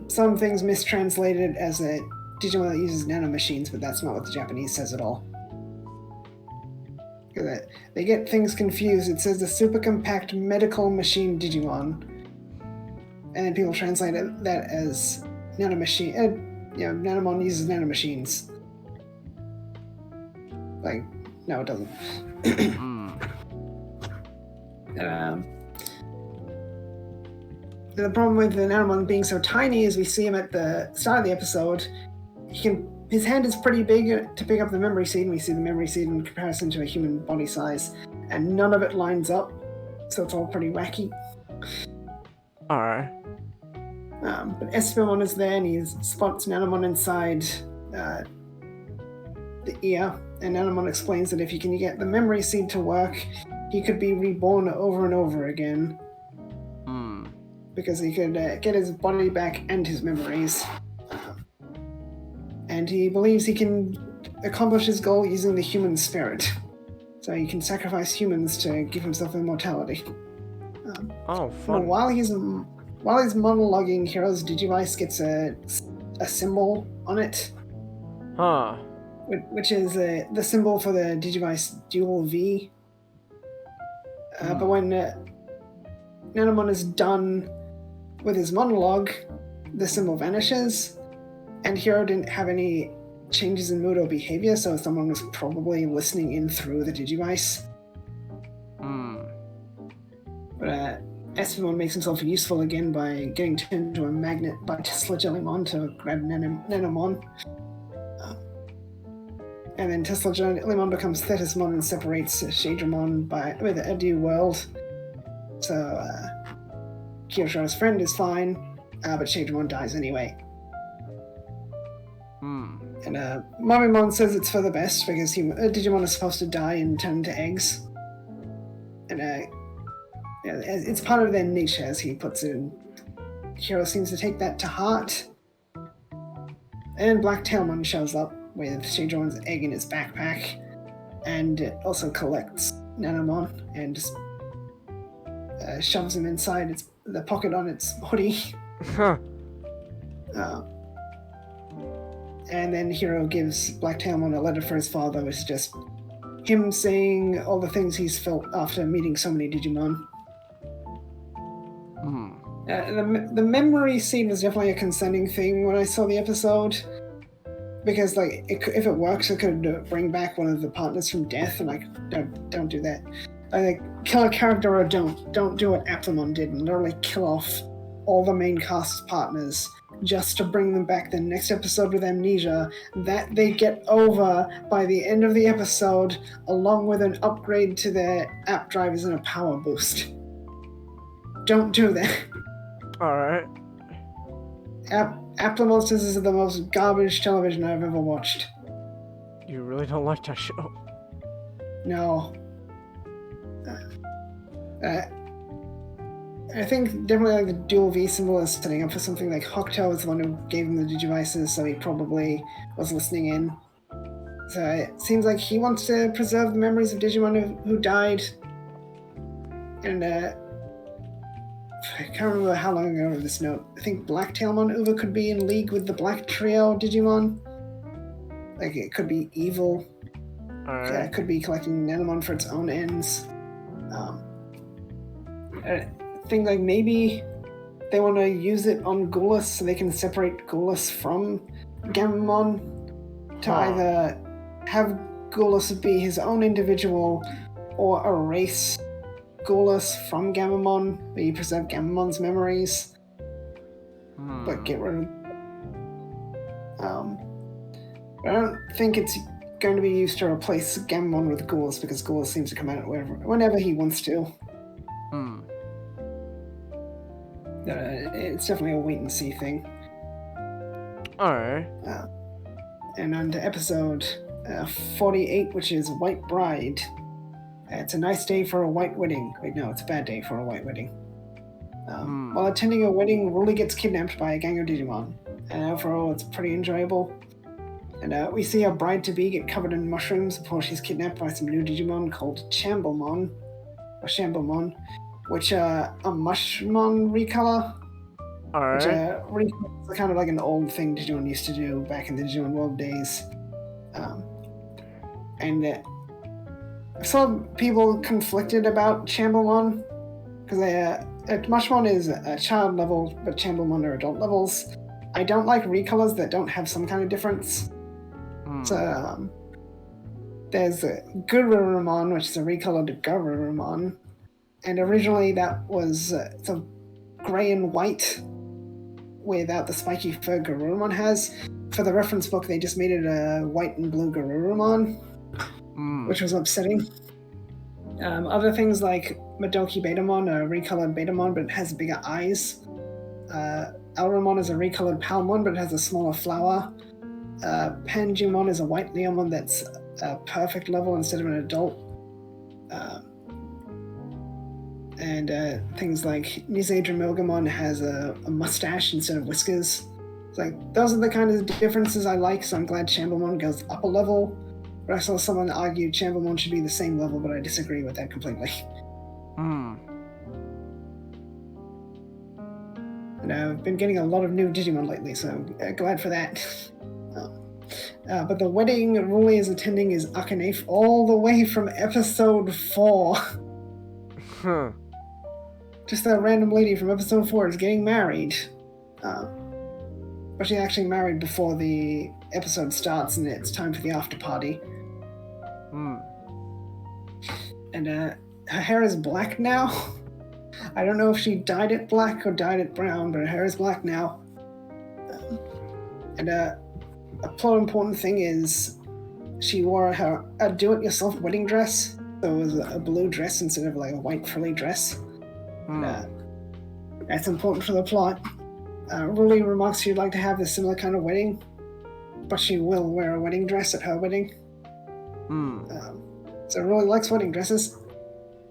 Some things mistranslated as a Digimon that uses nanomachines, but that's not what the Japanese says at all. They get things confused. It says the super compact medical machine Digimon, and then people translate that as nanomachine. Nanomon uses nanomachines. No, it doesn't. The problem with the Nanomon being so tiny is we see him at the start of the episode. His hand is pretty big to pick up the memory seed, and we see the memory seed in comparison to a human body size, and none of it lines up, so it's all pretty wacky. Alright. But Espimon is there, and he spots Nanomon inside the ear, and Nanomon explains that if you can get the memory seed to work, he could be reborn over and over again. Because he could get his body back and his memories. And he believes he can accomplish his goal using the human spirit. So he can sacrifice humans to give himself immortality. Fun. While he's monologuing, Hero's Digivice gets a symbol on it. which is the symbol for the Digivice Dual V. But when Nanomon is done with his monologue, the symbol vanishes, and Hiro didn't have any changes in mood or behavior, so someone was probably listening in through the Digivice. But Espimon makes himself useful again by getting turned into a magnet by Tesla Jellymon to grab Nanomon. And then Tesla Jellymon becomes Thetismon and separates Shadramon with a new world. So Kiyoshiro's friend is fine, but Shadramon dies anyway. And Mamimon says it's for the best because Digimon is supposed to die and turn into eggs. And it's part of their nature, as he puts it. Hiro seems to take that to heart. And Black Tailmon shows up with Shadramon's egg in his backpack, and it also collects Nanomon and just shoves him inside the pocket on its hoodie. And then Hiro gives Black Tailmon a letter for his father, which is just him saying all the things he's felt after meeting so many Digimon. The memory scene was definitely a concerning thing when I saw the episode, because if it works, it could bring back one of the partners from death, and don't do that. Kill a character or don't do what Patlabor did and literally kill off all the main cast partners just to bring them back the next episode with amnesia that they get over by the end of the episode, along with an upgrade to their app drivers and a power boost. Don't do that. Alright. Apple Monsters is the most garbage television I've ever watched. You really don't like that show? No. I think definitely the dual V symbol is setting up for something like Hokuto is the one who gave him the Digivices, so he probably was listening in. So it seems like he wants to preserve the memories of Digimon who died. And I can't remember how long ago this note. I think Black Tailmon Uber could be in league with the Black Trio Digimon. It could be evil. Alright. It could be collecting Nanomon for its own ends. I think maybe they want to use it on Gulas so they can separate Gulas from Gamamon to either have Gulas be his own individual or erase Gulas from Gamamon, where you preserve Gamamon's memories, but get rid of. But I don't think it's going to be used to replace Gamamon with Gulas, because Gulas seems to come out whenever he wants to. It's definitely a wait and see thing. Alright. And on to episode 48, which is White Bride. It's a nice day for a white wedding. Wait, no, it's a bad day for a white wedding. While attending a wedding, Ruli gets kidnapped by a gang of Digimon. And overall, it's pretty enjoyable. And we see a bride-to-be get covered in mushrooms before she's kidnapped by some new Digimon called Shamblemon, which are a Mushmon recolor. Alright. Which recolors kind of like an old thing Digimon used to do back in the Digimon World days. And I saw people conflicted about Shamblemon, because Mushmon is a child level, but Shamblemon are adult levels. I don't like recolors that don't have some kind of difference. So, there's Gururumon, which is a recolored Garurumon, and originally that was it's a gray and white without the spiky fur Garurumon has. For the reference book, they just made it a white and blue Garurumon, which was upsetting. Other things like Madoki Betamon, a recolored Betamon, but it has bigger eyes. Alramon is a recolored Palmon, but it has a smaller flower. Panjumon is a white Leomon that's a perfect level instead of an adult. And things like Nizedramilgamon has a mustache instead of whiskers. It's those are the kind of differences I like, so I'm glad Shamblemon goes up a level. But I saw someone argue Shamblemon should be the same level, but I disagree with that completely. And I've been getting a lot of new Digimon lately, so I'm glad for that. But the wedding Ruli is attending is Akane all the way from episode 4. Huh. Just a random lady from episode 4 is getting married. But she's actually married before the episode starts, and it's time for the after party. And her hair is black now. I don't know if she dyed it black or dyed it brown, but her hair is black now. And a plot important thing is she wore a do-it-yourself wedding dress. So it was a blue dress instead of like a white frilly dress. That's important for the plot. Ruli remarks she'd like to have a similar kind of wedding, but she will wear a wedding dress at her wedding. So Ruli likes wedding dresses.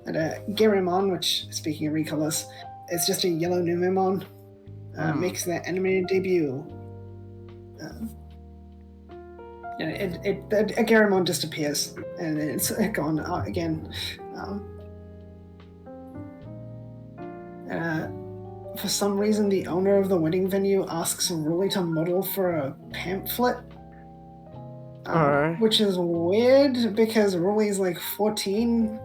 And Gerimon, which, speaking of recolors, is just a yellow Numemon, makes their animated debut. Gerimon just appears, and it's gone again. For some reason, the owner of the wedding venue asks Ruli to model for a pamphlet. Which is weird, because Ruli's like 14.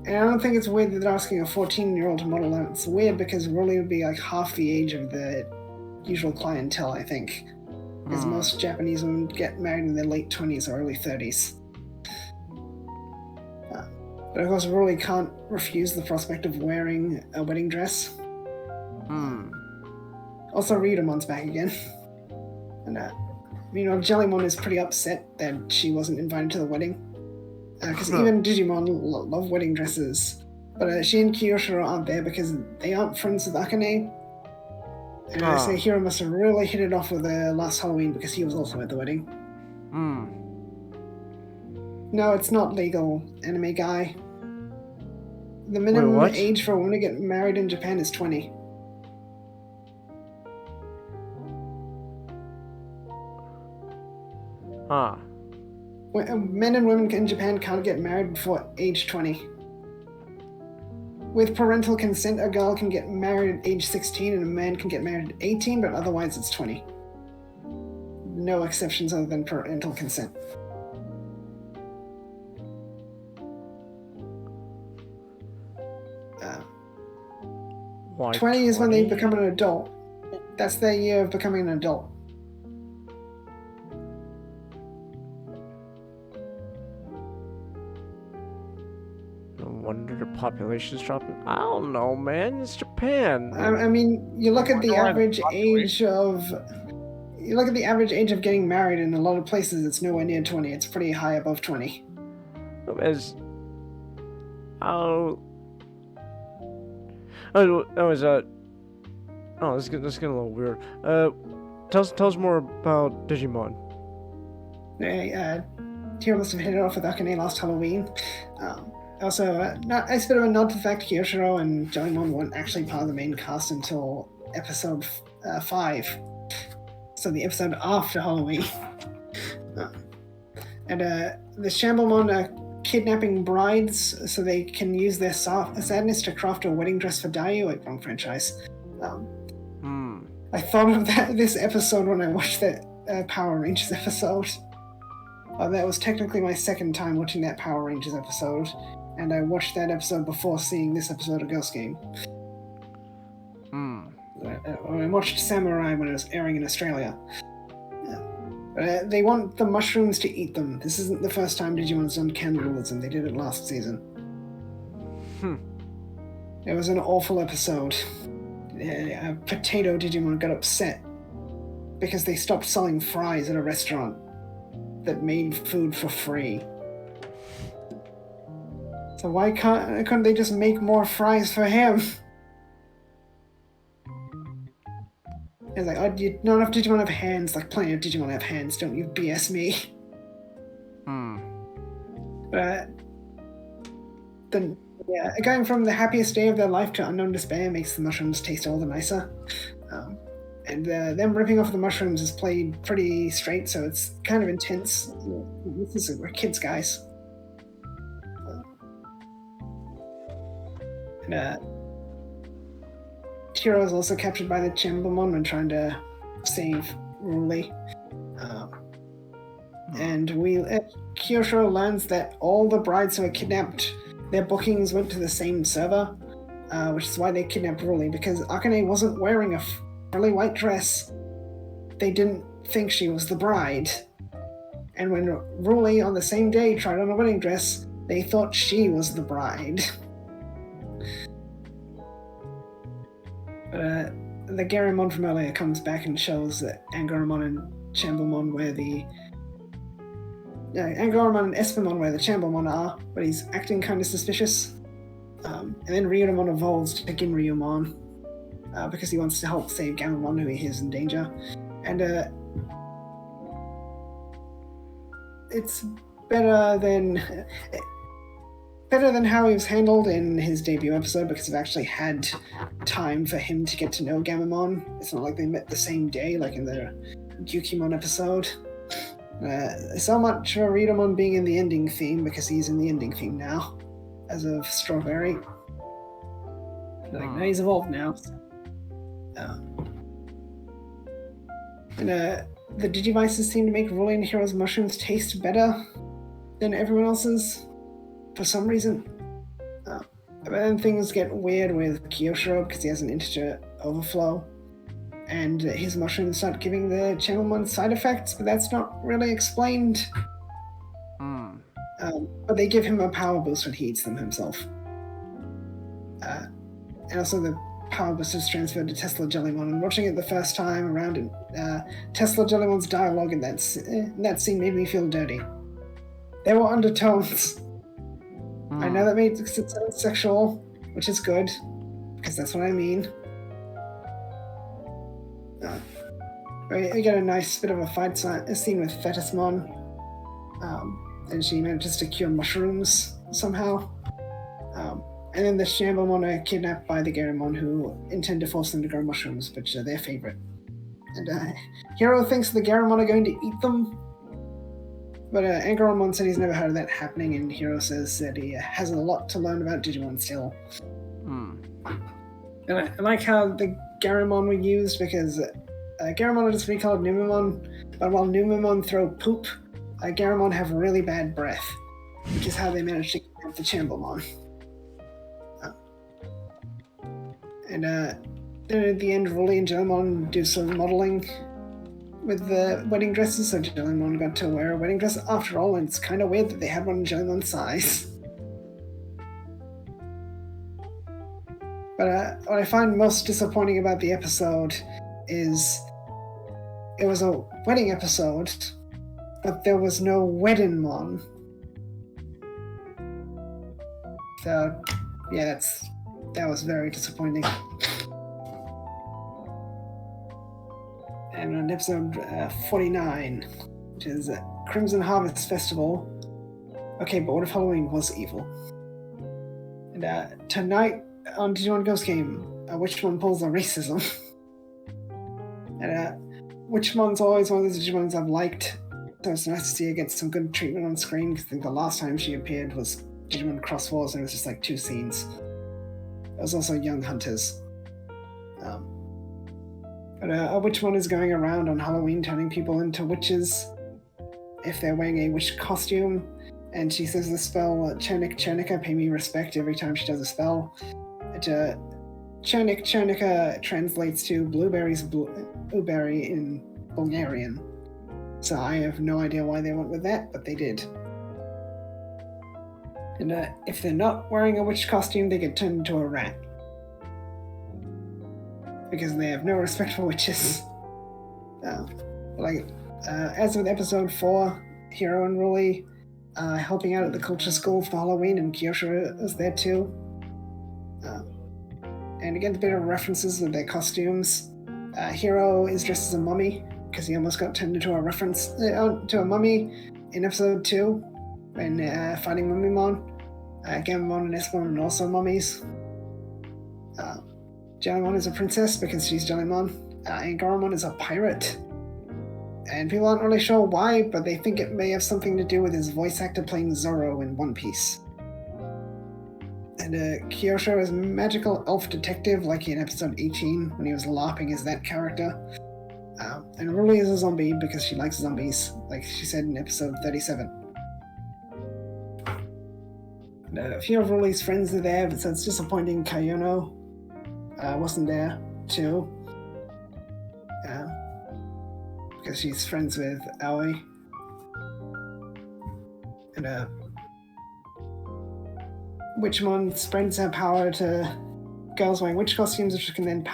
And I don't think it's weird that they're asking a 14-year-old to model that. It's weird because Ruli would be like half the age of the usual clientele, I think. Because most Japanese women get married in their late 20s or early 30s. But of course, Ruli can't refuse the prospect of wearing a wedding dress. Also, Ryudamon's back again. And Jellymon is pretty upset that she wasn't invited to the wedding. Because even Digimon love wedding dresses. But she and Kyoshiro aren't there because they aren't friends with Akane. And I say Hiro must have really hit it off with her last Halloween because he was also at the wedding. No, it's not legal, anime guy. The minimum age for a woman to get married in Japan is 20. Men and women in Japan can't get married before age 20. With parental consent, a girl can get married at age 16 and a man can get married at 18, but otherwise it's 20. No exceptions other than parental consent. 20 is when they become an adult. That's their year of becoming an adult. No wonder the population's dropping. I don't know, man. It's Japan. I mean, you look at the average age of... You look at the average age of getting married, in a lot of places it's nowhere near 20. It's pretty high above 20. This is getting a little weird. Tell us more about Digimon. Tiro must have hit it off with Akane last Halloween. Also, it's a bit of a nod to the fact Kyoshiro and Jellymon weren't actually part of the main cast until episode 5. So the episode after Halloween. And the Shamblemon are kidnapping brides so they can use their sadness to craft a wedding dress for Dayu, like wrong franchise. I thought of this episode when I watched that Power Rangers episode. That was technically my second time watching that Power Rangers episode, and I watched that episode before seeing this episode of Ghost Game. I watched Samurai when it was airing in Australia. They want the mushrooms to eat them. This isn't the first time Digimon's done cannibalism. They did it last season. It was an awful episode. Potato Digimon got upset because they stopped selling fries at a restaurant that made food for free. So why couldn't they just make more fries for him? It's like, not enough Digimon have hands, like plenty of Digimon have hands, don't you BS me. But going from the happiest day of their life to unknown despair makes the mushrooms taste all the nicer. And them ripping off the mushrooms is played pretty straight, so it's kind of intense. We're kids, guys. And Tiro is also captured by the Chamblemon when trying to save Ruli. And Kyoshiro learns that all the brides who were kidnapped, their bookings went to the same server, which is why they kidnapped Ruli, because Akane wasn't wearing a frilly white dress. They didn't think she was the bride. And when Ruli on the same day tried on a wedding dress, they thought she was the bride. The Garurumon from earlier comes back and shows that Angarumon and Chamblemon where the Angarumon and Espimon where the Chamblemon are, but he's acting kind of suspicious. And then Ryurumon evolves to Ginryumon because he wants to help save Gamamon, who he hears in danger. And it's better than how he was handled in his debut episode, because I've actually had time for him to get to know Gamamon. It's not like they met the same day, like in the Yukimon episode. So much for Ryurumon being in the ending theme, because he's in the ending theme now, as of Strawberry. Now he's evolved now. And the Digivices seem to make Ruli and Hero's mushrooms taste better than everyone else's, for some reason. But then things get weird with Kyoshiro because he has an integer overflow, and his mushrooms start giving the Channelmon side effects, but that's not really explained. But they give him a power boost when he eats them himself. And also the power boost is transferred to Tesla Jellymon, and watching it the first time around, and Tesla Jellymon's dialogue in that scene made me feel dirty. There were undertones. I know that makes it sound sexual, which is good, because that's what I mean. We get a nice bit of a fight scene with Fetusmon, and she manages to cure mushrooms somehow. And then the Shambomon are kidnapped by the Garurumon, who intend to force them to grow mushrooms, which are their favorite. And Hiro thinks the Garurumon are going to eat them, but Angarumon said he's never heard of that happening, and Hiro says that he has a lot to learn about Digimon still. And I like how the Garurumon were used, because Garurumon are just recalled Numemon, but while Numemon throw poop, Garurumon have really bad breath, which is how they managed to kidnap the Chambomon. And then at the end, Ruli and Jellymon do some modeling with the wedding dresses, so Jellymon got to wear a wedding dress after all, and it's kind of weird that they had one in Jellymon's size. But what I find most disappointing about the episode is it was a wedding episode, but there was no Weddinmon. So, yeah, that was very disappointing. And on episode 49, which is Crimson Harvest Festival. Okay, but what if Halloween was evil? And tonight on Digimon Ghost Game, Witchmon pulls a racism. And Witchmon's always one of those Digimons I've liked, so it's nice to see her get some good treatment on screen, because I think the last time she appeared was Digimon Cross Wars, and it was just like 2 scenes. It was also Young Hunters. But a Witchmon is going around on Halloween turning people into witches if they're wearing a witch costume, and she says the spell Chernik Chernika, pay me respect, every time she does a spell. Chernik Chernika translates to blueberries blueberry in Bulgarian. So I have no idea why they went with that, but they did. And if they're not wearing a witch costume, they get turned into a rat. Because they have no respect for witches. As with episode 4, Hiro and Ruli helping out at the culture school for Halloween, and Kyoshiro is there too. And again, a bit of references with their costumes. Hiro is dressed as a mummy, because he almost got turned into a reference to a mummy in episode 2, when fighting Mummymon. Gamamon and Espimon are also mummies. Jellymon is a princess because she's Jellymon. Angarumon is a pirate. And people aren't really sure why, but they think it may have something to do with his voice actor playing Zoro in One Piece. And Kyoshiro is magical elf detective, like in episode 18, when he was LARPing as that character. And Ruli is a zombie because she likes zombies, like she said in episode 37. And, a few of Ruli's friends are there, but so it's disappointing Kayono wasn't there too. Because she's friends with Aoi. And Witchmon spreads her power to girls wearing witch costumes, which can then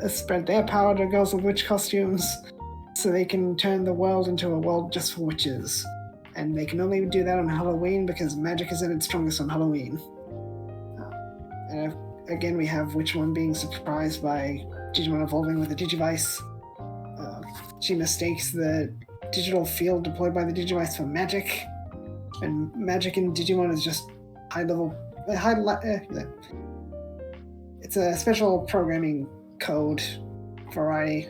spread their power to girls with witch costumes, so they can turn the world into a world just for witches. And they can only do that on Halloween because magic is at its strongest on Halloween. And again, we have Witchmon being surprised by Digimon evolving with a Digivice. She mistakes the digital field deployed by the Digivice for magic, and magic in Digimon is just it's a special programming code variety,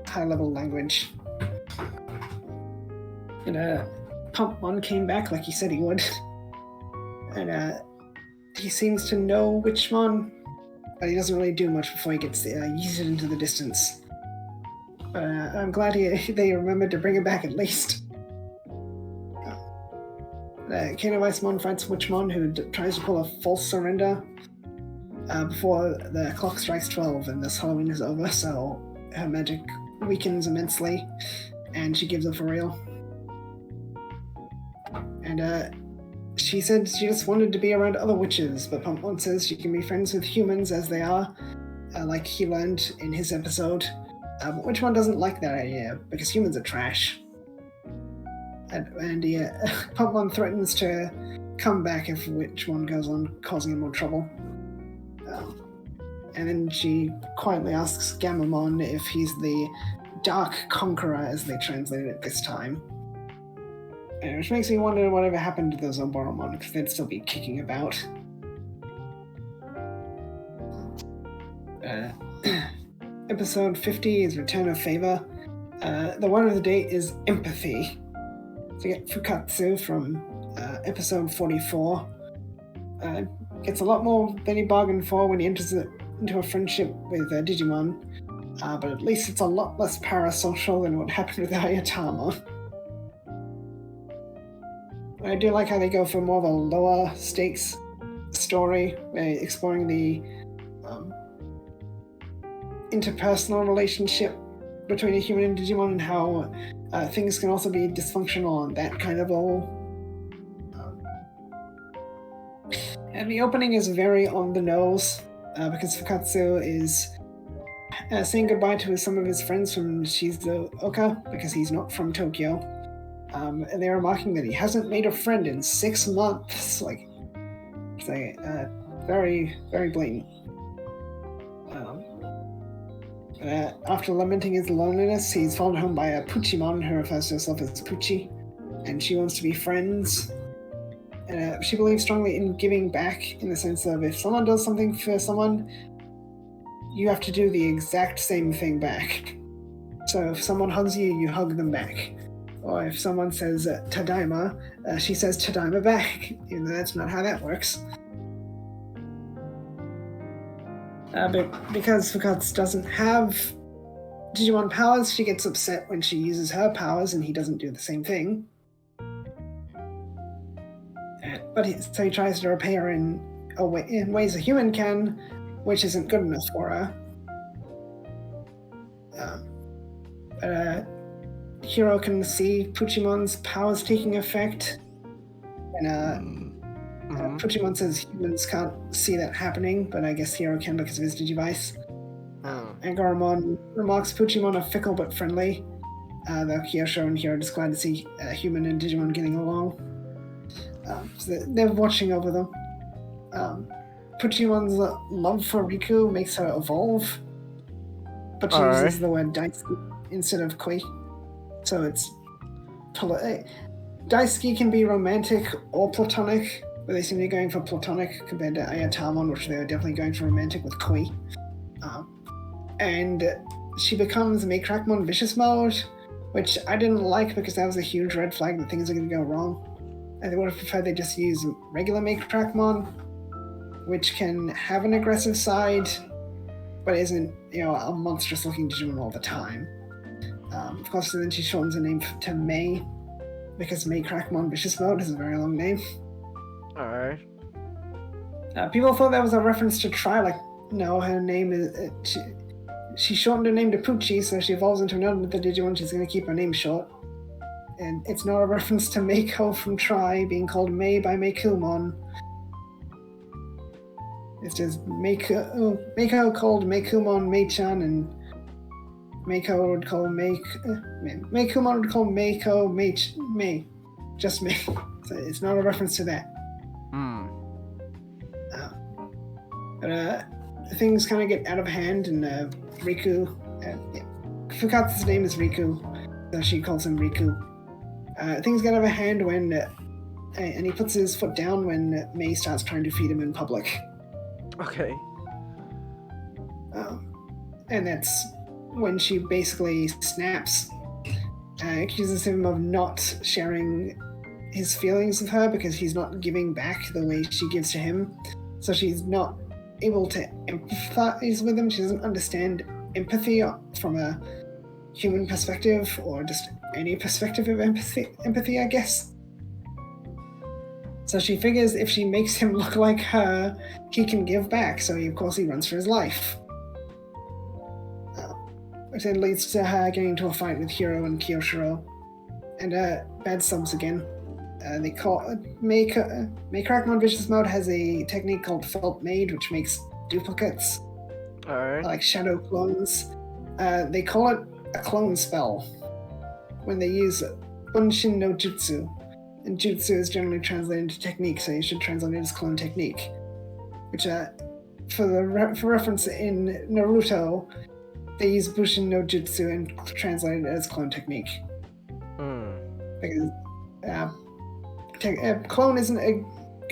high-level language. And Pumpmon came back like he said he would, and he seems to know Witchmon, but he doesn't really do much before he gets yeeted into the distance. But I'm glad they remembered to bring him back at least. Kenovice fights Witchmon, who tries to pull a false surrender before the clock strikes 12 and this Halloween is over, so her magic weakens immensely, and she gives up for real. And she said she just wanted to be around other witches, but Pumpmon says she can be friends with humans as they are, like he learned in his episode. But Witchmon doesn't like that idea, because humans are trash. And Pumpmon threatens to come back if Witchmon goes on causing him more trouble. And then she quietly asks Gammamon if he's the Dark Conqueror, as they translated it this time. Which makes me wonder whatever happened to those Oboromon, because they'd still be kicking about. Episode 50 is Return of Favor. The word of the day is empathy. So we get Fukatsu from episode 44. Gets a lot more than he bargained for when he enters into a friendship with Digimon, but at least it's a lot less parasocial than what happened with Ayatamon. I do like how they go for more of a lower stakes story, exploring the interpersonal relationship between a human and Digimon, and how things can also be dysfunctional on that kind of level. And the opening is very on the nose, because Fukatsu is saying goodbye to some of his friends from Shizuoka, because he's not from Tokyo. And they're remarking that he hasn't made a friend in 6 months. Very, very blatant. After lamenting his loneliness, he's followed home by a Puchimon, who refers to herself as Puchi, and she wants to be friends. And she believes strongly in giving back, in the sense of if someone does something for someone, you have to do the exact same thing back. So if someone hugs you, you hug them back. Or if someone says Tadaima, she says Tadaima back, even though that's not how that works. But because Fukatsu doesn't have Digimon powers, she gets upset when she uses her powers and he doesn't do the same thing. So he tries to repay her in ways a human can, which isn't good enough for her. Hiro can see Puchimon's powers taking effect, and Puchimon says humans can't see that happening, but I guess Hiro can because of his Digivice. And Garomon remarks Puchimon are fickle but friendly, though Kyosho and Hiro are just glad to see human and Digimon getting along. So they're watching over them. Puchimon's love for Riku makes her evolve, but she uses the word Daisuki instead of Kui. So it's Daisuki can be romantic or platonic, but they seem to be going for platonic compared to Ayatamon, which they were definitely going for romantic with Kui. And she becomes Makrakmon Vicious Mode, which I didn't like because that was a huge red flag that things are going to go wrong. I would have preferred they just use regular Makrakmon, which can have an aggressive side, but isn't, a monstrous-looking Digimon all the time. Of course, then she shortens her name to May, because May Crackmon Vicious Mode is a very long name. Alright. People thought that was a reference to Tri, like, no, her name is... She shortened her name to Poochie, so she evolves into another Digimon, she's going to keep her name short. And it's not a reference to Mako from Tri being called May by Meikumon. It's just Mako called Meikumon Mei-chan, and Mako would call Meikumon would call Mako Mei. Just Mei. So it's not a reference to that. But things kind of get out of hand, and Riku, Fukatsu's name is Riku, so she calls him Riku. Things get out of hand when, and he puts his foot down when Mei starts trying to feed him in public. Okay. And that's when she basically snaps, accuses him of not sharing his feelings with her because he's not giving back the way she gives to him. So she's not able to empathize with him. She doesn't understand empathy from a human perspective, or just any perspective of empathy, I guess. So she figures if she makes him look like her, he can give back, so of course he runs for his life. Which then leads to her getting into a fight with Hiro and Kyoshiro. And bad subs again. They call May Crackmon Vicious Mode has a technique called Felt Made, which makes duplicates. Alright. Like shadow clones. They call it a clone spell when they use Bunshin no Jutsu. And Jutsu is generally translated into technique, so you should translate it as clone technique. Which, for reference in Naruto, they use Bushin no Jutsu and translate it as clone technique. Because clone isn't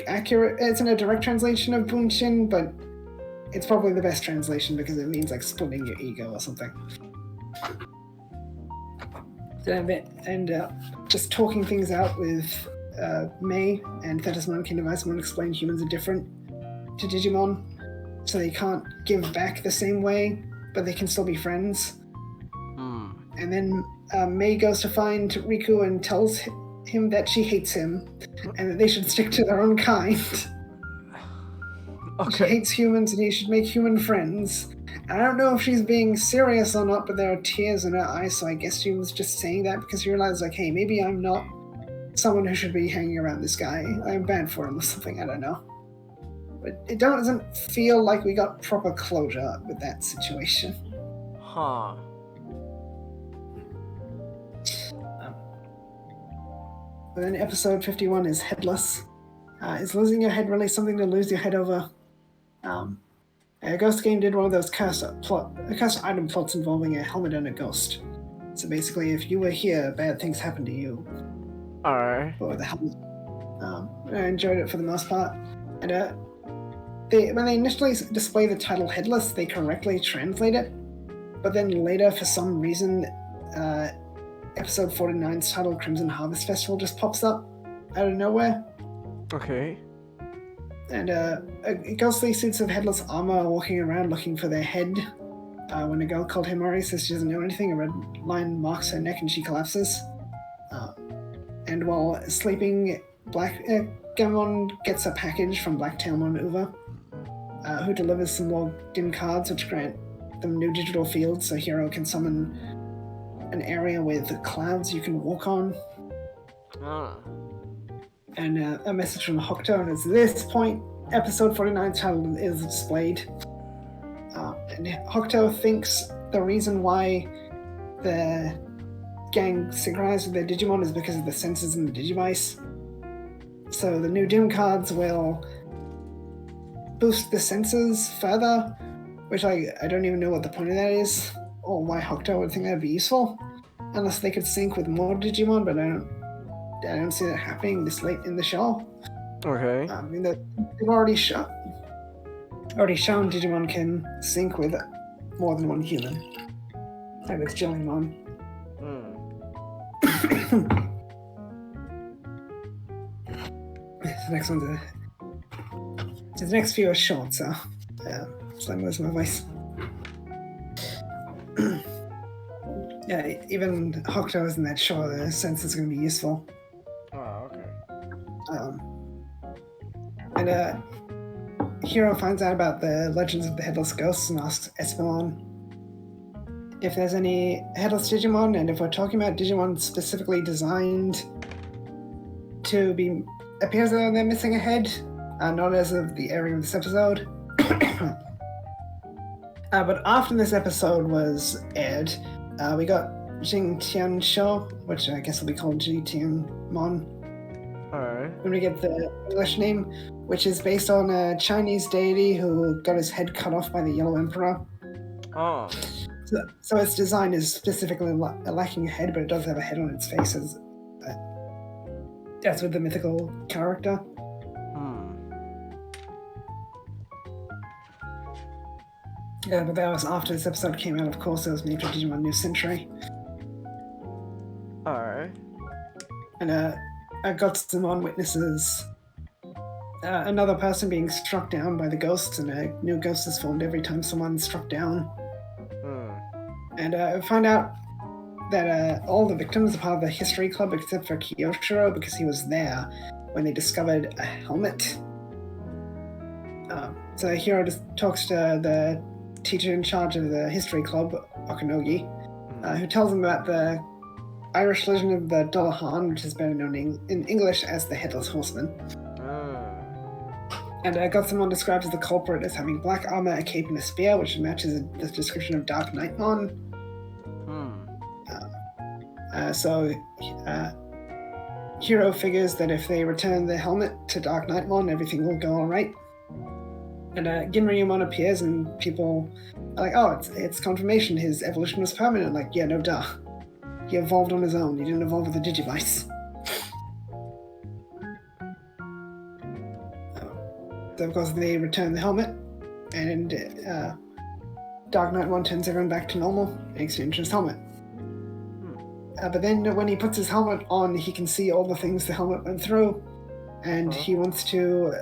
accurate. It's in a direct translation of Bunshin, but it's probably the best translation because it means like splitting your ego or something. And just talking things out with May and Thetismon Kingdom explain humans are different to Digimon, so they can't give back the same way, but they can still be friends. And then May goes to find Riku and tells him that she hates him and that they should stick to their own kind. Okay. She hates humans and he should make human friends. I don't know if she's being serious or not, but there are tears in her eyes, so I guess she was just saying that because she realized, like, hey, maybe I'm not someone who should be hanging around this guy. I'm bad for him or something, I don't know. But it doesn't feel like we got proper closure with that situation. Huh. But then episode 51 is Headless. Is losing your head really something to lose your head over? A Ghost game did one of those cursed item plots involving a helmet and a ghost. So basically, if you were here, bad things happen to you. Alright. Or the helmet. I enjoyed it for the most part. And when they initially display the title Headless, they correctly translate it. But then later, for some reason, episode 49's title Crimson Harvest Festival just pops up out of nowhere. Okay. And ghostly suits of headless armor are walking around looking for their head. When a girl called Himori says she doesn't know anything, a red line marks her neck and she collapses. And while sleeping, Gamon gets a package from Blacktailmon Uva, who delivers some more dim cards which grant them new digital fields so Hiro can summon an area with clouds you can walk on. And a message from Hokuto, and at this point, episode 49 title is displayed. And Hokuto thinks the reason why the gang synchronized with their Digimon is because of the sensors in the Digivice. So the new dim cards will boost the sensors further, which I don't even know what the point of that is, or why Hokuto would think that would be useful, unless they could sync with more Digimon, but I don't see that happening this late in the show. Okay. I mean, they've already shown Digimon can sync with more than one human. Like with Jellymon. The next one's the next few are short, so I'm losing my voice. Yeah, even Hokuto isn't that sure the sense is going to be useful. Oh, okay. And Hiro finds out about the legends of the Headless Ghosts and asks Espimon if there's any Headless Digimon, and if we're talking about Digimon specifically designed to be appear as though they're missing a head, not as of the airing of this episode. But after this episode was aired, we got Jing Tian Shou, which I guess will be called Ji Tian Mon. Alright. When we get the English name, which is based on a Chinese deity who got his head cut off by the Yellow Emperor. Oh. So its design is specifically lacking a head, but it does have a head on its face. That's with the mythical character. Yeah, but that was after this episode came out, of course. It was made for Digimon New Century. Alright. And Gotsumon witnesses another person being struck down by the ghosts, and a new ghost is formed every time someone's struck down. And find out that all the victims are part of the history club except for Kiyoshiro, because he was there when they discovered a helmet. So Hiro just talks to the teacher in charge of the history club, Okunogi, who tells him about the Irish legend of the Dullahan, which is better known in English as the Headless Horseman. And Gotsumon describes the culprit as having black armor, a cape, and a spear, which matches the description of Dark Nightmon. So Hiro figures that if they return the helmet to Dark Nightmon, everything will go alright. And Ginryumon appears, and people are like, oh, it's confirmation, his evolution was permanent. Like, yeah, no duh. He evolved on his own, he didn't evolve with a Digivice. So of course they return the helmet, and Dark Nightmon turns everyone back to normal in exchange for his helmet. But then when he puts his helmet on, he can see all the things the helmet went through, and he wants to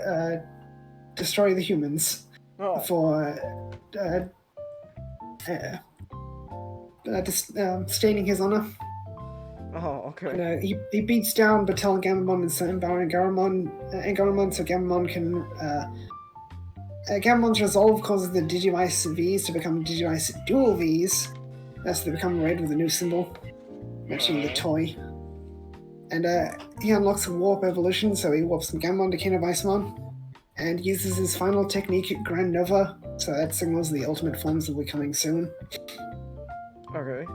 destroy the humans for staining his honor. Oh, okay. And, he beats down Batel Gamamon and Sanbao Garamon, so Gamamon can... Gamamon's resolve causes the Digivice Vs to become Digivice Dual Vs. That's to become red with a new symbol, matching the toy. And he unlocks a warp evolution, so he warps from Gamamon to Kenovisemon, and uses his final technique, Grand Nova, so that signals the ultimate forms will be coming soon. Okay.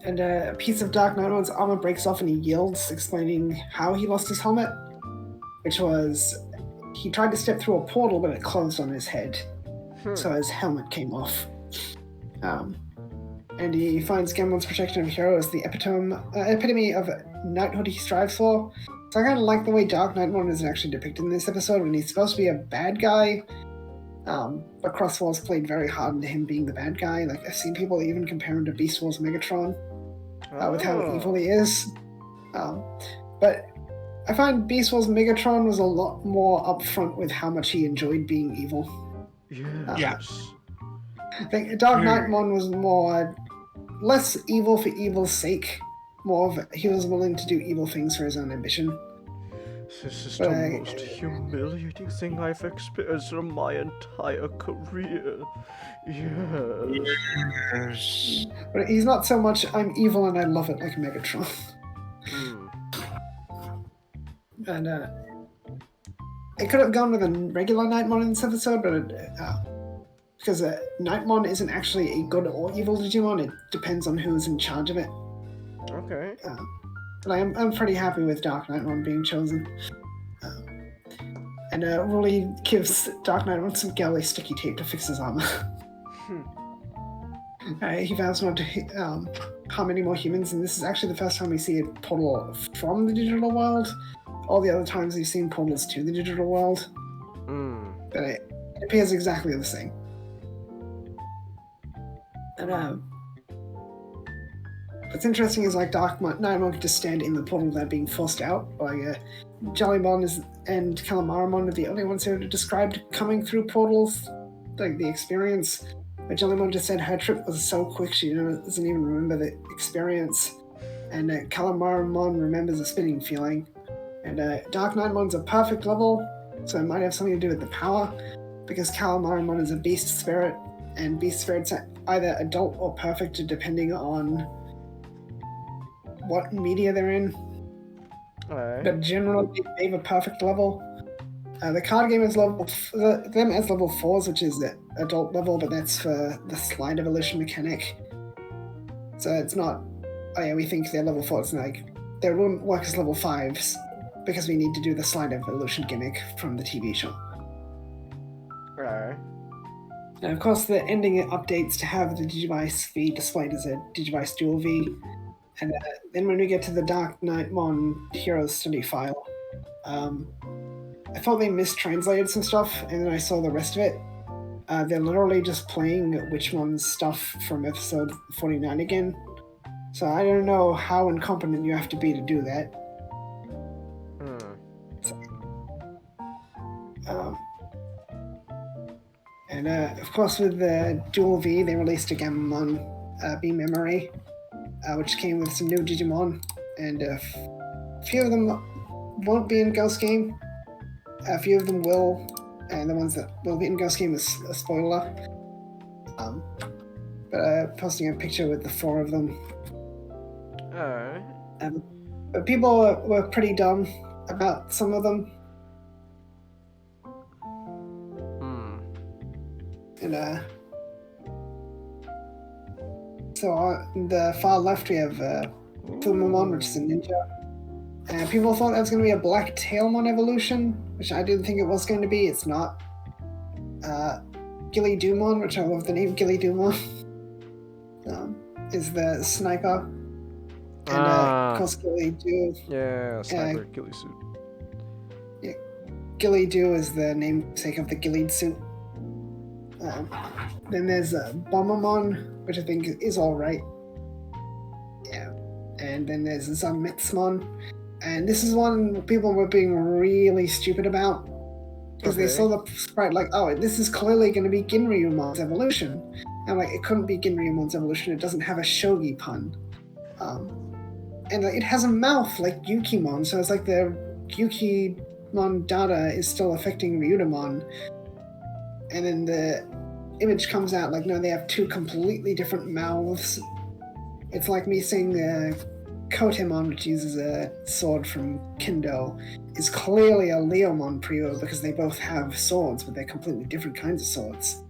And a piece of Dark Knight's armor breaks off and he yields, explaining how he lost his helmet, which was he tried to step through a portal, but it closed on his head, so his helmet came off. And he finds Gamon's protection of Hiro as the epitome of knighthood he strives for. So I kind of like the way Dark Knightmon is actually depicted in this episode, when he's supposed to be a bad guy, but Cross Wars played very hard into him being the bad guy. Like, I've seen people even compare him to Beast Wars Megatron, with how evil he is. But I find Beast Wars Megatron was a lot more upfront with how much he enjoyed being evil. Yes. I think Dark Knightmon was less evil for evil's sake. More of he was willing to do evil things for his own ambition. This is the most humiliating thing I've experienced in my entire career. Yes. But he's not so much, I'm evil and I love it, like Megatron. And it could have gone with a regular Nightmon in this episode, but because Nightmon isn't actually a good or evil Digimon, it depends on who's in charge of it. Okay. But I'm pretty happy with Dark Knightmon being chosen. And Ruli gives Dark Knightmon some galley sticky tape to fix his armor. He vows not to harm any more humans, and this is actually the first time we see a portal from the digital world. All the other times we've seen portals to the digital world. But it appears exactly the same. And what's interesting is, like, Dark Knightmon could just stand in the portal without being forced out. Like, Jellymon and Calamaramon are the only ones who are described coming through portals, like the experience. But Jellymon just said her trip was so quick she doesn't even remember the experience. And Calamaramon remembers a spinning feeling. And Dark Knightmon's a perfect level, so it might have something to do with the power, because Calamaramon is a beast spirit, and beast spirits are either adult or perfect depending on what media they're in. Alright. But generally, they have a perfect level. The card game is them as level 4s, which is the adult level, but that's for the slide evolution mechanic. So it's not, oh yeah, we think they're level 4s, like, they wouldn't work as level 5s, because we need to do the slide evolution gimmick from the TV show. Alright. And of course, the ending updates to have the Digivice V displayed as a Digivice Dual V. And then when we get to the Dark Knightmon Heroes Study file, I thought they mistranslated some stuff, and then I saw the rest of it. They're literally just playing Witchmon's stuff from episode 49 again. So I don't know how incompetent you have to be to do that. And of course, with the Dual V, they released a Gammamon B memory, which came with some new Digimon, and a few of them won't be in Ghost Game. A few of them will, and the ones that will be in Ghost Game is a spoiler. But posting a picture with the 4 of them. Alright. But people were pretty dumb about some of them. And so on the far left we have Fumamon, which is a ninja. And people thought that was going to be a Black Tailmon evolution, which I didn't think it was going to be. It's not. Gilly Dumon, which I love the name Gilly Dumon, is the sniper. And of course Gilly Do. Yeah, sniper ghillie suit. Yeah, Gilly Do is the namesake of the ghillied suit. Then there's Bombamon, which I think is alright. Yeah. And then there's Zametsmon. And this is one people were being really stupid about. Because they saw the sprite like, oh, this is clearly going to be Ginryumon's evolution. And like, it couldn't be Ginryumon's evolution, it doesn't have a shogi pun. And like, it has a mouth like Yukimon, so it's like the Yukimon data is still affecting Ryudomon. And then the image comes out like, no, they have 2 completely different mouths. It's like me saying Kotemon, which uses a sword from Kendo, is clearly a Leomon Prio because they both have swords, but they're completely different kinds of swords.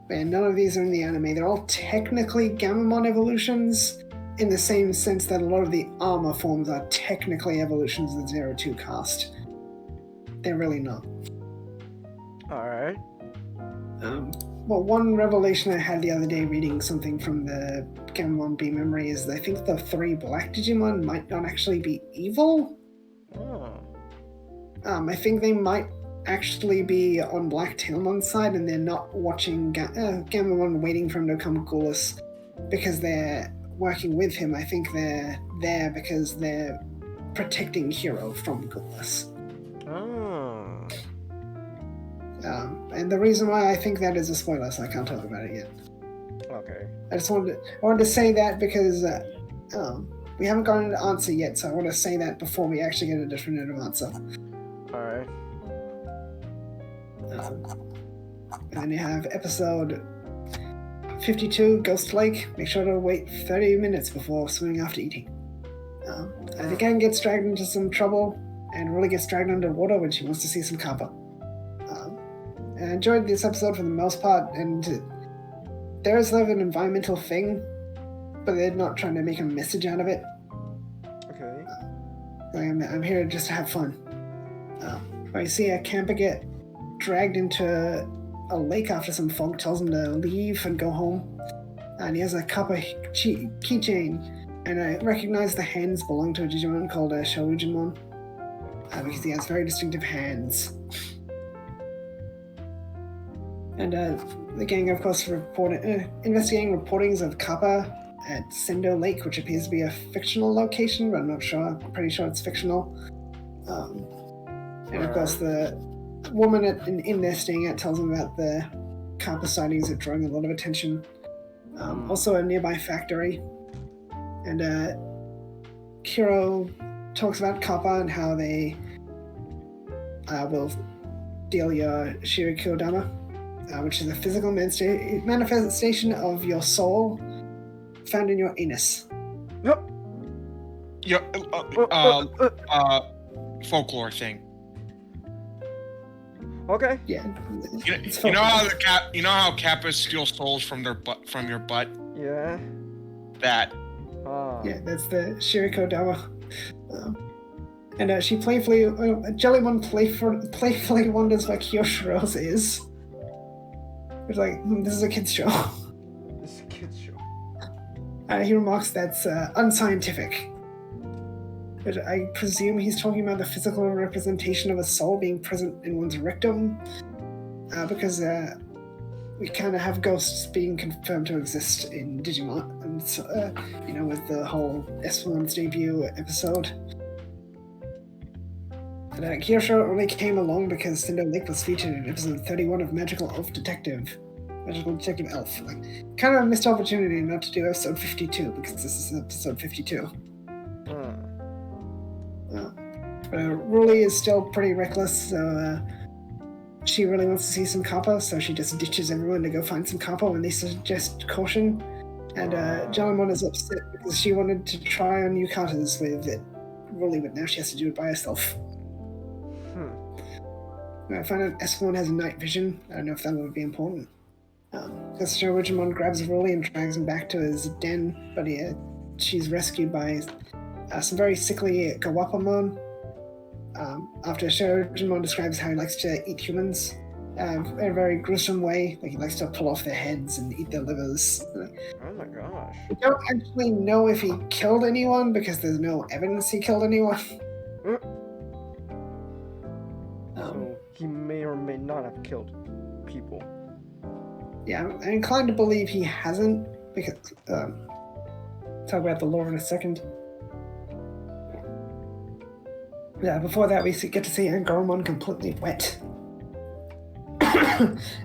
And none of these are in the anime. They're all technically Gammamon evolutions, in the same sense that a lot of the armor forms are technically evolutions of the 02 cast. They're really not. Alright. Well, one revelation I had the other day reading something from the Gammamon B memory is I think the 3 black Digimon might not actually be evil. Oh. I think they might actually be on Black Tailmon's side, and they're not watching Gammamon waiting for him to come Ghoulis because they're working with him. I think they're there because they're protecting Hiro from Ghoulis. Oh. And the reason why I think that is a spoiler, so I can't talk about it yet. Okay. I wanted to say that because we haven't gotten an answer yet, so I want to say that before we actually get a definitive answer. Alright. And then you have episode 52, Ghost Lake. Make sure to wait 30 minutes before swimming after eating. The gang gets dragged into some trouble, and really gets dragged underwater when she wants to see some Kappa. I enjoyed this episode for the most part, and there is an environmental thing, but they're not trying to make a message out of it. Okay. I'm here just to have fun. I see a camper get dragged into a lake after some fog tells him to leave and go home. And he has a Kappa keychain, and I recognize the hands belong to a Digimon called a Shoujinmon, because he has very distinctive hands. And the gang, of course, investigating reportings of Kappa at Sendo Lake, which appears to be a fictional location, but I'm not sure. I'm pretty sure it's fictional. And of course, the woman in there staying at tells them about the Kappa sightings are drawing a lot of attention. Also, a nearby factory. And Kiro talks about Kappa and how they will steal your Shirikodama, which is a physical manifestation of your soul found in your anus. Your folklore thing. Okay. Yeah. You know how Kappas steal souls from your butt? Yeah. That. Yeah, that's the Shirikodama. And she playfully, Jellymon playfully wonders what Kyoshiro's is. It's like, this is a kid's show. This is a kid's show. He remarks that's unscientific. But I presume he's talking about the physical representation of a soul being present in one's rectum, because we kind of have ghosts being confirmed to exist in Digimon, and with the whole S1's debut episode. And Kyosho only came along because Cinder Lake was featured in episode 31 of Magical Detective Elf. Like, kind of a missed opportunity not to do episode 52 because this is episode 52. Ruli is still pretty reckless, so she really wants to see some Kappa, so she just ditches everyone to go find some Kappa when they suggest caution. And Jellymon is upset because she wanted to try on yukatas with Ruli, but now she has to do it by herself. I find out S1 has night vision. I don't know if that would be important. Because Shoujimon grabs Ruli and drags him back to his den, but she's rescued by some very sickly Gawapamon. After Shoujimon describes how he likes to eat humans in a very gruesome way, like he likes to pull off their heads and eat their livers. Oh my gosh. We don't actually know if he killed anyone because there's no evidence he killed anyone. So he may or may not have killed people. Yeah, I'm inclined to believe he hasn't, because talk about the lore in a second. Yeah, before that we get to see Angoromon completely wet.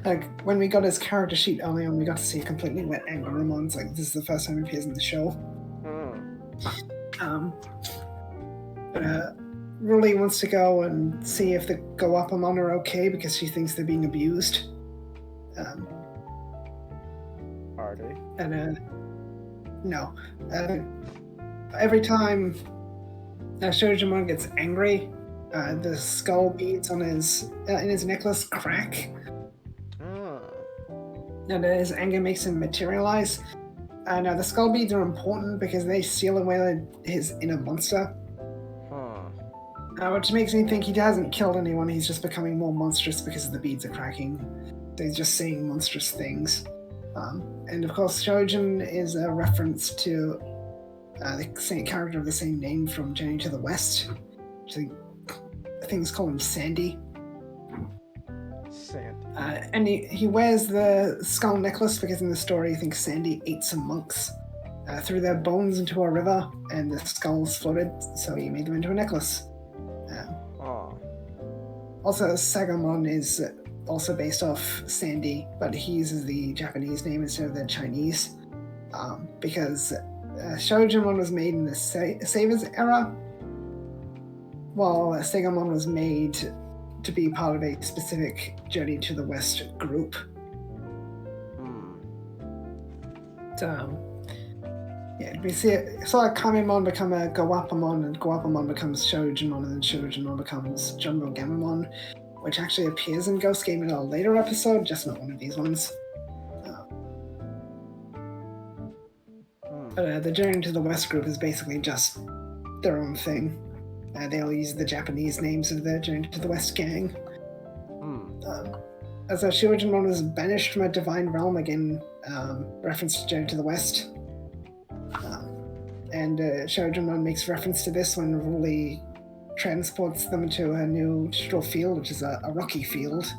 Like, when we got his character sheet early on, we got to see a completely wet Angoromon. It's like, this is the first time he appears in the show. Ruli wants to go and see if the Gawapamon are okay because she thinks they're being abused. Are they? And no. Every time Shoujimon gets angry, the skull beads on in his necklace crack. And his anger makes him materialize. Now the skull beads are important because they seal away his inner monster. Which makes me think he hasn't killed anyone, he's just becoming more monstrous because the beads are cracking. So he's just saying monstrous things. And of course, Shoujin is a reference to the same character of the same name from Journey to the West. I think it's called him Sandy. And he wears the skull necklace because in the story, I think Sandy ate some monks, threw their bones into a river, and the skulls floated, so he made them into a necklace. Also, Sagamon is also based off Sandy, but he uses the Japanese name instead of the Chinese, because Shoujimon was made in the Savers era, while Sagamon was made to be part of a specific Journey to the West group. So, yeah, we saw Kamemon become a Gawapamon, and Gawapamon becomes Shoujimon, and then Shoujimon becomes Jumbo Gamamon, which actually appears in Ghost Game in a later episode, just not one of these ones. The Journey to the West group is basically just their own thing. They all use the Japanese names of the Journey to the West gang. As Shoujimon was banished from a divine realm, again, reference to Journey to the West. And Shoujimon makes reference to this when Ruli transports them to a new digital field, which is a rocky field.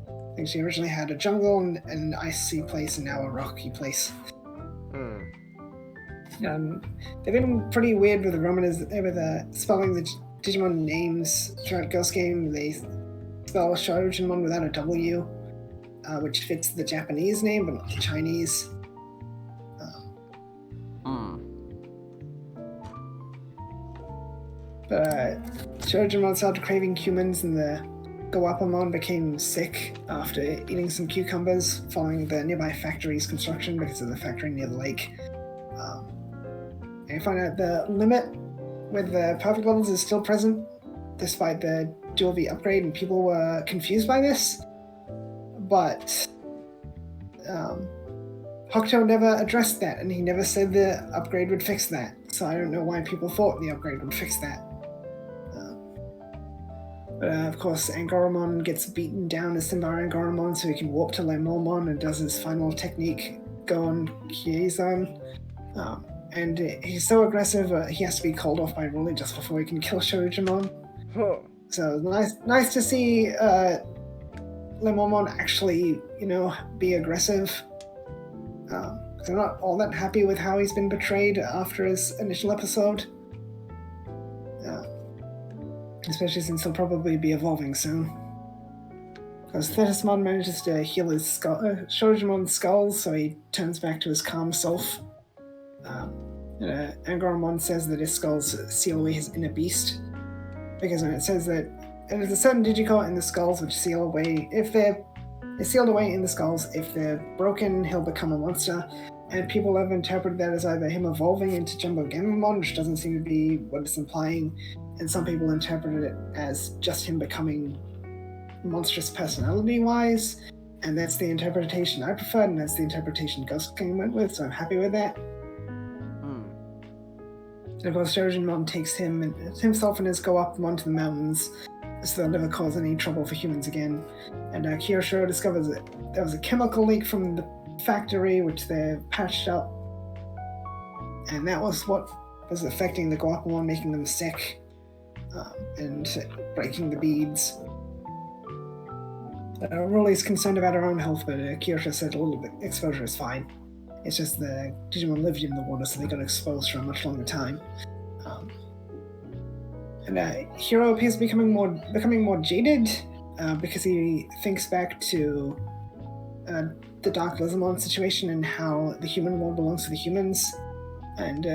I think she originally had a jungle and an icy place, and now a rocky place. They've been pretty weird with spelling the Digimon names throughout Ghost Game. They spell Shoujimon without a W. which fits the Japanese name but not the Chinese. Shojimon started craving humans, and the Gawapamon became sick after eating some cucumbers following the nearby factory's construction because of the factory near the lake. And you find out the limit with the perfect levels is still present despite the dual V upgrade, and people were confused by this. But Hokuto never addressed that, and he never said the upgrade would fix that. So I don't know why people thought the upgrade would fix that. But of course, Angoramon gets beaten down as Symbara Angoramon so he can warp to Lemormon and does his final technique, go on Kiezon. And he's so aggressive, he has to be called off by Ruli just before he can kill Shojimon. So nice to see Lemormon actually, be aggressive. Because I'm not all that happy with how he's been betrayed after his initial episode. Especially since he'll probably be evolving soon. Because Thetismon manages to heal his Shojimon's skulls, so he turns back to his calm self. Angoramon says that his skulls seal away his inner beast. Because it says that there's a certain Digicore in the skulls which seal away. If they're sealed away in the skulls, if they're broken, he'll become a monster. And people have interpreted that as either him evolving into Jumbo Gamamon, which doesn't seem to be what it's implying. And some people interpreted it as just him becoming monstrous personality-wise. And that's the interpretation I preferred, and that's the interpretation Ghost King went with, so I'm happy with that. And of course, Shojimon takes himself and his Gawapamon to the mountains, so they'll never cause any trouble for humans again. And Kyosho discovers that there was a chemical leak from the factory, which they patched up. And that was what was affecting the Gawapamon, making them sick. And breaking the beads. Rolly's concerned about her own health, but Kyosho said a little bit exposure is fine. It's just the Digimon lived in the water, so they got exposed for a much longer time. Hiro appears to be becoming more jaded because he thinks back to the Dark Lizamon situation and how the human world belongs to the humans, and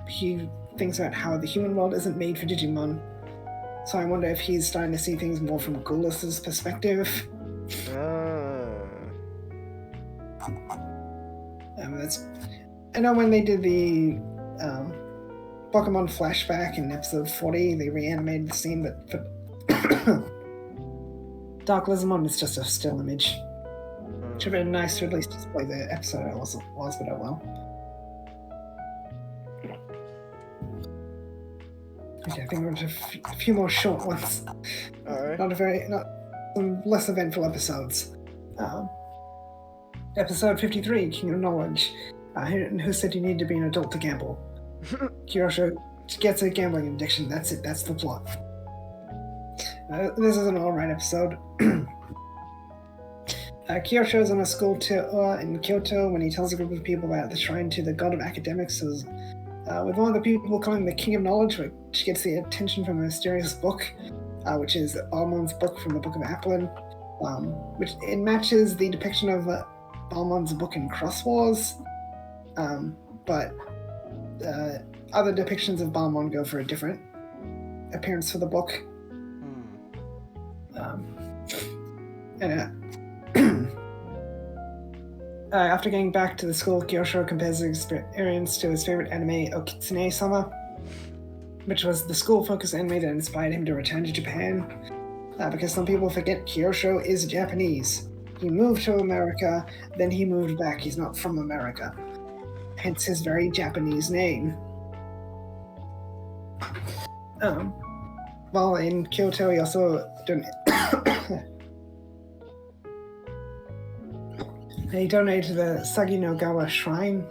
he thinks about how the human world isn't made for Digimon. So I wonder if he's starting to see things more from Gulis's perspective. I know when they did the Pokemon flashback in episode 40, they reanimated the scene, but for Dark Lizamon is just a still image. Which would have been nice to at least display the episode it was, but oh well. Okay, I think we're into a few more short ones. Alright. Not some less eventful episodes. Episode 53, King of Knowledge. Who said you need to be an adult to gamble? Kyosho gets a gambling addiction. That's it. That's the plot. This is an alright episode. Kyosho is on a school tour in Kyoto when he tells a group of people about the shrine to the god of academics. With one of the people calling the King of Knowledge, which gets the attention from a mysterious book, which is Balmon's book from the Book of Applin, which it matches the depiction of Balmon's book in Cross Wars, but other depictions of Balmon go for a different appearance for the book. After getting back to the school, Kyosho compares his experience to his favorite anime, Okitsune-sama, which was the school-focused anime that inspired him to return to Japan. Because some people forget Kyosho is Japanese. He moved to America, then he moved back. He's not from America. Hence his very Japanese name. While in Kyoto, he also he donated to the Saginogawa Shrine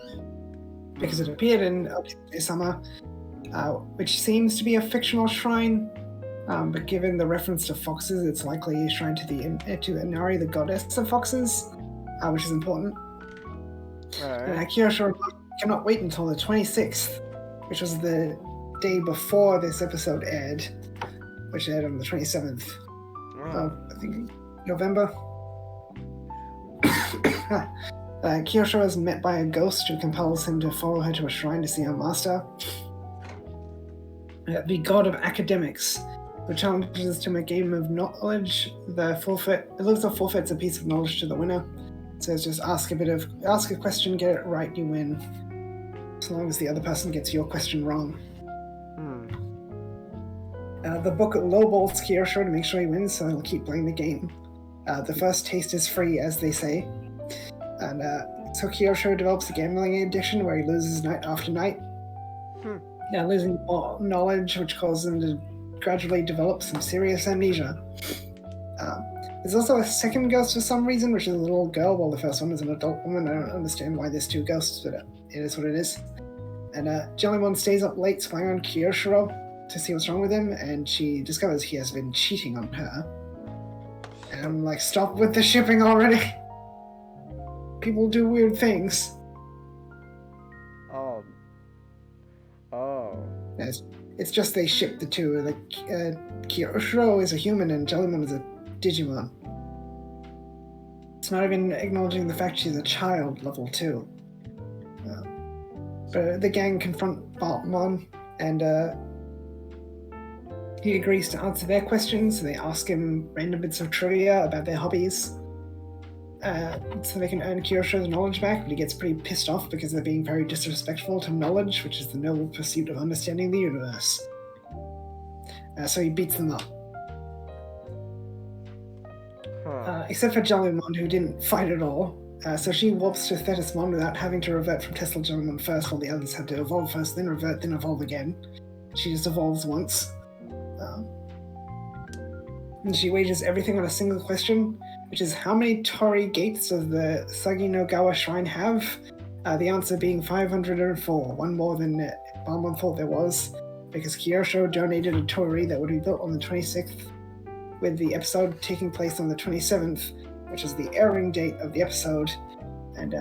because it appeared in Okitsune-sama, which seems to be a fictional shrine, but given the reference to foxes, it's likely a shrine to Inari, the goddess of foxes, which is important. Kyosho cannot wait until the 26th, which was the day before this episode aired, which aired on the 27th of, I think, November. Kyosho is met by a ghost who compels him to follow her to a shrine to see her master. The god of academics, who challenges to a game of knowledge. It looks like forfeits a piece of knowledge to the winner. So it's just ask a question, get it right, you win. As long as the other person gets your question wrong. The book lowballs Kyosho to make sure he wins, so he'll keep playing the game. The first taste is free, as they say. And so Kyosho develops a gambling addiction where he loses night after night. Losing knowledge, which causes him to gradually develop some serious amnesia. There's also a second ghost for some reason, which is a little girl, while the first one is an adult woman. I don't understand why there's two ghosts, but it is what it is. And Jellymon stays up late spying on Kyosho to see what's wrong with him, and she discovers he has been cheating on her. And I'm like, stop with the shipping already! People do weird things. It's just they ship the two. Like, Kyosho is a human and Jellymon is a Digimon. It's not even acknowledging the fact she's a child, level 2. But the gang confront Patlabor, and he agrees to answer their questions. They ask him random bits of trivia about their hobbies, so they can earn Kyosho's knowledge back, but he gets pretty pissed off because they're being very disrespectful to knowledge, which is the noble pursuit of understanding the universe. So he beats them up. Except for Jellymon, who didn't fight at all. So she warps to Thetismon without having to revert from Tesla Jellymon first, while the others had to evolve first, then revert, then evolve again. She just evolves once. And she wages everything on a single question, which is how many Tori gates does the Saginogawa Shrine have? The answer being 504, one more than Balmon thought there was, because Kyosho donated a Tori that would be built on the 26th, with the episode taking place on the 27th, which is the airing date of the episode. And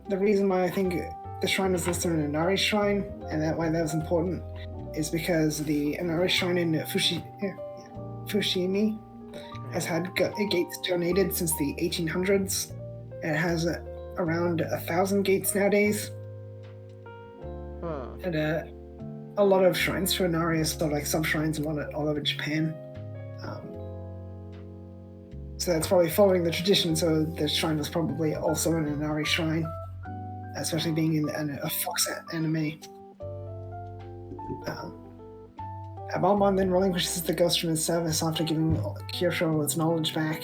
the reason why I think the shrine was listed an Inari Shrine, and why that was important, is because the Inari Shrine in Fushimi has had gates donated since the 1800s. And it has around 1,000 gates nowadays. And a lot of shrines for Inari are still like sub-shrines and all over Japan. So that's probably following the tradition, so the shrine was probably also an Inari shrine, especially being in a Fox anime. Balmon then relinquishes the ghost from his service after giving Kyosho its knowledge back,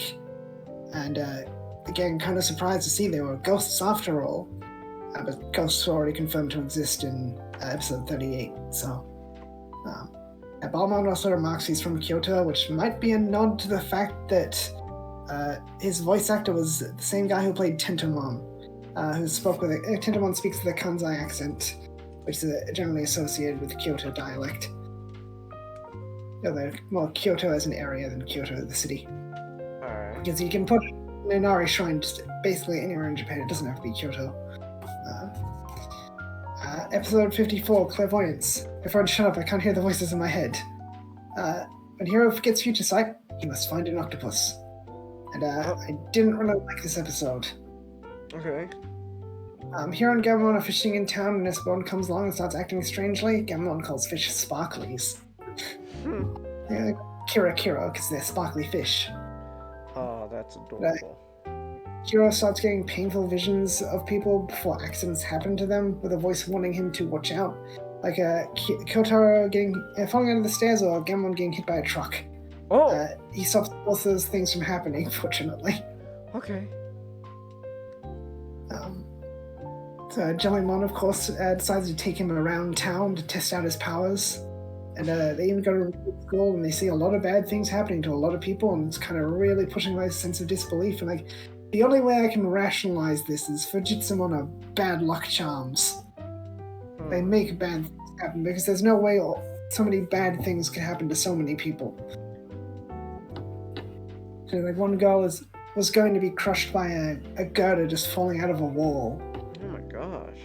and the gang kind of surprised to see they were ghosts after all, but ghosts were already confirmed to exist in episode 38, so... Balmon also remarks he's from Kyoto, which might be a nod to the fact that his voice actor was the same guy who played Tentomon, who spoke with Tentomon speaks with a Kansai accent, which is generally associated with Kyoto dialect. More Kyoto as an area than Kyoto the city. Alright. Because you can put an Inari shrine just basically anywhere in Japan. It doesn't have to be Kyoto. Episode 54, Clairvoyance. Everyone shut up, I can't hear the voices in my head. When Hero gets future sight, he must find an octopus. And I didn't really like this episode. Okay. Hero and Gamamon are fishing in town, and Esbon comes along and starts acting strangely. Gamamon calls fish sparklies. Yeah, Kira, because they're sparkly fish. Oh, that's adorable. Hero starts getting painful visions of people before accidents happen to them, with a voice warning him to watch out. Like Kyotaro falling out of the stairs, or Gamamon getting hit by a truck. Oh! He stops both those things from happening, fortunately. Okay. So Jellymon, of course, decides to take him around town to test out his powers. And they even go to school, and they see a lot of bad things happening to a lot of people, and it's kind of really pushing my sense of disbelief. And like, the only way I can rationalize this is Fujitsumon are bad luck charms. They make bad things happen, because there's no way so many bad things can happen to so many people. So like, one girl was going to be crushed by a girder just falling out of a wall. Oh my gosh.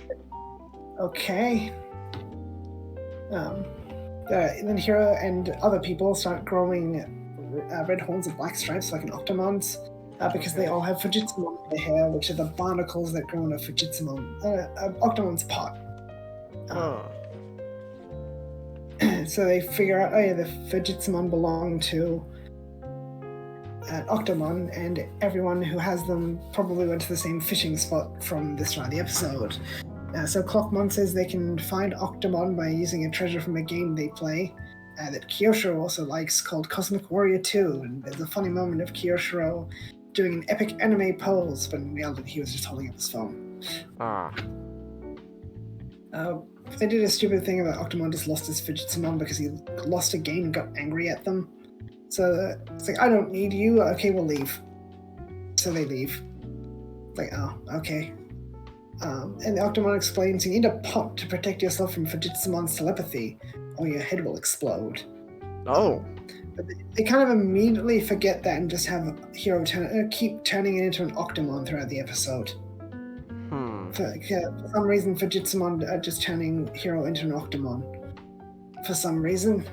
Okay. Then Hero and other people start growing red horns and black stripes like an Octomon's, because they all have Fujitsumon in their hair, which are the barnacles that grow in a Octomon's pot. So they figure out, the Fujitsumon belong to Octomon, and everyone who has them probably went to the same fishing spot from the start of the episode. So Clockmon says they can find Octomon by using a treasure from a game they play that Kyoshiro also likes, called Cosmic Warrior 2, and there's a funny moment of Kyoshiro doing an epic anime pose, but in reality he was just holding up his phone. They did a stupid thing about Octomon just lost his Fujitsumon because he lost a game and got angry at them. So it's like, I don't need you, okay, we'll leave. So they leave. Like, oh, okay. And the Octomon explains you need a pot to protect yourself from Fujitsumon's telepathy, or your head will explode. But they kind of immediately forget that and just have Hiro keep turning it into an Octomon throughout the episode. For some reason, Fujitsumon are just turning Hiro into an Octomon. For some reason.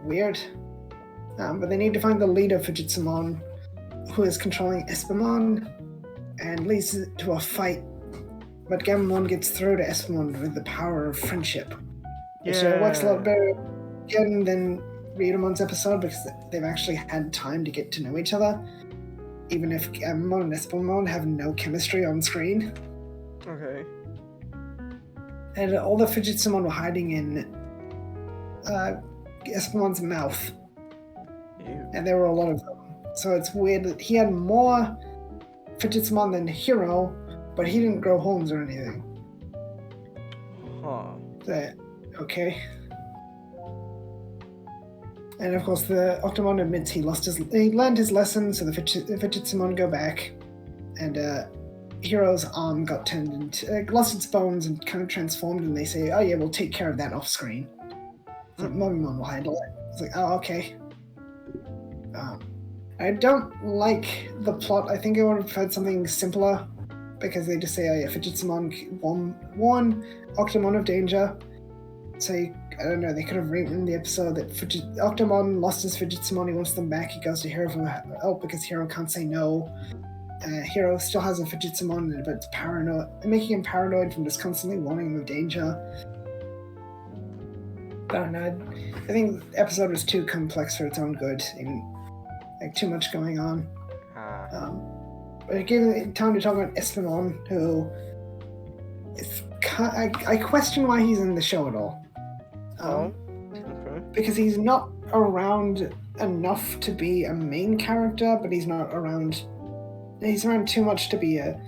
Weird. But they need to find the leader of Fujitsumon, who is controlling Espamon, and leads to a fight. But Gammamon gets through to Espamon with the power of friendship. Which works a lot better again than Ryudamon's episode, because they've actually had time to get to know each other. Even if Gammamon and Espamon have no chemistry on screen. Okay. And all the Fujitsumon were hiding in Espamon's mouth. Ew. And there were a lot of them. So it's weird that he had more Fujitsumon than Hiro, but he didn't grow horns or anything. Okay. And of course, the Octomon admits he learned his lesson, so the Fujitsumon go back, and Hiro's arm got turned into lost its bones and kind of transformed, and they say, "Oh yeah, we'll take care of that off screen. So Momimon will handle it." It's like, oh, okay. I don't like the plot. I think I would have preferred something simpler, because they just say, "Oh yeah, Fujitsumon warn Octomon of danger." So I don't know, they could have written the episode that Octomon lost his Fujitsumon, he wants them back, he goes to Hiro for help because Hiro can't say no. Hiro still has a Fujitsumon, but it's paranoid, making him paranoid from just constantly warning him of danger. I don't know, I think the episode was too complex for its own good, even like too much going on. But it gave me time to talk about Espamon, who I question why he's in the show at all. Okay. Because he's not around enough to be a main character, but he's around too much to be a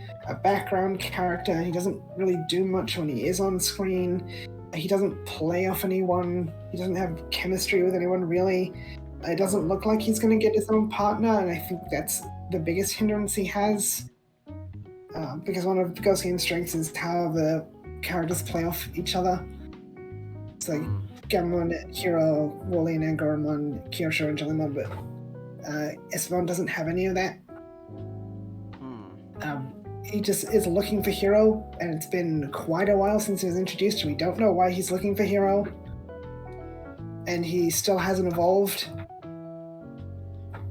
background character. He doesn't really do much when he is on screen. He doesn't play off anyone. He doesn't have chemistry with anyone, really. It doesn't look like he's going to get his own partner, and I think that's the biggest hindrance he has. Because one of Ghost Game's strengths is how the characters play off each other. It's like Gammamon, Hiro, Wooly, and Angoramon, Kyoshiro, and Jellymon, but Espamon doesn't have any of that. He just is looking for Hiro, and it's been quite a while since he was introduced, and we don't know why he's looking for Hiro. And he still hasn't evolved.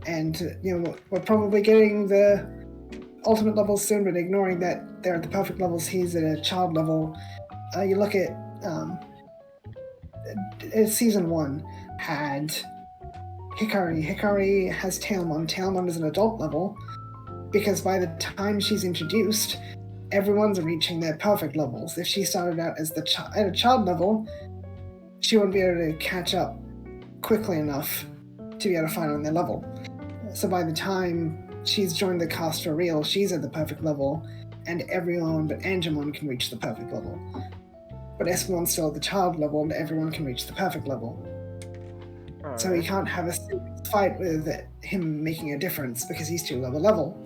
And, we're probably getting the ultimate levels soon, but ignoring that they're at the perfect levels, he's at a child level. You look at season 1 had Hikari. Hikari has Tailmon. Tailmon is an adult level, because by the time she's introduced, everyone's reaching their perfect levels. If she started out as at a child level, she wouldn't be able to catch up quickly enough to be able to fight on their level. So by the time she's joined the cast for real, she's at the perfect level, and everyone but Angemon can reach the perfect level. But Espamon's still at the child level, and everyone can reach the perfect level. So he can't have a fight with him making a difference, because he's too low a level.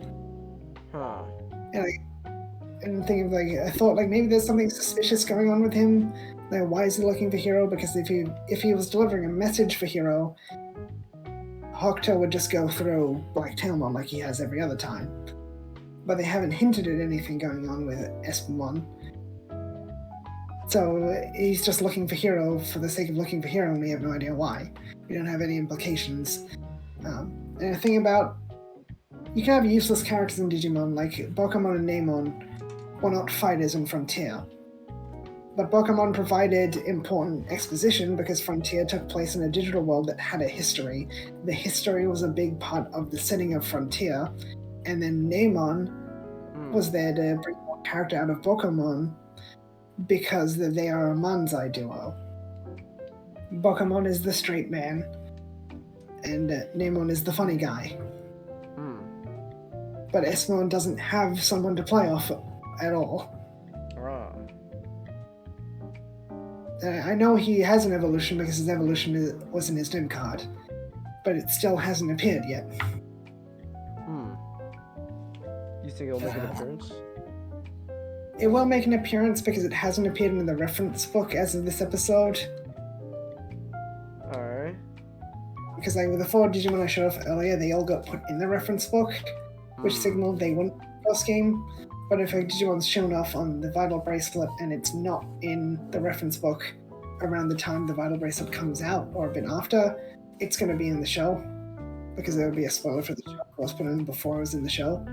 And I thought maybe there's something suspicious going on with him. Like, why is he looking for Hiro? Because if he was delivering a message for Hiro, Hokuto would just go through Black Tailmon like he has every other time. But they haven't hinted at anything going on with Espamon. So he's just looking for Hiro for the sake of looking for Hiro, and we have no idea why. We don't have any implications. And the thing about you can have useless characters in Digimon, like Pokemon and Namon were not fighters in Frontier. But Pokemon provided important exposition because Frontier took place in a digital world that had a history. The history was a big part of the setting of Frontier, and then Namon was there to bring more character out of Pokemon because they are a Manzai duo. Pokemon is the straight man, and Namon is the funny guy. But Esmon doesn't have someone to play off at all. I know he has an evolution because his evolution was in his name card, but it still hasn't appeared yet. You think it'll make an appearance? It will make an appearance because it hasn't appeared in the reference book as of this episode. Alright. Because like with the 4 Digimon I showed off earlier, they all got put in the reference book, which signaled they wouldn't first game. But if a Digimon's shown off on the Vital Bracelet and it's not in the reference book around the time the Vital Bracelet comes out or a bit after, it's going to be in the show. Because there would be a spoiler for the show. It was put in before it was in the show.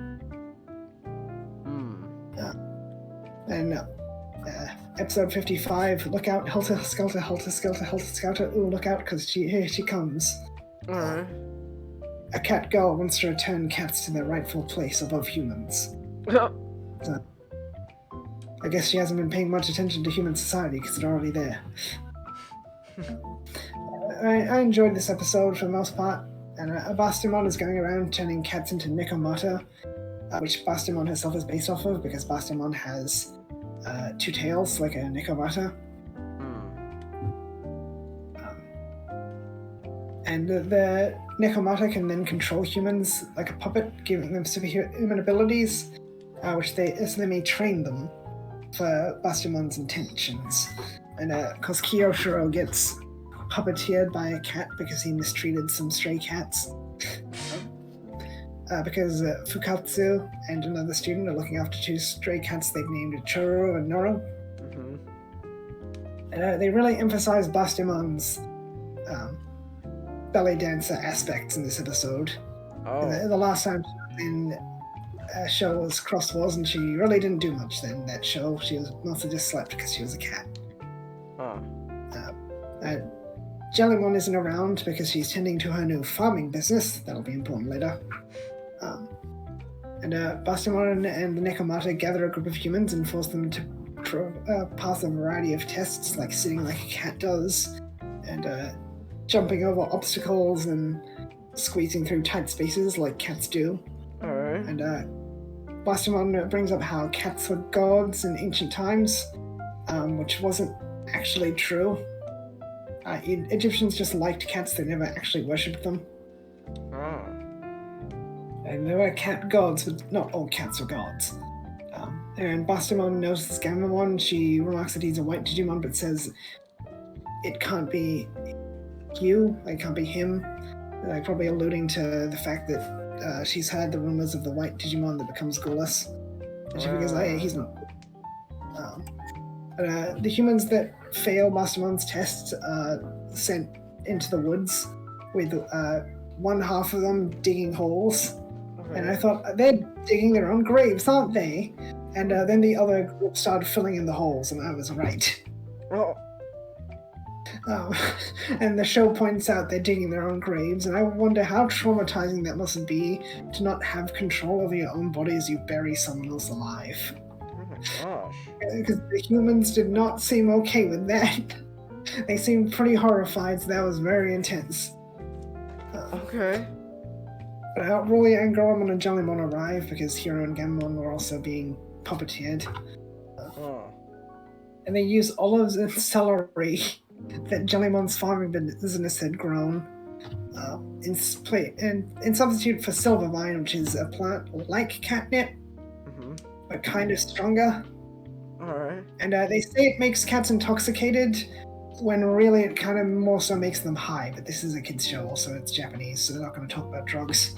Episode 55, look out, Helter Skelter, Helter Skelter, Helter Skelter. Ooh, look out, because here she comes. Alright. A cat girl wants to return cats to their rightful place above humans. So, I guess she hasn't been paying much attention to human society because they're already there. I enjoyed this episode for the most part, and Bastimon is going around turning cats into Nikomata, which Bastimon herself is based off of because Bastimon has 2 tails like a Nikomata. And the Nikomata can then control humans like a puppet, giving them superhuman abilities. Which they may train them for Bastimon's intentions. And because Kiyoshiro gets puppeteered by a cat because he mistreated some stray cats. Because Fukatsu and another student are looking after 2 stray cats they've named Choro and Noro. They really emphasize Bastimon's ballet dancer aspects in this episode. The last time in show was Cross Wars, and she really didn't do much then. That show, she was mostly just slept because she was a cat. Jellymon isn't around because she's tending to her new farming business. That'll be important later. Bastimon and the Nekomata gather a group of humans and force them to pass a variety of tests, like sitting like a cat does, and jumping over obstacles and squeezing through tight spaces like cats do. Alright. And Bastimon brings up how cats were gods in ancient times, which wasn't actually true. Egyptians just liked cats, they never actually worshipped them. And there were cat gods, but not all cats were gods. And Bastimon notices Gamamon. She remarks that he's a white Digimon, but says it can't be you, it can't be him. Like probably alluding to the fact that she's heard the rumors of the white Digimon that becomes ghoulless. And she figures, hey, he's not. The humans that fail Bastimon's tests are sent into the woods with one half of them digging holes. And I thought, they're digging their own graves, aren't they? And then the other group started filling in the holes, and I was right. And the show points out they're digging their own graves, and I wonder how traumatizing that must be to not have control over your own body as you bury someone else alive. Oh my gosh. Because the humans did not seem okay with that. They seemed pretty horrified, so that was very intense. Okay. But Rolly and Goromon and Jellymon arrive because Hero and Gamamon were also being puppeteered. And they use olives and celery that Jellymon's farming business had grown in substitute for silvervine, which is a plant like catnip, but kind of stronger. Alright. And they say it makes cats intoxicated, when really it kind of more so makes them high, but this is a kids show, also it's Japanese, so they're not going to talk about drugs.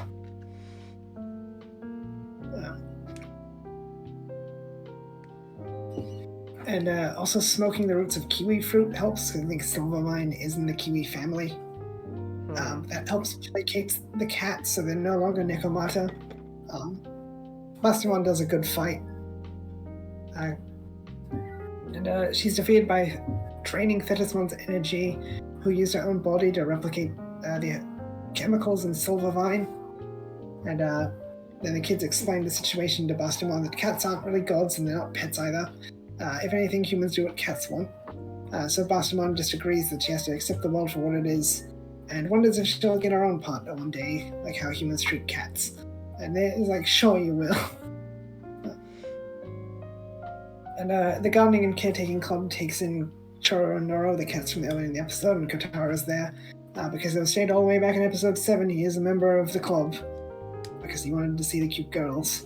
And also smoking the roots of kiwi fruit helps, because I think silvervine is in the kiwi family. That helps placate the cats, so they're no longer Nekomata. Bastimon does a good fight. And she's defeated by draining Thetismon's energy, who used her own body to replicate the chemicals in Silvervine. And then the kids explain the situation to Bastimon that cats aren't really gods and they're not pets either. If anything, humans do what cats want. So Bastimon just agrees that she has to accept the world for what it is, and wonders if she'll get her own partner one day, like how humans treat cats. And they're like, sure you will. And the gardening and caretaking club takes in Choro and Noro, the cats from earlier in the episode, and Kotara's there. Because they were stayed all the way back in episode 7, he is a member of the club. Because he wanted to see the cute girls.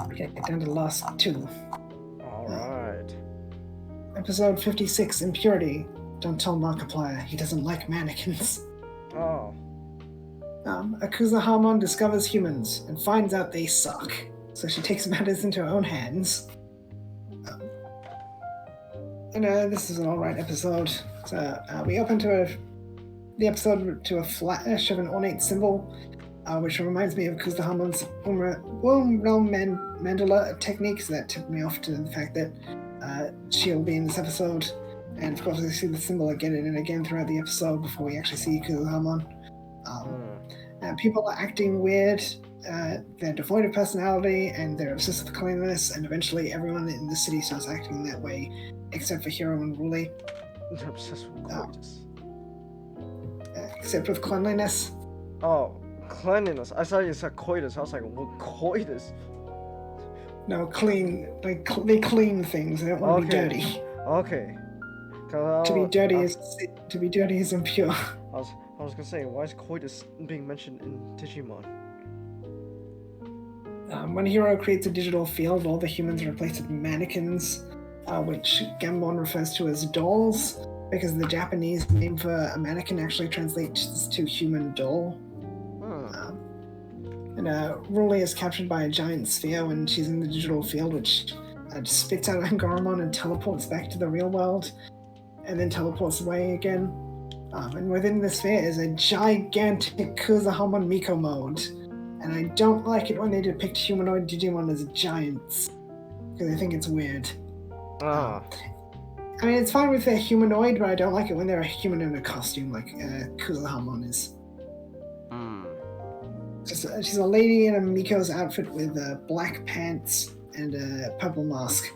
Okay, get down to the last 2. Alright. Episode 56, Impurity. Don't tell Markiplier, he doesn't like mannequins. Oh. Akusa Hamon discovers humans and finds out they suck. So she takes matters into her own hands. And this is an alright episode. So we open the episode to a flash of an ornate symbol, which reminds me of Kuzahamon's womb realm mandala techniques that tipped me off to the fact that she'll be in this episode. And of course we see the symbol again and again throughout the episode before we actually see Kuzahamon. People are acting weird, they're devoid of personality, and they're obsessed with cleanliness, and eventually everyone in the city starts acting that way, except for Hiro and Ruli. They're obsessed with coitus. Except with cleanliness. Oh, cleanliness. I thought you said coitus. I was like, what coitus? No, clean. Like, they clean things. They don't want to be dirty. Okay. To be dirty is impure. I was gonna say, why is coitus being mentioned in Digimon? When Hiro creates a digital field, all the humans are replaced with mannequins, which Gambon refers to as dolls, because the Japanese name for a mannequin actually translates to human doll. And Ruli is captured by a giant sphere when she's in the digital field, which spits out Angoramon and teleports back to the real world, and then teleports away again. And within the sphere is a gigantic Kuzahamon Miko mode. And I don't like it when they depict humanoid Digimon as giants, because I think it's weird. I mean, it's fine if they're humanoid, but I don't like it when they're a human in a costume, like Kuzahamon is. She's a lady in a Miko's outfit with black pants and a purple mask.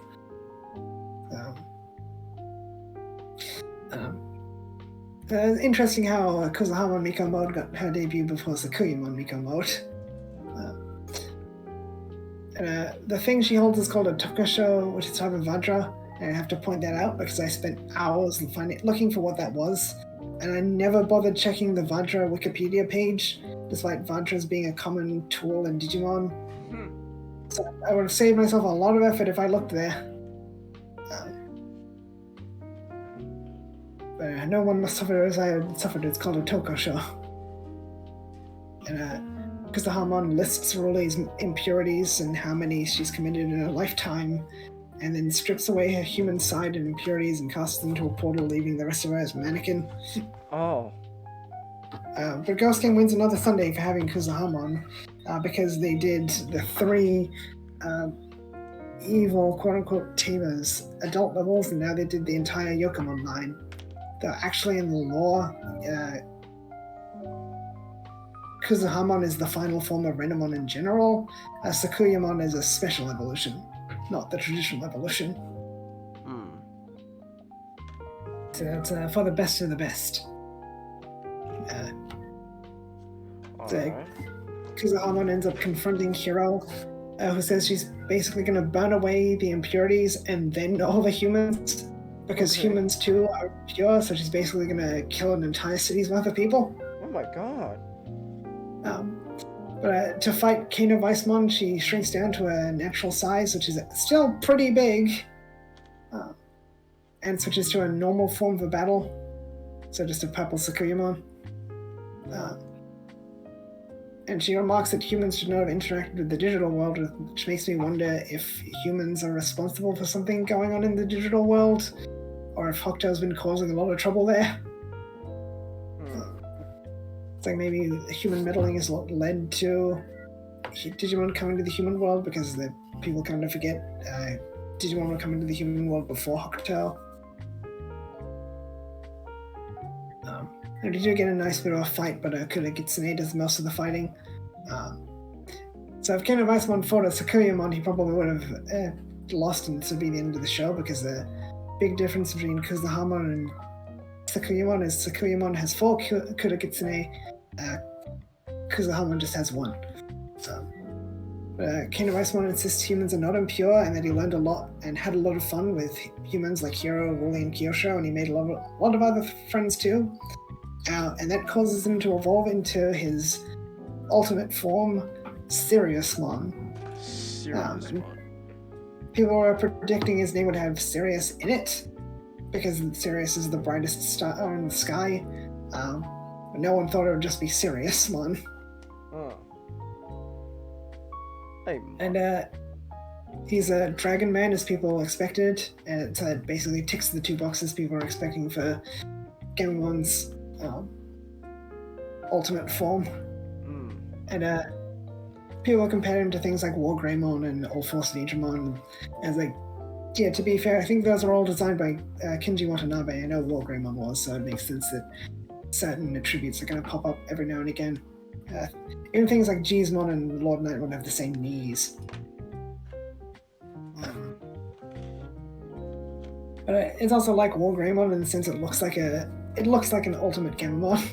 Interesting how Kuzahamon Miko mode got her debut before Sakuyamon Miko mode. The thing she holds is called a Tokosho, which is type of Vajra, and I have to point that out because I spent hours looking for what that was, and I never bothered checking the Vajra Wikipedia page, despite Vajras being a common tool in Digimon. So I would have saved myself a lot of effort if I looked there. But no one must suffer as I had suffered. It's called a Tokosho. And because the Hamon lists Ruli's impurities and how many she's committed in her lifetime, and then strips away her human side and impurities and casts them into a portal, leaving the rest of her as a mannequin. But Ghost King wins another Sunday for having Kuzahamon, because they did the 3 evil quote-unquote tamers adult levels, and now they did the entire Yokomon line. Though actually in the lore, Kuzahamon is the final form of Renamon in general. Sakuyamon is a special evolution, not the traditional evolution. So it's for the best of the best. Kuzahamon ends up confronting Hiro, who says she's basically going to burn away the impurities and then all the humans, because humans too are pure, so she's basically going to kill an entire city's worth of people. Oh my god. But to fight Kano Weissmon, she shrinks down to a natural size, which is still pretty big, and switches to a normal form for battle, so just a purple Sakuyamon. And she remarks that humans should not have interacted with the digital world, which makes me wonder if humans are responsible for something going on in the digital world, or if Hokuto's been causing a lot of trouble there. like maybe human meddling is what led to Digimon coming to the human world, because the people kind of forget Digimon were coming to the human world before Hokuto. And we do get a nice bit of a fight, but Kuda Kitsune does most of the fighting. So if Ken of Icemon fought a Sakuyamon, he probably would have lost, and this would be the end of the show, because the big difference between Kuzahamon and Sakuyamon is Sakuyamon has 4 Kuda Kitsune, Kuzahamon just has 1. So, Ken of Icemon insists humans are not impure, and that he learned a lot and had a lot of fun with humans like Hiro, Wooly, and Kyosho, and he made a lot of other friends too. And that causes him to evolve into his ultimate form, Siriusmon. People are predicting his name would have Sirius in it, because Sirius is the brightest star in the sky. But no one thought it would just be Siriusmon. And he's a dragon man, as people expected, and it basically ticks the 2 boxes people are expecting for Gamon's ultimate form. And people compare him to things like War Greymon and All Force Digimon, as like, yeah, to be fair, I think those are all designed by Kenji Watanabe. I know War Greymon was, so it makes sense that certain attributes are going to pop up every now and again. Even things like Gizmon and Lord Knight would have the same knees. But it's also like War Greymon in the sense it looks like an ultimate Gamamon.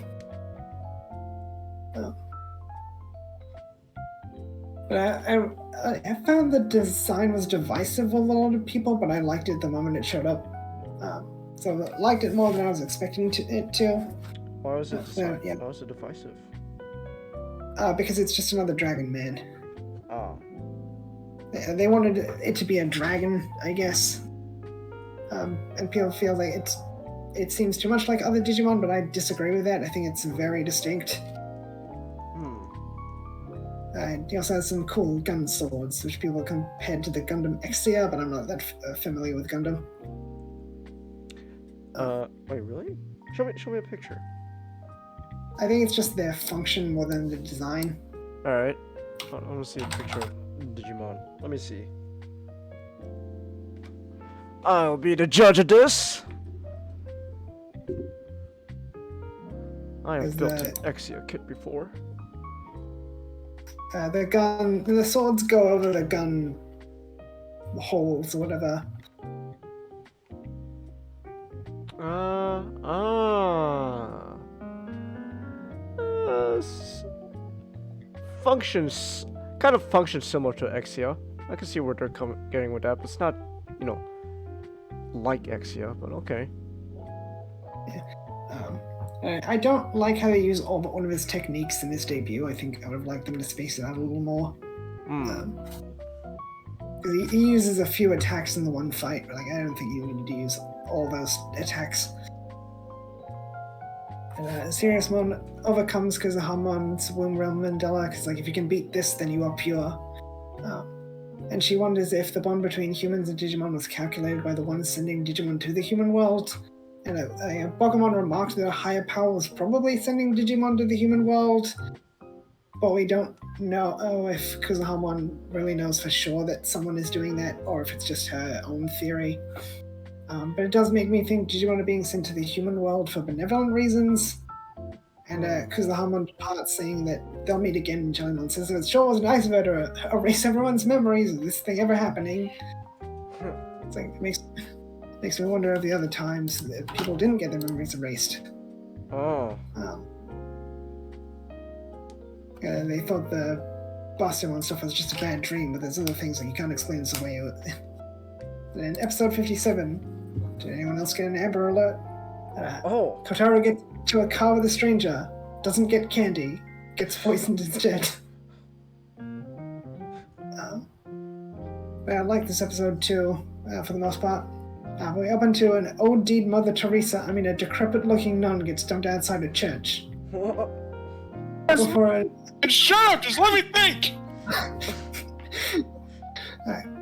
But I found the design was divisive with a lot of people, but I liked it the moment it showed up. So I liked it more than I was expecting it to. Why was it divisive? Because it's just another dragon man. Oh. They wanted it to be a dragon, I guess. And people feel like it seems too much like other Digimon, but I disagree with that. I think it's very distinct. He also has some cool gun swords, which people compared to the Gundam Exia, but I'm not that familiar with Gundam. Wait, really? Show me a picture. I think it's just their function more than the design. Alright. I want to see a picture of Digimon. Let me see. I'll be the judge of this! I have built an Exia kit before. The swords go over the gun holes or whatever. Functions similar to Exia. I can see where they're getting with that, but it's not, like Exia, but okay. Yeah. I don't like how they use all but one of his techniques in his debut. I think I would have liked them to space it out a little more. He uses a few attacks in the one fight, but I don't think you need to use all those attacks. And Siriusmon overcomes Kuzahamon's Womb Realm Mandela, because if you can beat this, then you are pure. And she wonders if the bond between humans and Digimon was calculated by the one sending Digimon to the human world. And Pokemon remarked that a higher power was probably sending Digimon to the human world, but we don't know if Kuzahamon really knows for sure that someone is doing that, or if it's just her own theory. But it does make me think Digimon are being sent to the human world for benevolent reasons. And Kuzahamon departs saying that they'll meet again, and Jellimon says it sure was nice of her to erase everyone's memories of this thing ever happening. It's like, it makes me wonder of the other times that people didn't get their memories erased. Oh. They thought the Bastion stuff was just a bad dream, but there's other things that you can't explain this away. In episode 57, did anyone else get an Amber Alert? Kotaro gets to a car with a stranger, doesn't get candy, gets poisoned instead. But I like this episode too, for the most part. We're up into an OD'd Mother Teresa, a decrepit-looking nun gets dumped outside a church. Shut up! Just let me think!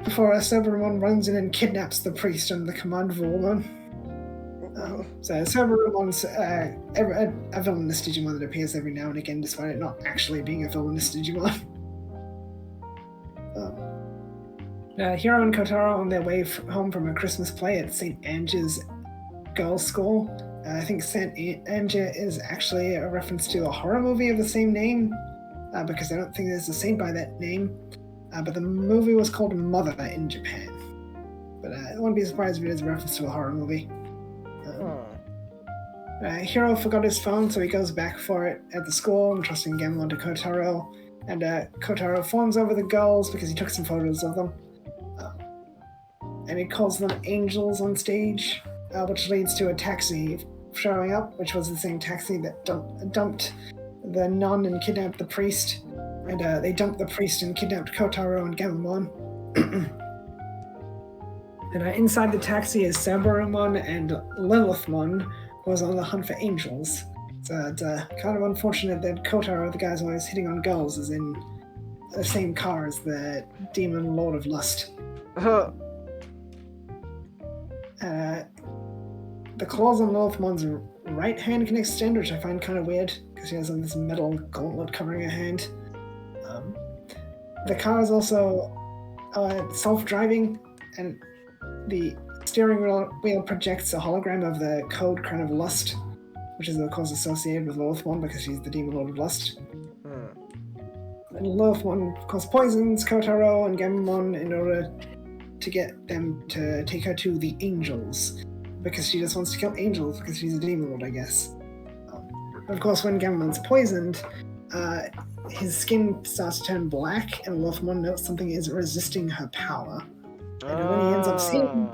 Before a Cerberus runs in and kidnaps the priest under the command of a woman. So Cerberumon's a villainous Digimon that appears every now and again, despite it not actually being a villainous Digimon. Hiro and Kotaro on their way home from a Christmas play at St. Ange's Girls' School. I think St. Ange is actually a reference to a horror movie of the same name, because I don't think there's a saint by that name. But the movie was called Mother in Japan. But I wouldn't be surprised if it is a reference to a horror movie. Hiro forgot his phone, so he goes back for it at the school, entrusting Gamamon to Kotaro. And Kotaro fawns over the girls because he took some photos of them. And he calls them angels on stage, which leads to a taxi showing up, which was the same taxi that dumped the nun and kidnapped the priest. And they dumped the priest and kidnapped Kotaro and Gamamon. And inside the taxi is Cerberumon and Lilithmon, who was on the hunt for angels. So it's kind of unfortunate that Kotaro, the guy's always hitting on girls, is in the same car as the demon Lord of Lust. The claws on Lilithmon's right hand can extend, which I find kind of weird, because she has this metal gauntlet covering her hand. The car is also self-driving, and the steering wheel projects a hologram of the code Crown of Lust, which is of course associated with Lilithmon because she's the demon Lord of Lust. And Lilithmon, of course, poisons Kotaro and Gamamon in order to get them to take her to the angels, because she just wants to kill angels because she's a demon lord, I guess. Of course, when Gamamon's poisoned, his skin starts to turn black, and Lilithmon notes something is resisting her power. And when he ends up seeing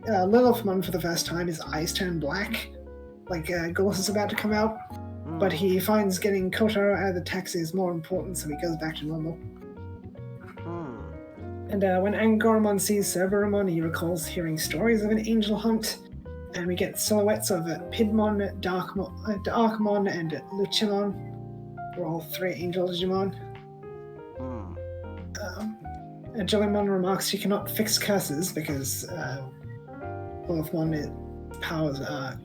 Lilithmon for the first time, his eyes turn black, like Gullis is about to come out. But he finds getting Kotaro out of the taxi is more important, so he goes back to normal. And when Angoramon sees Cerberumon, he recalls hearing stories of an angel hunt, and we get silhouettes of Pidmon, Darkmon, and Luchimon. We're all three angel Digimon. Jellymon remarks she cannot fix curses because Lilithmon's powers are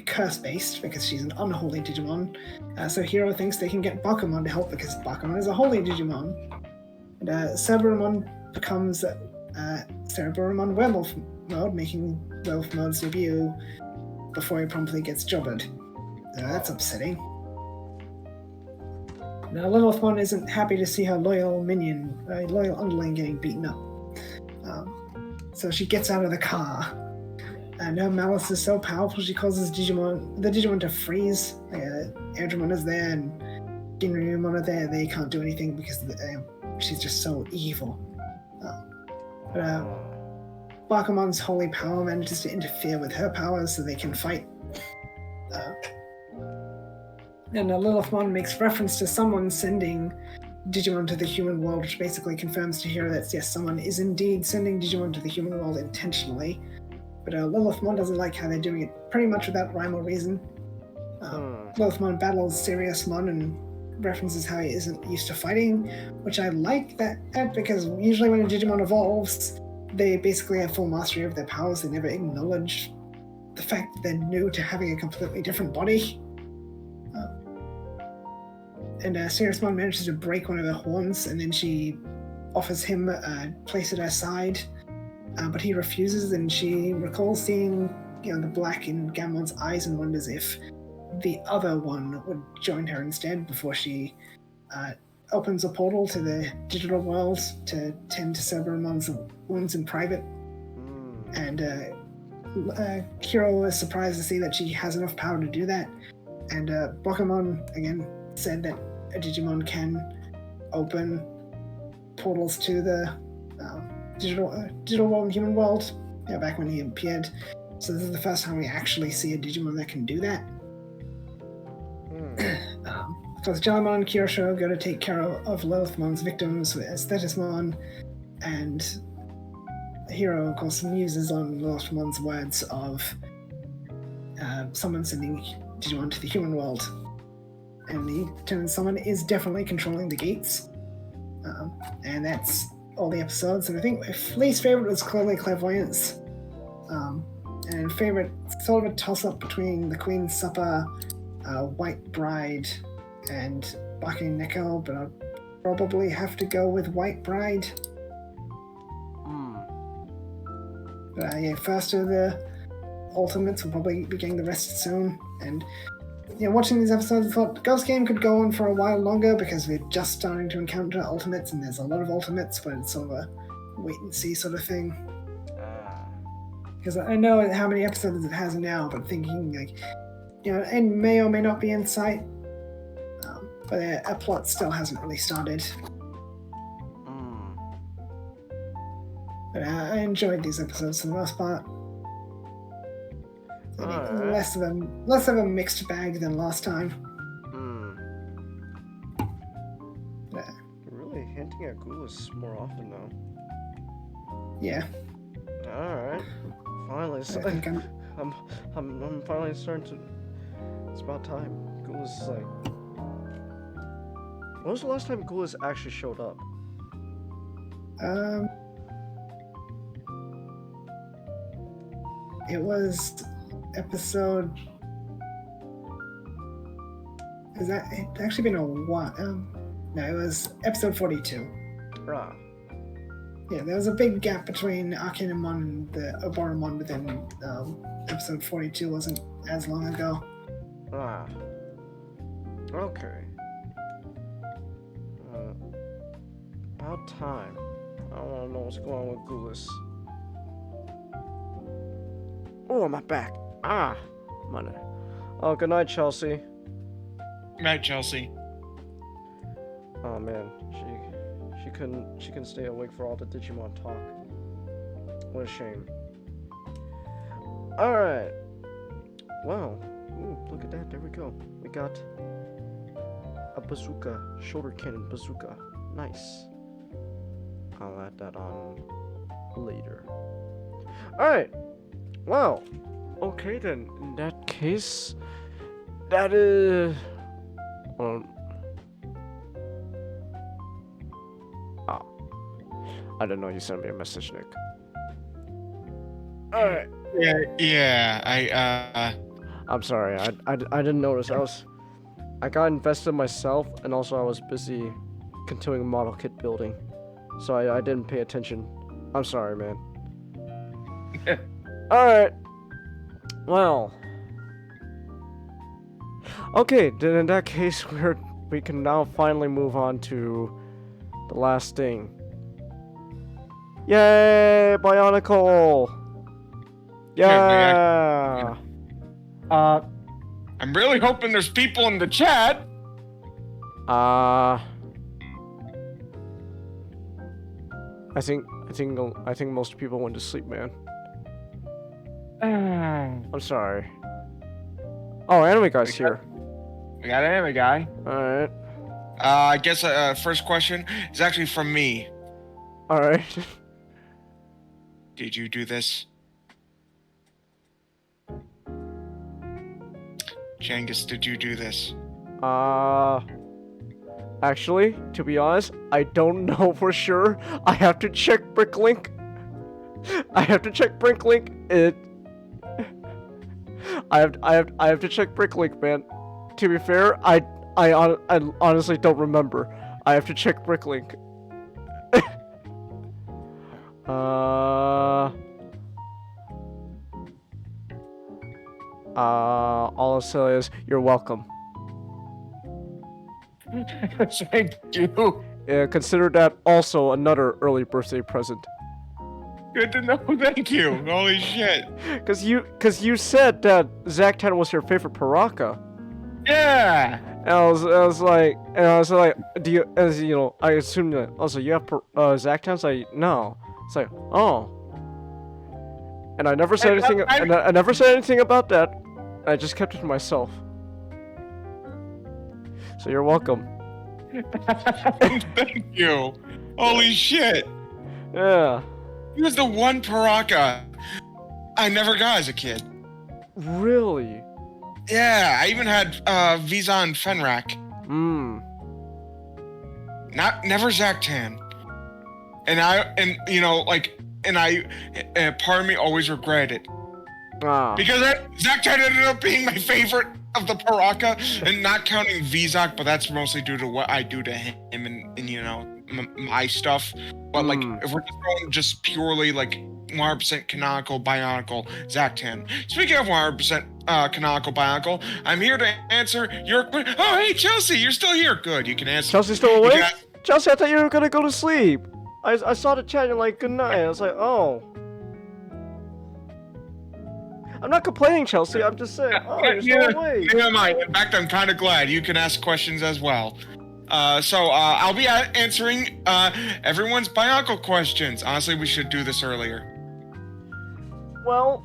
curse-based because she's an unholy Digimon. So Hiro thinks they can get Bakumon to help because Bakumon is a holy Digimon. And Cerberumon becomes Cerberumon Werewolf mode, making Werewolf mode's debut before he promptly gets jobbered. That's upsetting. Now, Lilithmon isn't happy to see her loyal underling getting beaten up. So she gets out of the car, and her malice is so powerful she causes the Digimon to freeze. Airdramon is there, and Ginryumon are there. They can't do anything because she's just so evil. Bakumon's holy power manages to interfere with her powers so they can fight. And Lilithmon makes reference to someone sending Digimon to the human world, which basically confirms to Hiro that yes, someone is indeed sending Digimon to the human world intentionally. But Lilithmon doesn't like how they're doing it pretty much without rhyme or reason. Lilithmon battles Siriusmon and references how he isn't used to fighting, which I like that because usually when a Digimon evolves, they basically have full mastery of their powers. They never acknowledge the fact that they're new to having a completely different body. And Siriusmon manages to break one of her horns, and then she offers him a place at her side, but he refuses, and she recalls seeing the black in Gamamon's eyes and wonders if the other one would join her instead before she opens a portal to the digital world to tend to Cerberumon's wounds in private. And Hiro is surprised to see that she has enough power to do that. And Bakumon, again, said that a Digimon can open portals to the digital world and human world, back when he appeared. So this is the first time we actually see a Digimon that can do that. So Jellymon and Kyoshiro go to take care of Lilithmon's victims as Thetismon, and Hiro, of course, muses on Lilithmon's words of someone sending Digimon to the human world. And he determines someone is definitely controlling the gates. And that's all the episodes. And I think my least favorite was clearly Clairvoyance. and favorite sort of a toss-up between the Queen's Supper, White Bride, and Baki Neko, but I'll probably have to go with White Bride. But yeah, first of the Ultimates, we'll probably be getting the rest soon. And watching these episodes, I thought Ghost Game could go on for a while longer because we're just starting to encounter Ultimates, and there's a lot of Ultimates, but it's sort of a wait and see sort of thing. Because I know how many episodes it has now, but thinking and may or may not be in sight. But a plot still hasn't really started. But I enjoyed these episodes for the most part. Less of a mixed bag than last time. You're really hinting at Ghoulies more often now. Yeah. All right. Finally, I think I'm finally starting to. It's about time. Ghoulies is like. When was the last time Ghoulies actually showed up? It was episode. It's actually been a while. No, it was episode 42. Right. Yeah, there was a big gap between Arcanumon and the Oboromon, but then episode 42 wasn't as long ago. Ah. Okay. About time. I don't want to know what's going on with Ghoulies. Oh, my back. Ah. Money. Oh, good night, Chelsea. Night, Chelsea. Oh man, she couldn't stay awake for all the Digimon talk. What a shame. All right. Wow. Ooh, look at that. There we go. We got a bazooka, shoulder cannon bazooka. Nice. I'll add that on later. All right. Wow. Okay then. In that case, that is. I don't know. You sent me a message, Nick. All right. Yeah. I'm sorry. I didn't notice. I got invested myself, and also I was busy continuing model kit building, so I didn't pay attention. I'm sorry, man. All right. Well. Okay. Then in that case, we can now finally move on to the last thing. Yay, Bionicle! Yeah! I'm really hoping there's people in the chat. I think most people went to sleep, man. I'm sorry. Oh, anime guy's here. We got an anime guy. Alright. I guess first question is actually from me. Alright. Did you do this? Jangus, did you do this? Actually, to be honest, I don't know for sure. I have to check Bricklink. I have to check Bricklink. I have to check Bricklink, man. To be fair, I honestly don't remember. I have to check Bricklink. All I'll say is you're welcome. Thank you. Yeah, consider that also another early birthday present. Good to know. Thank you. Holy shit. Cause you said that Zactan was your favorite Paraka. Yeah. And I was like, do you? As you know, I assumed that. Also, you have Zactans. Like, no. It's like, oh. And I never said anything. And I never said anything about that. I just kept it to myself. So you're welcome. Thank you. Holy shit. Yeah. He was the one Paraka I never got as a kid. Really? Yeah, I even had Visa and Fenrak. Never Zactan. And part of me always regretted it. Because Zactan ended up being my favorite of the Paraka, and not counting Vizak, but that's mostly due to what I do to him and you know, my stuff. But like, if we're just going just purely like 100% canonical Bionicle, Zactan. Speaking of 100% canonical Bionicle, I'm here to answer your question. Oh, hey, Chelsea, you're still here. Good, you can answer. Chelsea's still awake? Chelsea, I thought you were gonna go to sleep. I saw the chat and like, good night. I was like, oh. I'm not complaining, Chelsea. I'm just saying, oh, you're still awake. Neither am I. In fact, I'm kind of glad. You can ask questions as well. I'll be answering everyone's Bionicle questions. Honestly, we should do this earlier. Well,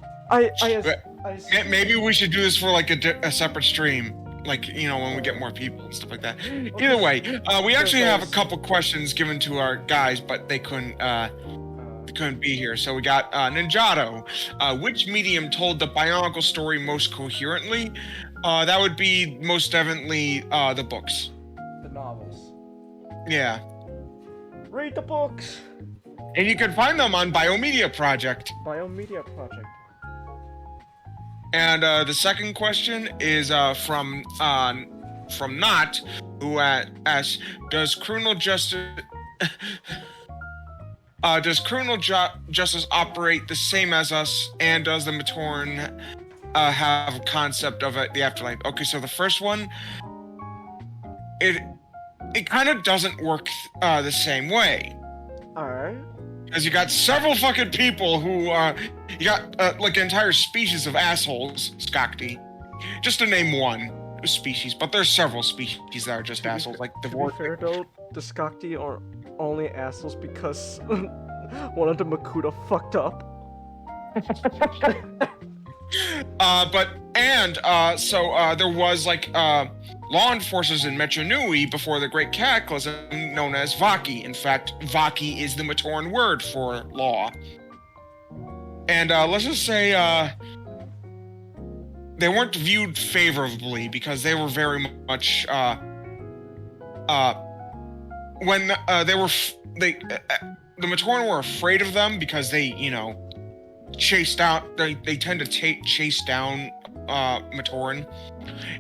maybe we should do this for like a separate stream. Like, you know, when we get more people and stuff like that. Either way, we actually have a couple questions given to our guys, but they couldn't be here. So we got Ninjato. Which medium told the Bionicle story most coherently? That would be most definitely the books. The novels. Yeah. Read the books. And you can find them on Biomedia Project. Biomedia Project. And the second question is from Not, who asks, does criminal justice operate the same as us, and does the Matoran have a concept of the afterlife? Okay, so the first one, it kind of doesn't work the same way. Alright. Because you got several fucking people who, you got like an entire species of assholes, Skakti. Just to name one species, but there's several species that are just assholes, like the To be fair though, the Skakti are only assholes because one of the Makuta fucked up. There was like law enforcers in Metro Nui before the Great Cataclysm known as Vaki. In fact, Vaki is the Matoran word for law. And let's just say they weren't viewed favorably because they were very much the Matoran were afraid of them because they, you know, they tend to chase down Matoran.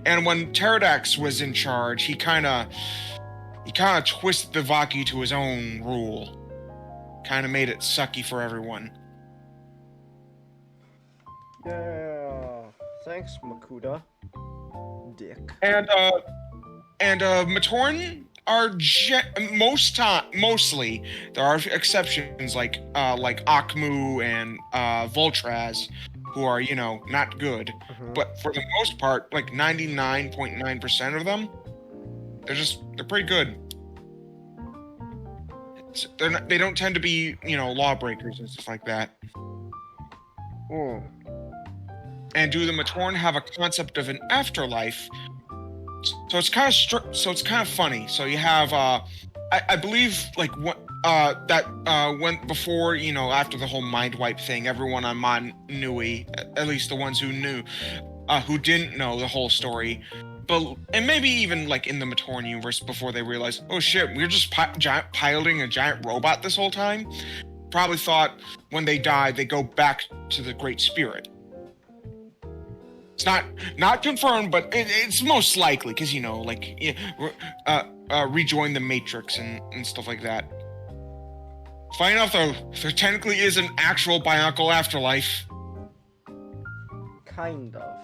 And when Pterodax was in charge, he kind of twisted the Vaki to his own rule. Kind of made it sucky for everyone. Yeah. Thanks, Makuta. Dick. And Matoran are mostly there are exceptions like Akmu and Voltraz, who are, you know, not good. But for the most part, like 99.9% of them, they're pretty good. They don't tend to be, you know, lawbreakers and stuff like that. And do the Matoran have a concept of an afterlife? So it's kind of funny. So you have I believe like when before, you know, after the whole mind wipe thing, everyone on Mon Nui, at least the ones who knew, who didn't know the whole story, and maybe even like in the Matoran universe before they realized, oh shit, we're just piloting a giant robot this whole time, probably thought when they die they go back to the Great Spirit. It's not confirmed, but it's most likely because, you know, like rejoin the Matrix and stuff like that. Funny enough, though, there technically is an actual Bionicle afterlife. Kinda.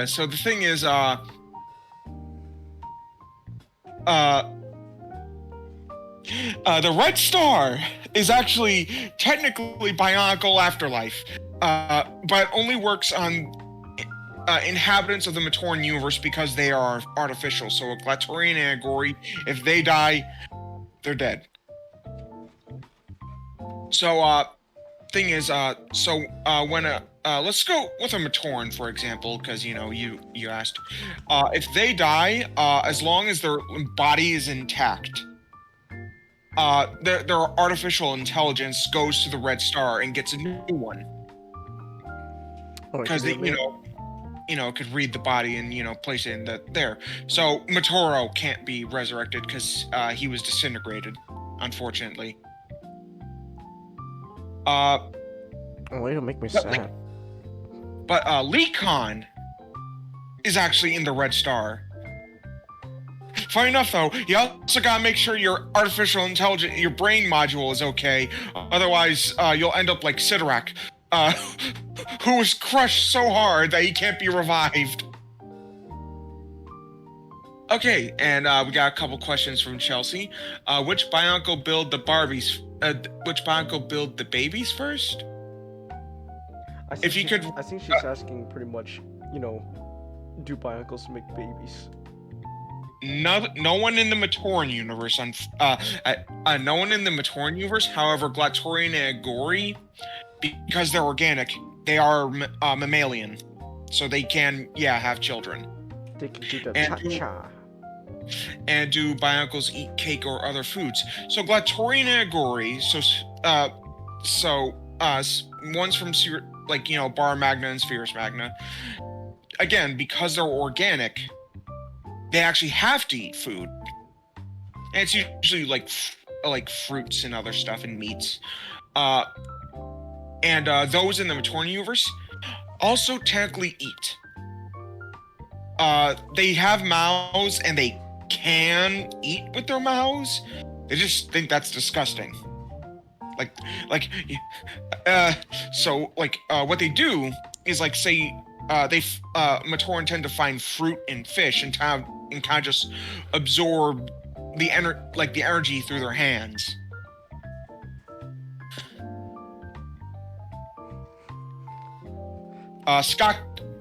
So the thing is, the Red Star is actually technically Bionicle afterlife. But only works on inhabitants of the Matoran universe because they are artificial. So a Glatorian and a Gori, if they die, they're dead. So, thing is, when let's go with a Matoran, for example, because, you know, you asked. If they die, as long as their body is intact, their artificial intelligence goes to the Red Star and gets a new one. Because they, you know, could read the body and, you know, place it in there. So Matoro can't be resurrected because he was disintegrated, unfortunately. Oh, it'll make me sad. But Lecon is actually in the red star. Funny enough, though, you also gotta make sure your artificial intelligence, your brain module is okay. Otherwise, you'll end up like Sidorak, who was crushed so hard that he can't be revived. Okay, and we got a couple questions from Chelsea. Which Bionicle build the Barbies? Which Bionicle build the babies first? I think If you could, I think she's asking pretty much, do Bionicles make babies? no one in the Matoran universe. No one in the Matoran universe. However, Glatorian and Agori, because they're organic, they are mammalian, so they can have children. They can do the And cha-cha. And do Bionicles eat cake or other foods? So Glatorian and Agori, one's from Bar Magna and Spherus Magna. Again, because they're organic, they actually have to eat food. And it's usually like fruits and other stuff and meats. And those in the Matoran universe also technically eat. They have mouths and they can eat with their mouths. They just think that's disgusting. What they do is Matoran tend to find fruit and fish and kind of just absorb the energy through their hands.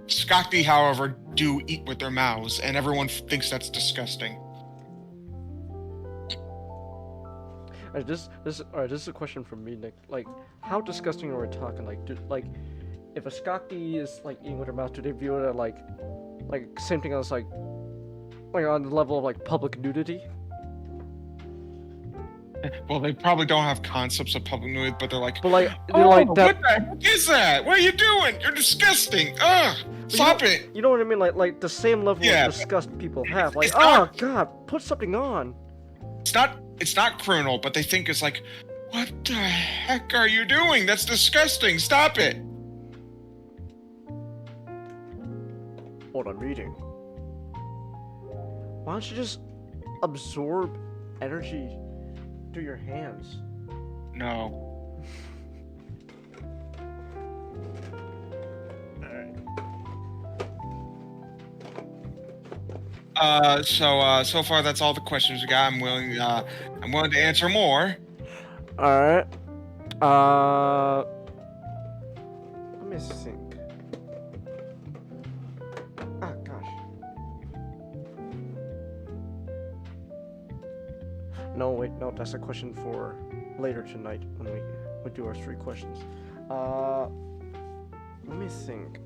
Skakti, however, do eat with their mouths, and everyone thinks that's disgusting. This is a question from me, Nick. Like, how disgusting are we talking? If a Skakti is eating with their mouth, do they view it like same thing as like on the level of public nudity? Well, they probably don't have concepts of public nudity, but they're like, what the heck is that? What are you doing? You're disgusting. Ugh, stop it. You know what I mean? Like the same level of disgust people have. Like, God, put something on. It's not criminal, but they think it's like, what the heck are you doing? That's disgusting. Stop it. What I'm eating. Why don't you just absorb energy through your hands? No. So far that's all the questions we got. I'm willing to answer more. All right. Let me think. Ah, gosh. No, wait, no, that's a question for later tonight when we do our 3 questions. Let me think.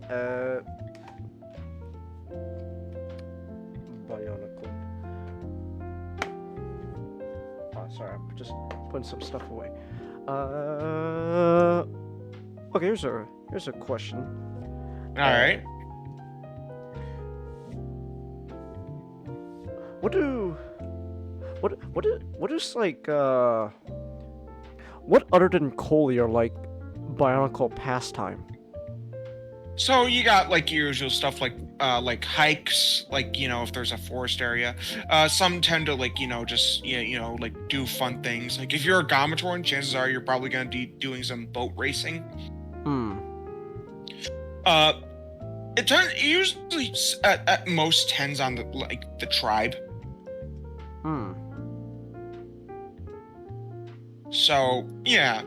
Bionicle. Oh, sorry, I'm just putting some stuff away. Okay, here's a question. All right. What other than Coley are Bionicle pastime? So you got your usual stuff like hikes, if there's a forest area. Some tend to just do fun things. Like if you're a Gamatoran, chances are you're probably gonna be doing some boat racing. It usually at most tends on the tribe. So yeah,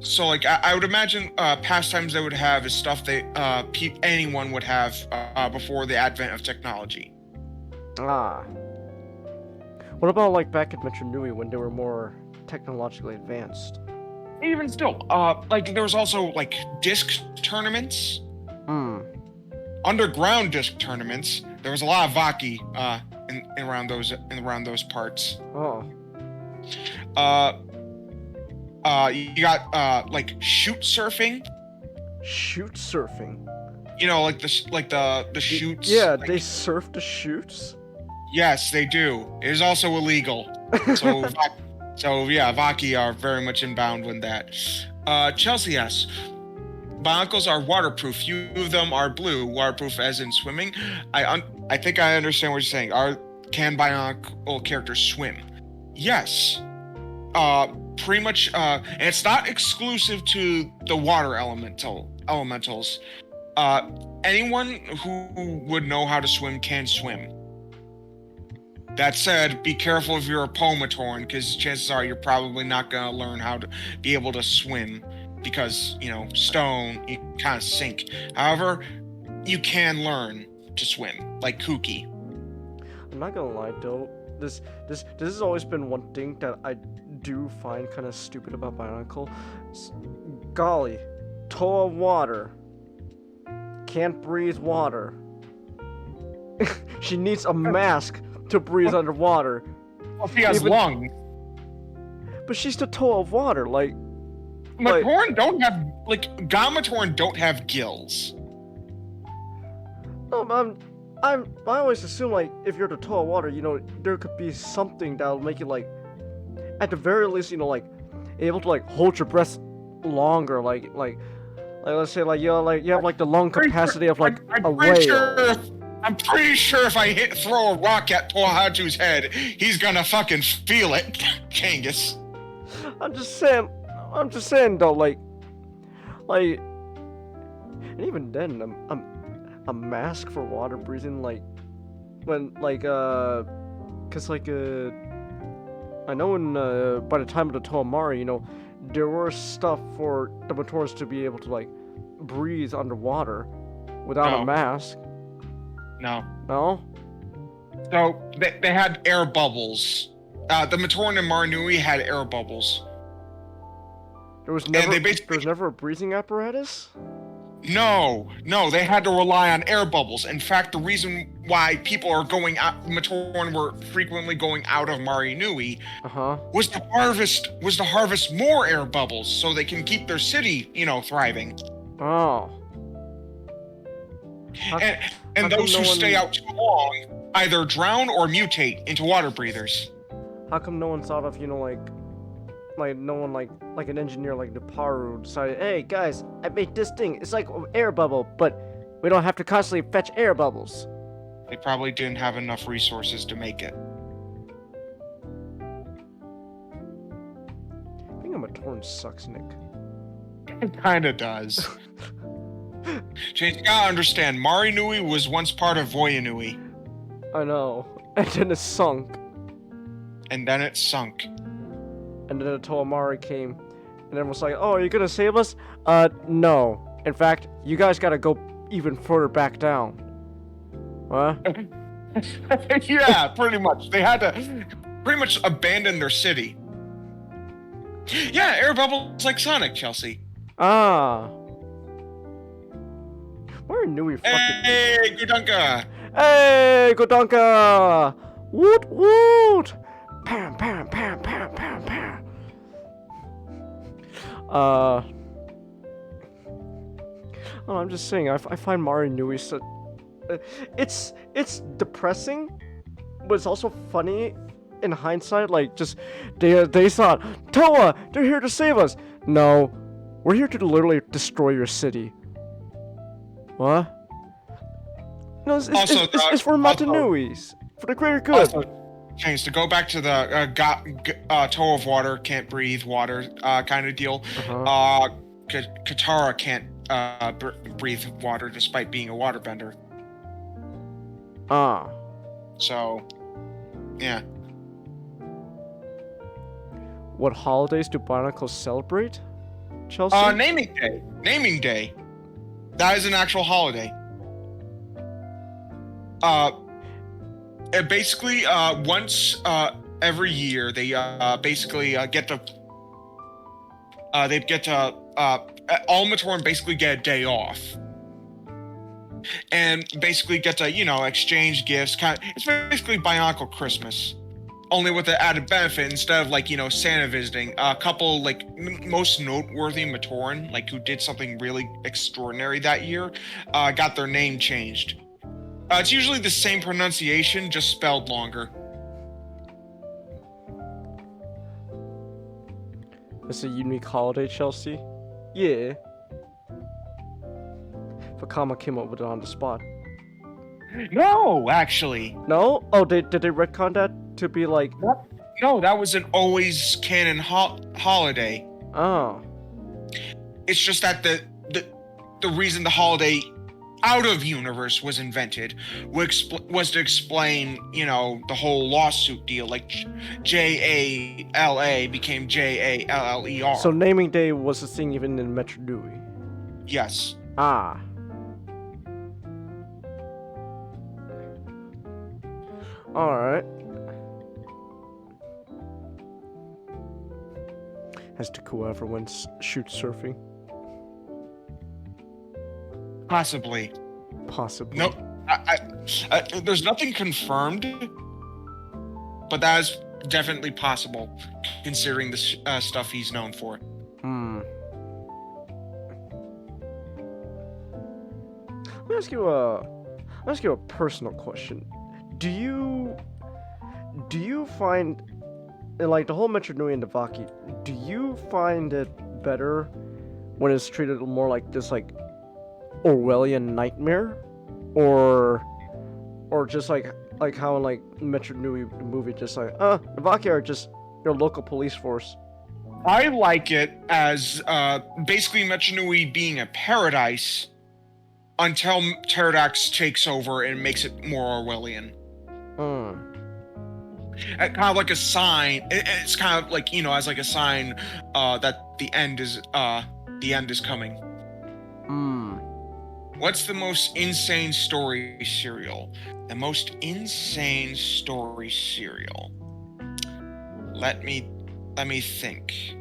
so I would imagine pastimes they would have is stuff anyone would have before the advent of technology. What about back at Metro Nui when they were more technologically advanced? Even still, there was also disc tournaments, underground disc tournaments. There was a lot of Vaki around those parts. You got shoot surfing. Shoot surfing. The shoots. Yeah, they surf the shoots. Yes, they do. It is also illegal. So yeah, Vaki are very much inbound with that. Chelsea asks, Bionicles are waterproof. Few of them are blue, waterproof as in swimming. I think I understand what you're saying. Can Bionicle characters swim? Yes. Pretty much. And it's not exclusive to the water elementals. Anyone who would know how to swim can swim. That said, be careful if you're a Pomatorn, because chances are you're probably not going to learn how to be able to swim, because, stone, you kind of sink. However, you can learn to swim, like Kooky. I'm not gonna lie though, this has always been one thing that I do find kind of stupid about Bionicle. Golly, toe of water. Can't breathe water. She needs a mask to breathe underwater. Well, she has lungs. But she's the toe of water, like. Matoran don't have Gamatoran don't have gills. No, I always assume like if you're the toe of water, there could be something that'll make you like, at the very least, like able to like hold your breath longer, like let's say like you have like the lung capacity of like a whale. I'm pretty sure if I throw a rock at Tohaju's head, he's gonna fucking feel it, Kangas. I'm just saying though, like, and even then, a mask for water breathing, like, when, like, cause like, I know by the time of the Toamari, there were stuff for the Matorans to be able to, like, breathe underwater without a mask. No. No? So, they had air bubbles. The Matoran and Marinui had air bubbles. There was never a breathing apparatus? No, they had to rely on air bubbles. In fact, the reason why people are going out, Matoran were frequently going out of Marinui, was to harvest more air bubbles so they can keep their city, thriving. Oh. And those who stay out too long either drown or mutate into water breathers. How come no one thought of, no one like an engineer like Naparu decided, hey guys, I made this thing. It's like an air bubble, but we don't have to constantly fetch air bubbles. They probably didn't have enough resources to make it. Being a Matoran sucks, Nick. It kinda does. James, you gotta understand, Marinui was once part of Voyanui. I know. And then it sunk. And then it sunk. And then the Toamari came, and then was like, oh, are you gonna save us? No. In fact, you guys gotta go even further back down. Huh? Yeah, pretty much. They had to pretty much abandon their city. Yeah, air bubbles like Sonic, Chelsea. Ah. Where knew we fucking... Hey, Gudunka! Hey, Gudunka! Woot woot! Pam, pam, pam, pam, pam, pam. Oh, I'm just saying, I find Marinui so... It's depressing, but it's also funny in hindsight. Like, just, they thought, Toa, they're here to save us. No, we're here to literally destroy your city. What? No, it's for Matanuis, for the greater good. James, to go back to the toe of water, can't breathe water kind of deal. Katara can't breathe water despite being a waterbender. Ah. So, yeah. What holidays do Bionicles celebrate, Chelsea? Naming Day. Naming Day. That is an actual holiday. Basically, once every year, they basically get to. They get to. All Matoran basically get a day off, and basically get to exchange gifts. It's basically Bionicle Christmas, only with the added benefit instead of Santa visiting. A couple most noteworthy Matoran who did something really extraordinary that year, got their name changed. It's usually the same pronunciation, just spelled longer. It's a unique holiday, Chelsea? Yeah. but Kama came up with it on the spot. No, actually. No? Oh, did they retcon that to be like? No, that was an always canon holiday. Oh. It's just that the reason the holiday out of universe was invented was to explain, the whole lawsuit deal. Like JALA became JALLER. So naming day was a thing even in Metro Nui. Yes. Ah. Alright. Has Takua ever went shoot surfing? Possibly. Possibly. No, there's nothing confirmed, but that is definitely possible, considering the stuff he's known for. Let me ask you a personal question. Do you find, like, the whole Metro Nui and Devaki, do you find it better when it's treated more like this, like, Orwellian nightmare, or just like how in like Metro Nui movie, just like Devaki are just your local police force? I like it as basically Metro Nui being a paradise until Pterodax takes over and makes it more Orwellian. Kind of like a sign. It's kind of like, as like a sign that the end is coming. What's the most insane story serial? The most insane story serial. Let me think.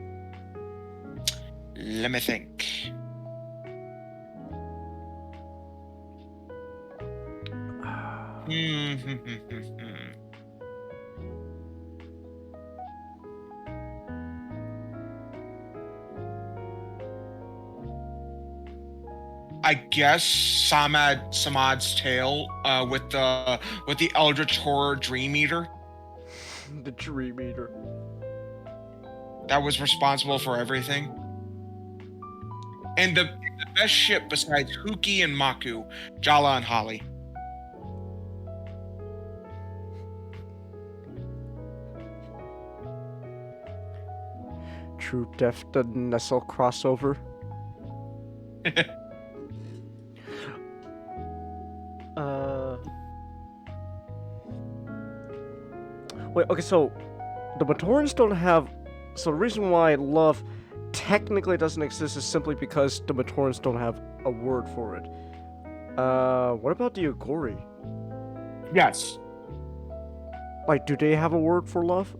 I guess Samad's Tale with the Eldritch Horror Dream Eater. The Dream Eater. That was responsible for everything. And the best ship besides Huki and Maku, Jala and Holly. True Death the Nestle crossover. Wait, okay, so the Matorans don't have. So the reason why love technically doesn't exist is simply because the Matorans don't have a word for it. What about the Agori? Yes. Like, do they have a word for love?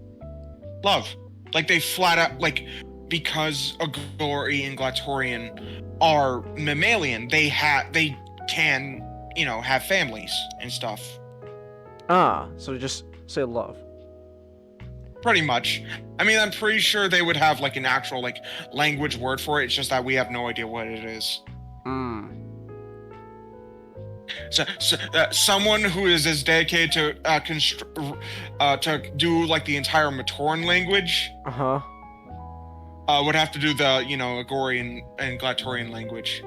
Love. Like, they flat out, like, because Agori and Glatorian are mammalian, they can, have families and stuff. Ah, so they just say love. Pretty much. I mean, I'm pretty sure they would have, like, an actual, like, language word for it. It's just that we have no idea what it is. So someone who is as dedicated to do, like, the entire Matoran language would have to do the, Agori and Glatorian language.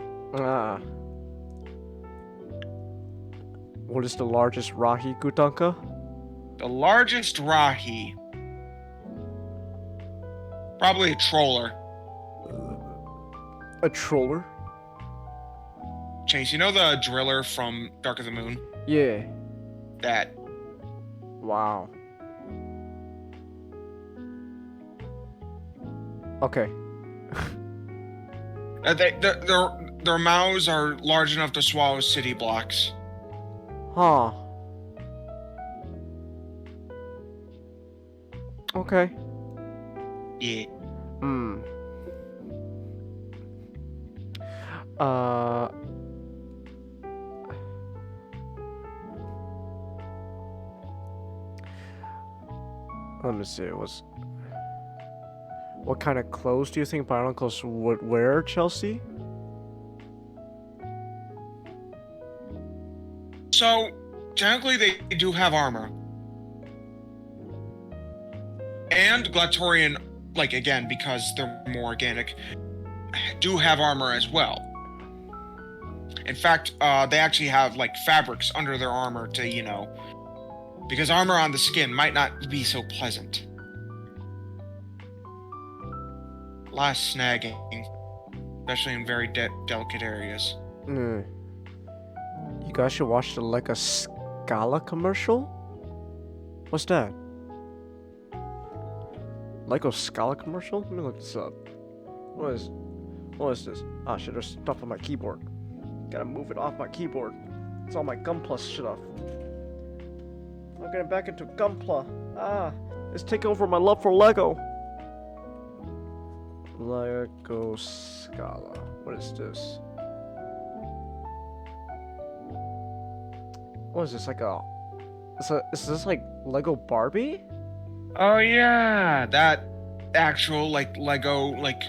What is the largest Rahi, Gutanka? The largest Rahi. Probably a troller. A troller? Chase, you know the driller from Dark of the Moon? Yeah. That. Wow. Okay. Their mouths are large enough to swallow city blocks. Huh. Okay. Yeah. Let me see. What kind of clothes do you think Bionicles would wear, Chelsea? So, technically they do have armor. And Glatorian, like, again, because they're more organic, do have armor as well. In fact, they actually have like fabrics under their armor to, because armor on the skin might not be so pleasant. Last snagging, especially in very delicate areas. You guys should watch the Lego Scala commercial. What's that? Lego Scala commercial? Let me look this up. What is this? Ah, shit, there's stuff on my keyboard. Gotta move it off my keyboard. It's all my Gunpla stuff. I'm getting back into Gunpla. Ah, it's taking over my love for Lego. Lego Scala. What is this? What is this, like a... Is this like Lego Barbie? Oh yeah, that actual like Lego like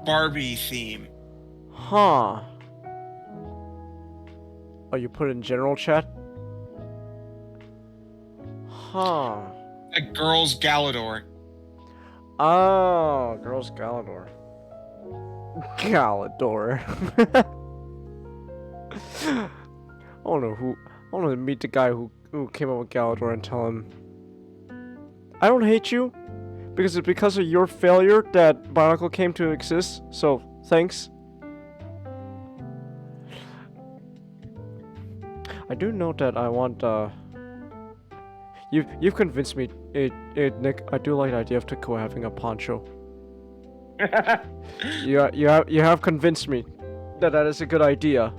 Barbie theme. Huh. Oh, you put it in general chat? Huh. Like Girls Galador. Oh, Girls Galador. Galador. I want to meet the guy who came up with Galador and tell him, I don't hate you, because it's because of your failure that Bionicle came to exist, so thanks. I do know that I want, You've convinced me, Nick. I do like the idea of Takoa having a poncho. You have convinced me that is a good idea.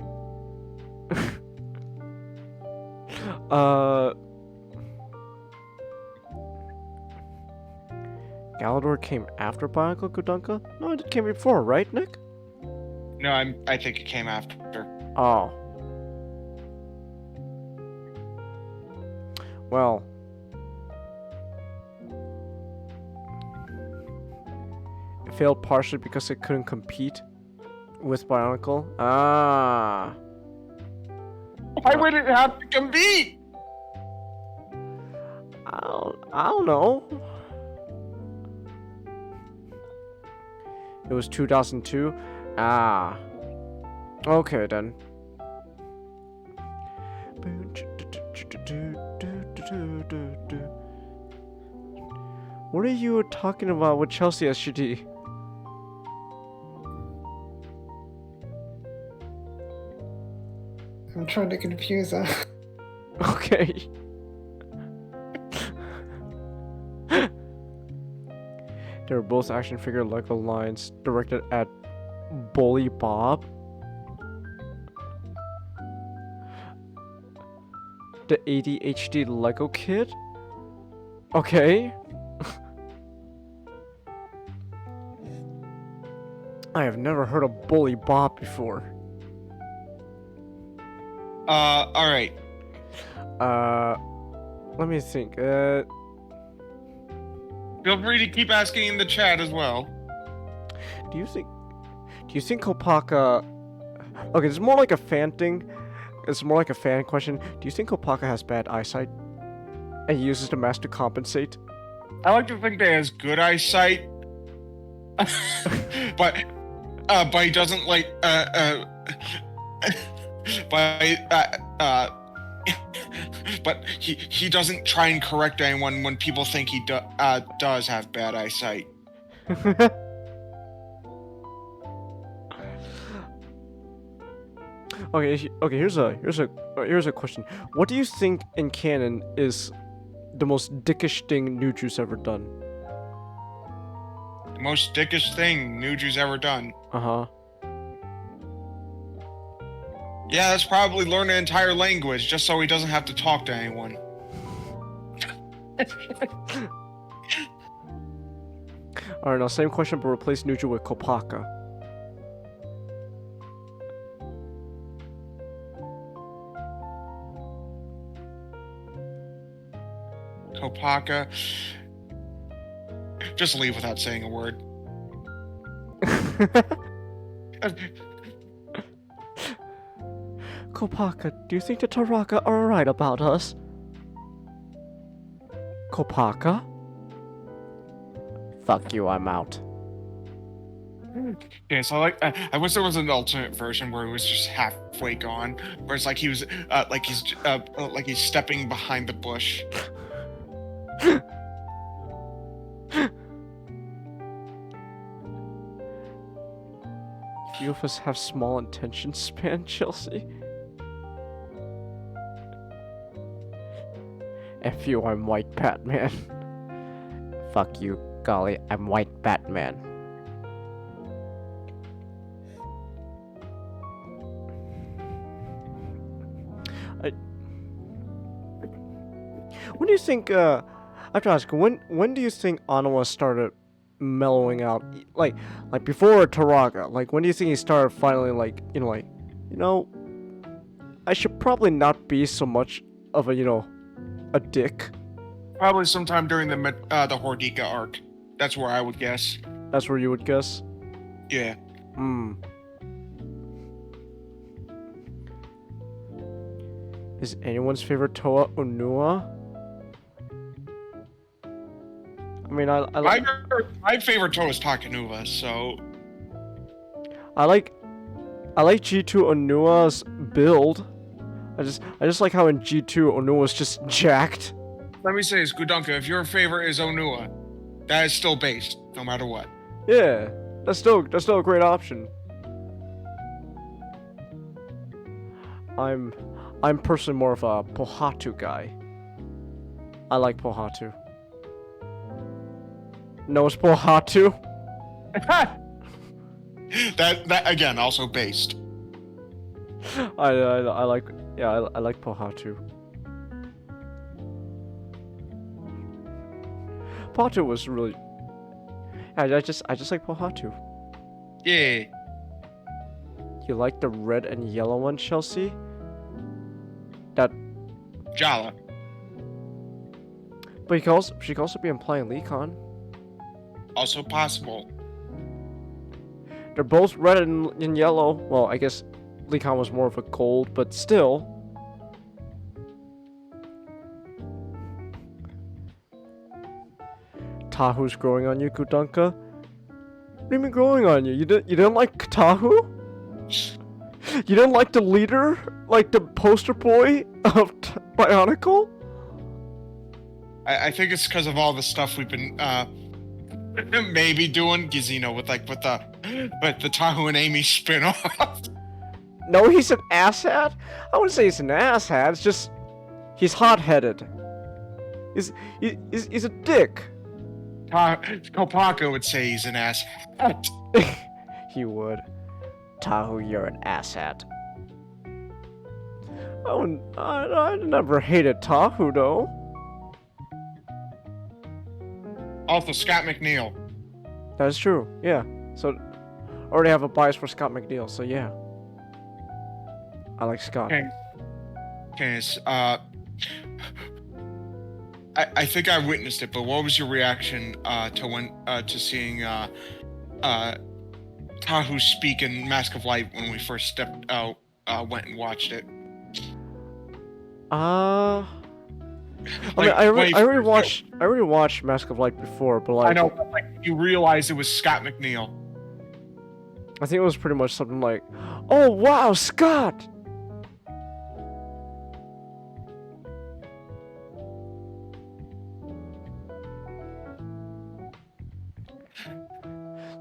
Galador came after Bionicle Gudunka? No, it came before, right, Nick? No, I think it came after. Oh. Well. It failed partially because it couldn't compete with Bionicle. Ah. Why would it have to compete? I don't know. It was 2002? Ah. Okay then. What are you talking about with Chelsea SGD? I'm trying to confuse her. Okay. They were both action figure Lego lines directed at Bully Bob. The ADHD Lego kid? Okay. I have never heard of Bully Bob before. Alright. Let me think. Feel free to keep asking in the chat as well. Do you think Kopaka... Okay, it's more like a fan thing. It's more like a fan question. Do you think Kopaka has bad eyesight? And he uses the mask to compensate? I like to think that he has good eyesight. but he doesn't like, but he doesn't try and correct anyone when people think he does have bad eyesight. Okay, here's a question. What do you think in canon is the most dickish thing Nuju's ever done? The most dickish thing Nuju's ever done? Uh-huh. Yeah, that's probably learn an entire language just so he doesn't have to talk to anyone. Alright, now same question, but replace Nuju with Kopaka. Kopaka. Just leave without saying a word. Kopaka, do you think the Taraka are alright about us? Kopaka? Fuck you, I'm out. Yeah, so I wish there was an alternate version where it was just halfway gone, where it's like he was like he's stepping behind the bush. Few of us have small attention span, Chelsea. F you, I'm white Batman. Fuck you, golly, I'm white Batman. When do you think, I have to ask, when do you think Anawa started mellowing out? Like before Taraga, like, when do you think he started finally, like, I should probably not be so much of a, a dick. Probably sometime during the Hordika arc. That's where I would guess. That's where you would guess? Yeah. Is anyone's favorite Toa Onua? I mean, I like... My favorite Toa is Takanuva, so... I like G2 Onua's build. I just like how in G2 Onua's just jacked. Let me say this, Gudunka, if your favorite is Onua, that is still based, no matter what. Yeah, that's still a great option. I'm personally more of a Pohatu guy. I like Pohatu. No, it's Pohatu. that again, also based. I like Pohatu. Pohatu was really... I just like Pohatu. Yeah. You like the red and yellow one, Chelsea? That... Jala. But she could also be implying Lee-Con. Also possible. They're both red and yellow. Well, I guess Lee-Con was more of a gold, but still. Tahu's growing on you, Kudanka? What do you mean growing on you? You didn't like Tahu? You didn't like the leader? Like the poster boy of Bionicle? I think it's because of all the stuff we've been maybe doing, Gizino, with the Tahu and Amy spin-off. No, he's an asshat? I wouldn't say he's an asshat, it's just... He's hot-headed. He's a dick. Kopaka would say he's an asshat. He would. Tahu, you're an asshat. I never hated Tahu, though. Also, Scott McNeil. That is true, yeah. So, I already have a bias for Scott McNeil, so yeah. I like Scott. Okay, I think I witnessed it, but what was your reaction to seeing Tahu speak in Mask of Light when we first went and watched it? I mean, I already watched Mask of Light before, but like... I know, but like, you realized it was Scott McNeil. I think it was pretty much something like, oh wow, Scott!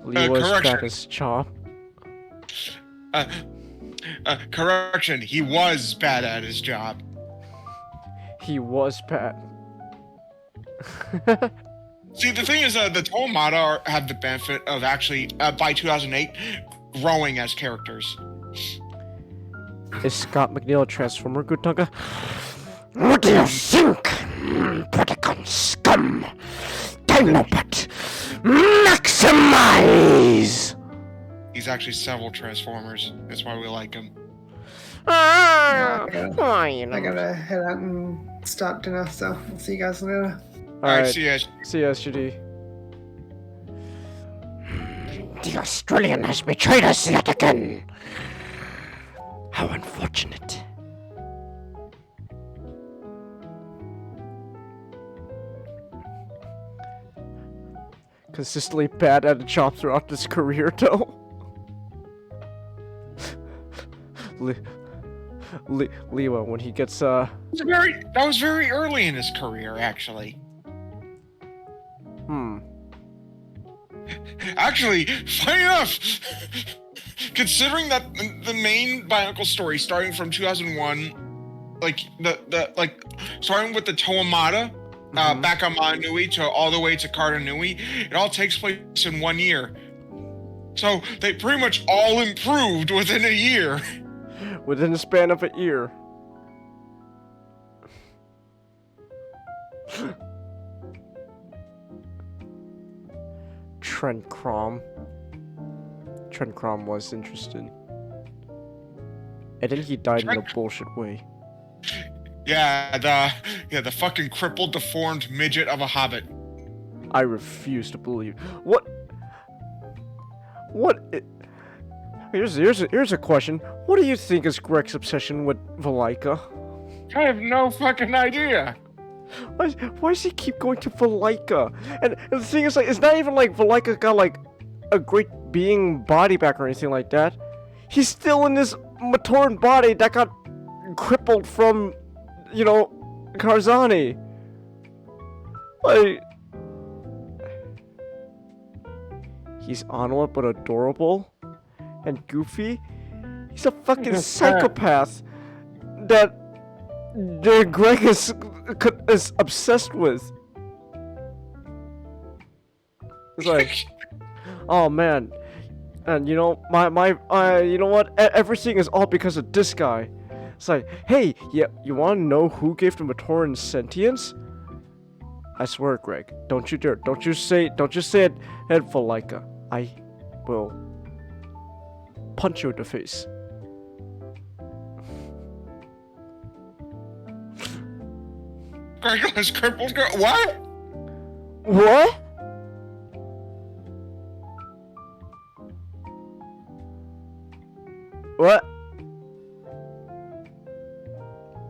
Lee was fat as chop. Correction, he was bad at his job. He was bad. See, the thing is, the Tomata have the benefit of actually, by 2008, growing as characters. Is Scott McNeil a Transformer, Gutunga? What do you think? Predicon scum! Dinobot! Maximize! He's actually several Transformers. That's why we like him. I gotta head out and start dinner, so I'll see you guys later. Alright, see you. See you, SGD. The Australian has betrayed us yet again. How unfortunate. consistently bad at a job throughout his career, though. Leo, when he gets That was very early in his career, actually. Actually, funny enough, considering that the main Bionicle story starting from 2001, like starting with the Toamata, back on Manui to all the way to Cardanui, it all takes place in 1 year. So they pretty much all improved within a year. Within the span of a year. Trent Crom was interested. And then he died in a bullshit way. Yeah, the fucking crippled, deformed midget of a hobbit. I refuse to believe. Here's a question. What do you think is Greg's obsession with Valika? I have no fucking idea. Why does he keep going to Valika? And the thing is, like, it's not even like Valika got like a great being body back or anything like that. He's still in this Matoran body that got crippled from, you know, Karzani. Like, he's Onward but adorable and goofy. He's a fucking psychopath that Greg is obsessed with. It's like, oh man, and you know you know what? Everything is all because of this guy. It's like, hey, yeah, you want to know who gave the Matoran sentience? I swear, Greg, don't you dare, don't you say it, Valika. I will punch you in the face. Greg was crippled. What? What? What?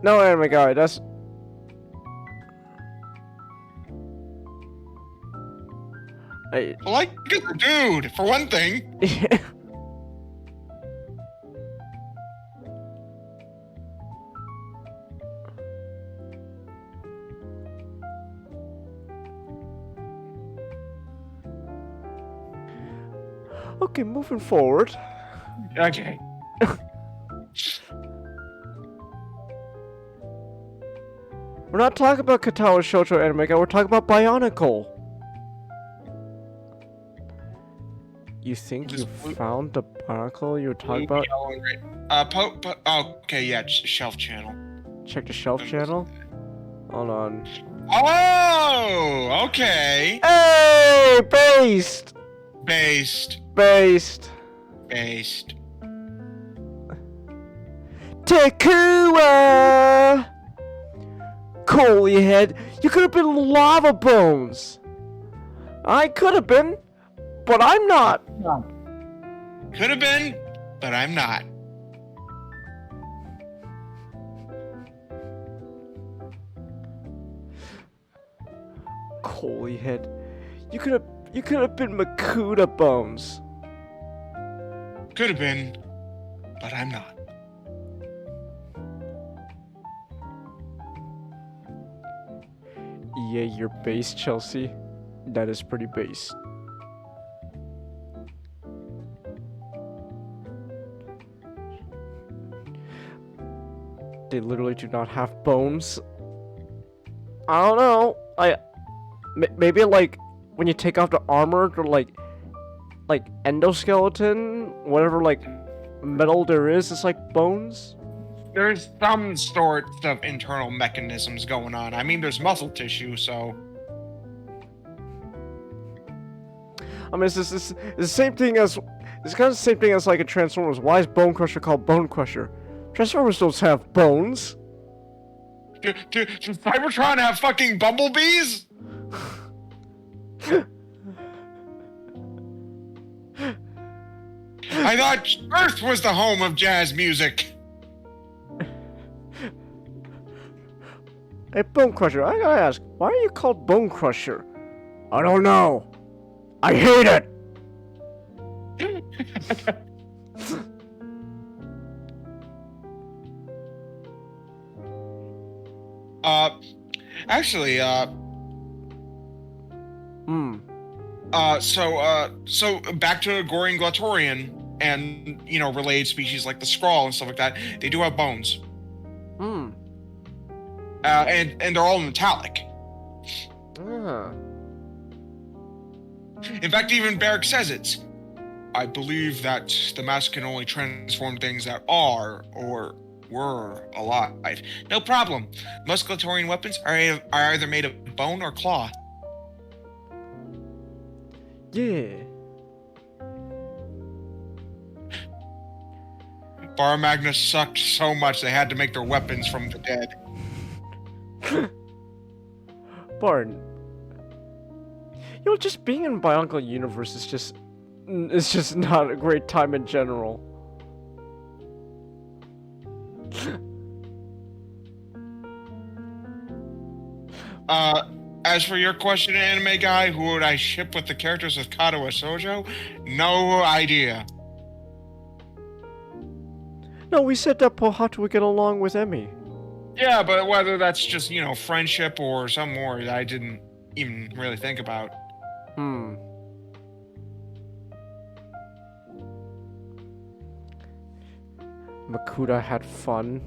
No, anime guy, that's... Like a dude, for one thing. Okay, moving forward. Okay. We're not talking about Katawa Shoujo anime guy, we're talking about Bionicle. You think you found the Bionicle you were talking about? Okay, yeah, shelf channel. Check the shelf channel? Hold on. Oh, okay. Hey, based. Tekua! Coley head, you could have been Lava Bones. I could have been, but I'm not. Could have been, but I'm not. Coley head, you could have been Makuta Bones. Could have been, but I'm not. Yeah, you're base, Chelsea. That is pretty base. They literally do not have bones. I don't know. Maybe like when you take off the armor, they're like endoskeleton, whatever like metal there is, it's like bones. There's some sorts of internal mechanisms going on. I mean, there's muscle tissue, so. I mean, it's the same thing as it's kind of the same thing as like a Transformers. Why is Bone Crusher called Bone Crusher? Transformers don't have bones. Does Cybertron have fucking bumblebees? I thought Earth was the home of jazz music. Hey, Bone Crusher, I gotta ask, why are you called Bone Crusher? I don't know. I hate it! Actually, so back to Gorian Glatorian and, related species like the Skrull and stuff like that, they do have bones. And they're all metallic. In fact, even Barrick says it. I believe that the mask can only transform things that are or were alive. No problem. Most Glatorian weapons are either made of bone or claw. Yeah. Bar Magnus sucked so much they had to make their weapons from the dead. Barn. Just being in Bionicle universe is just not a great time in general. As for your question, anime guy, who would I ship with the characters of Kato or Sojo? No idea. No, we said that Pohatu would get along with Emmy. Yeah, but whether that's just, friendship or some more, I didn't even really think about. Makuta had fun.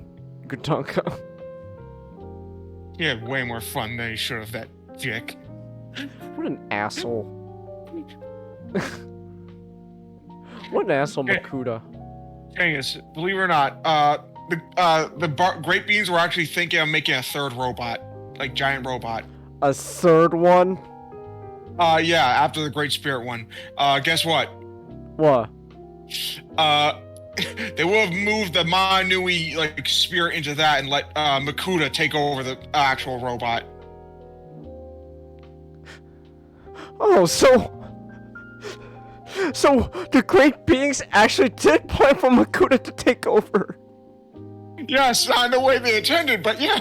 Gutanka. He had way more fun than he should have, that dick. What an asshole. What an asshole, Makuta. Dang it, believe it or not, the Great Beans were actually thinking of making a third robot. Like, giant robot. A third one? Yeah, after the Great Spirit one. Guess what? What? They will have moved the Manui, spirit into that and let, Makuta take over the actual robot. Oh, so the Great Beings actually did plan for Makuta to take over. Yes, not in the way they intended, but yeah.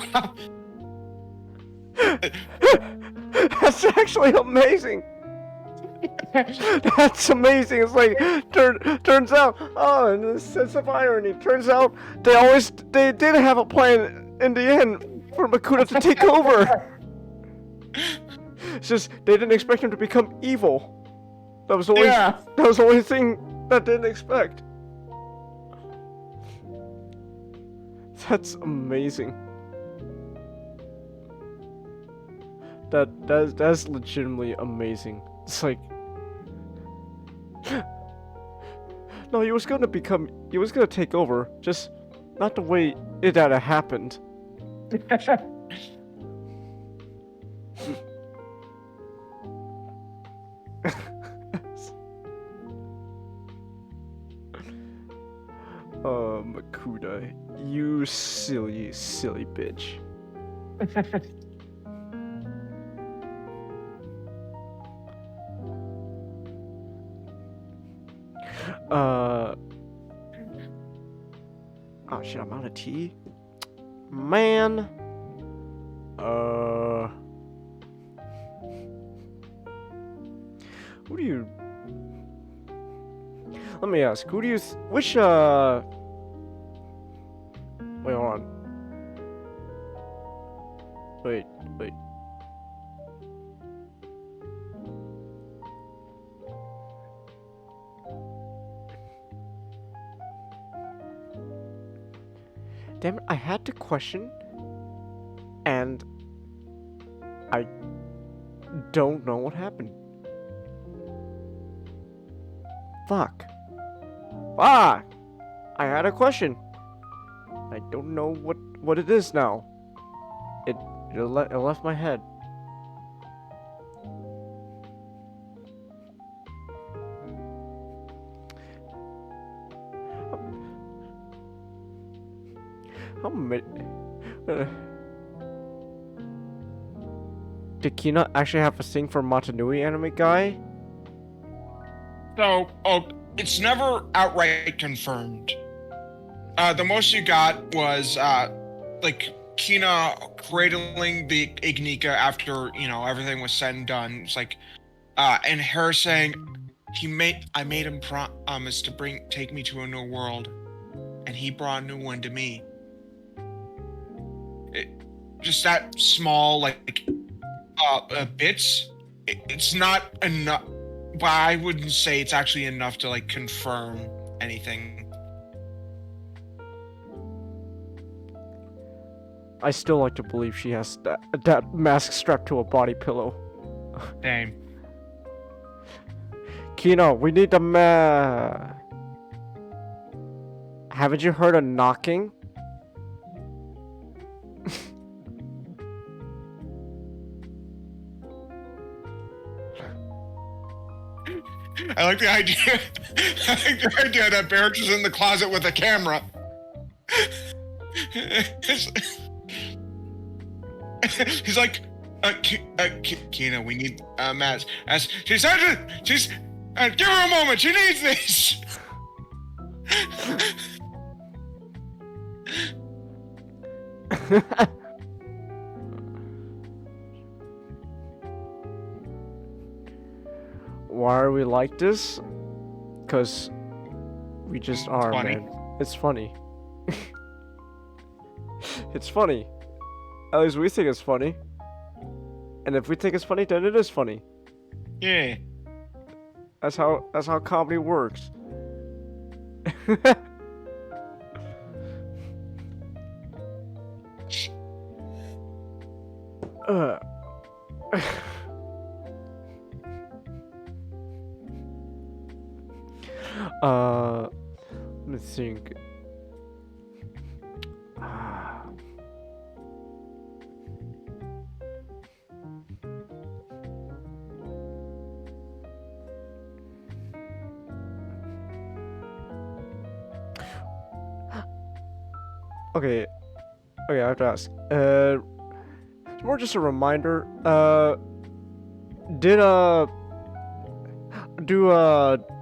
That's actually amazing. That's amazing. It's like turns out, in a sense of irony, turns out they did have a plan in the end for Makuta to take over. It's just they didn't expect him to become evil. That was the only thing that they didn't expect. That's amazing. That's legitimately amazing. It's like, no, he was gonna take over, just not the way it had happened. Makuta, you silly bitch. Oh shit, I'm out of tea? Man. Who do you... Let me ask, who do you... Which, Wait, hold on. Wait. Damn it, I had to question, and I don't know what happened. Fuck. I had a question. I don't know what it is now. It left my head. How many... Did Kina actually have a thing for Matanui anime guy? So, it's never outright confirmed. The most you got was, Kina cradling the Ignika after, everything was said and done. It's like, and her saying, I made him promise to take me to a new world, and he brought a new one to me. Just that small, bits. It's not enough, but I wouldn't say it's actually enough to like confirm anything. I still like to believe she has that mask strapped to a body pillow. Same. Kino, we need the Haven't you heard a knocking? I like the idea. I like the idea that Barrett is in the closet with a camera. He's like, Kina, we need Matt. She's give her a moment. She needs this. Why are we like this? Because we just are, funny. man. It's funny. It's funny. At least we think it's funny. And if we think it's funny, then it is funny. Yeah. That's how comedy works. Let me think. Okay, I have to ask. It's more just a reminder. Do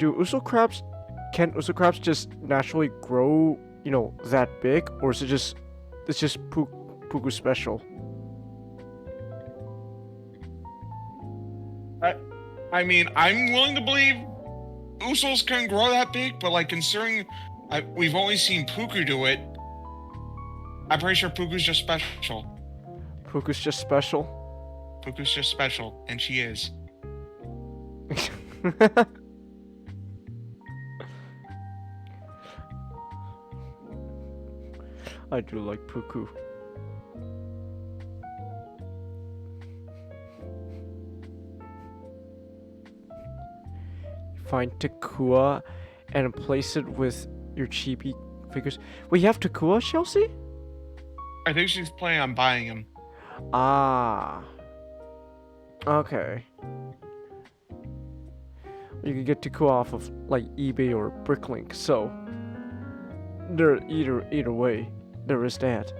Uso crabs? Can Uso crabs just naturally grow? You know, that big, or is it's just Puku special? I mean, I'm willing to believe Usos can grow that big, but like considering we've only seen Puku do it, I'm pretty sure Puku's just special. Puku's just special? Puku's just special, and she is. I do like Puku. Find Takua and place it with your chibi figures. Wait, you have Takua, Chelsea? I think she's planning on buying him. Ah. Okay. You can get Takua off of like eBay or Bricklink, so there either way, there is that.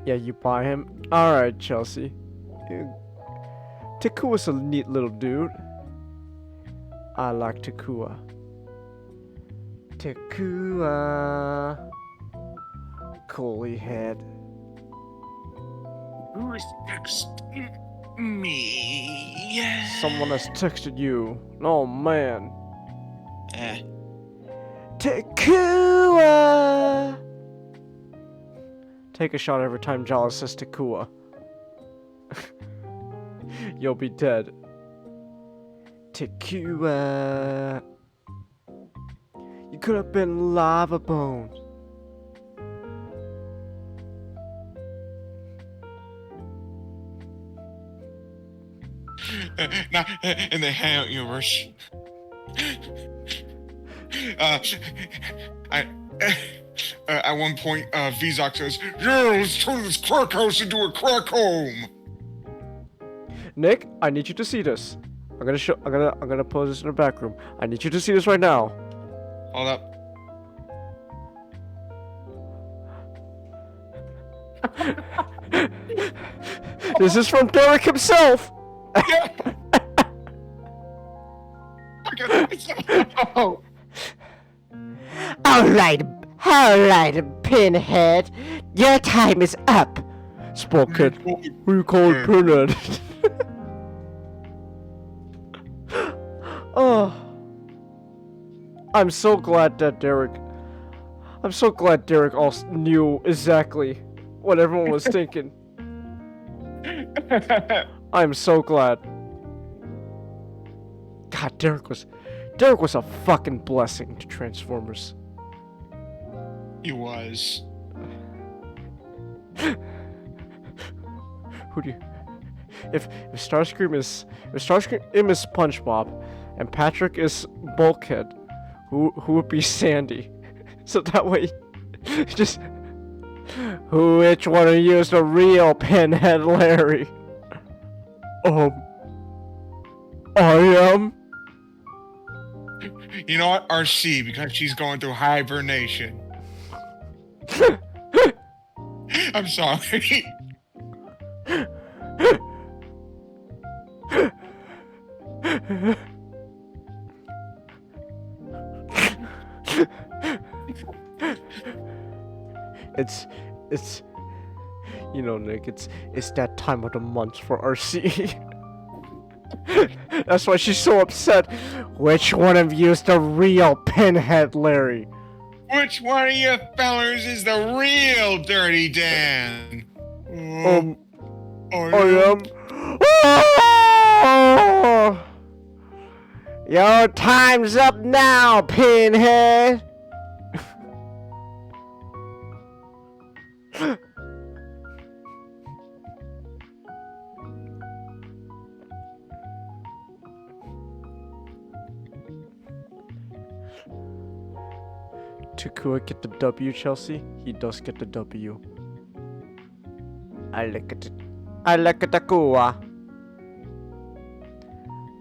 Yeah, you buy him. Alright, Chelsea. Takua's a neat little dude. I like Takua. Takua. Coley head. Who is texting me? Someone has texted you. Oh man. Takua. Take a shot every time Jala says Takua. You'll be dead. Takua. You could have been Lava Bones. Not in the Hangout universe. At one point, Vizok says, "Yeah, let's turn this crack house into a crack home." Nick, I need you to see this. I'm gonna pose this in the back room. I need you to see this right now. Hold up. This is from Derek himself. All right, Pinhead. Your time is up. Small kid. Who you call it pinhead? Oh. I'm so glad that Derek also knew exactly what everyone was thinking. I'm so glad. God, Derek was a fucking blessing to Transformers. He was. Who do you? If Starscream is SpongeBob, and Patrick is Bulkhead, who would be Sandy? So that way, just which one of you is the real Pinhead Larry? I am. You know what? RC, because she's going through hibernation. I'm sorry. It's you know, Nick, it's that time of the month for RC. That's why she's so upset. Which one of you is the real Pinhead Larry? Which one of you fellers is the real Dirty Dan? I am. Oh! Your time's up now, Pinhead. Takua get the W, Chelsea? He does get the W. I like it. I like it, Takua.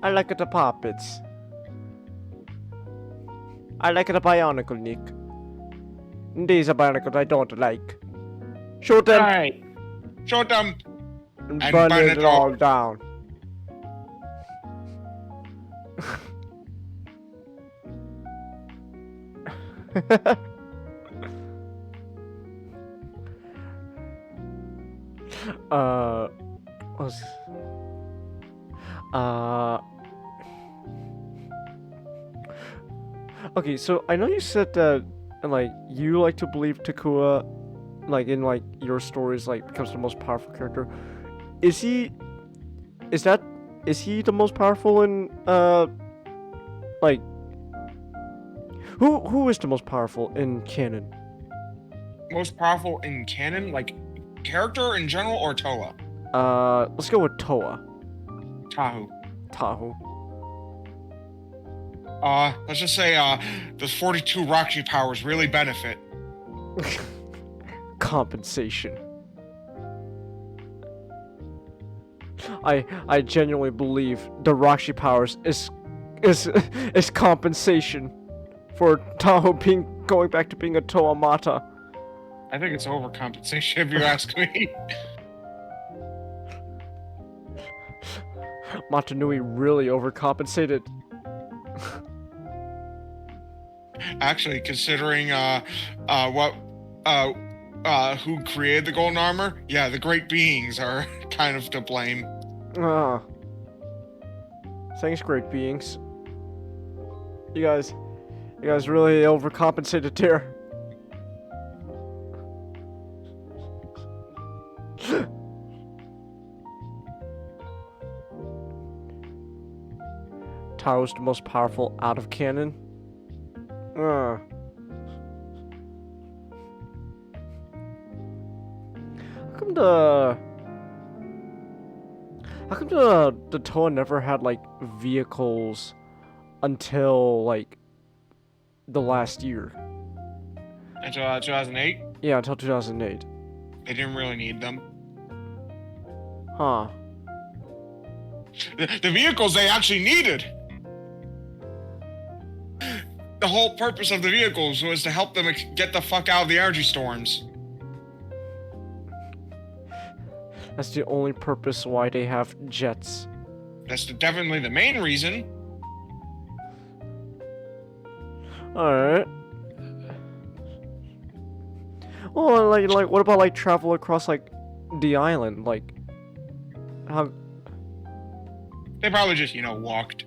I like it, the puppets. I like the Bionicle, Nick. These are Bionicles I don't like. Shoot them! Alright. Shoot them! And burn it all down. Okay, so I know you said that, like, you like to believe Takua, like, in, like, your stories, like, becomes the most powerful character. Is he the most powerful in, like, who is the most powerful in canon? Most powerful in canon? Like, character in general or Toa? Let's go with Toa. Tahu. Let's just say, the 42 Roxy powers really benefit. Compensation. I genuinely believe the Roxy powers is compensation for Tahoe going back to being a Toa Mata. I think it's overcompensation if you ask me. Matanui really overcompensated. Actually, considering who created the golden armor, yeah, the great beings are kind of to blame. Thanks, great beings. You guys really overcompensated there. Tao's the most powerful out of canon. How come the Toa never had, like, vehicles until, like, the last year? Until 2008? Yeah, until 2008. They didn't really need them. Huh. The vehicles they actually needed! The whole purpose of the vehicles was to help them get the fuck out of the energy storms. That's the only purpose why they have jets. That's definitely the main reason. Alright. Well, like, what about, like, travel across, like, the island? Like, how? They probably just, walked.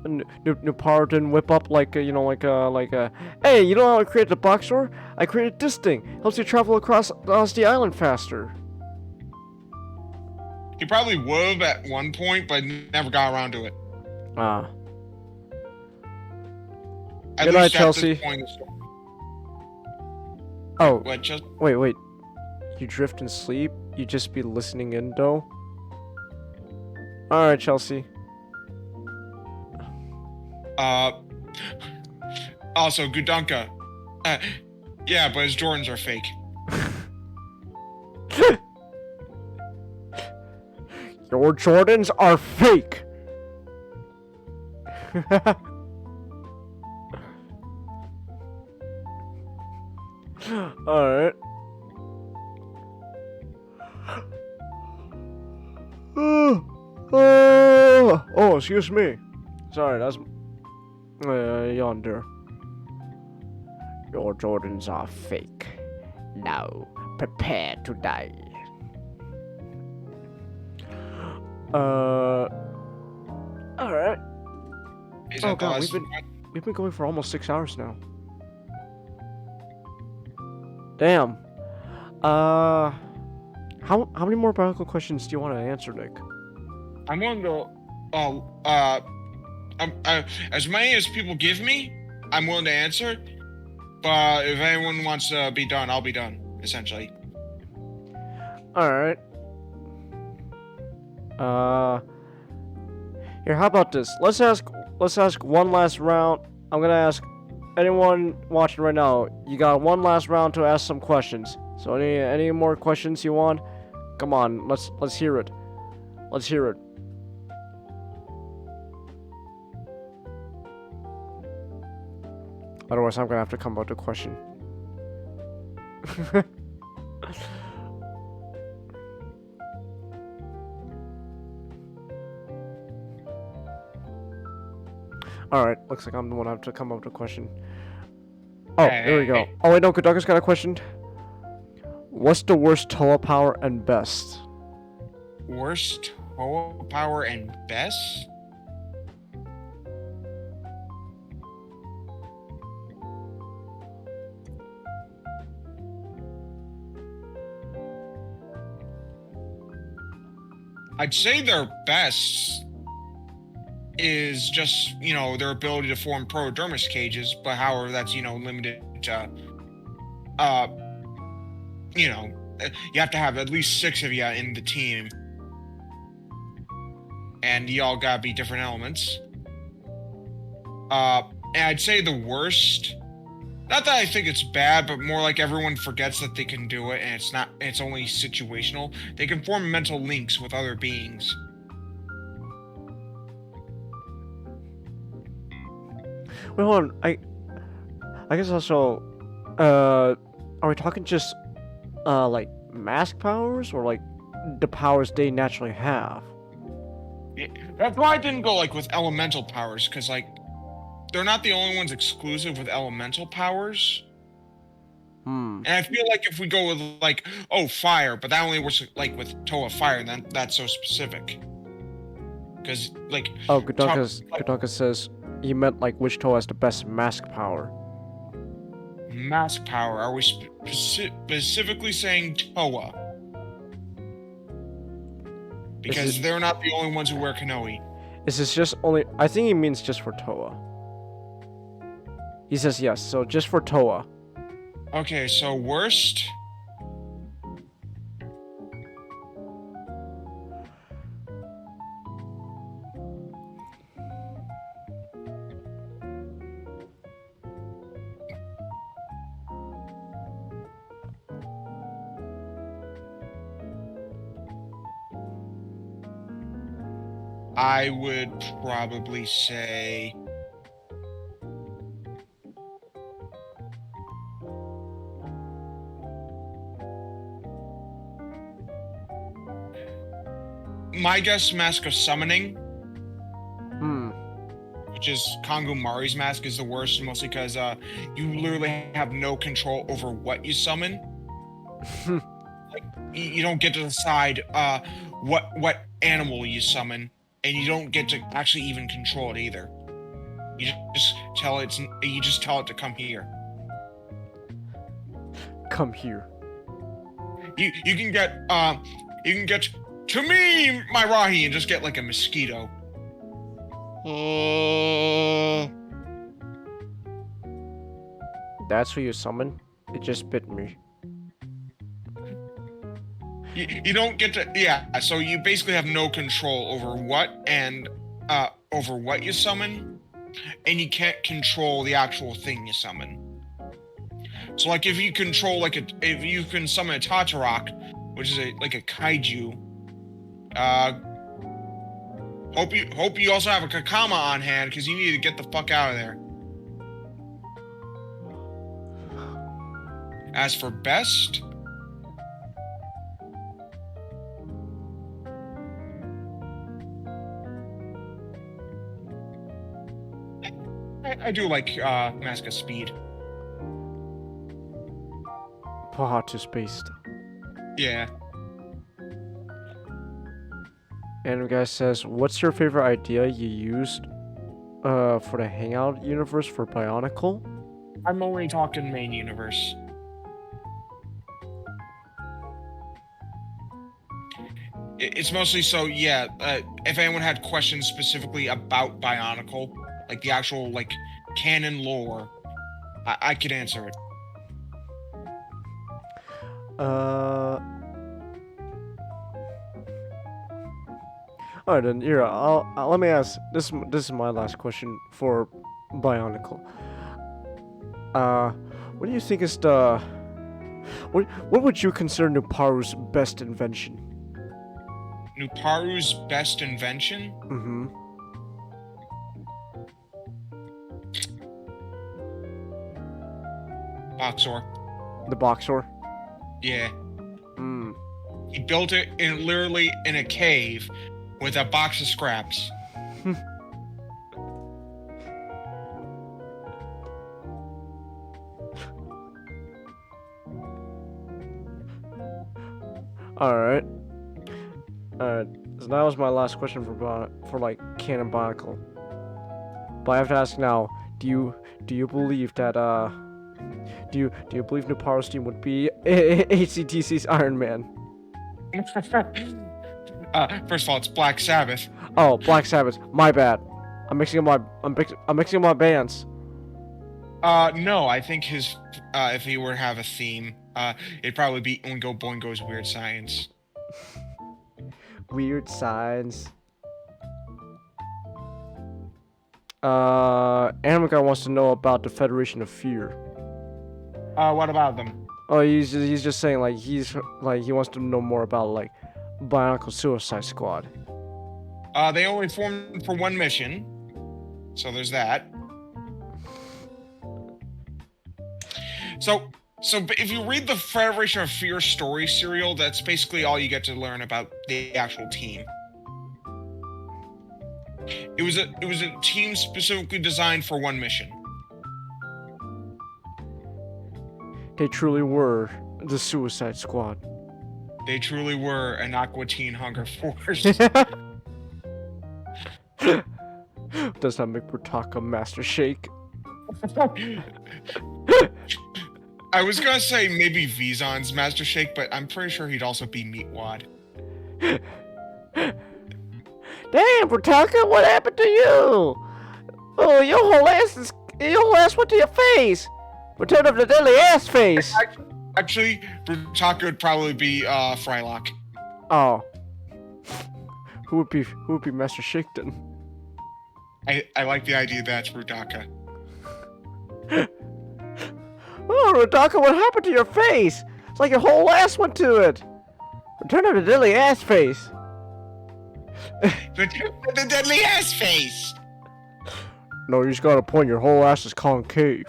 New power didn't whip up like a, hey, you know how I created the box door? I created this thing. Helps you travel across the island faster. He probably would have at one point, but never got around to it. Ah. At Good night, least at Chelsea. this point, Oh, what, just wait. You drift and sleep? You just be listening in, though? Alright, Chelsea. Also, Gudunka. Yeah, but his Jordans are fake. Your Jordans are fake! Alright. Oh, excuse me. Sorry, that's yonder. Your Jordans are fake. Now, prepare to die. Alright. Is Oh that the god, last we've been going for almost 6 hours now. Damn. How many more Bionicle questions do you want to answer, Nick? I'm willing to. As many as people give me, I'm willing to answer. But if anyone wants to be done, I'll be done. Essentially. All right. Here, how about this? Let's ask one last round. I'm gonna ask anyone watching right now. You got one last round to ask some questions. So any more questions you want? Come on, let's hear it. Let's hear it. Otherwise, I'm gonna have to come up with a question. Alright, looks like I'm the one who have to come up with a question. Oh, there we go. Oh wait, no, Kudoka's got a question. What's the worst Toa power and best? Worst Toa power and best? I'd say their best is just, their ability to form prodermis cages, but however that's, limited to, you have to have at least 6 of you in the team. And y'all gotta be different elements. And I'd say the worst, not that I think it's bad, but more like everyone forgets that they can do it, and it's only situational. They can form mental links with other beings. Wait, hold on. I guess also, are we talking just, like, mask powers, or, like, the powers they naturally have? Yeah, that's why I didn't go, with elemental powers, because, they're not the only ones exclusive with elemental powers. And I feel like if we go with, fire, but that only works, with Toa Fire, then that's so specific. Because, Oh, Gudonka says he meant, which Toa has the best mask power. Mask power? Are we specifically saying Toa? Because they're not the only ones who wear Kanoe. Is this just only... I think he means just for Toa. He says yes, so just for Toa. Okay, so worst... I would probably say... My guess, Mask of Summoning. Which is Kongo Mari's mask is the worst, mostly because you literally have no control over what you summon. Like, you don't get to decide what animal you summon, and you don't get to actually even control it either. You just tell it to come here. Come here. You can get to me, my Rahi, and just get like a mosquito. That's who you summon? It just bit me. You don't get to, yeah. So you basically have no control over what you summon, and you can't control the actual thing you summon. So like if you can summon a Tatarok, which is like a kaiju, hope you also have a Kakama on hand because you need to get the fuck out of there. As for best, I do like Mask of Speed. Pahatu based. Yeah. And guy says, what's your favorite idea you used for the Hangout universe for Bionicle? I'm only talking main universe. It's mostly so, yeah, if anyone had questions specifically about Bionicle, like the actual, like, canon lore, I could answer it. Alright then, here, let me ask, this is my last question for Bionicle. What do you think is the... What would you consider Nuparu's best invention? Nuparu's best invention? Mm-hmm. Boxor. The Boxor? Yeah. Hmm. He built it literally in a cave with a box of scraps. Alright. So that was my last question for like canon Bionicle. But I have to ask now, do you believe that do you believe Nuparu's team would be ACDC's Iron Man? First of all, it's Black Sabbath. Oh, Black Sabbath. My bad. I'm mixing up my bands. No, I think if he were to have a theme, it'd probably be Oingo Boingo's Weird Science. Weird Science. Anime Guy wants to know about the Federation of Fear. What about them? Oh, he's just saying like he wants to know more about like Bionicle Suicide Squad. They only formed for one mission, so there's that. So if you read the Federation of Fear story serial, that's basically all you get to learn about the actual team. It was a team specifically designed for one mission. They truly were the Suicide Squad. They truly were an Aqua Teen Hunger Force. Does that make Brutaka Master Shake? I was gonna say maybe Vizon's Master Shake, but I'm pretty sure he'd also be Meatwad. Damn, Brutaka, what happened to you? Oh, your whole ass went to your face. Return of the deadly ass face. Actually, Brutaka would probably be Frylock. Oh. Who would be Master Shake then? I like the idea that's Brutaka. Oh, Brutaka, what happened to your face? It's like your whole ass went to it. Return of the deadly ass face. The deadly ass face. No, you just got a point. Your whole ass is concave.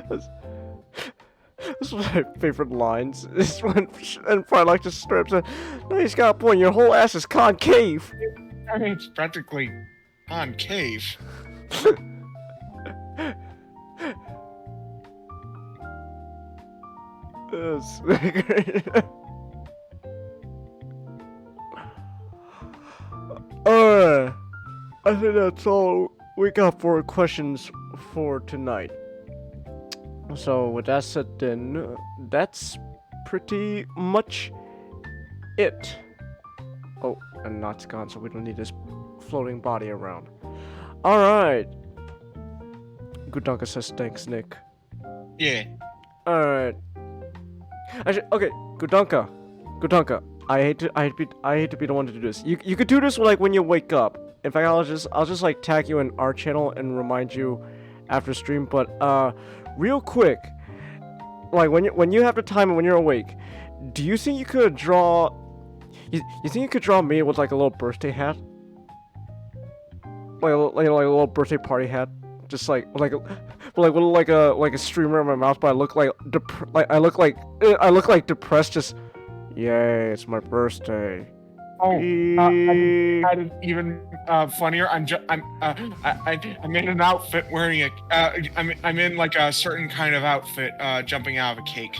This is my favorite lines. This one, and Frylock just strips it. No, he's got a point. Your whole ass is concave. It's practically concave. That's great. Alright. I think that's all we got for questions for tonight. So with that said then, that's pretty much it. Oh, and Not's gone, so we don't need this floating body around. Alright. Gudonka says thanks, Nick. Yeah. Alright. Actually, okay, Gudonka. I hate to be the one to do this. You could do this like when you wake up. In fact, I'll just like tag you in our channel and remind you after stream. But real quick, like when you have the time and when you're awake, do you think you could draw? You think you could draw me with like a little birthday hat, like a little birthday party hat, just like a streamer in my mouth, but I look like depressed. Just yay, it's my birthday. Oh, that is even funnier. I'm in an outfit wearing a. I'm in like a certain kind of outfit, jumping out of a cake.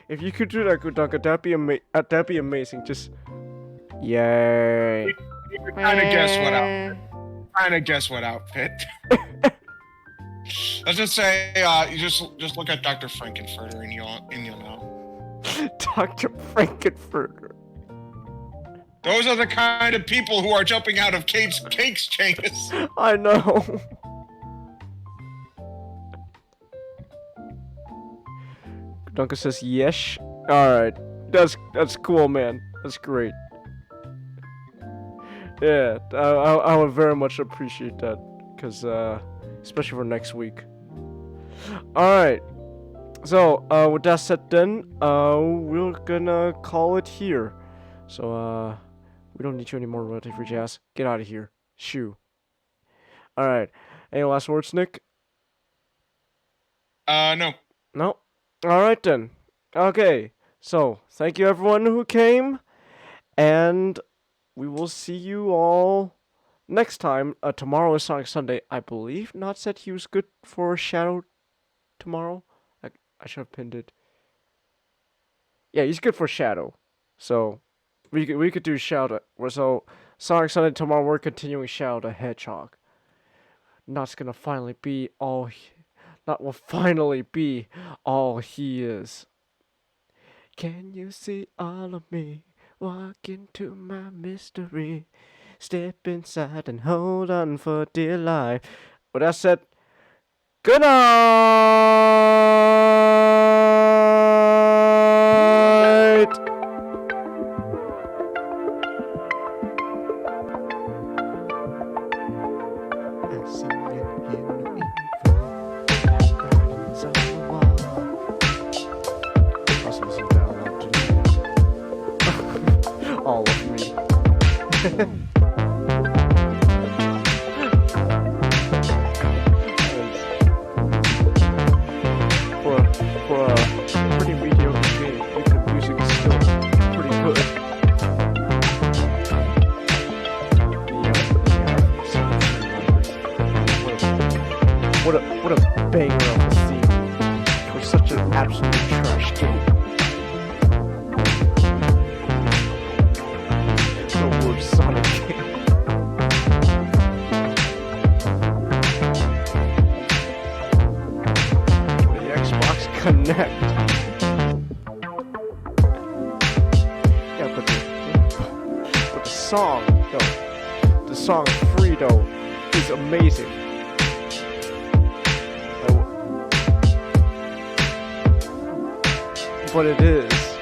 If you could do that, Gudonka, that'd be amazing. Just yay. You can kind of guess what outfit. Let's just say you just look at Dr. Frankenfurter and you'll know. Dr. Frankenfurter. Those are the kind of people who are jumping out of cakes, Janus. I know. Duncan says yes. Alright. That's cool, man. That's great. Yeah, I would very much appreciate that. Because, especially for next week. Alright. So, with that said then, we're gonna call it here. So, we don't need you anymore, Royalty Free Jazz. Get out of here. Shoo. Alright. Any last words, Nick? No. No? Alright then. Okay. So, thank you everyone who came. And we will see you all next time. Tomorrow is Sonic Sunday. I believe Not said he was good for Shadow tomorrow. I should have pinned it. Yeah, he's good for Shadow. So, we could do Shadow. So, Sonic Sunday tomorrow, we're continuing Shadow the Hedgehog. Not's gonna finally be all... Not will finally be all he is. Can you see all of me? Walk into my mystery. Step inside and hold on for dear life. With that said, good night! I see it in the writings on the wall. Also, listen to that all of me. For a pretty mediocre game, the music is still pretty good. What a banger of a theme for such an absolute trash game. The word Sonic game. The Xbox Connect. Yeah, but the song, though, the song Frito is amazing. But it is.